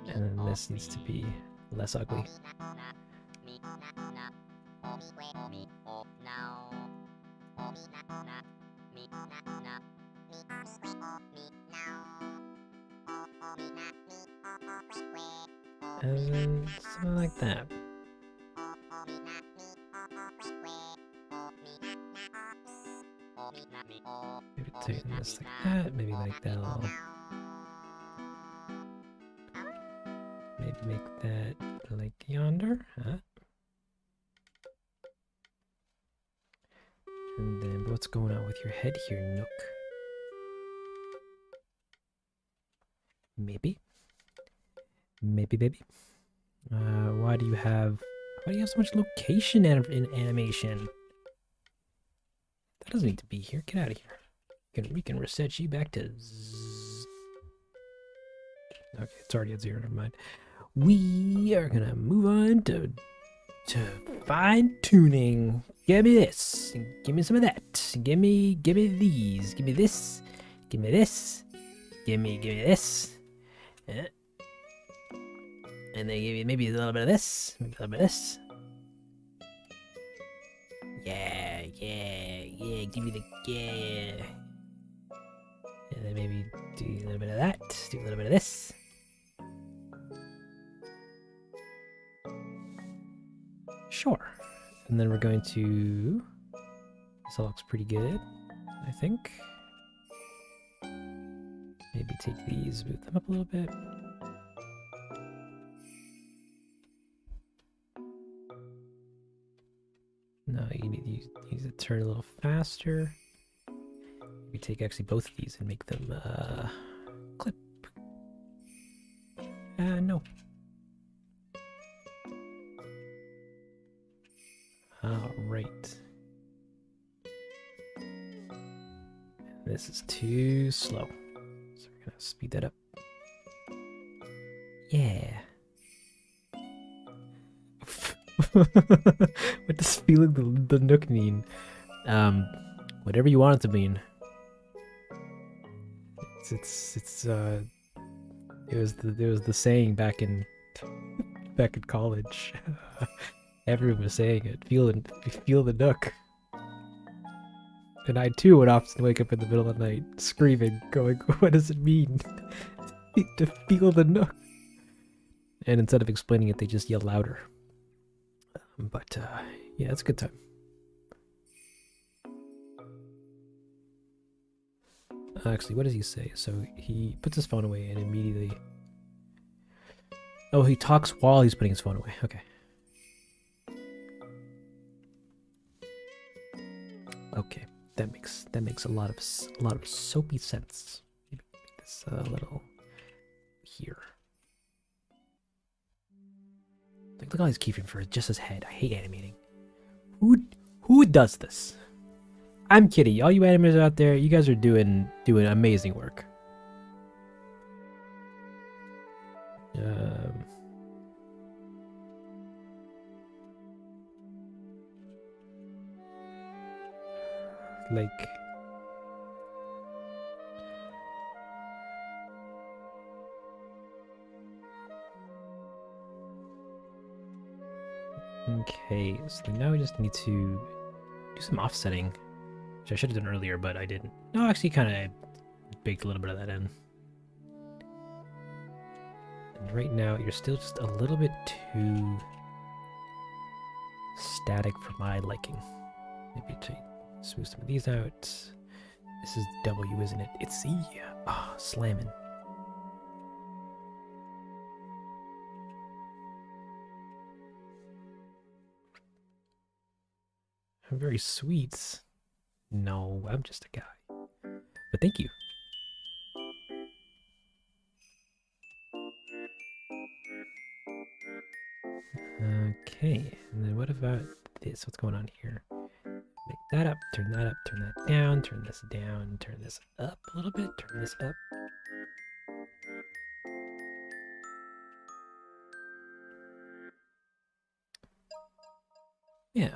And then this needs to be less ugly. Something like that. Maybe tighten this like that. Maybe make that a little. Maybe make that like yonder. Huh? And then, what's going on with your head here, Nook? Maybe. Maybe, baby. Why do you have so much location in animation? That doesn't need to be here. Get out of here. We can reset you back to zzz. Okay, it's already at 0. Never mind. We are gonna move on to fine tuning. Give me this. Give me some of that. Give me these. Give me this. Give me this. Give me this. And then give you maybe a little bit of this. Maybe a little bit of this. Yeah. Give me the yeah. And then maybe do a little bit of that. Do a little bit of this. Sure. And then we're going to. This all looks pretty good, I think. Maybe take these, move them up a little bit. No, you need to turn a little faster. We take actually both of these and make them clip. No. All right. This is too slow, so we're gonna speed that up. Yeah. What does feeling the Nook mean? Whatever you want it to mean. It was the saying back in college. Everyone was saying it. Feel the Nook. And I too would often wake up in the middle of the night screaming, going, "What does it mean to feel the Nook?" And instead of explaining it, they just yell louder. But yeah, it's a good time. Actually, what does he say? So he puts his phone away and immediately. Oh, he talks while he's putting his phone away. Okay. Okay, that makes a lot of soapy sense. Maybe make this a little here. Look at all these keyframes for just his head. I hate animating. Who does this? I'm kidding. All you animators out there, you guys are doing amazing work. Like. Okay, so now we just need to do some offsetting, which I should have done earlier, but I didn't. No, actually, kind of baked a little bit of that in. And right now, you're still just a little bit too static for my liking. Maybe to smooth some of these out. This is W, isn't it? It's E. Ah, slamming. I'm very sweet. No, I'm just a guy. But thank you. Okay, and then what about this? What's going on here? Make that up, turn that down, turn this down, turn this up a little bit, turn this up. Yeah,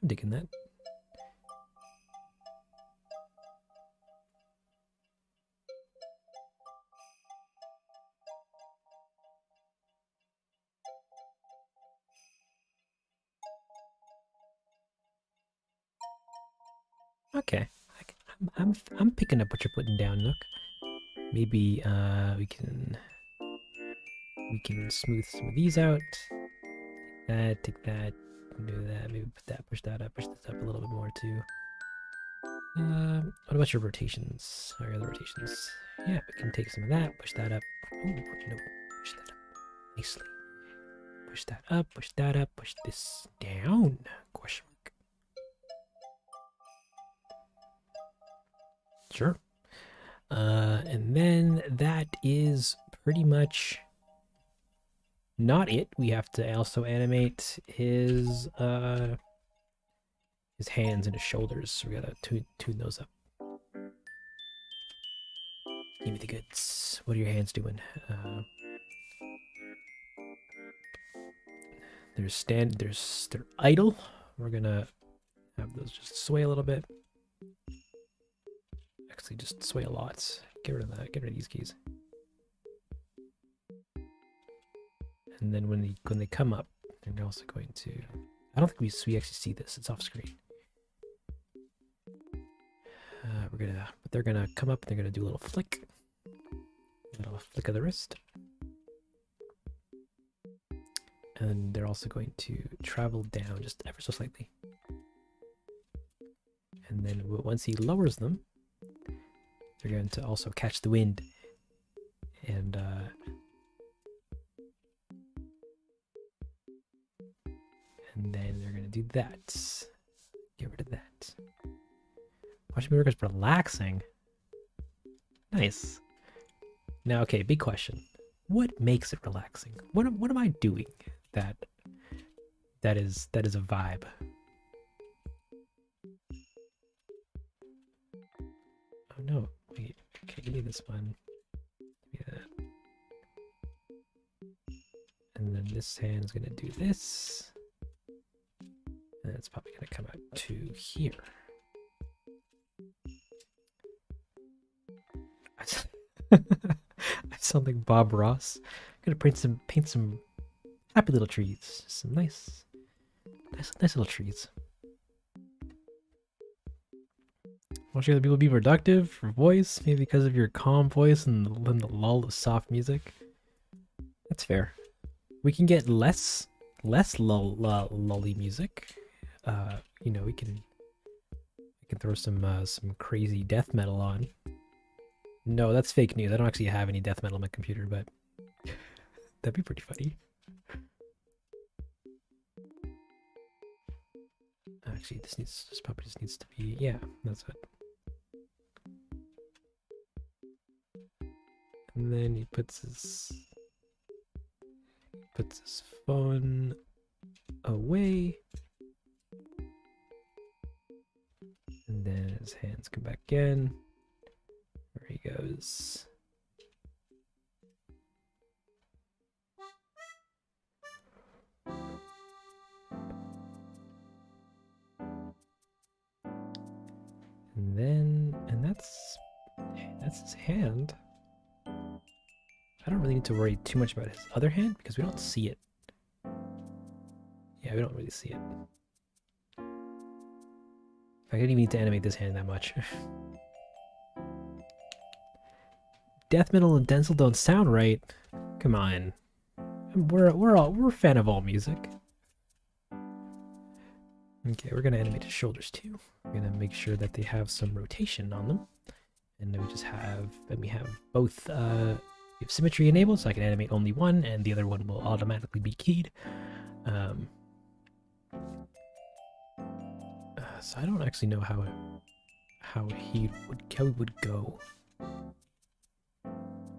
I'm digging that. Okay, I'm picking up what you're putting down, Nook. Maybe we can smooth some of these out. Take that, do that. Maybe put that, push that up, push this up a little bit more too. What about your rotations? Or your other rotations? Yeah, we can take some of that, push that up. Oh no, push that up nicely. Push that up, push that up, push this down. Question mark. Sure. And then that is pretty much not it. We have to also animate his hands and his shoulders. So we gotta tune those up. Give me the goods. What are your hands doing? They're idle. We're gonna have those just sway a little bit. Actually, just sway a lot. Get rid of that. Get rid of these keys. And then when they come up, they're also going to. I don't think we actually see this. It's off screen. But they're gonna come up. And they're gonna do a little flick. A little flick of the wrist. And they're also going to travel down just ever so slightly. And then once he lowers them, they're going to also catch the wind. And then they're going to do that. Get rid of that. Watching me work is relaxing. Nice. Now, okay, big question. What makes it relaxing? What am I doing that is a vibe? Oh no. Wait, okay, give me this one. Give me that. And then this hand's gonna do this. And it's probably gonna come out to here. I sound like Bob Ross. I'm gonna paint some happy little trees. Some nice little trees. Want you other people to be productive for voice, maybe because of your calm voice and the lull of soft music. That's fair. We can get less lully music. You know, we can throw some crazy death metal on. No, that's fake news. I don't actually have any death metal on my computer, but that'd be pretty funny. Actually, this probably just needs to be, yeah, that's it. And then he puts his phone away. And then his hands come back in. There he goes. And that's his hand. I don't really need to worry too much about his other hand because we don't see it. Yeah, we don't really see it. I didn't even need to animate this hand that much. Death metal and Denzel don't sound right. Come on. We're a fan of all music. Okay, we're gonna animate his shoulders too. We're gonna make sure that they have some rotation on them. And then we have both we have symmetry enabled, so I can animate only one, and the other one will automatically be keyed. So I don't actually know how he would go,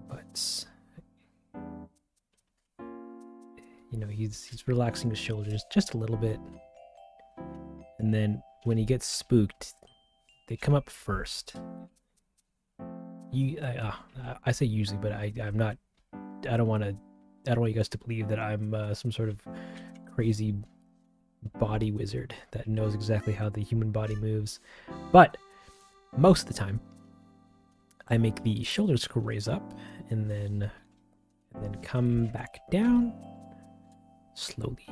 but you know, he's relaxing his shoulders just a little bit, and then when he gets spooked, they come up first. I say usually, but I'm not. I don't want you guys to believe that I'm some sort of crazy body wizard that knows exactly how the human body moves. But most of the time, I make the shoulders raise up and then come back down slowly.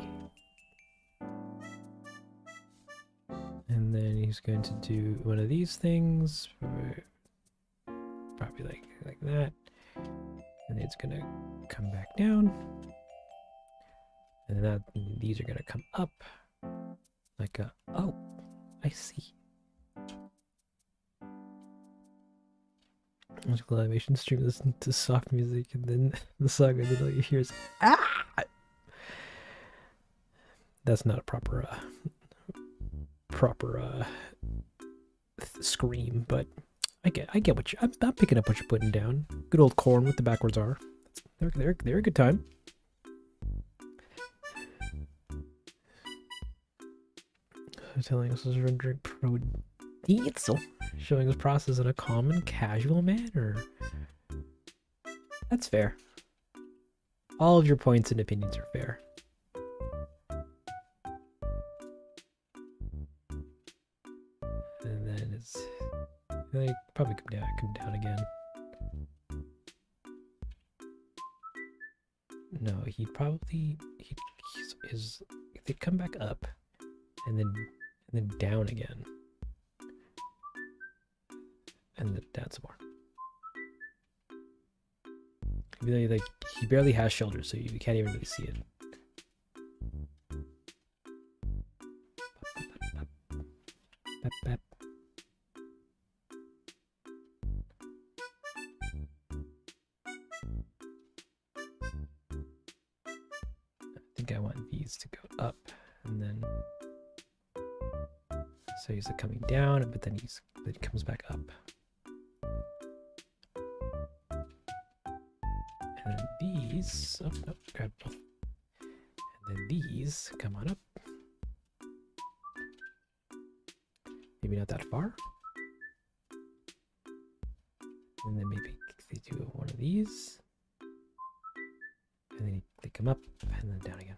And And then he's going to do one of these things, probably like that. And then it's gonna come back down. And then these are gonna come up like a, oh, I see. Musical animation stream, listen to soft music, and then the song, and then all you hear is ah. That's not a proper scream, but I get what I'm picking up what you're putting down. Good old corn with the backwards R. They're a good time. Telling us to rendering pro diesel, showing us process in a common, casual manner. That's fair. All of your points and opinions are fair. And then it's they probably come down again. No, they come back up and then down again. And then down some more. He barely has shoulders, so you can't even really see it. I think I want these to go up, and then so he's coming down, but then he comes back up. And then these, oh no, grab both. And then these come on up. Maybe not that far. And then maybe they do one of these. And then they come up and then down again.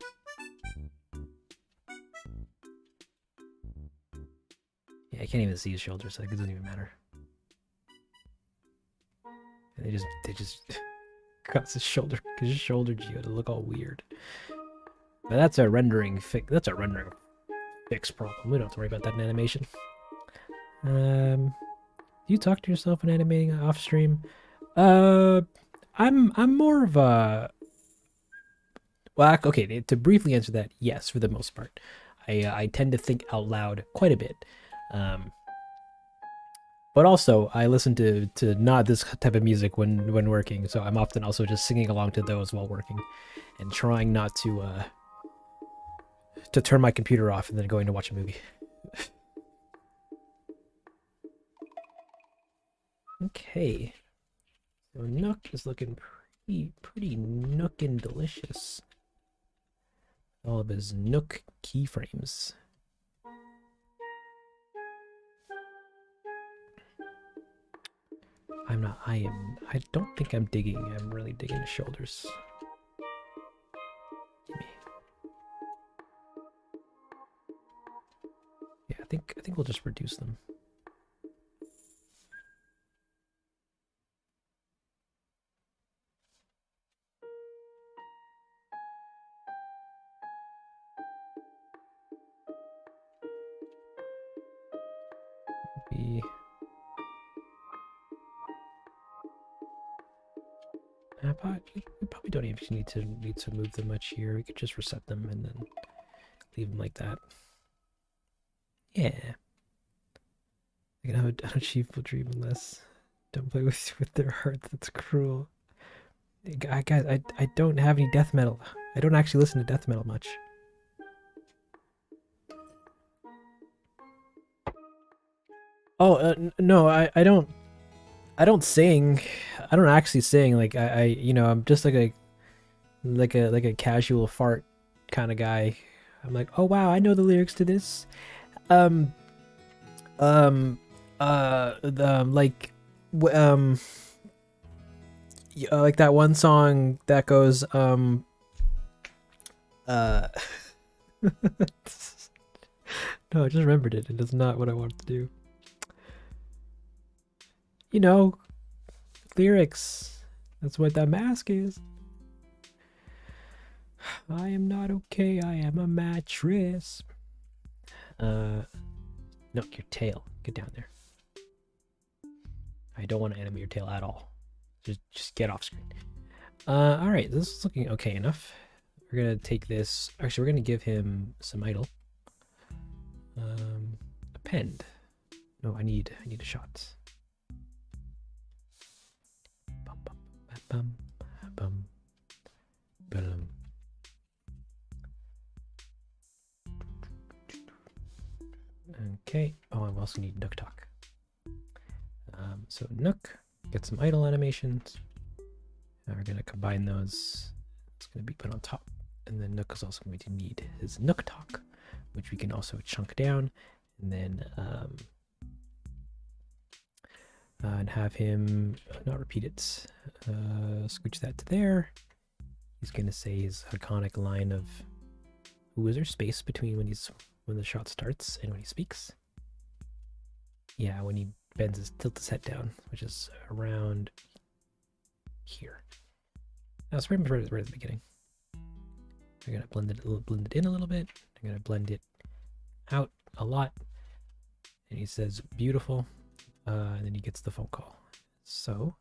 Yeah, I can't even see his shoulders, so it doesn't even matter. And they just cause his shoulder geo to look all weird. But that's a rendering fix problem. We don't have to worry about that in animation. Do you talk to yourself when animating off stream? I'm more of a, well, okay, to briefly answer that, yes, for the most part. I tend to think out loud quite a bit. But also I listen to not this type of music when working, so I'm often also just singing along to those while working and trying not to turn my computer off and then going to watch a movie. Okay, so Nook is looking pretty Nook and delicious. All of his Nook keyframes. I don't think I'm really digging the shoulders. Yeah, I think we'll just reduce them. Maybe we probably don't even need to move them much here. We could just reset them and then leave them like that. Yeah. I can have an unachievable dream unless don't play with their hearts. That's cruel. Guys, I don't have any death metal. I don't actually listen to death metal much. Oh no, I don't sing. I don't actually sing. Like I'm just like a casual fart kind of guy. I'm like, oh wow, I know the lyrics to this. Like that one song that goes no, I just remembered it. It is not what I wanted to do. You know, lyrics. That's what that mask is. I am not okay. I am a mattress. Nook, your tail. Get down there. I don't want to animate your tail at all. Just get off screen. All right, this is looking okay enough. We're gonna take this. Actually, we're gonna give him some idle. Append. No, I need a shot. Bum, bum, bum, bum, bum. Okay. Oh, I also need Nook Talk. So Nook, get some idle animations. Now we're gonna combine those. It's gonna be put on top, and then Nook is also going to need his Nook Talk, which we can also chunk down, and then and have him not repeat it. Scooch that to there. He's gonna say his iconic line of, "Ooh, is there space between when the shot starts and when he speaks?" Yeah, when he tilts his head down, which is around here. That's pretty much right at the beginning. I'm gonna blend it in a little bit. I'm gonna blend it out a lot. And he says beautiful, and then he gets the phone call. So,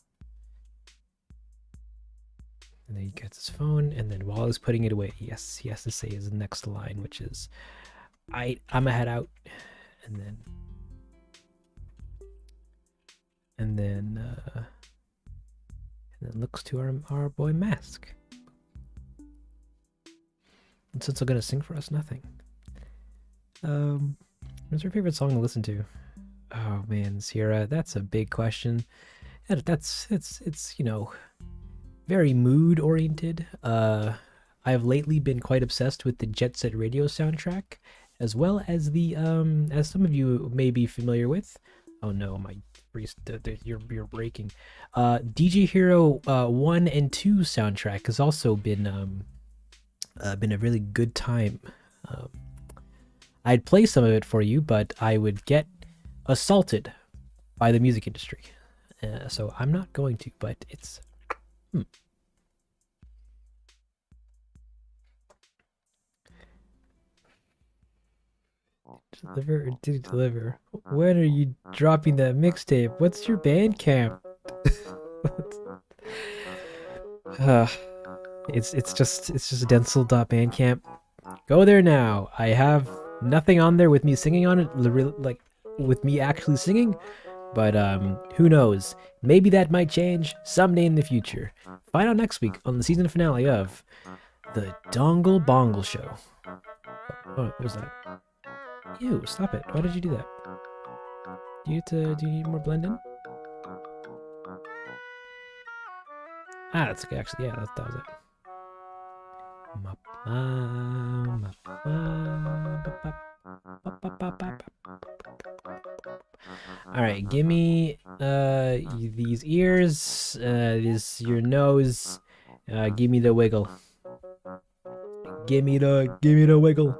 and then he gets his phone, and then while he's putting it away, yes, he has to say his next line, which is, I'm a head out, and then looks to our boy Mask. And since I'm gonna sing for us, nothing. What's your favorite song to listen to? Oh man, Sierra, that's a big question. It's very mood oriented. I've lately been quite obsessed with the Jet Set Radio soundtrack, as well as the as some of you may be familiar with. Oh no, my you're breaking. DJ Hero 1 and 2 soundtrack has also been a really good time. I'd play some of it for you, but I would get assaulted by the music industry. So I'm not going to, but it's... Deliver or did deliver? When are you dropping that mixtape? What's your Bandcamp? It's just Denzel.bandcamp. Go there now. I have nothing on there with me singing on it, like with me actually singing, but who knows? Maybe that might change someday in the future. Find out next week on the season finale of the Dongle Bongle Show. Oh, what was that? Ew, stop it. Why did you do that? Do you need more blending? Ah, that's okay, actually. Yeah, that was it. All right, give me these ears, this your nose, give me the wiggle. Give me the wiggle,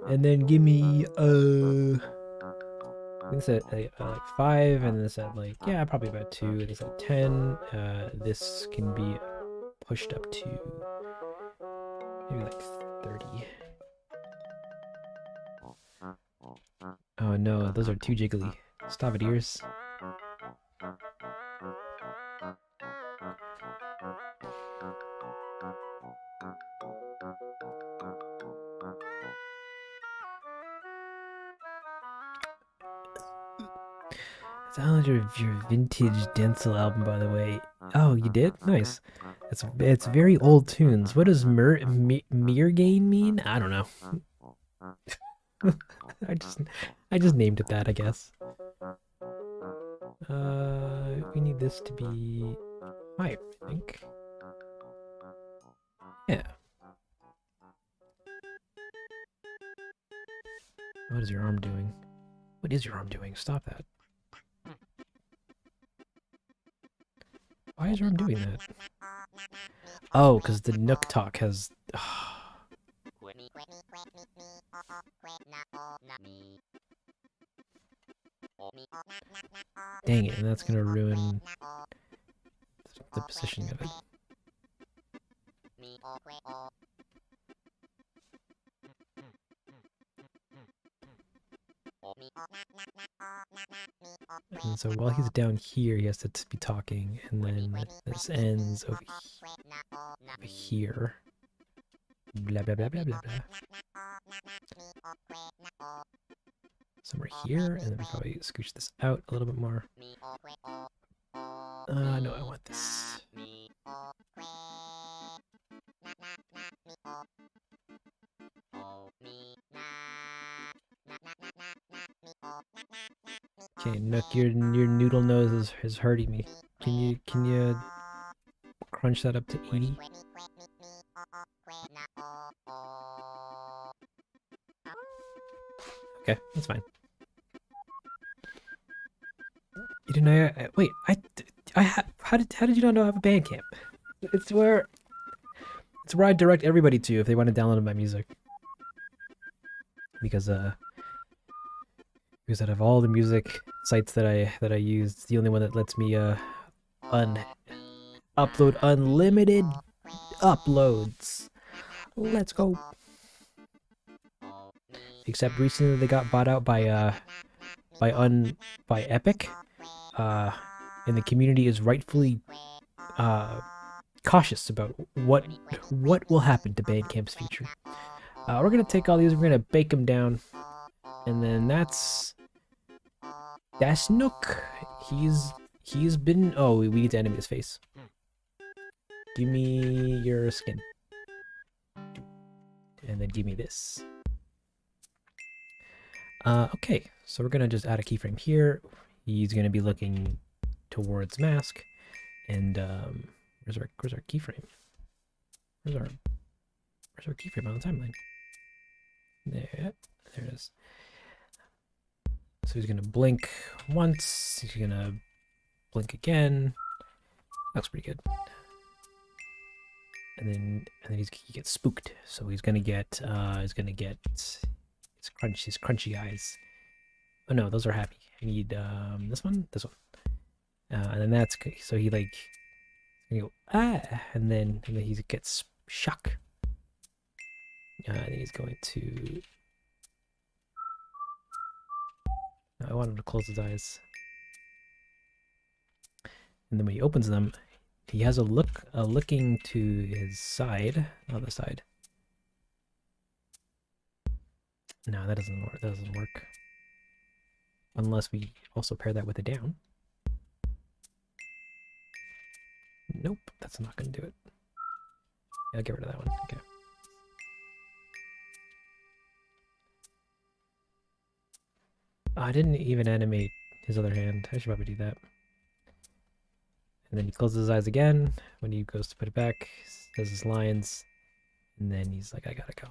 and then give me this at like 5, and this at like probably about 2. This at 10. This can be pushed up to maybe like 30. Oh no, those are too jiggly. Stop it, ears. Download your vintage Denzel album, by the way. Oh, you did? Nice. It's very old tunes. What does Meergain mean? I don't know. I just named it that, I guess. We need this to be higher, I think. Yeah. What is your arm doing? What is your arm doing? Stop that. Why is your arm doing that? Oh, because the Nook Talk has... Dang it, and that's gonna ruin the positioning of it. And so while he's down here, he has to be talking, and then this ends over here. Blah, blah, blah, blah, blah, blah. Somewhere here, and then we probably scooch this out a little bit more. No, I want this. Okay, Nook, your noodle nose is hurting me. Can you crunch that up to 80? Okay, that's fine. You didn't know? Wait, how did you not know I have a Bandcamp? It's where I direct everybody to if they want to download my music. Because out of all the music sites that I use, it's the only one that lets me upload unlimited uploads. Let's go. Except recently they got bought out by Epic. And the community is rightfully cautious about what will happen to Bandcamp's future. We're gonna take all these, we're gonna bake them down, and then that's Nook. He's been. Oh, we need to animate his face. Give me your skin, and then give me this. Okay, so we're gonna just add a keyframe here. He's gonna be looking towards mask, and where's our keyframe? Where's our keyframe on the timeline? There it is. So he's gonna blink once. He's gonna blink again. Looks pretty good. And then he gets spooked. So he's gonna get his crunchy eyes. Oh no, those are happy. I need this one. And then that's good. So he like you go and then he gets shock. And he's going to. No, I want him to close his eyes. And then when he opens them, he has a looking to his side, other side. No, that doesn't work. That doesn't work. Unless we also pair that with a down. Nope, that's not going to do it. Yeah, I'll get rid of that one. Okay. I didn't even animate his other hand. I should probably do that. And then he closes his eyes again when he goes to put it back, does his lines, and then he's like, I gotta go.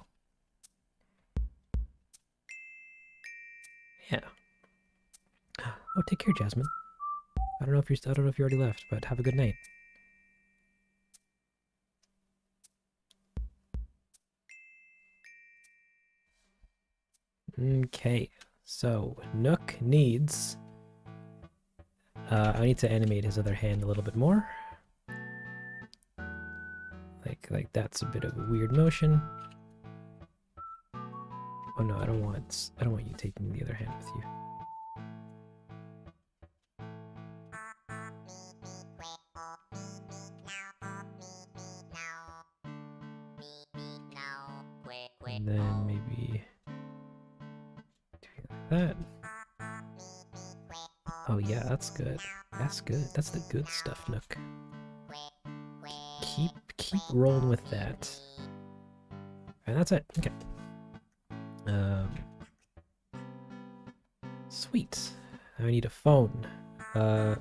Yeah. Oh, take care, Jasmine. I don't know if you already left, but have a good night. Okay, so Nook needs. I need to animate his other hand a little bit more. Like that's a bit of a weird motion. Oh no, I don't want you taking the other hand with you. And then maybe like that. Oh yeah, that's good. That's good. That's the good stuff, Nook. Keep rolling with that. And that's it. Okay. Sweet. I need a phone. I'm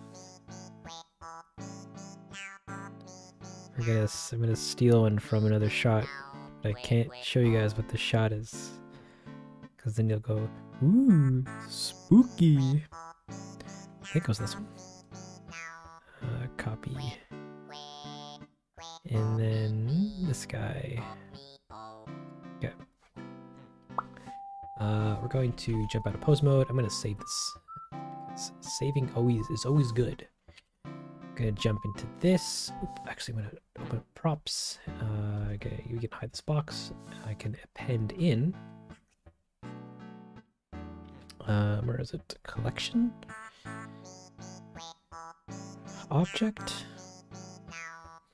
gonna steal one from another shot, but I can't show you guys what the shot is, because then you'll go, ooh, spooky. I think it was this one. Copy. And then this guy. Okay. We're going to jump out of pose mode. I'm gonna save this. Saving is always good. I'm gonna jump into this. Actually, I'm gonna open up props. Okay, you can hide this box. I can append in. Where is it? Collection? Object?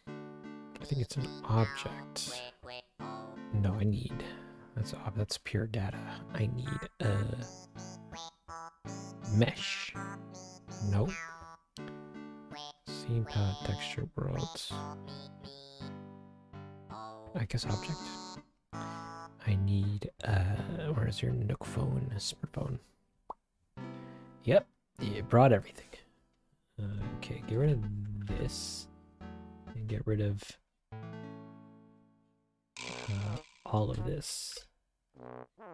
I think it's an object. No, I need. That's pure data. I need a mesh. No. Scene palette, texture, worlds. I guess object. I need where is your Nook phone? Smartphone. Yep, it brought everything. Okay, get rid of this and get rid of all of this.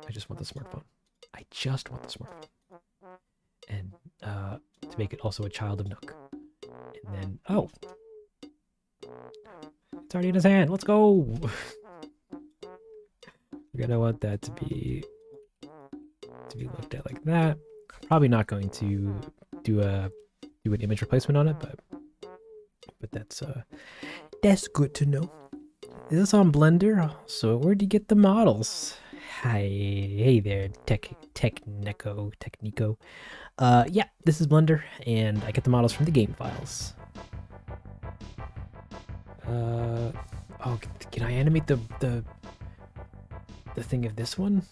I just want the smartphone. I just want the smartphone. And to make it also a child of Nook. And then, oh, it's already in his hand. Let's go. We're gonna want that to be looked at like that. Probably not going to do an image replacement on it, but that's good to know. Is this on Blender? So where'd you get the models? Hi, hey there, Technico. Yeah, this is Blender, and I get the models from the game files. Oh, can I animate the thing of this one?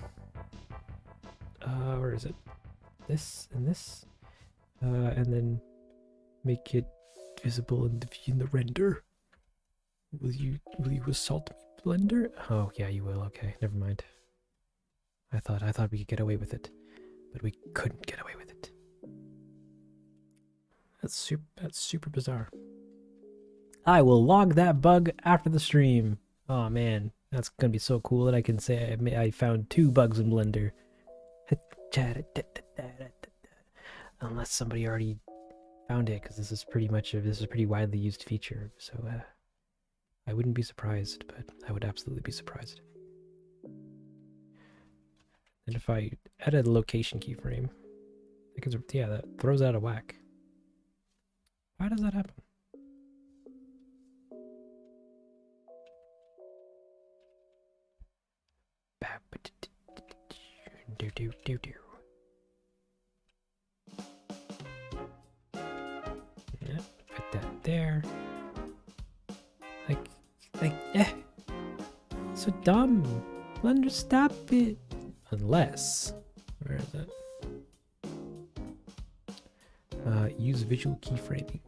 Where is it? This and this, and then make it visible in the render. Will you assault me, Blender? Oh yeah, you will. Okay, never mind. I thought we could get away with it, but we couldn't get away with it. That's super bizarre. I will log that bug after the stream. Oh man, that's gonna be so cool that I can say I found 2 bugs in Blender. Unless somebody already found it, because this is pretty widely used feature. So I wouldn't be surprised, but I would absolutely be surprised. And if I edit a location keyframe, because yeah, that throws out of whack. Why does that happen? Yeah, put that there. So dumb. Blender, stop it. Unless, where is it? Use visual keyframing.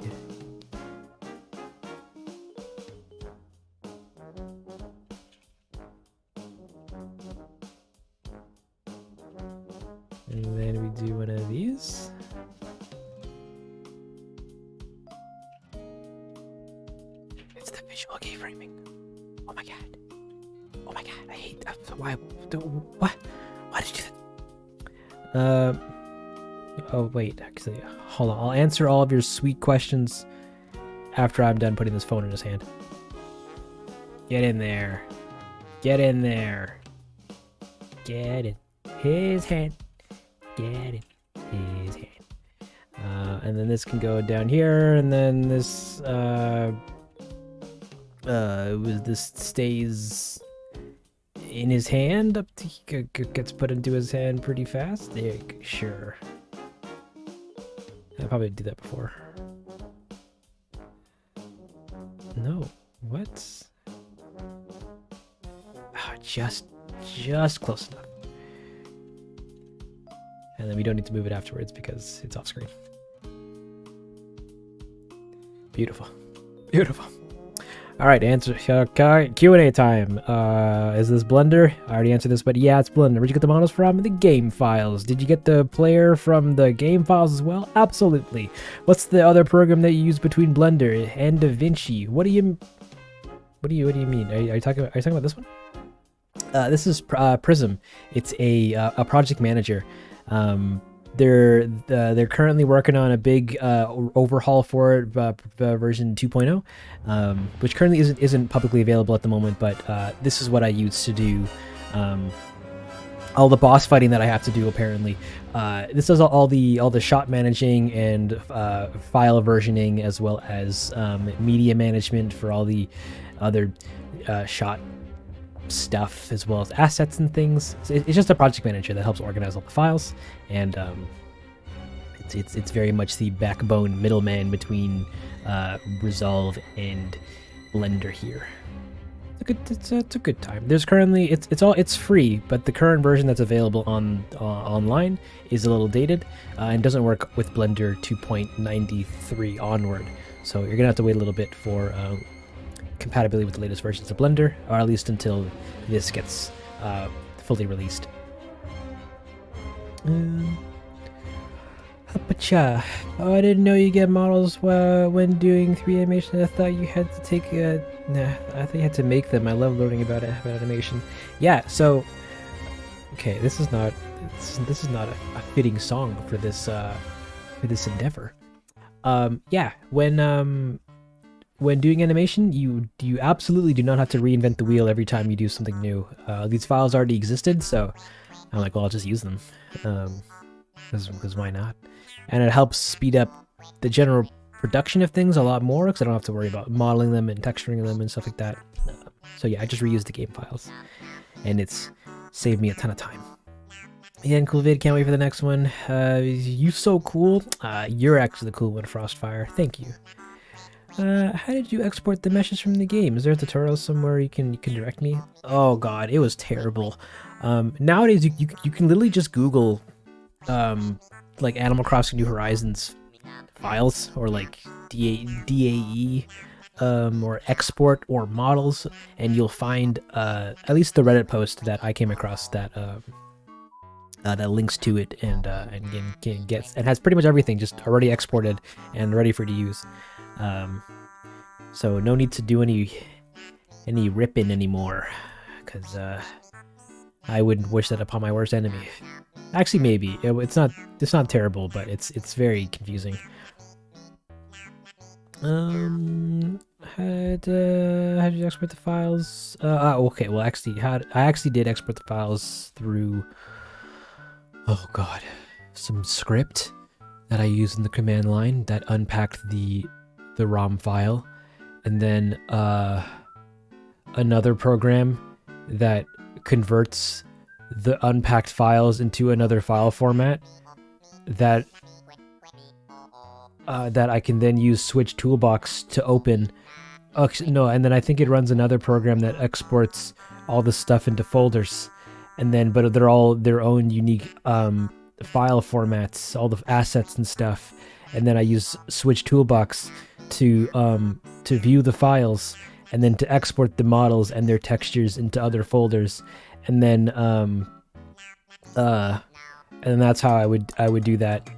And then we do one of these. It's the visual keyframing. Oh my god. Oh my god, I hate that. Why did you do that? Oh wait, actually, hold on. I'll answer all of your sweet questions after I'm done putting this phone in his hand. Get in there. Get in there. Get in his hand. Get in his hand. And then this can go down here, and then this this stays in his hand up to he gets put into his hand pretty fast. There, sure. I probably did that before. No, what? Oh, just close enough. And then we don't need to move it afterwards because it's off screen. Beautiful, beautiful. All right, Q&A time. Is this Blender? I already answered this, but yeah, it's Blender. Where'd you get the models from? The game files. Did you get the player from the game files as well? Absolutely. What's the other program that you use between Blender and DaVinci? What do you mean? Are you talking about this one? This is Prism. It's a project manager. They're currently working on a big overhaul for it, version 2.0, which currently isn't publicly available at the moment. But this is what I use to do all the boss fighting that I have to do. Apparently, this does all the shot managing and file versioning, as well as media management for all the other shot stuff as well as assets and things. So it's just a project manager that helps organize all the files, and it's very much the backbone middleman between Resolve and Blender here. It's a good time. There's currently it's free, but the current version that's available on online is a little dated and doesn't work with Blender 2.93 onward. So you're gonna have to wait a little bit for compatibility with the latest versions of Blender, or at least until this gets fully released. Hapacha. Oh, I didn't know you get models when doing 3D animation. I thought you had to take nah, I think you had to make them. I love learning about animation. Yeah, so okay, this is not a fitting song for this endeavor. Yeah, when doing animation, you absolutely do not have to reinvent the wheel every time you do something new. These files already existed, so I'm like, well, I'll just use them. Because why not? And it helps speed up the general production of things a lot more, because I don't have to worry about modeling them and texturing them and stuff like that. So yeah, I just reuse the game files, and it's saved me a ton of time. Again, cool vid, can't wait for the next one. You so cool. You're actually the cool one, Frostfire. Thank you. How did you export the meshes from the game? Is there a tutorial somewhere you can direct me? Oh god, it was terrible. Nowadays you can literally just Google like Animal Crossing New Horizons files, or like DAE or export or models, and you'll find at least the Reddit post that I came across that that links to it and gets and has pretty much everything just already exported and ready for you to use. So no need to do any ripping anymore, because I wouldn't wish that upon my worst enemy. Actually, maybe it's not terrible, but it's very confusing. How did you export the files? Okay, well, actually, I actually did export the files through, oh god, some script that I used in the command line that unpacked the ROM file, and then another program that converts the unpacked files into another file format that I can then use Switch Toolbox to open. No, and then I think it runs another program that exports all the stuff into folders, and then but they're all their own unique file formats, all the assets and stuff, and then I use Switch Toolbox to view the files, and then to export the models and their textures into other folders, and then that's how I would do that.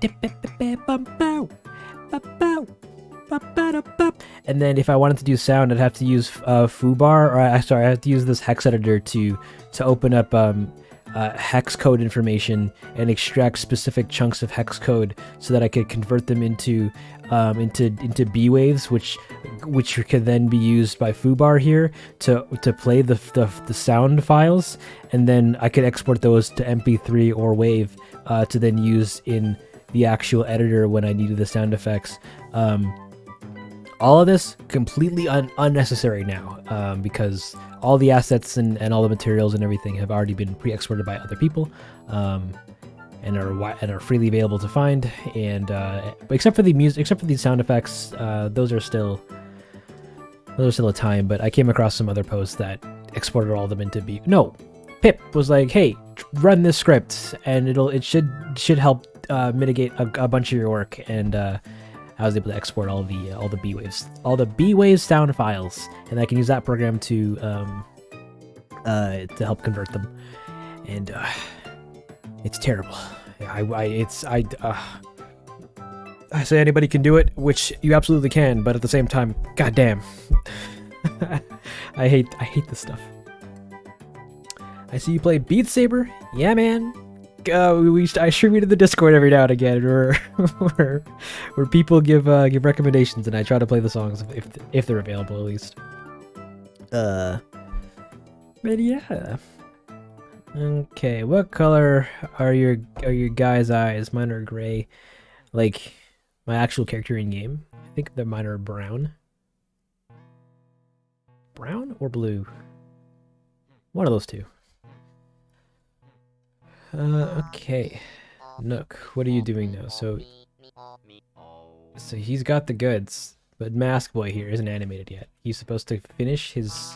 And then if I wanted to do sound, I'd have to use foobar, or sorry, I have to use this hex editor to open up hex code information and extract specific chunks of hex code so that I could convert them into B waves, which could then be used by foobar here to play the sound files, and then I could export those to MP3 or wave to then use in the actual editor when I needed the sound effects. All of this completely unnecessary now, because all the assets and all the materials and everything have already been pre-exported by other people, and are freely available to find. And except for the music, except for these sound effects, those are still a time. But I came across some other posts that exported all of them into B. No, Pip was like, "Hey, run this script, and it should help mitigate a bunch of your work." And I was able to export all the B waves sound files, and I can use that program to help convert them. And it's terrible. I say anybody can do it, which you absolutely can, but at the same time, goddamn, I hate this stuff. I see you play Beat Saber. Yeah, man. I stream to the Discord every now and again, where people give recommendations, and I try to play the songs if they're available, at least. But yeah. Okay, what color are your guys' eyes? Mine are gray, like my actual character in game. I think that mine are brown. Brown or blue? One of those two. Okay. Nook, what are you doing now? So he's got the goods, but Mask Boy here isn't animated yet. He's supposed to finish his...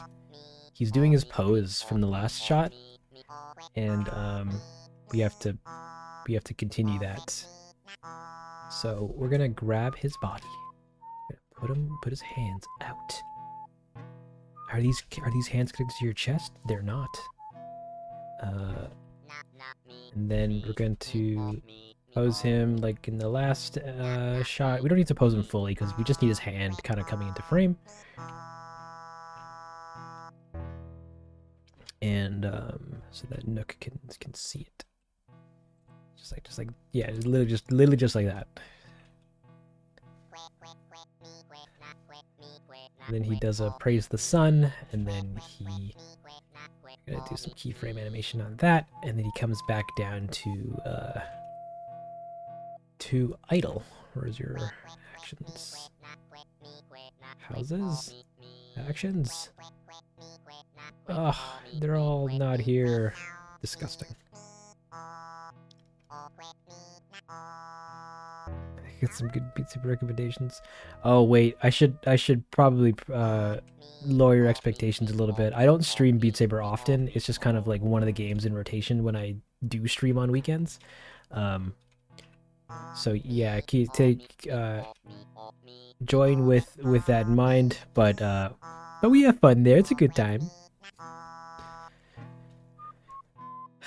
He's doing his pose from the last shot, and we have to continue that. So we're gonna grab his body, put his hands out. Are these hands connected to your chest? They're not. And then we're going to pose him like in the last shot. We don't need to pose him fully because we just need his hand kind of coming into frame. And so that Nook can see it. Just like yeah, literally just like that. And then he does a praise the sun, and then he gonna do some keyframe animation on that, and then he comes back down to idle. Where's your actions? Houses? Actions? Ugh, they're all not here. Disgusting. Get some good Beat Saber recommendations. Oh wait, I should probably lower your expectations a little bit. I don't stream Beat Saber often. It's just kind of like one of the games in rotation when I do stream on weekends. So yeah, join with that in mind. But we have fun there. It's a good time.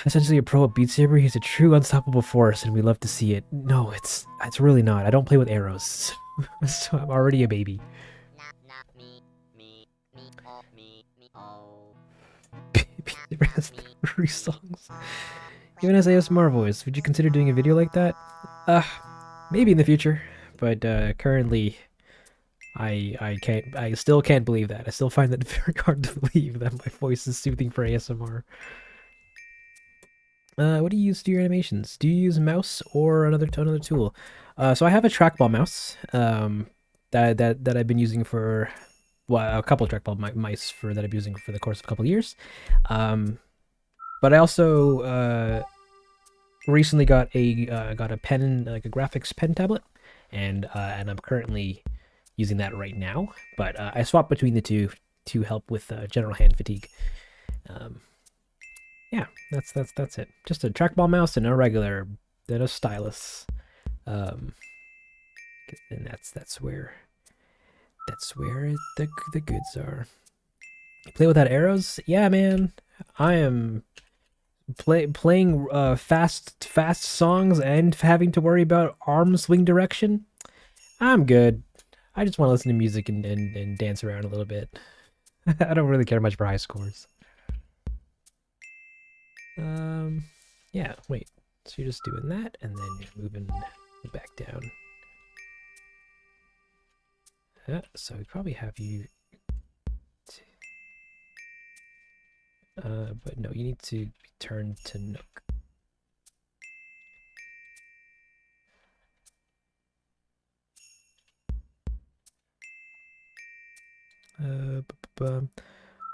Essentially a pro at Beat Saber, he's a true unstoppable force, and we love to see it. No, it's really not. I don't play with arrows, so I'm already a baby. Beat Saber has 3 songs. Even as ASMR voice, would you consider doing a video like that? Maybe in the future, but currently, I still can't believe that. I still find that very hard to believe that my voice is soothing for ASMR. What do you use to do your animations? Do you use a mouse or another tool? So I have a trackball mouse that I've been using for a couple of trackball mice that I've been using for the course of a couple of years. But I also recently got a pen, like a graphics pen tablet, and I'm currently using that right now. But I swapped between the two to help with general hand fatigue. Yeah, that's it. Just a trackball mouse and a stylus. And that's where the goods are. Play without arrows? Yeah, man. I am playing fast songs and having to worry about arm swing direction. I'm good. I just want to listen to music and dance around a little bit. I don't really care much for high scores. Yeah, wait. So you're just doing that, and then you're moving back down. So we probably have you... but no, you need to turn to Nook.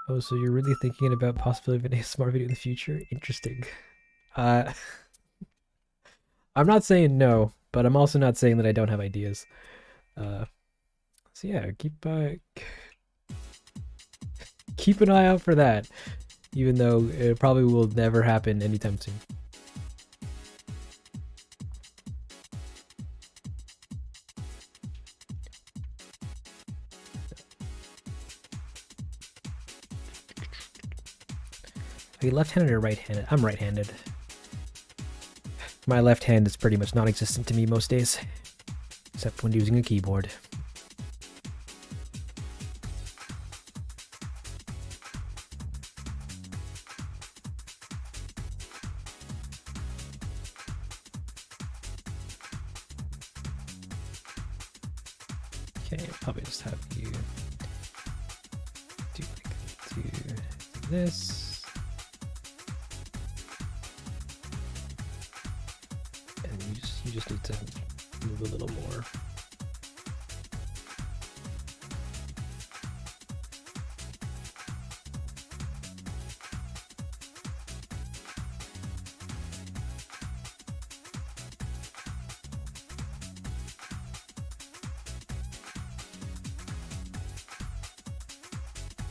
Oh, so you're really thinking about possibility of an ASMR video in the future? Interesting. I'm not saying no, but I'm also not saying that I don't have ideas. So yeah, keep an eye out for that, even though it probably will never happen anytime soon. Are you left-handed or right-handed? I'm right-handed. My left hand is pretty much non-existent to me most days, except when using a keyboard. Okay, I'll probably just have you do this. You just need to move a little more.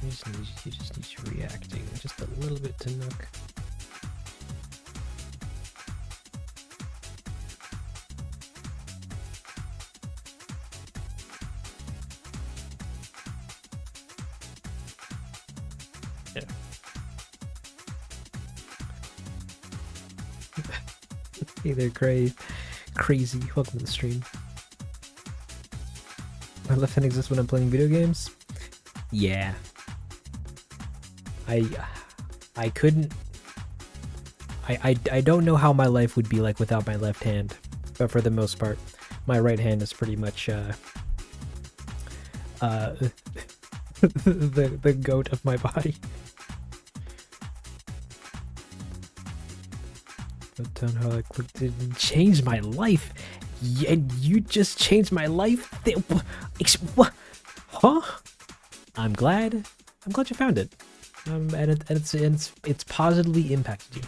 You just need you reacting just a little bit to Nook. Yeah. Hey there, crazy. Welcome to the stream. My left hand exists when I'm playing video games. Yeah. I couldn't. I don't know how my life would be like without my left hand, but for the most part, my right hand is pretty much the goat of my body. But don't know how I clicked it and changed my life. And you just changed my life? What? Huh? I'm glad you found it. And it's positively impacted you.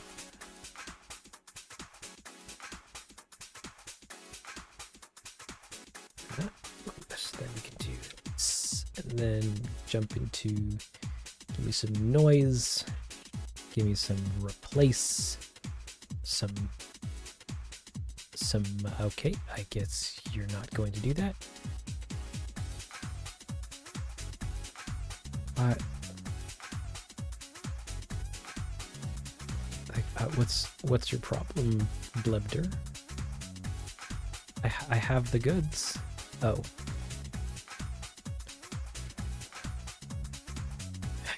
Then we can do this, and then jump into. Give me some noise. Give me some replace. Some. Okay, I guess you're not going to do that. What's your problem, Blebder? I have the goods. Oh.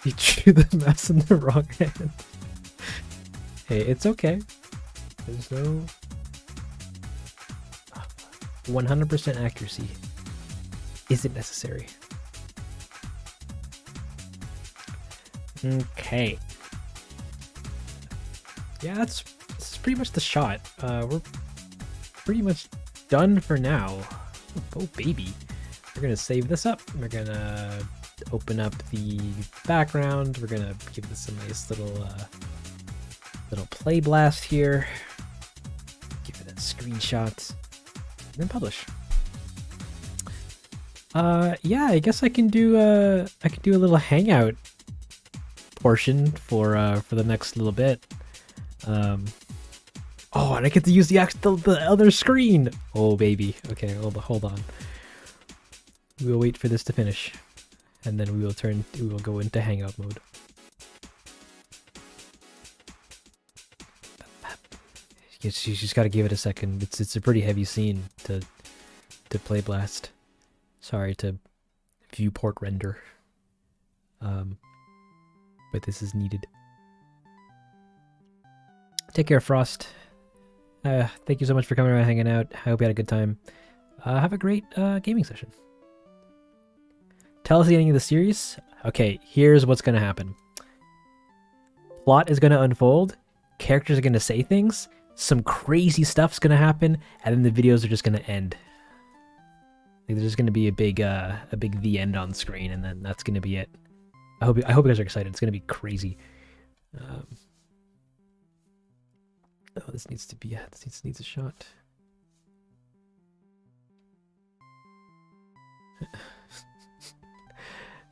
He drew the mouse in the wrong hand. Hey, it's okay. There's no 100% accuracy isn't necessary. Okay. Yeah, that's pretty much the shot. We're pretty much done for now. Oh baby. We're gonna save this up. We're gonna open up the background. We're gonna give this a nice little play blast here. Give it a screenshot. And then publish. Yeah, I guess I can do a little hangout portion for the next little bit. Oh, and I get to use the other screen. Oh baby. Okay, hold on. We will wait for this to finish, and then we will go into hangout mode. You just gotta give it a second. It's a pretty heavy scene to play blast. Sorry to viewport render. But this is needed. Take care, Frost. Thank you so much for coming around and hanging out. I hope you had a good time. Have a great gaming session. Tell us the ending of the series. Okay, here's what's gonna happen. Plot is gonna unfold. Characters are gonna say things. Some crazy stuff's gonna happen, and then the videos are just gonna end. Like, there's just gonna be a big the end on screen, and then that's gonna be it. I hope you guys are excited. It's gonna be crazy. Oh, this needs to be this needs a shot.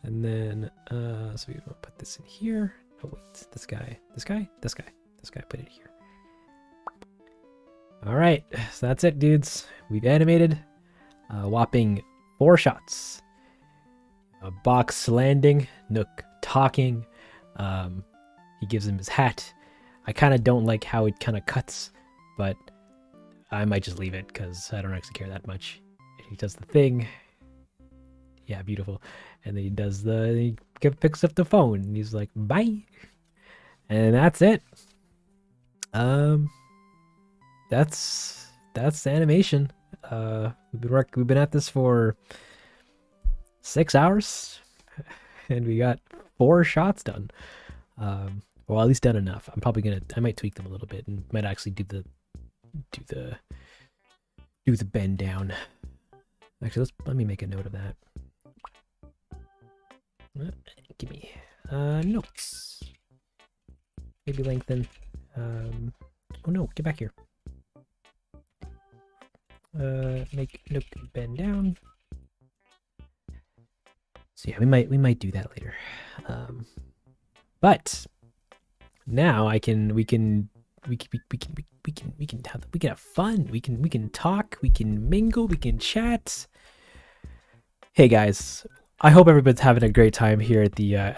And then so we will put this in here. Oh wait, this guy, put it here. All right, so that's it, dudes. We've animated a whopping 4 shots. A box landing, Nook talking. He gives him his hat. I kind of don't like how it kind of cuts, but I might just leave it because I don't actually care that much. He does the thing. Yeah, beautiful. And then he picks up the phone and he's like, bye. And that's it. That's the animation. We've been at this for 6 hours and we got 4 shots done. Well, at least done enough. I might tweak them a little bit and might actually do the bend down. Actually, let me make a note of that. Give me notes. Maybe lengthen. Oh no, get back here. Make Nook bend down. So yeah, we might do that later. But now we can have fun. We can talk. We can mingle. We can chat. Hey guys, I hope everybody's having a great time here at the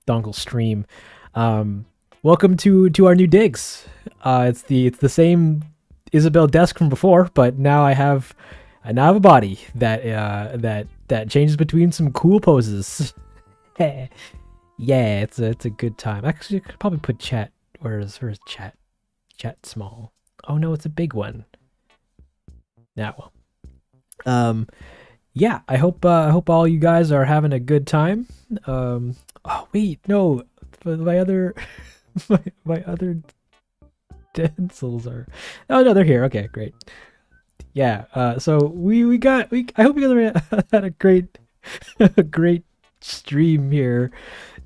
dongle stream. Welcome to our new digs. It's the same Isabel desk from before, but now I have a body that changes between some cool poses. Yeah, it's a good time. Actually, I could probably put chat. Where's chat? Chat small. Oh no, it's a big one. Now, yeah, I hope all you guys are having a good time. Oh wait, no, my other my other stencils are. Oh no, they're here. Okay, great. Yeah. So I hope you guys had a great a great stream here,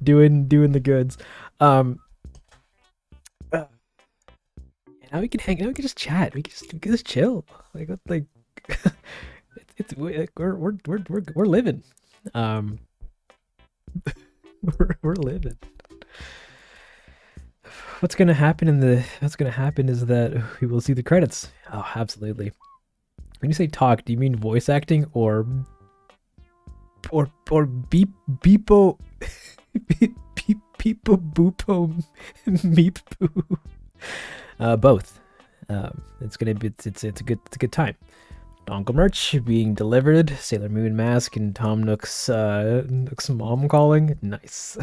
doing the goods. Now we can hang. Now we can just chat. We can just chill. Like we're living. We're living. What's gonna happen is that we will see the credits. Oh, absolutely. When you say talk, do you mean voice acting or beepo beepo boopo meep boo? Both. It's a good time. Dongle merch being delivered. Sailor Moon mask and Tom Nook's mom calling. Nice.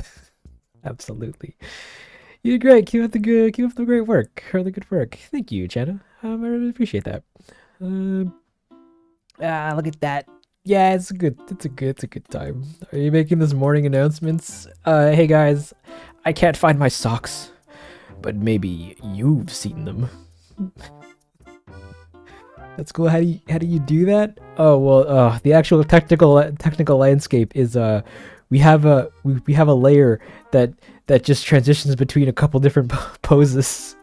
Absolutely. You did great. Keep up the great work. Or the good work. Thank you, Chana. I really appreciate that. Look at that. Yeah, it's a good time. Are you making this morning announcements? Hey guys, I can't find my socks, but maybe you've seen them. That's cool. How do you do that? Oh well, the actual technical landscape is we have a layer that just transitions between a couple different poses,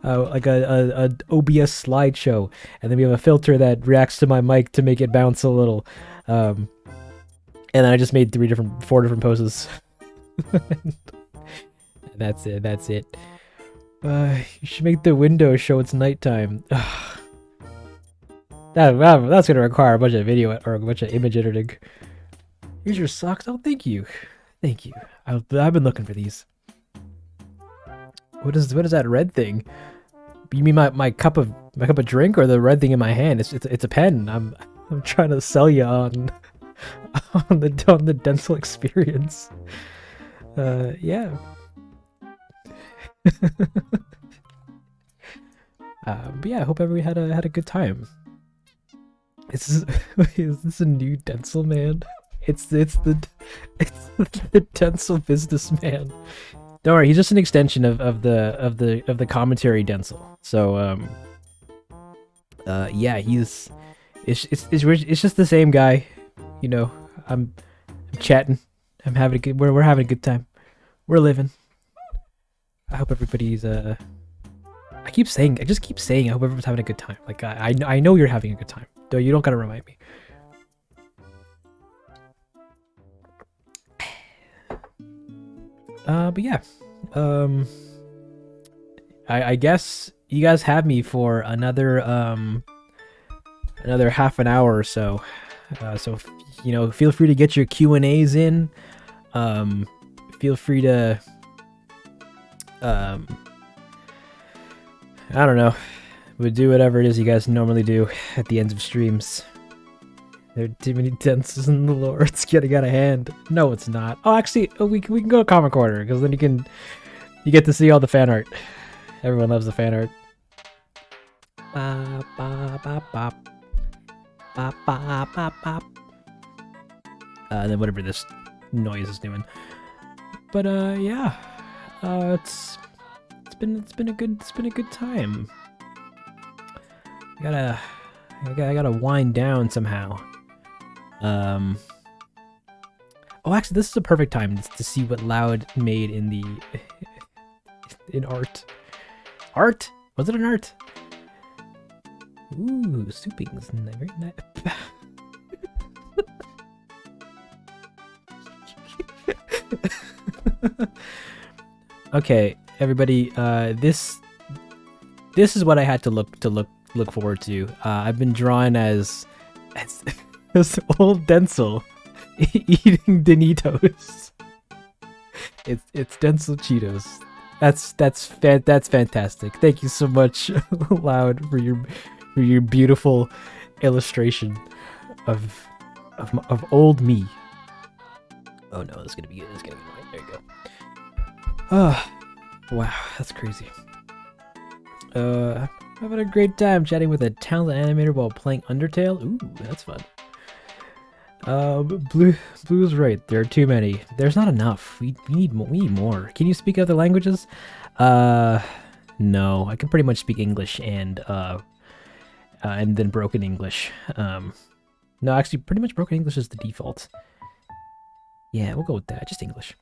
like a OBS slideshow, and then we have a filter that reacts to my mic to make it bounce a little, and then I just made four different poses. That's it. You should make the window show it's nighttime. That's gonna require a bunch of video or a bunch of image editing. Here's your socks. Oh, thank you. I've been looking for these. What is that red thing? You mean my cup of drink, or the red thing in my hand? It's a pen. I'm trying to sell you on the dental experience. Yeah. But yeah, I hope everybody had a good time. Is this a new Dental man? It's the Dental businessman. Don't worry, he's just an extension of the commentary Dental. So yeah, it's just the same guy. You know, I'm chatting. I'm having a good. We're having a good time. We're living. I hope everybody's I just keep saying I hope everyone's having a good time. Like I know you're having a good time. Though you don't gotta remind me. But yeah. I guess you guys have me for another half an hour or so. So you know, feel free to get your Q&As in. Feel free to I don't know. We'll do whatever it is you guys normally do at the ends of streams. There are too many dances in the lore. It's getting out of hand. No, it's not. Oh, actually, we can go to Comic Corner, because then you get to see all the fan art. Everyone loves the fan art. Ba ba ba ba ba ba ba ba. And then whatever this noise is doing. But yeah, it's been a good time. I gotta wind down somehow. Oh, actually, this is a perfect time to see what Loud made in the in art. Art? Was it an art? Ooh, soupings. Very nice. Okay, everybody. This is what I had to look forward to. I've been drawn as this old Denzel eating Doritos. It's Denzel Cheetos. That's fantastic. Thank you so much, Loud, for your beautiful illustration of old me. Oh no, this is gonna be good. This is gonna be annoying. There you go. Oh, wow, that's crazy. Having a great time chatting with a talented animator while playing Undertale. Ooh, that's fun. Blue's right. There are too many. There's not enough. We need more. Can you speak other languages? No. I can pretty much speak English and then broken English. No, actually, pretty much broken English is the default. Yeah, we'll go with that. Just English.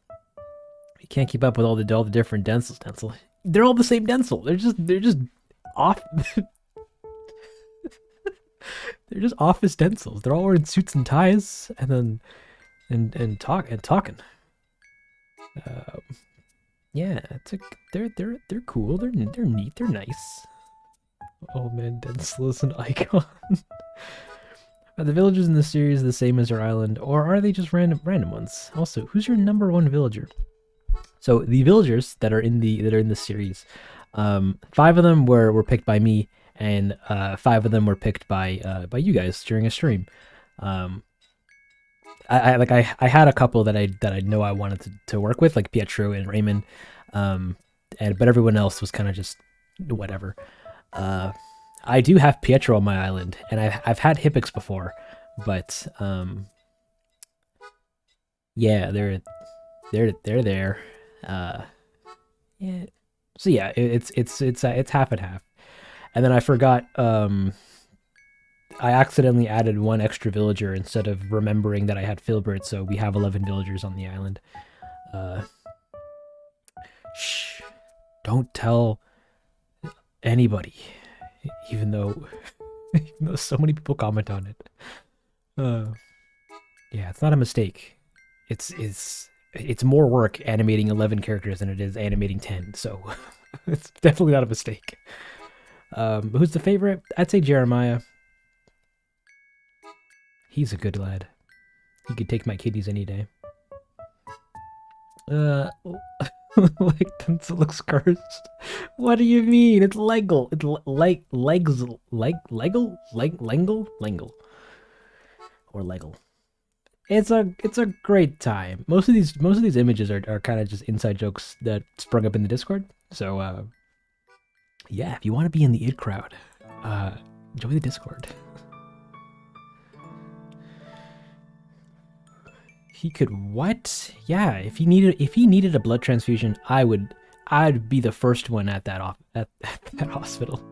You can't keep up with all the different Denzel. They're all the same Denzel. They're just off. They're just office Denzels. They're all wearing suits and ties, and then talking. Yeah, they're cool. They're neat. They're nice. Oh man, Denzel is an icon. Are the villagers in the series the same as our island, or are they just random ones? Also, who's your #1 villager? So the villagers that are in the series, 5 of them were picked by me, and 5 of them were picked by you guys during a stream. I had a couple that I know I wanted to work with, like Pietro and Raymond, but everyone else was kind of just whatever. I do have Pietro on my island, and I've had Hippix before, but yeah, they're there. Yeah. So yeah, it's half and half. And then I forgot. I accidentally added 1 extra villager instead of remembering that I had Filbert, so we have 11 villagers on the island. Shh! Don't tell anybody, even though so many people comment on it. Yeah, it's not a mistake. It's more work animating 11 characters than it is animating 10, so it's definitely not a mistake. Who's the favorite? I'd say Jeremiah. He's a good lad. He could take my kitties any day. Like Denzel looks cursed. What do you mean? It's legal. It's legal or legal. It's a great time. Most of these images are kind of just inside jokes that sprung up in the Discord. So yeah, if you want to be in the id crowd, join the Discord. He could what? Yeah, if he needed a blood transfusion, I'd be the first one at that hospital.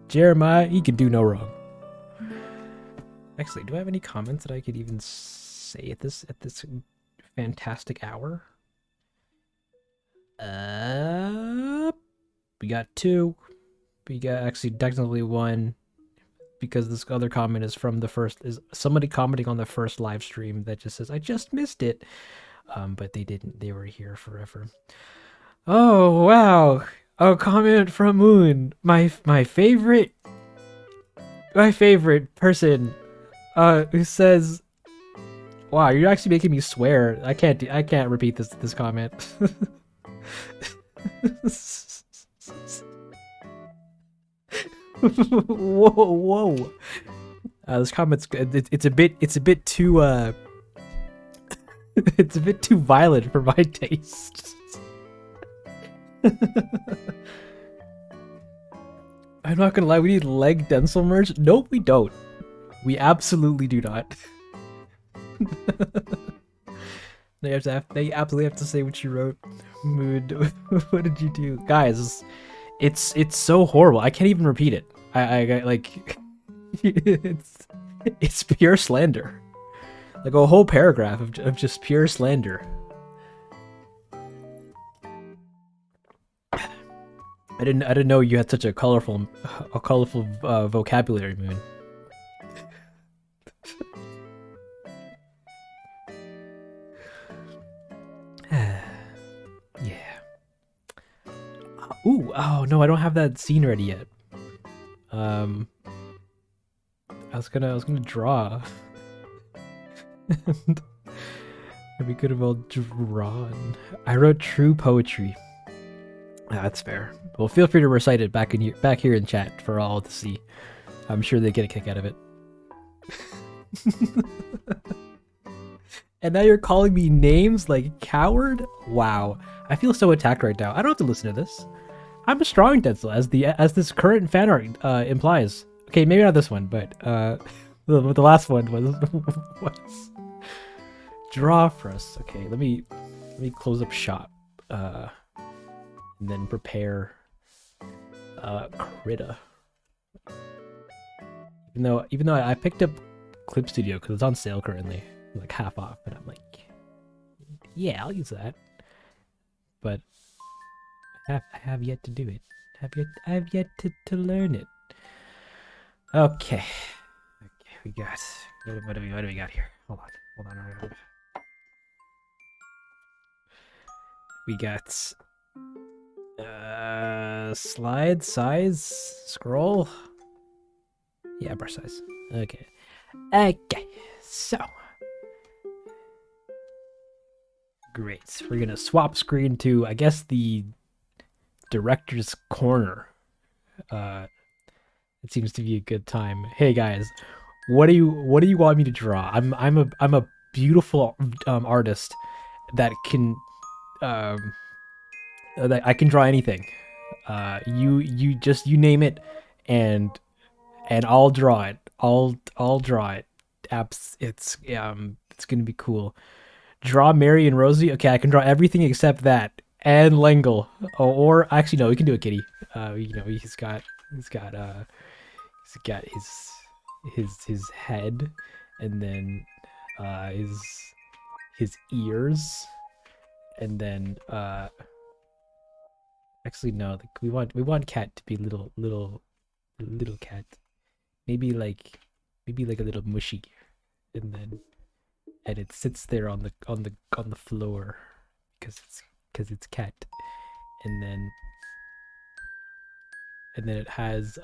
Jeremiah, he could do no wrong. Actually, do I have any comments that I could even say at this fantastic hour? We got 2. We got actually technically 1. Because this other comment is from is somebody commenting on the first live stream that just says, I just missed it. But they didn't. They were here forever. Oh, wow. A comment from Moon. My favorite person who says, wow, you're actually making me swear. I can't repeat this comment. whoa. This comment's it's a bit too it's a bit too violent for my taste. I'm not gonna lie, we need leg Denzel merch. Nope, we don't. We absolutely do not. They absolutely have to say what you wrote. Mood. What did you do, guys? It's so horrible. I can't even repeat it. I like it's pure slander. Like a whole paragraph of just pure slander. I didn't know you had such a colorful vocabulary, Moon. Ooh, oh no, I don't have that scene ready yet. I was gonna draw. We could have all drawn. I wrote true poetry. That's fair. Well, feel free to recite it back here in chat for all to see. I'm sure they get a kick out of it. And now you're calling me names like coward? Wow. I feel so attacked right now. I don't have to listen to this. I'm a strong Denzel, as this current fan art implies. Okay, maybe not this one, but the last one was draw for us. Okay, let me close up shop, and then prepare Krita. Even though I picked up Clip Studio because it's on sale currently, like half off, and I'm like, yeah, I'll use that. But I have yet to do it. I have yet to learn it. Okay, we got what do we got here? Hold on. We got slide size scroll. Yeah, brush size. Okay, so great. We're gonna swap screen to, I guess, the director's corner. It seems to be a good time. Hey guys, what do you want me to draw? I'm a beautiful artist that can that I can draw anything. You name it, and I'll draw it. I'll draw it. It's gonna be cool. Draw Mary and Rosie. Okay, I can draw everything except that, and Lengle. Oh, or actually no, we can do a kitty. He's got his head, and then his ears, and then actually no, like we want cat to be little cat, maybe like a little mushy, and it sits there on the floor because it's cat, and then it has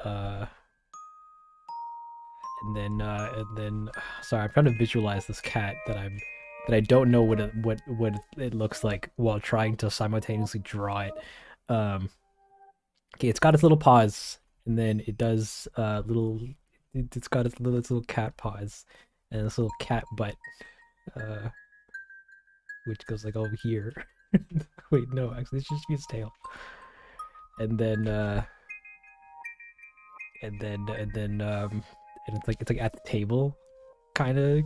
and then sorry, I'm trying to visualize this cat that I don't know what it looks like while trying to simultaneously draw it. Okay, it's got its little paws, and then it does it's got its little cat paws and this little cat butt, which goes like over here. Wait, no, actually it's just its tail. And then and it's like at the table kind of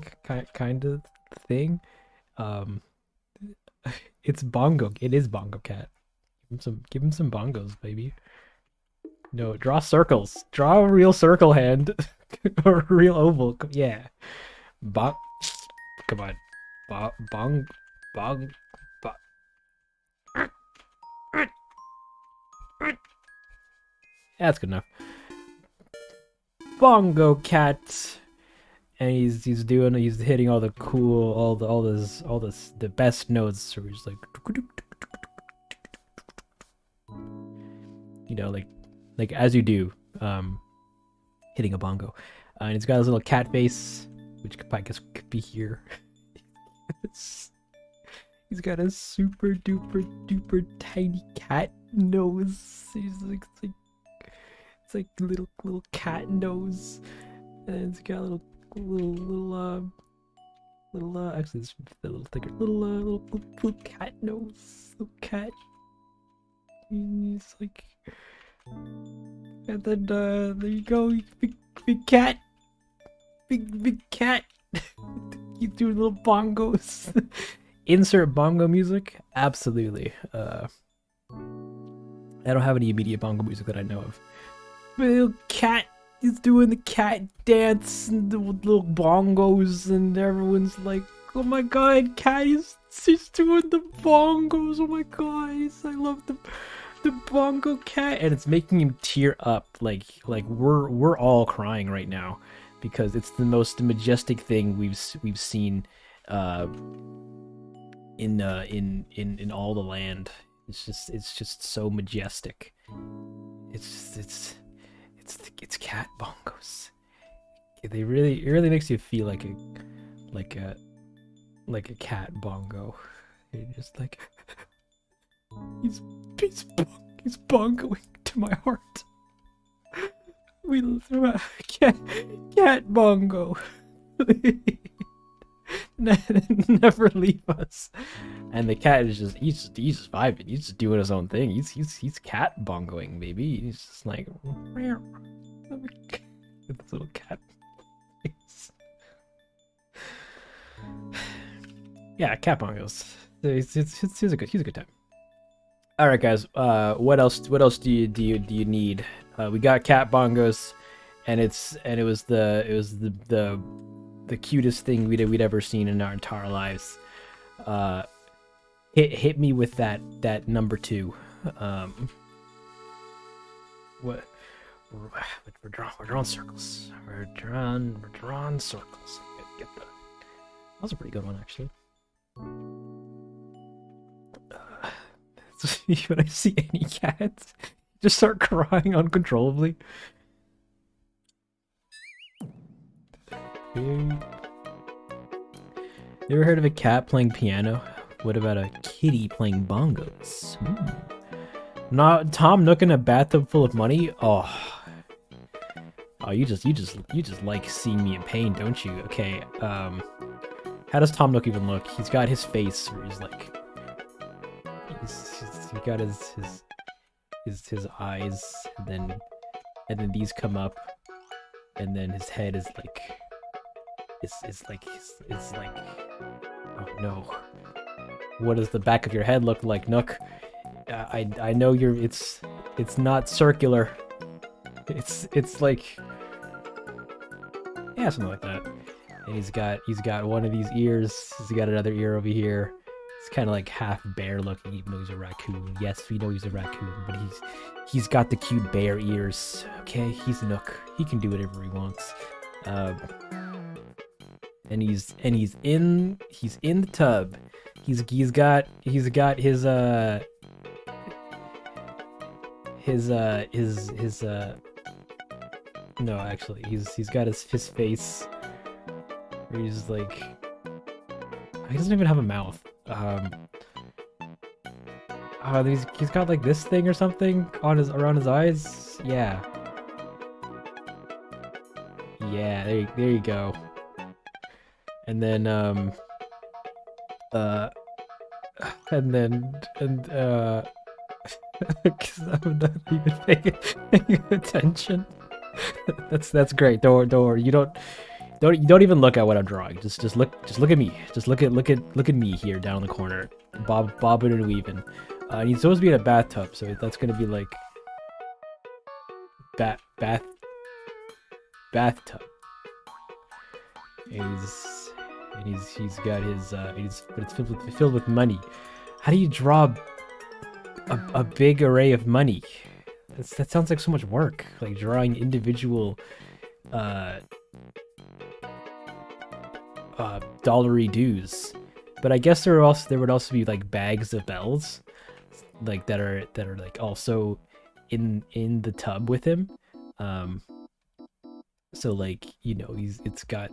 thing. It's bongo. It is bongo cat. Give him some bongos, baby. No, draw circles. Draw a real circle hand. Or a real oval. Yeah. Come on. Bong. That's good enough. Bongo cat. And he's hitting all the cool, all this the best notes. So he's like, like as you do, hitting a bongo. And he's got his little cat face, which I guess could be here. He's got a super duper tiny cat nose. It's like little cat nose, and it's got little actually this a little thicker, little cat nose, little cat. And it's like, and then there you go, big cat, big cat. You do little bongos. Insert bongo music, absolutely. I don't have any immediate bongo music that I know of. Little cat is doing the cat dance and the little bongos, and everyone's like, oh my god, cat is doing the bongos, oh my god, I love the bongo cat. And it's making him tear up, like we're all crying right now, because it's the most majestic thing we've seen in all the land. It's just so majestic. It's cat bongos. It really makes you feel like a like a cat bongo. You're just like he's he's bongoing to my heart. We cat bongo. Never leave us. And the cat is just he's just vibing. He's just doing his own thing. He's cat bongoing, baby. He's just like with this little cat face. Yeah, cat bongos. He's a good time. All right, guys. What else do you need? We got cat bongos, and it was the cutest thing we'd ever seen in our entire lives. Hit me with that number 2. What we're drawing circles. We're drawing circles. Get that. That was a pretty good one, actually. When I see any cats, just start crying uncontrollably. You ever heard of a cat playing piano? What about a kitty playing bongos? Not Tom Nook in a bathtub full of money? Oh, you just like seeing me in pain, don't you? Okay, how does Tom Nook even look? He's got his face where he's like, he's got his eyes, and then these come up, and then his head is like, it's like, oh no. What does the back of your head look like, Nook? I know it's not circular. It's like, yeah, something like that. And he's got one of these ears. He's got another ear over here. It's kind of like half bear looking, even though he's a raccoon. Yes, we know he's a raccoon, but he's got the cute bear ears. Okay, he's Nook. He can do whatever he wants. And he's in the tub. He's got his no, actually, he's got his face where he's like, he doesn't even have a mouth. He's got like this thing or something on around his eyes. Yeah, there you go. And then because I'm not even paying attention. That's great. Don't worry. You don't even look at what I'm drawing. Just look at me. Just look at me here down in the corner, bobbing and weaving. He's supposed to be in a bathtub, so that's gonna be like bathtub. And he's got his but it's filled with money. How do you draw a big array of money? That sounds like so much work, like drawing individual dollary dues. But I guess there would also be like bags of bells, like that are like also in the tub with him. So like, you know, he's got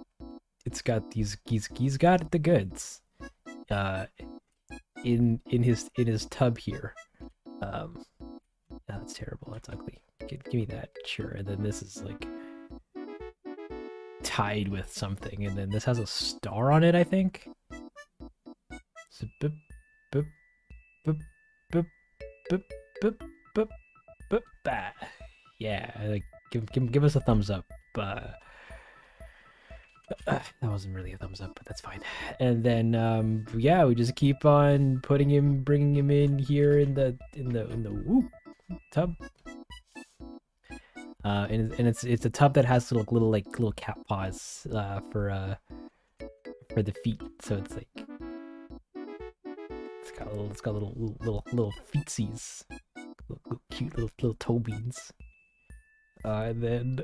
the goods in his tub here. That's terrible. That's ugly. Give me that. Sure. And then this is like tied with something, and then this has a star on it, I think. So boop, boop, boop, boop, boop, boop, boop, boop, bah. Yeah, like give us a thumbs up. That wasn't really a thumbs up, but that's fine. And then yeah, we just keep on bringing him in here in the tub. And it's a tub that has little cat paws for the feet. So it's like it's got little feetsies, little cute little toe beans. And then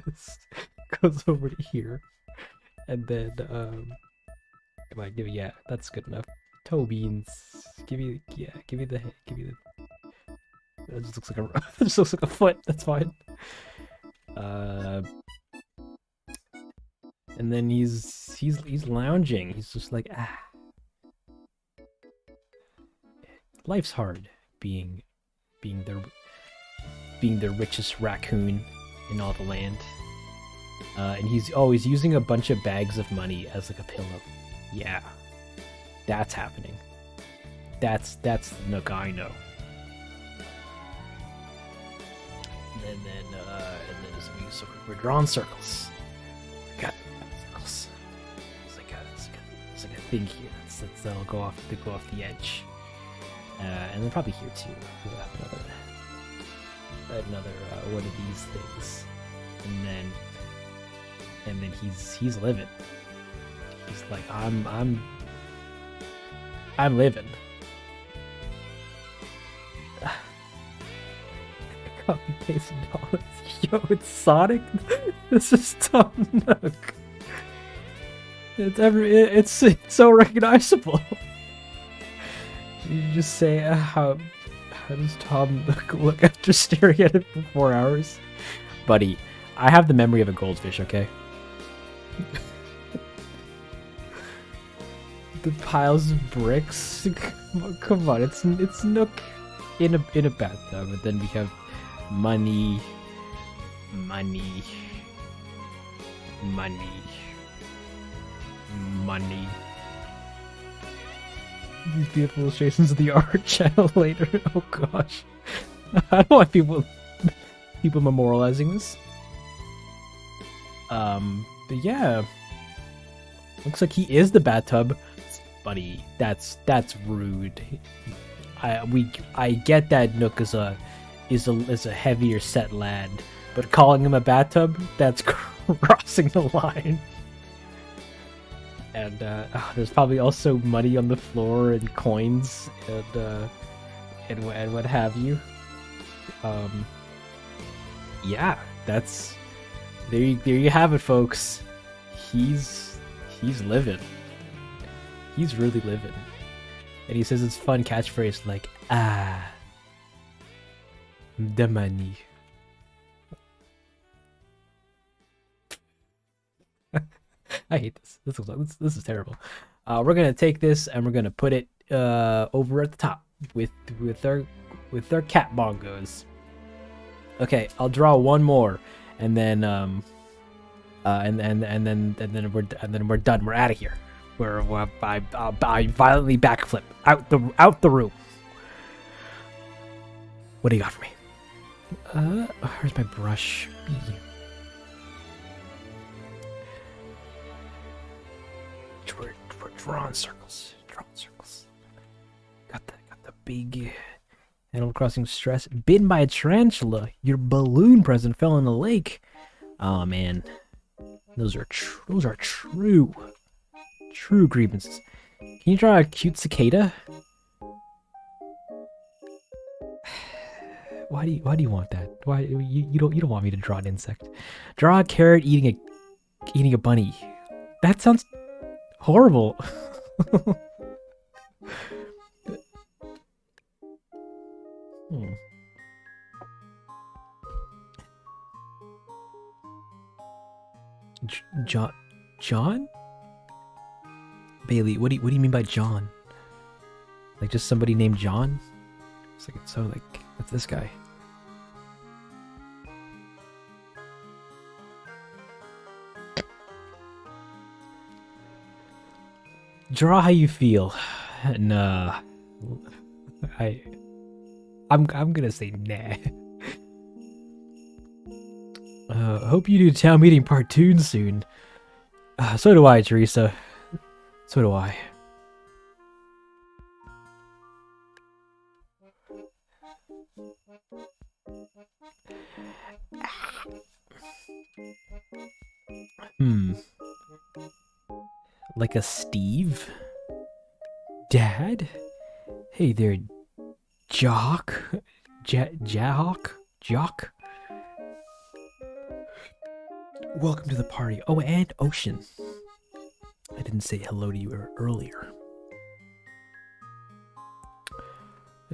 this goes over to here, and then come on, yeah, that's good enough. toe beans. Give me the. It just looks like a it just looks like a foot. That's fine. And then he's lounging. He's just like, ah. Life's hard being the richest raccoon in all the land. And he's always using a bunch of bags of money as like a pillow. Yeah, that's happening. That's the Nook I know. And then so we're drawing circles. Got circles. It's like a thing here. That'll go off the edge. And then probably here too. We'll have another one of these things. And then he's living. He's like, I'm living. Copy paste dollars. Yo, it's Sonic. This is Tom Nook. It's so recognizable. You just say how does Tom look after staring at it for 4 hours? Buddy, I have the memory of a goldfish, okay? The piles of bricks. Come on, it's Nook in a bathtub, and then we have money. These beautiful illustrations of the art channel later. Oh gosh, I don't want people memorializing this. But yeah, looks like he is the bathtub, buddy. That's rude. I get that Nook is a heavier set lad, but calling him a bathtub, that's crossing the line. And there's probably also money on the floor and coins and what have you. Yeah, that's there you have it, folks. He's living. He's really living. And he says his fun catchphrase like, the money. I hate this. This is terrible. We're gonna take this and we're gonna put it over at the top with our cat bongos. Okay, I'll draw one more, and then and then we're done. We're out of here. I violently backflip out the room. What do you got for me? Where's my brush? We're drawing circles. Got the big Animal Crossing stress. Bitten by a tarantula. Your balloon present fell in the lake. Oh man, those are true grievances. Can you draw a cute cicada? Why do you want that? Why you don't want me to draw an insect? Draw a carrot eating a bunny. That sounds horrible. John? Bailey, what do you mean by John? Like just somebody named John? It's like that's this guy. Draw how you feel. Nah. I'm gonna say nah. Hope you do town meeting cartoons soon. So do I, Teresa. So do I. Like a Steve? Dad? Hey there, Jock? Jock? Welcome to the party. Oh, and Ocean. I didn't say hello to you earlier.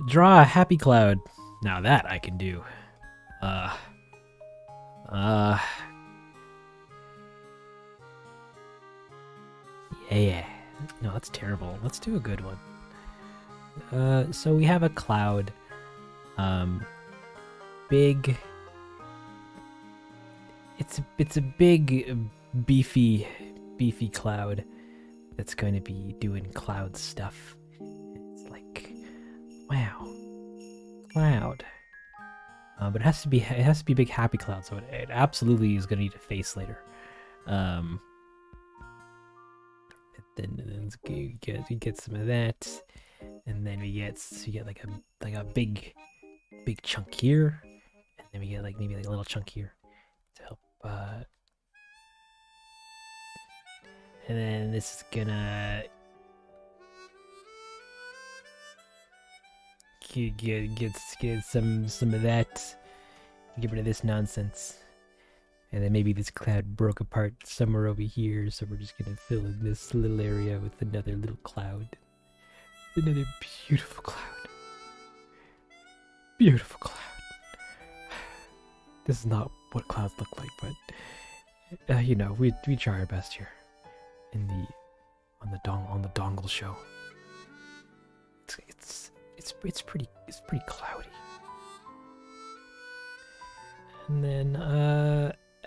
Draw a happy cloud. Now that I can do. Yeah. No, that's terrible. Let's do a good one. So we have a cloud. Big. It's a big, beefy cloud that's going to be doing cloud stuff. It's like, wow, cloud. But it has to be a big happy cloud, so it absolutely is going to need a face later. Then we get some of that, and then we get like a big chunk here, and then we get like maybe like a little chunk here to help. And then this is gonna get some of that. Get rid of this nonsense. And then maybe this cloud broke apart somewhere over here, so we're just gonna fill in this little area with another little cloud. Another beautiful cloud. Beautiful cloud. This is not what clouds look like, but you know, we try our best here on the Dongle show. It's pretty cloudy.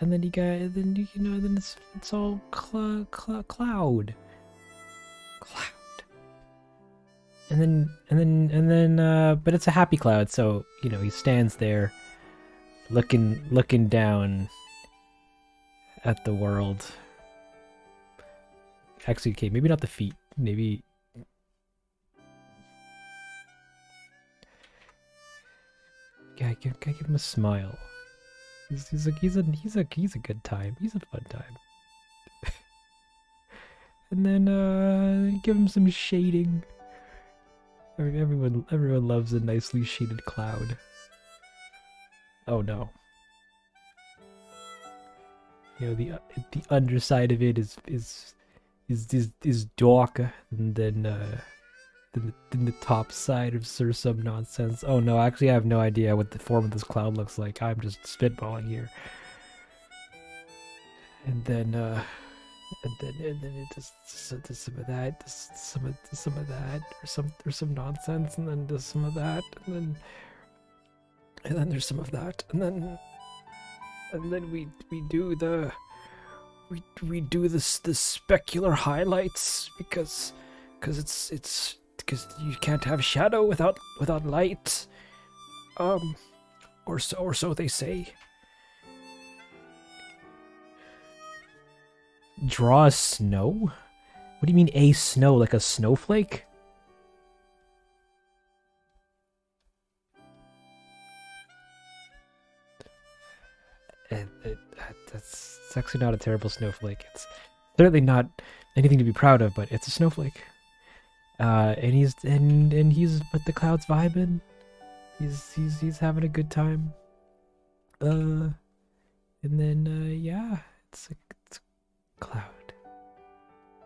And then you got, then it's all cloud. And then, but it's a happy cloud, so, you know, he stands there looking down at the world. Actually, okay, maybe not the feet, maybe... Yeah, gotta give him a smile. He's a good time. He's a fun time. And then give him some shading. Everyone loves a nicely shaded cloud. Oh no. You know, the underside of it is dark, and then the top side of some nonsense. Oh no, actually I have no idea what the form of this cloud looks like. I'm just spitballing here. And then it just some of that, some of that, or some nonsense, and then there's some of that, and then there's some of that, and then we do the specular highlights because you can't have shadow without light, or so they say. Draw a snow? What do you mean a snow? Like a snowflake? That's actually not a terrible snowflake. It's certainly not anything to be proud of, but it's a snowflake. And he's with the clouds vibing. He's having a good time. And then yeah, it's a cloud.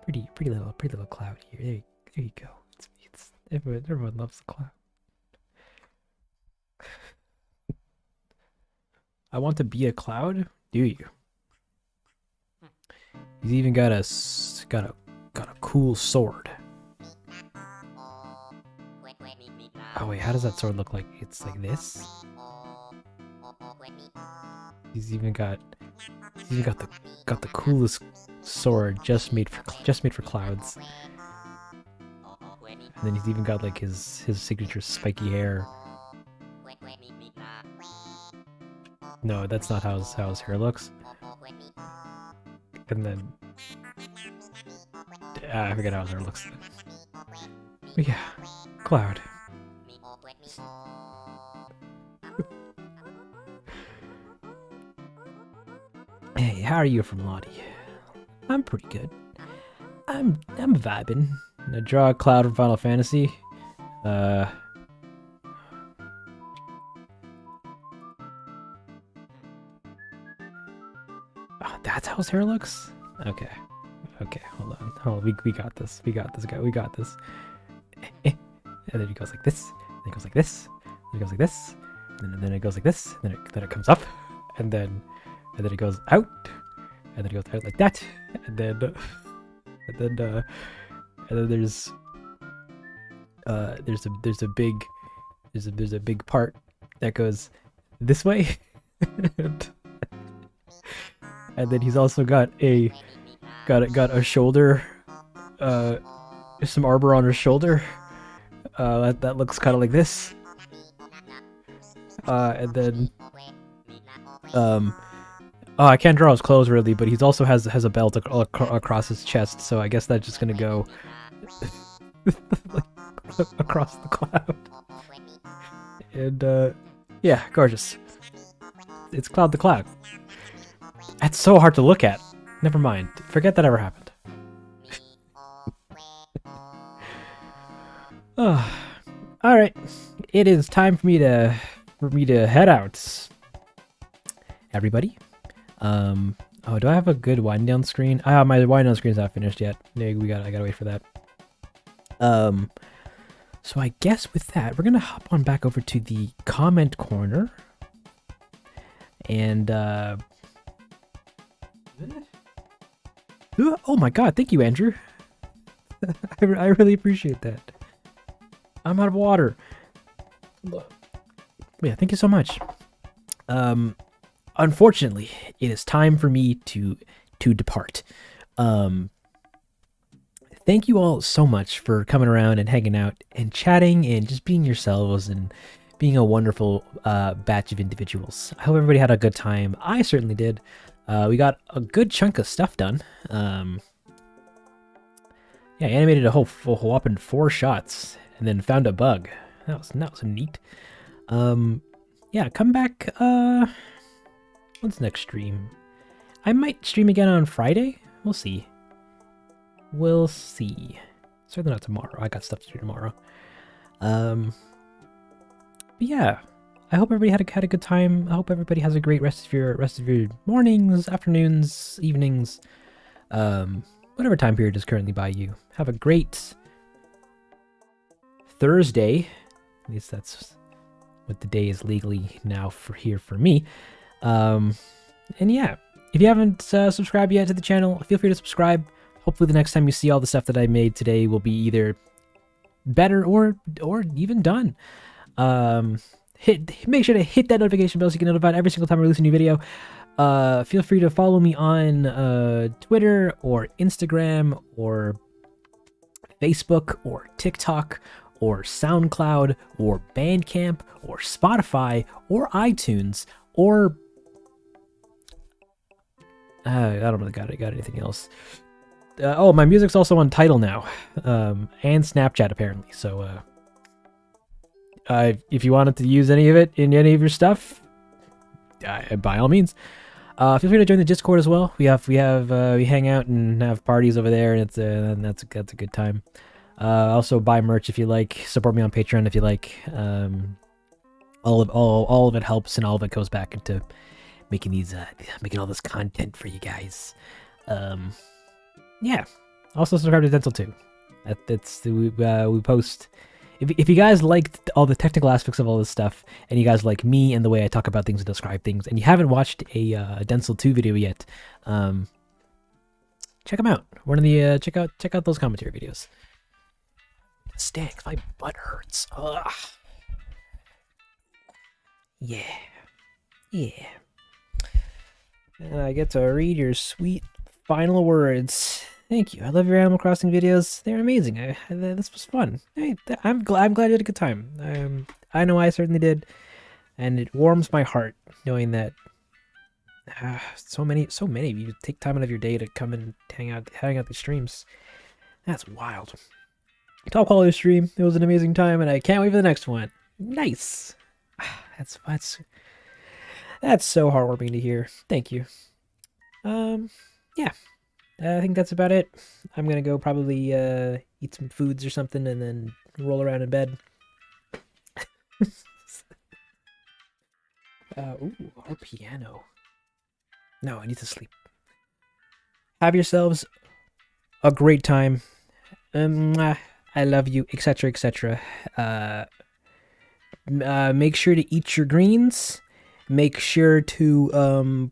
Pretty little cloud here. There you go. It's everyone loves the cloud. I want to be a cloud. Do you? He's even got a cool sword. Oh wait, how does that sword look like? It's like this. He's even got the coolest sword just made for clouds. And then he's even got like his signature spiky hair. No, that's not how his hair looks. And then I forget how his hair looks. But yeah, cloud. Hey, how are you from Lottie? I'm pretty good. I'm vibing. I draw a cloud from Final Fantasy. Oh, that's how his hair looks? Okay, hold on. We got this. We got this, guy. We got this. And then he goes like this. Then it goes like this. Then it goes like this. And then it goes like this. Then it comes up, and then it goes out, and then it goes out like that, and then there's a big part that goes this way, and then he's also got a shoulder, some arbor on his shoulder, that looks kind of like this, and then oh, I can't draw his clothes really, but he's also has a belt across his chest, so I guess that's just gonna go like, across the cloud. And yeah, gorgeous. It's Cloud the Cloud. That's so hard to look at. Never mind. Forget that ever happened. Oh, all right. It is time for me to head out. Everybody. Oh, do I have a good wind down screen? My wind down screen's not finished yet. I gotta wait for that. So I guess with that, we're gonna hop on back over to the comment corner. And oh my god, thank you, Andrew. I really appreciate that. I'm out of water. Yeah, thank you so much. Unfortunately, it is time for me to depart. Thank you all so much for coming around and hanging out and chatting and just being yourselves and being a wonderful batch of individuals. I hope everybody had a good time. I certainly did. We got a good chunk of stuff done. Yeah, I animated a whole whopping 4 shots and then found a bug. That was neat. Yeah, come back. What's next stream? I might stream again on Friday. We'll see. We'll see. Certainly not tomorrow. I got stuff to do tomorrow. But yeah, I hope everybody had a good time. I hope everybody has a great rest of your mornings, afternoons, evenings, whatever time period is currently by you. Have a great Thursday. At least that's what the day is legally now for me. And yeah, if you haven't subscribed yet to the channel, feel free to subscribe. Hopefully the next time you see all the stuff that I made today will be either better or even done. Make sure to hit that notification bell so you get notified every single time I release a new video. Feel free to follow me on Twitter or Instagram or Facebook or TikTok or SoundCloud or Bandcamp or Spotify or iTunes or I don't really got anything else. Oh, my music's also on Tidal now, and Snapchat apparently. So, if you wanted to use any of it in any of your stuff, by all means, feel free to join the Discord as well. We hang out and have parties over there, and that's a good time. Also buy merch if you like. Support me on Patreon if you like. All of it helps, and all of it goes back into making all this content for you guys. Yeah. Also subscribe to Dental 2. We post. If you guys liked all the technical aspects of all this stuff, and you guys like me and the way I talk about things and describe things, and you haven't watched a Dental 2 video yet, check them out. One of the check out those commentary videos. Stinks. My butt hurts. Ugh. Yeah. And I get to read your sweet final words. Thank you. I love your Animal Crossing videos. They're amazing. This was fun. Hey, I'm glad you had a good time. I know I certainly did, and it warms my heart knowing that so many of you take time out of your day to come and hang out these streams. That's wild. Top quality stream. It was an amazing time, and I can't wait for the next one. Nice. That's so heartwarming to hear. Thank you. Yeah. I think that's about it. I'm gonna go probably eat some foods or something and then roll around in bed. Ooh, our piano. No, I need to sleep. Have yourselves a great time. I love you, etc., etc. make sure to eat your greens. Make sure to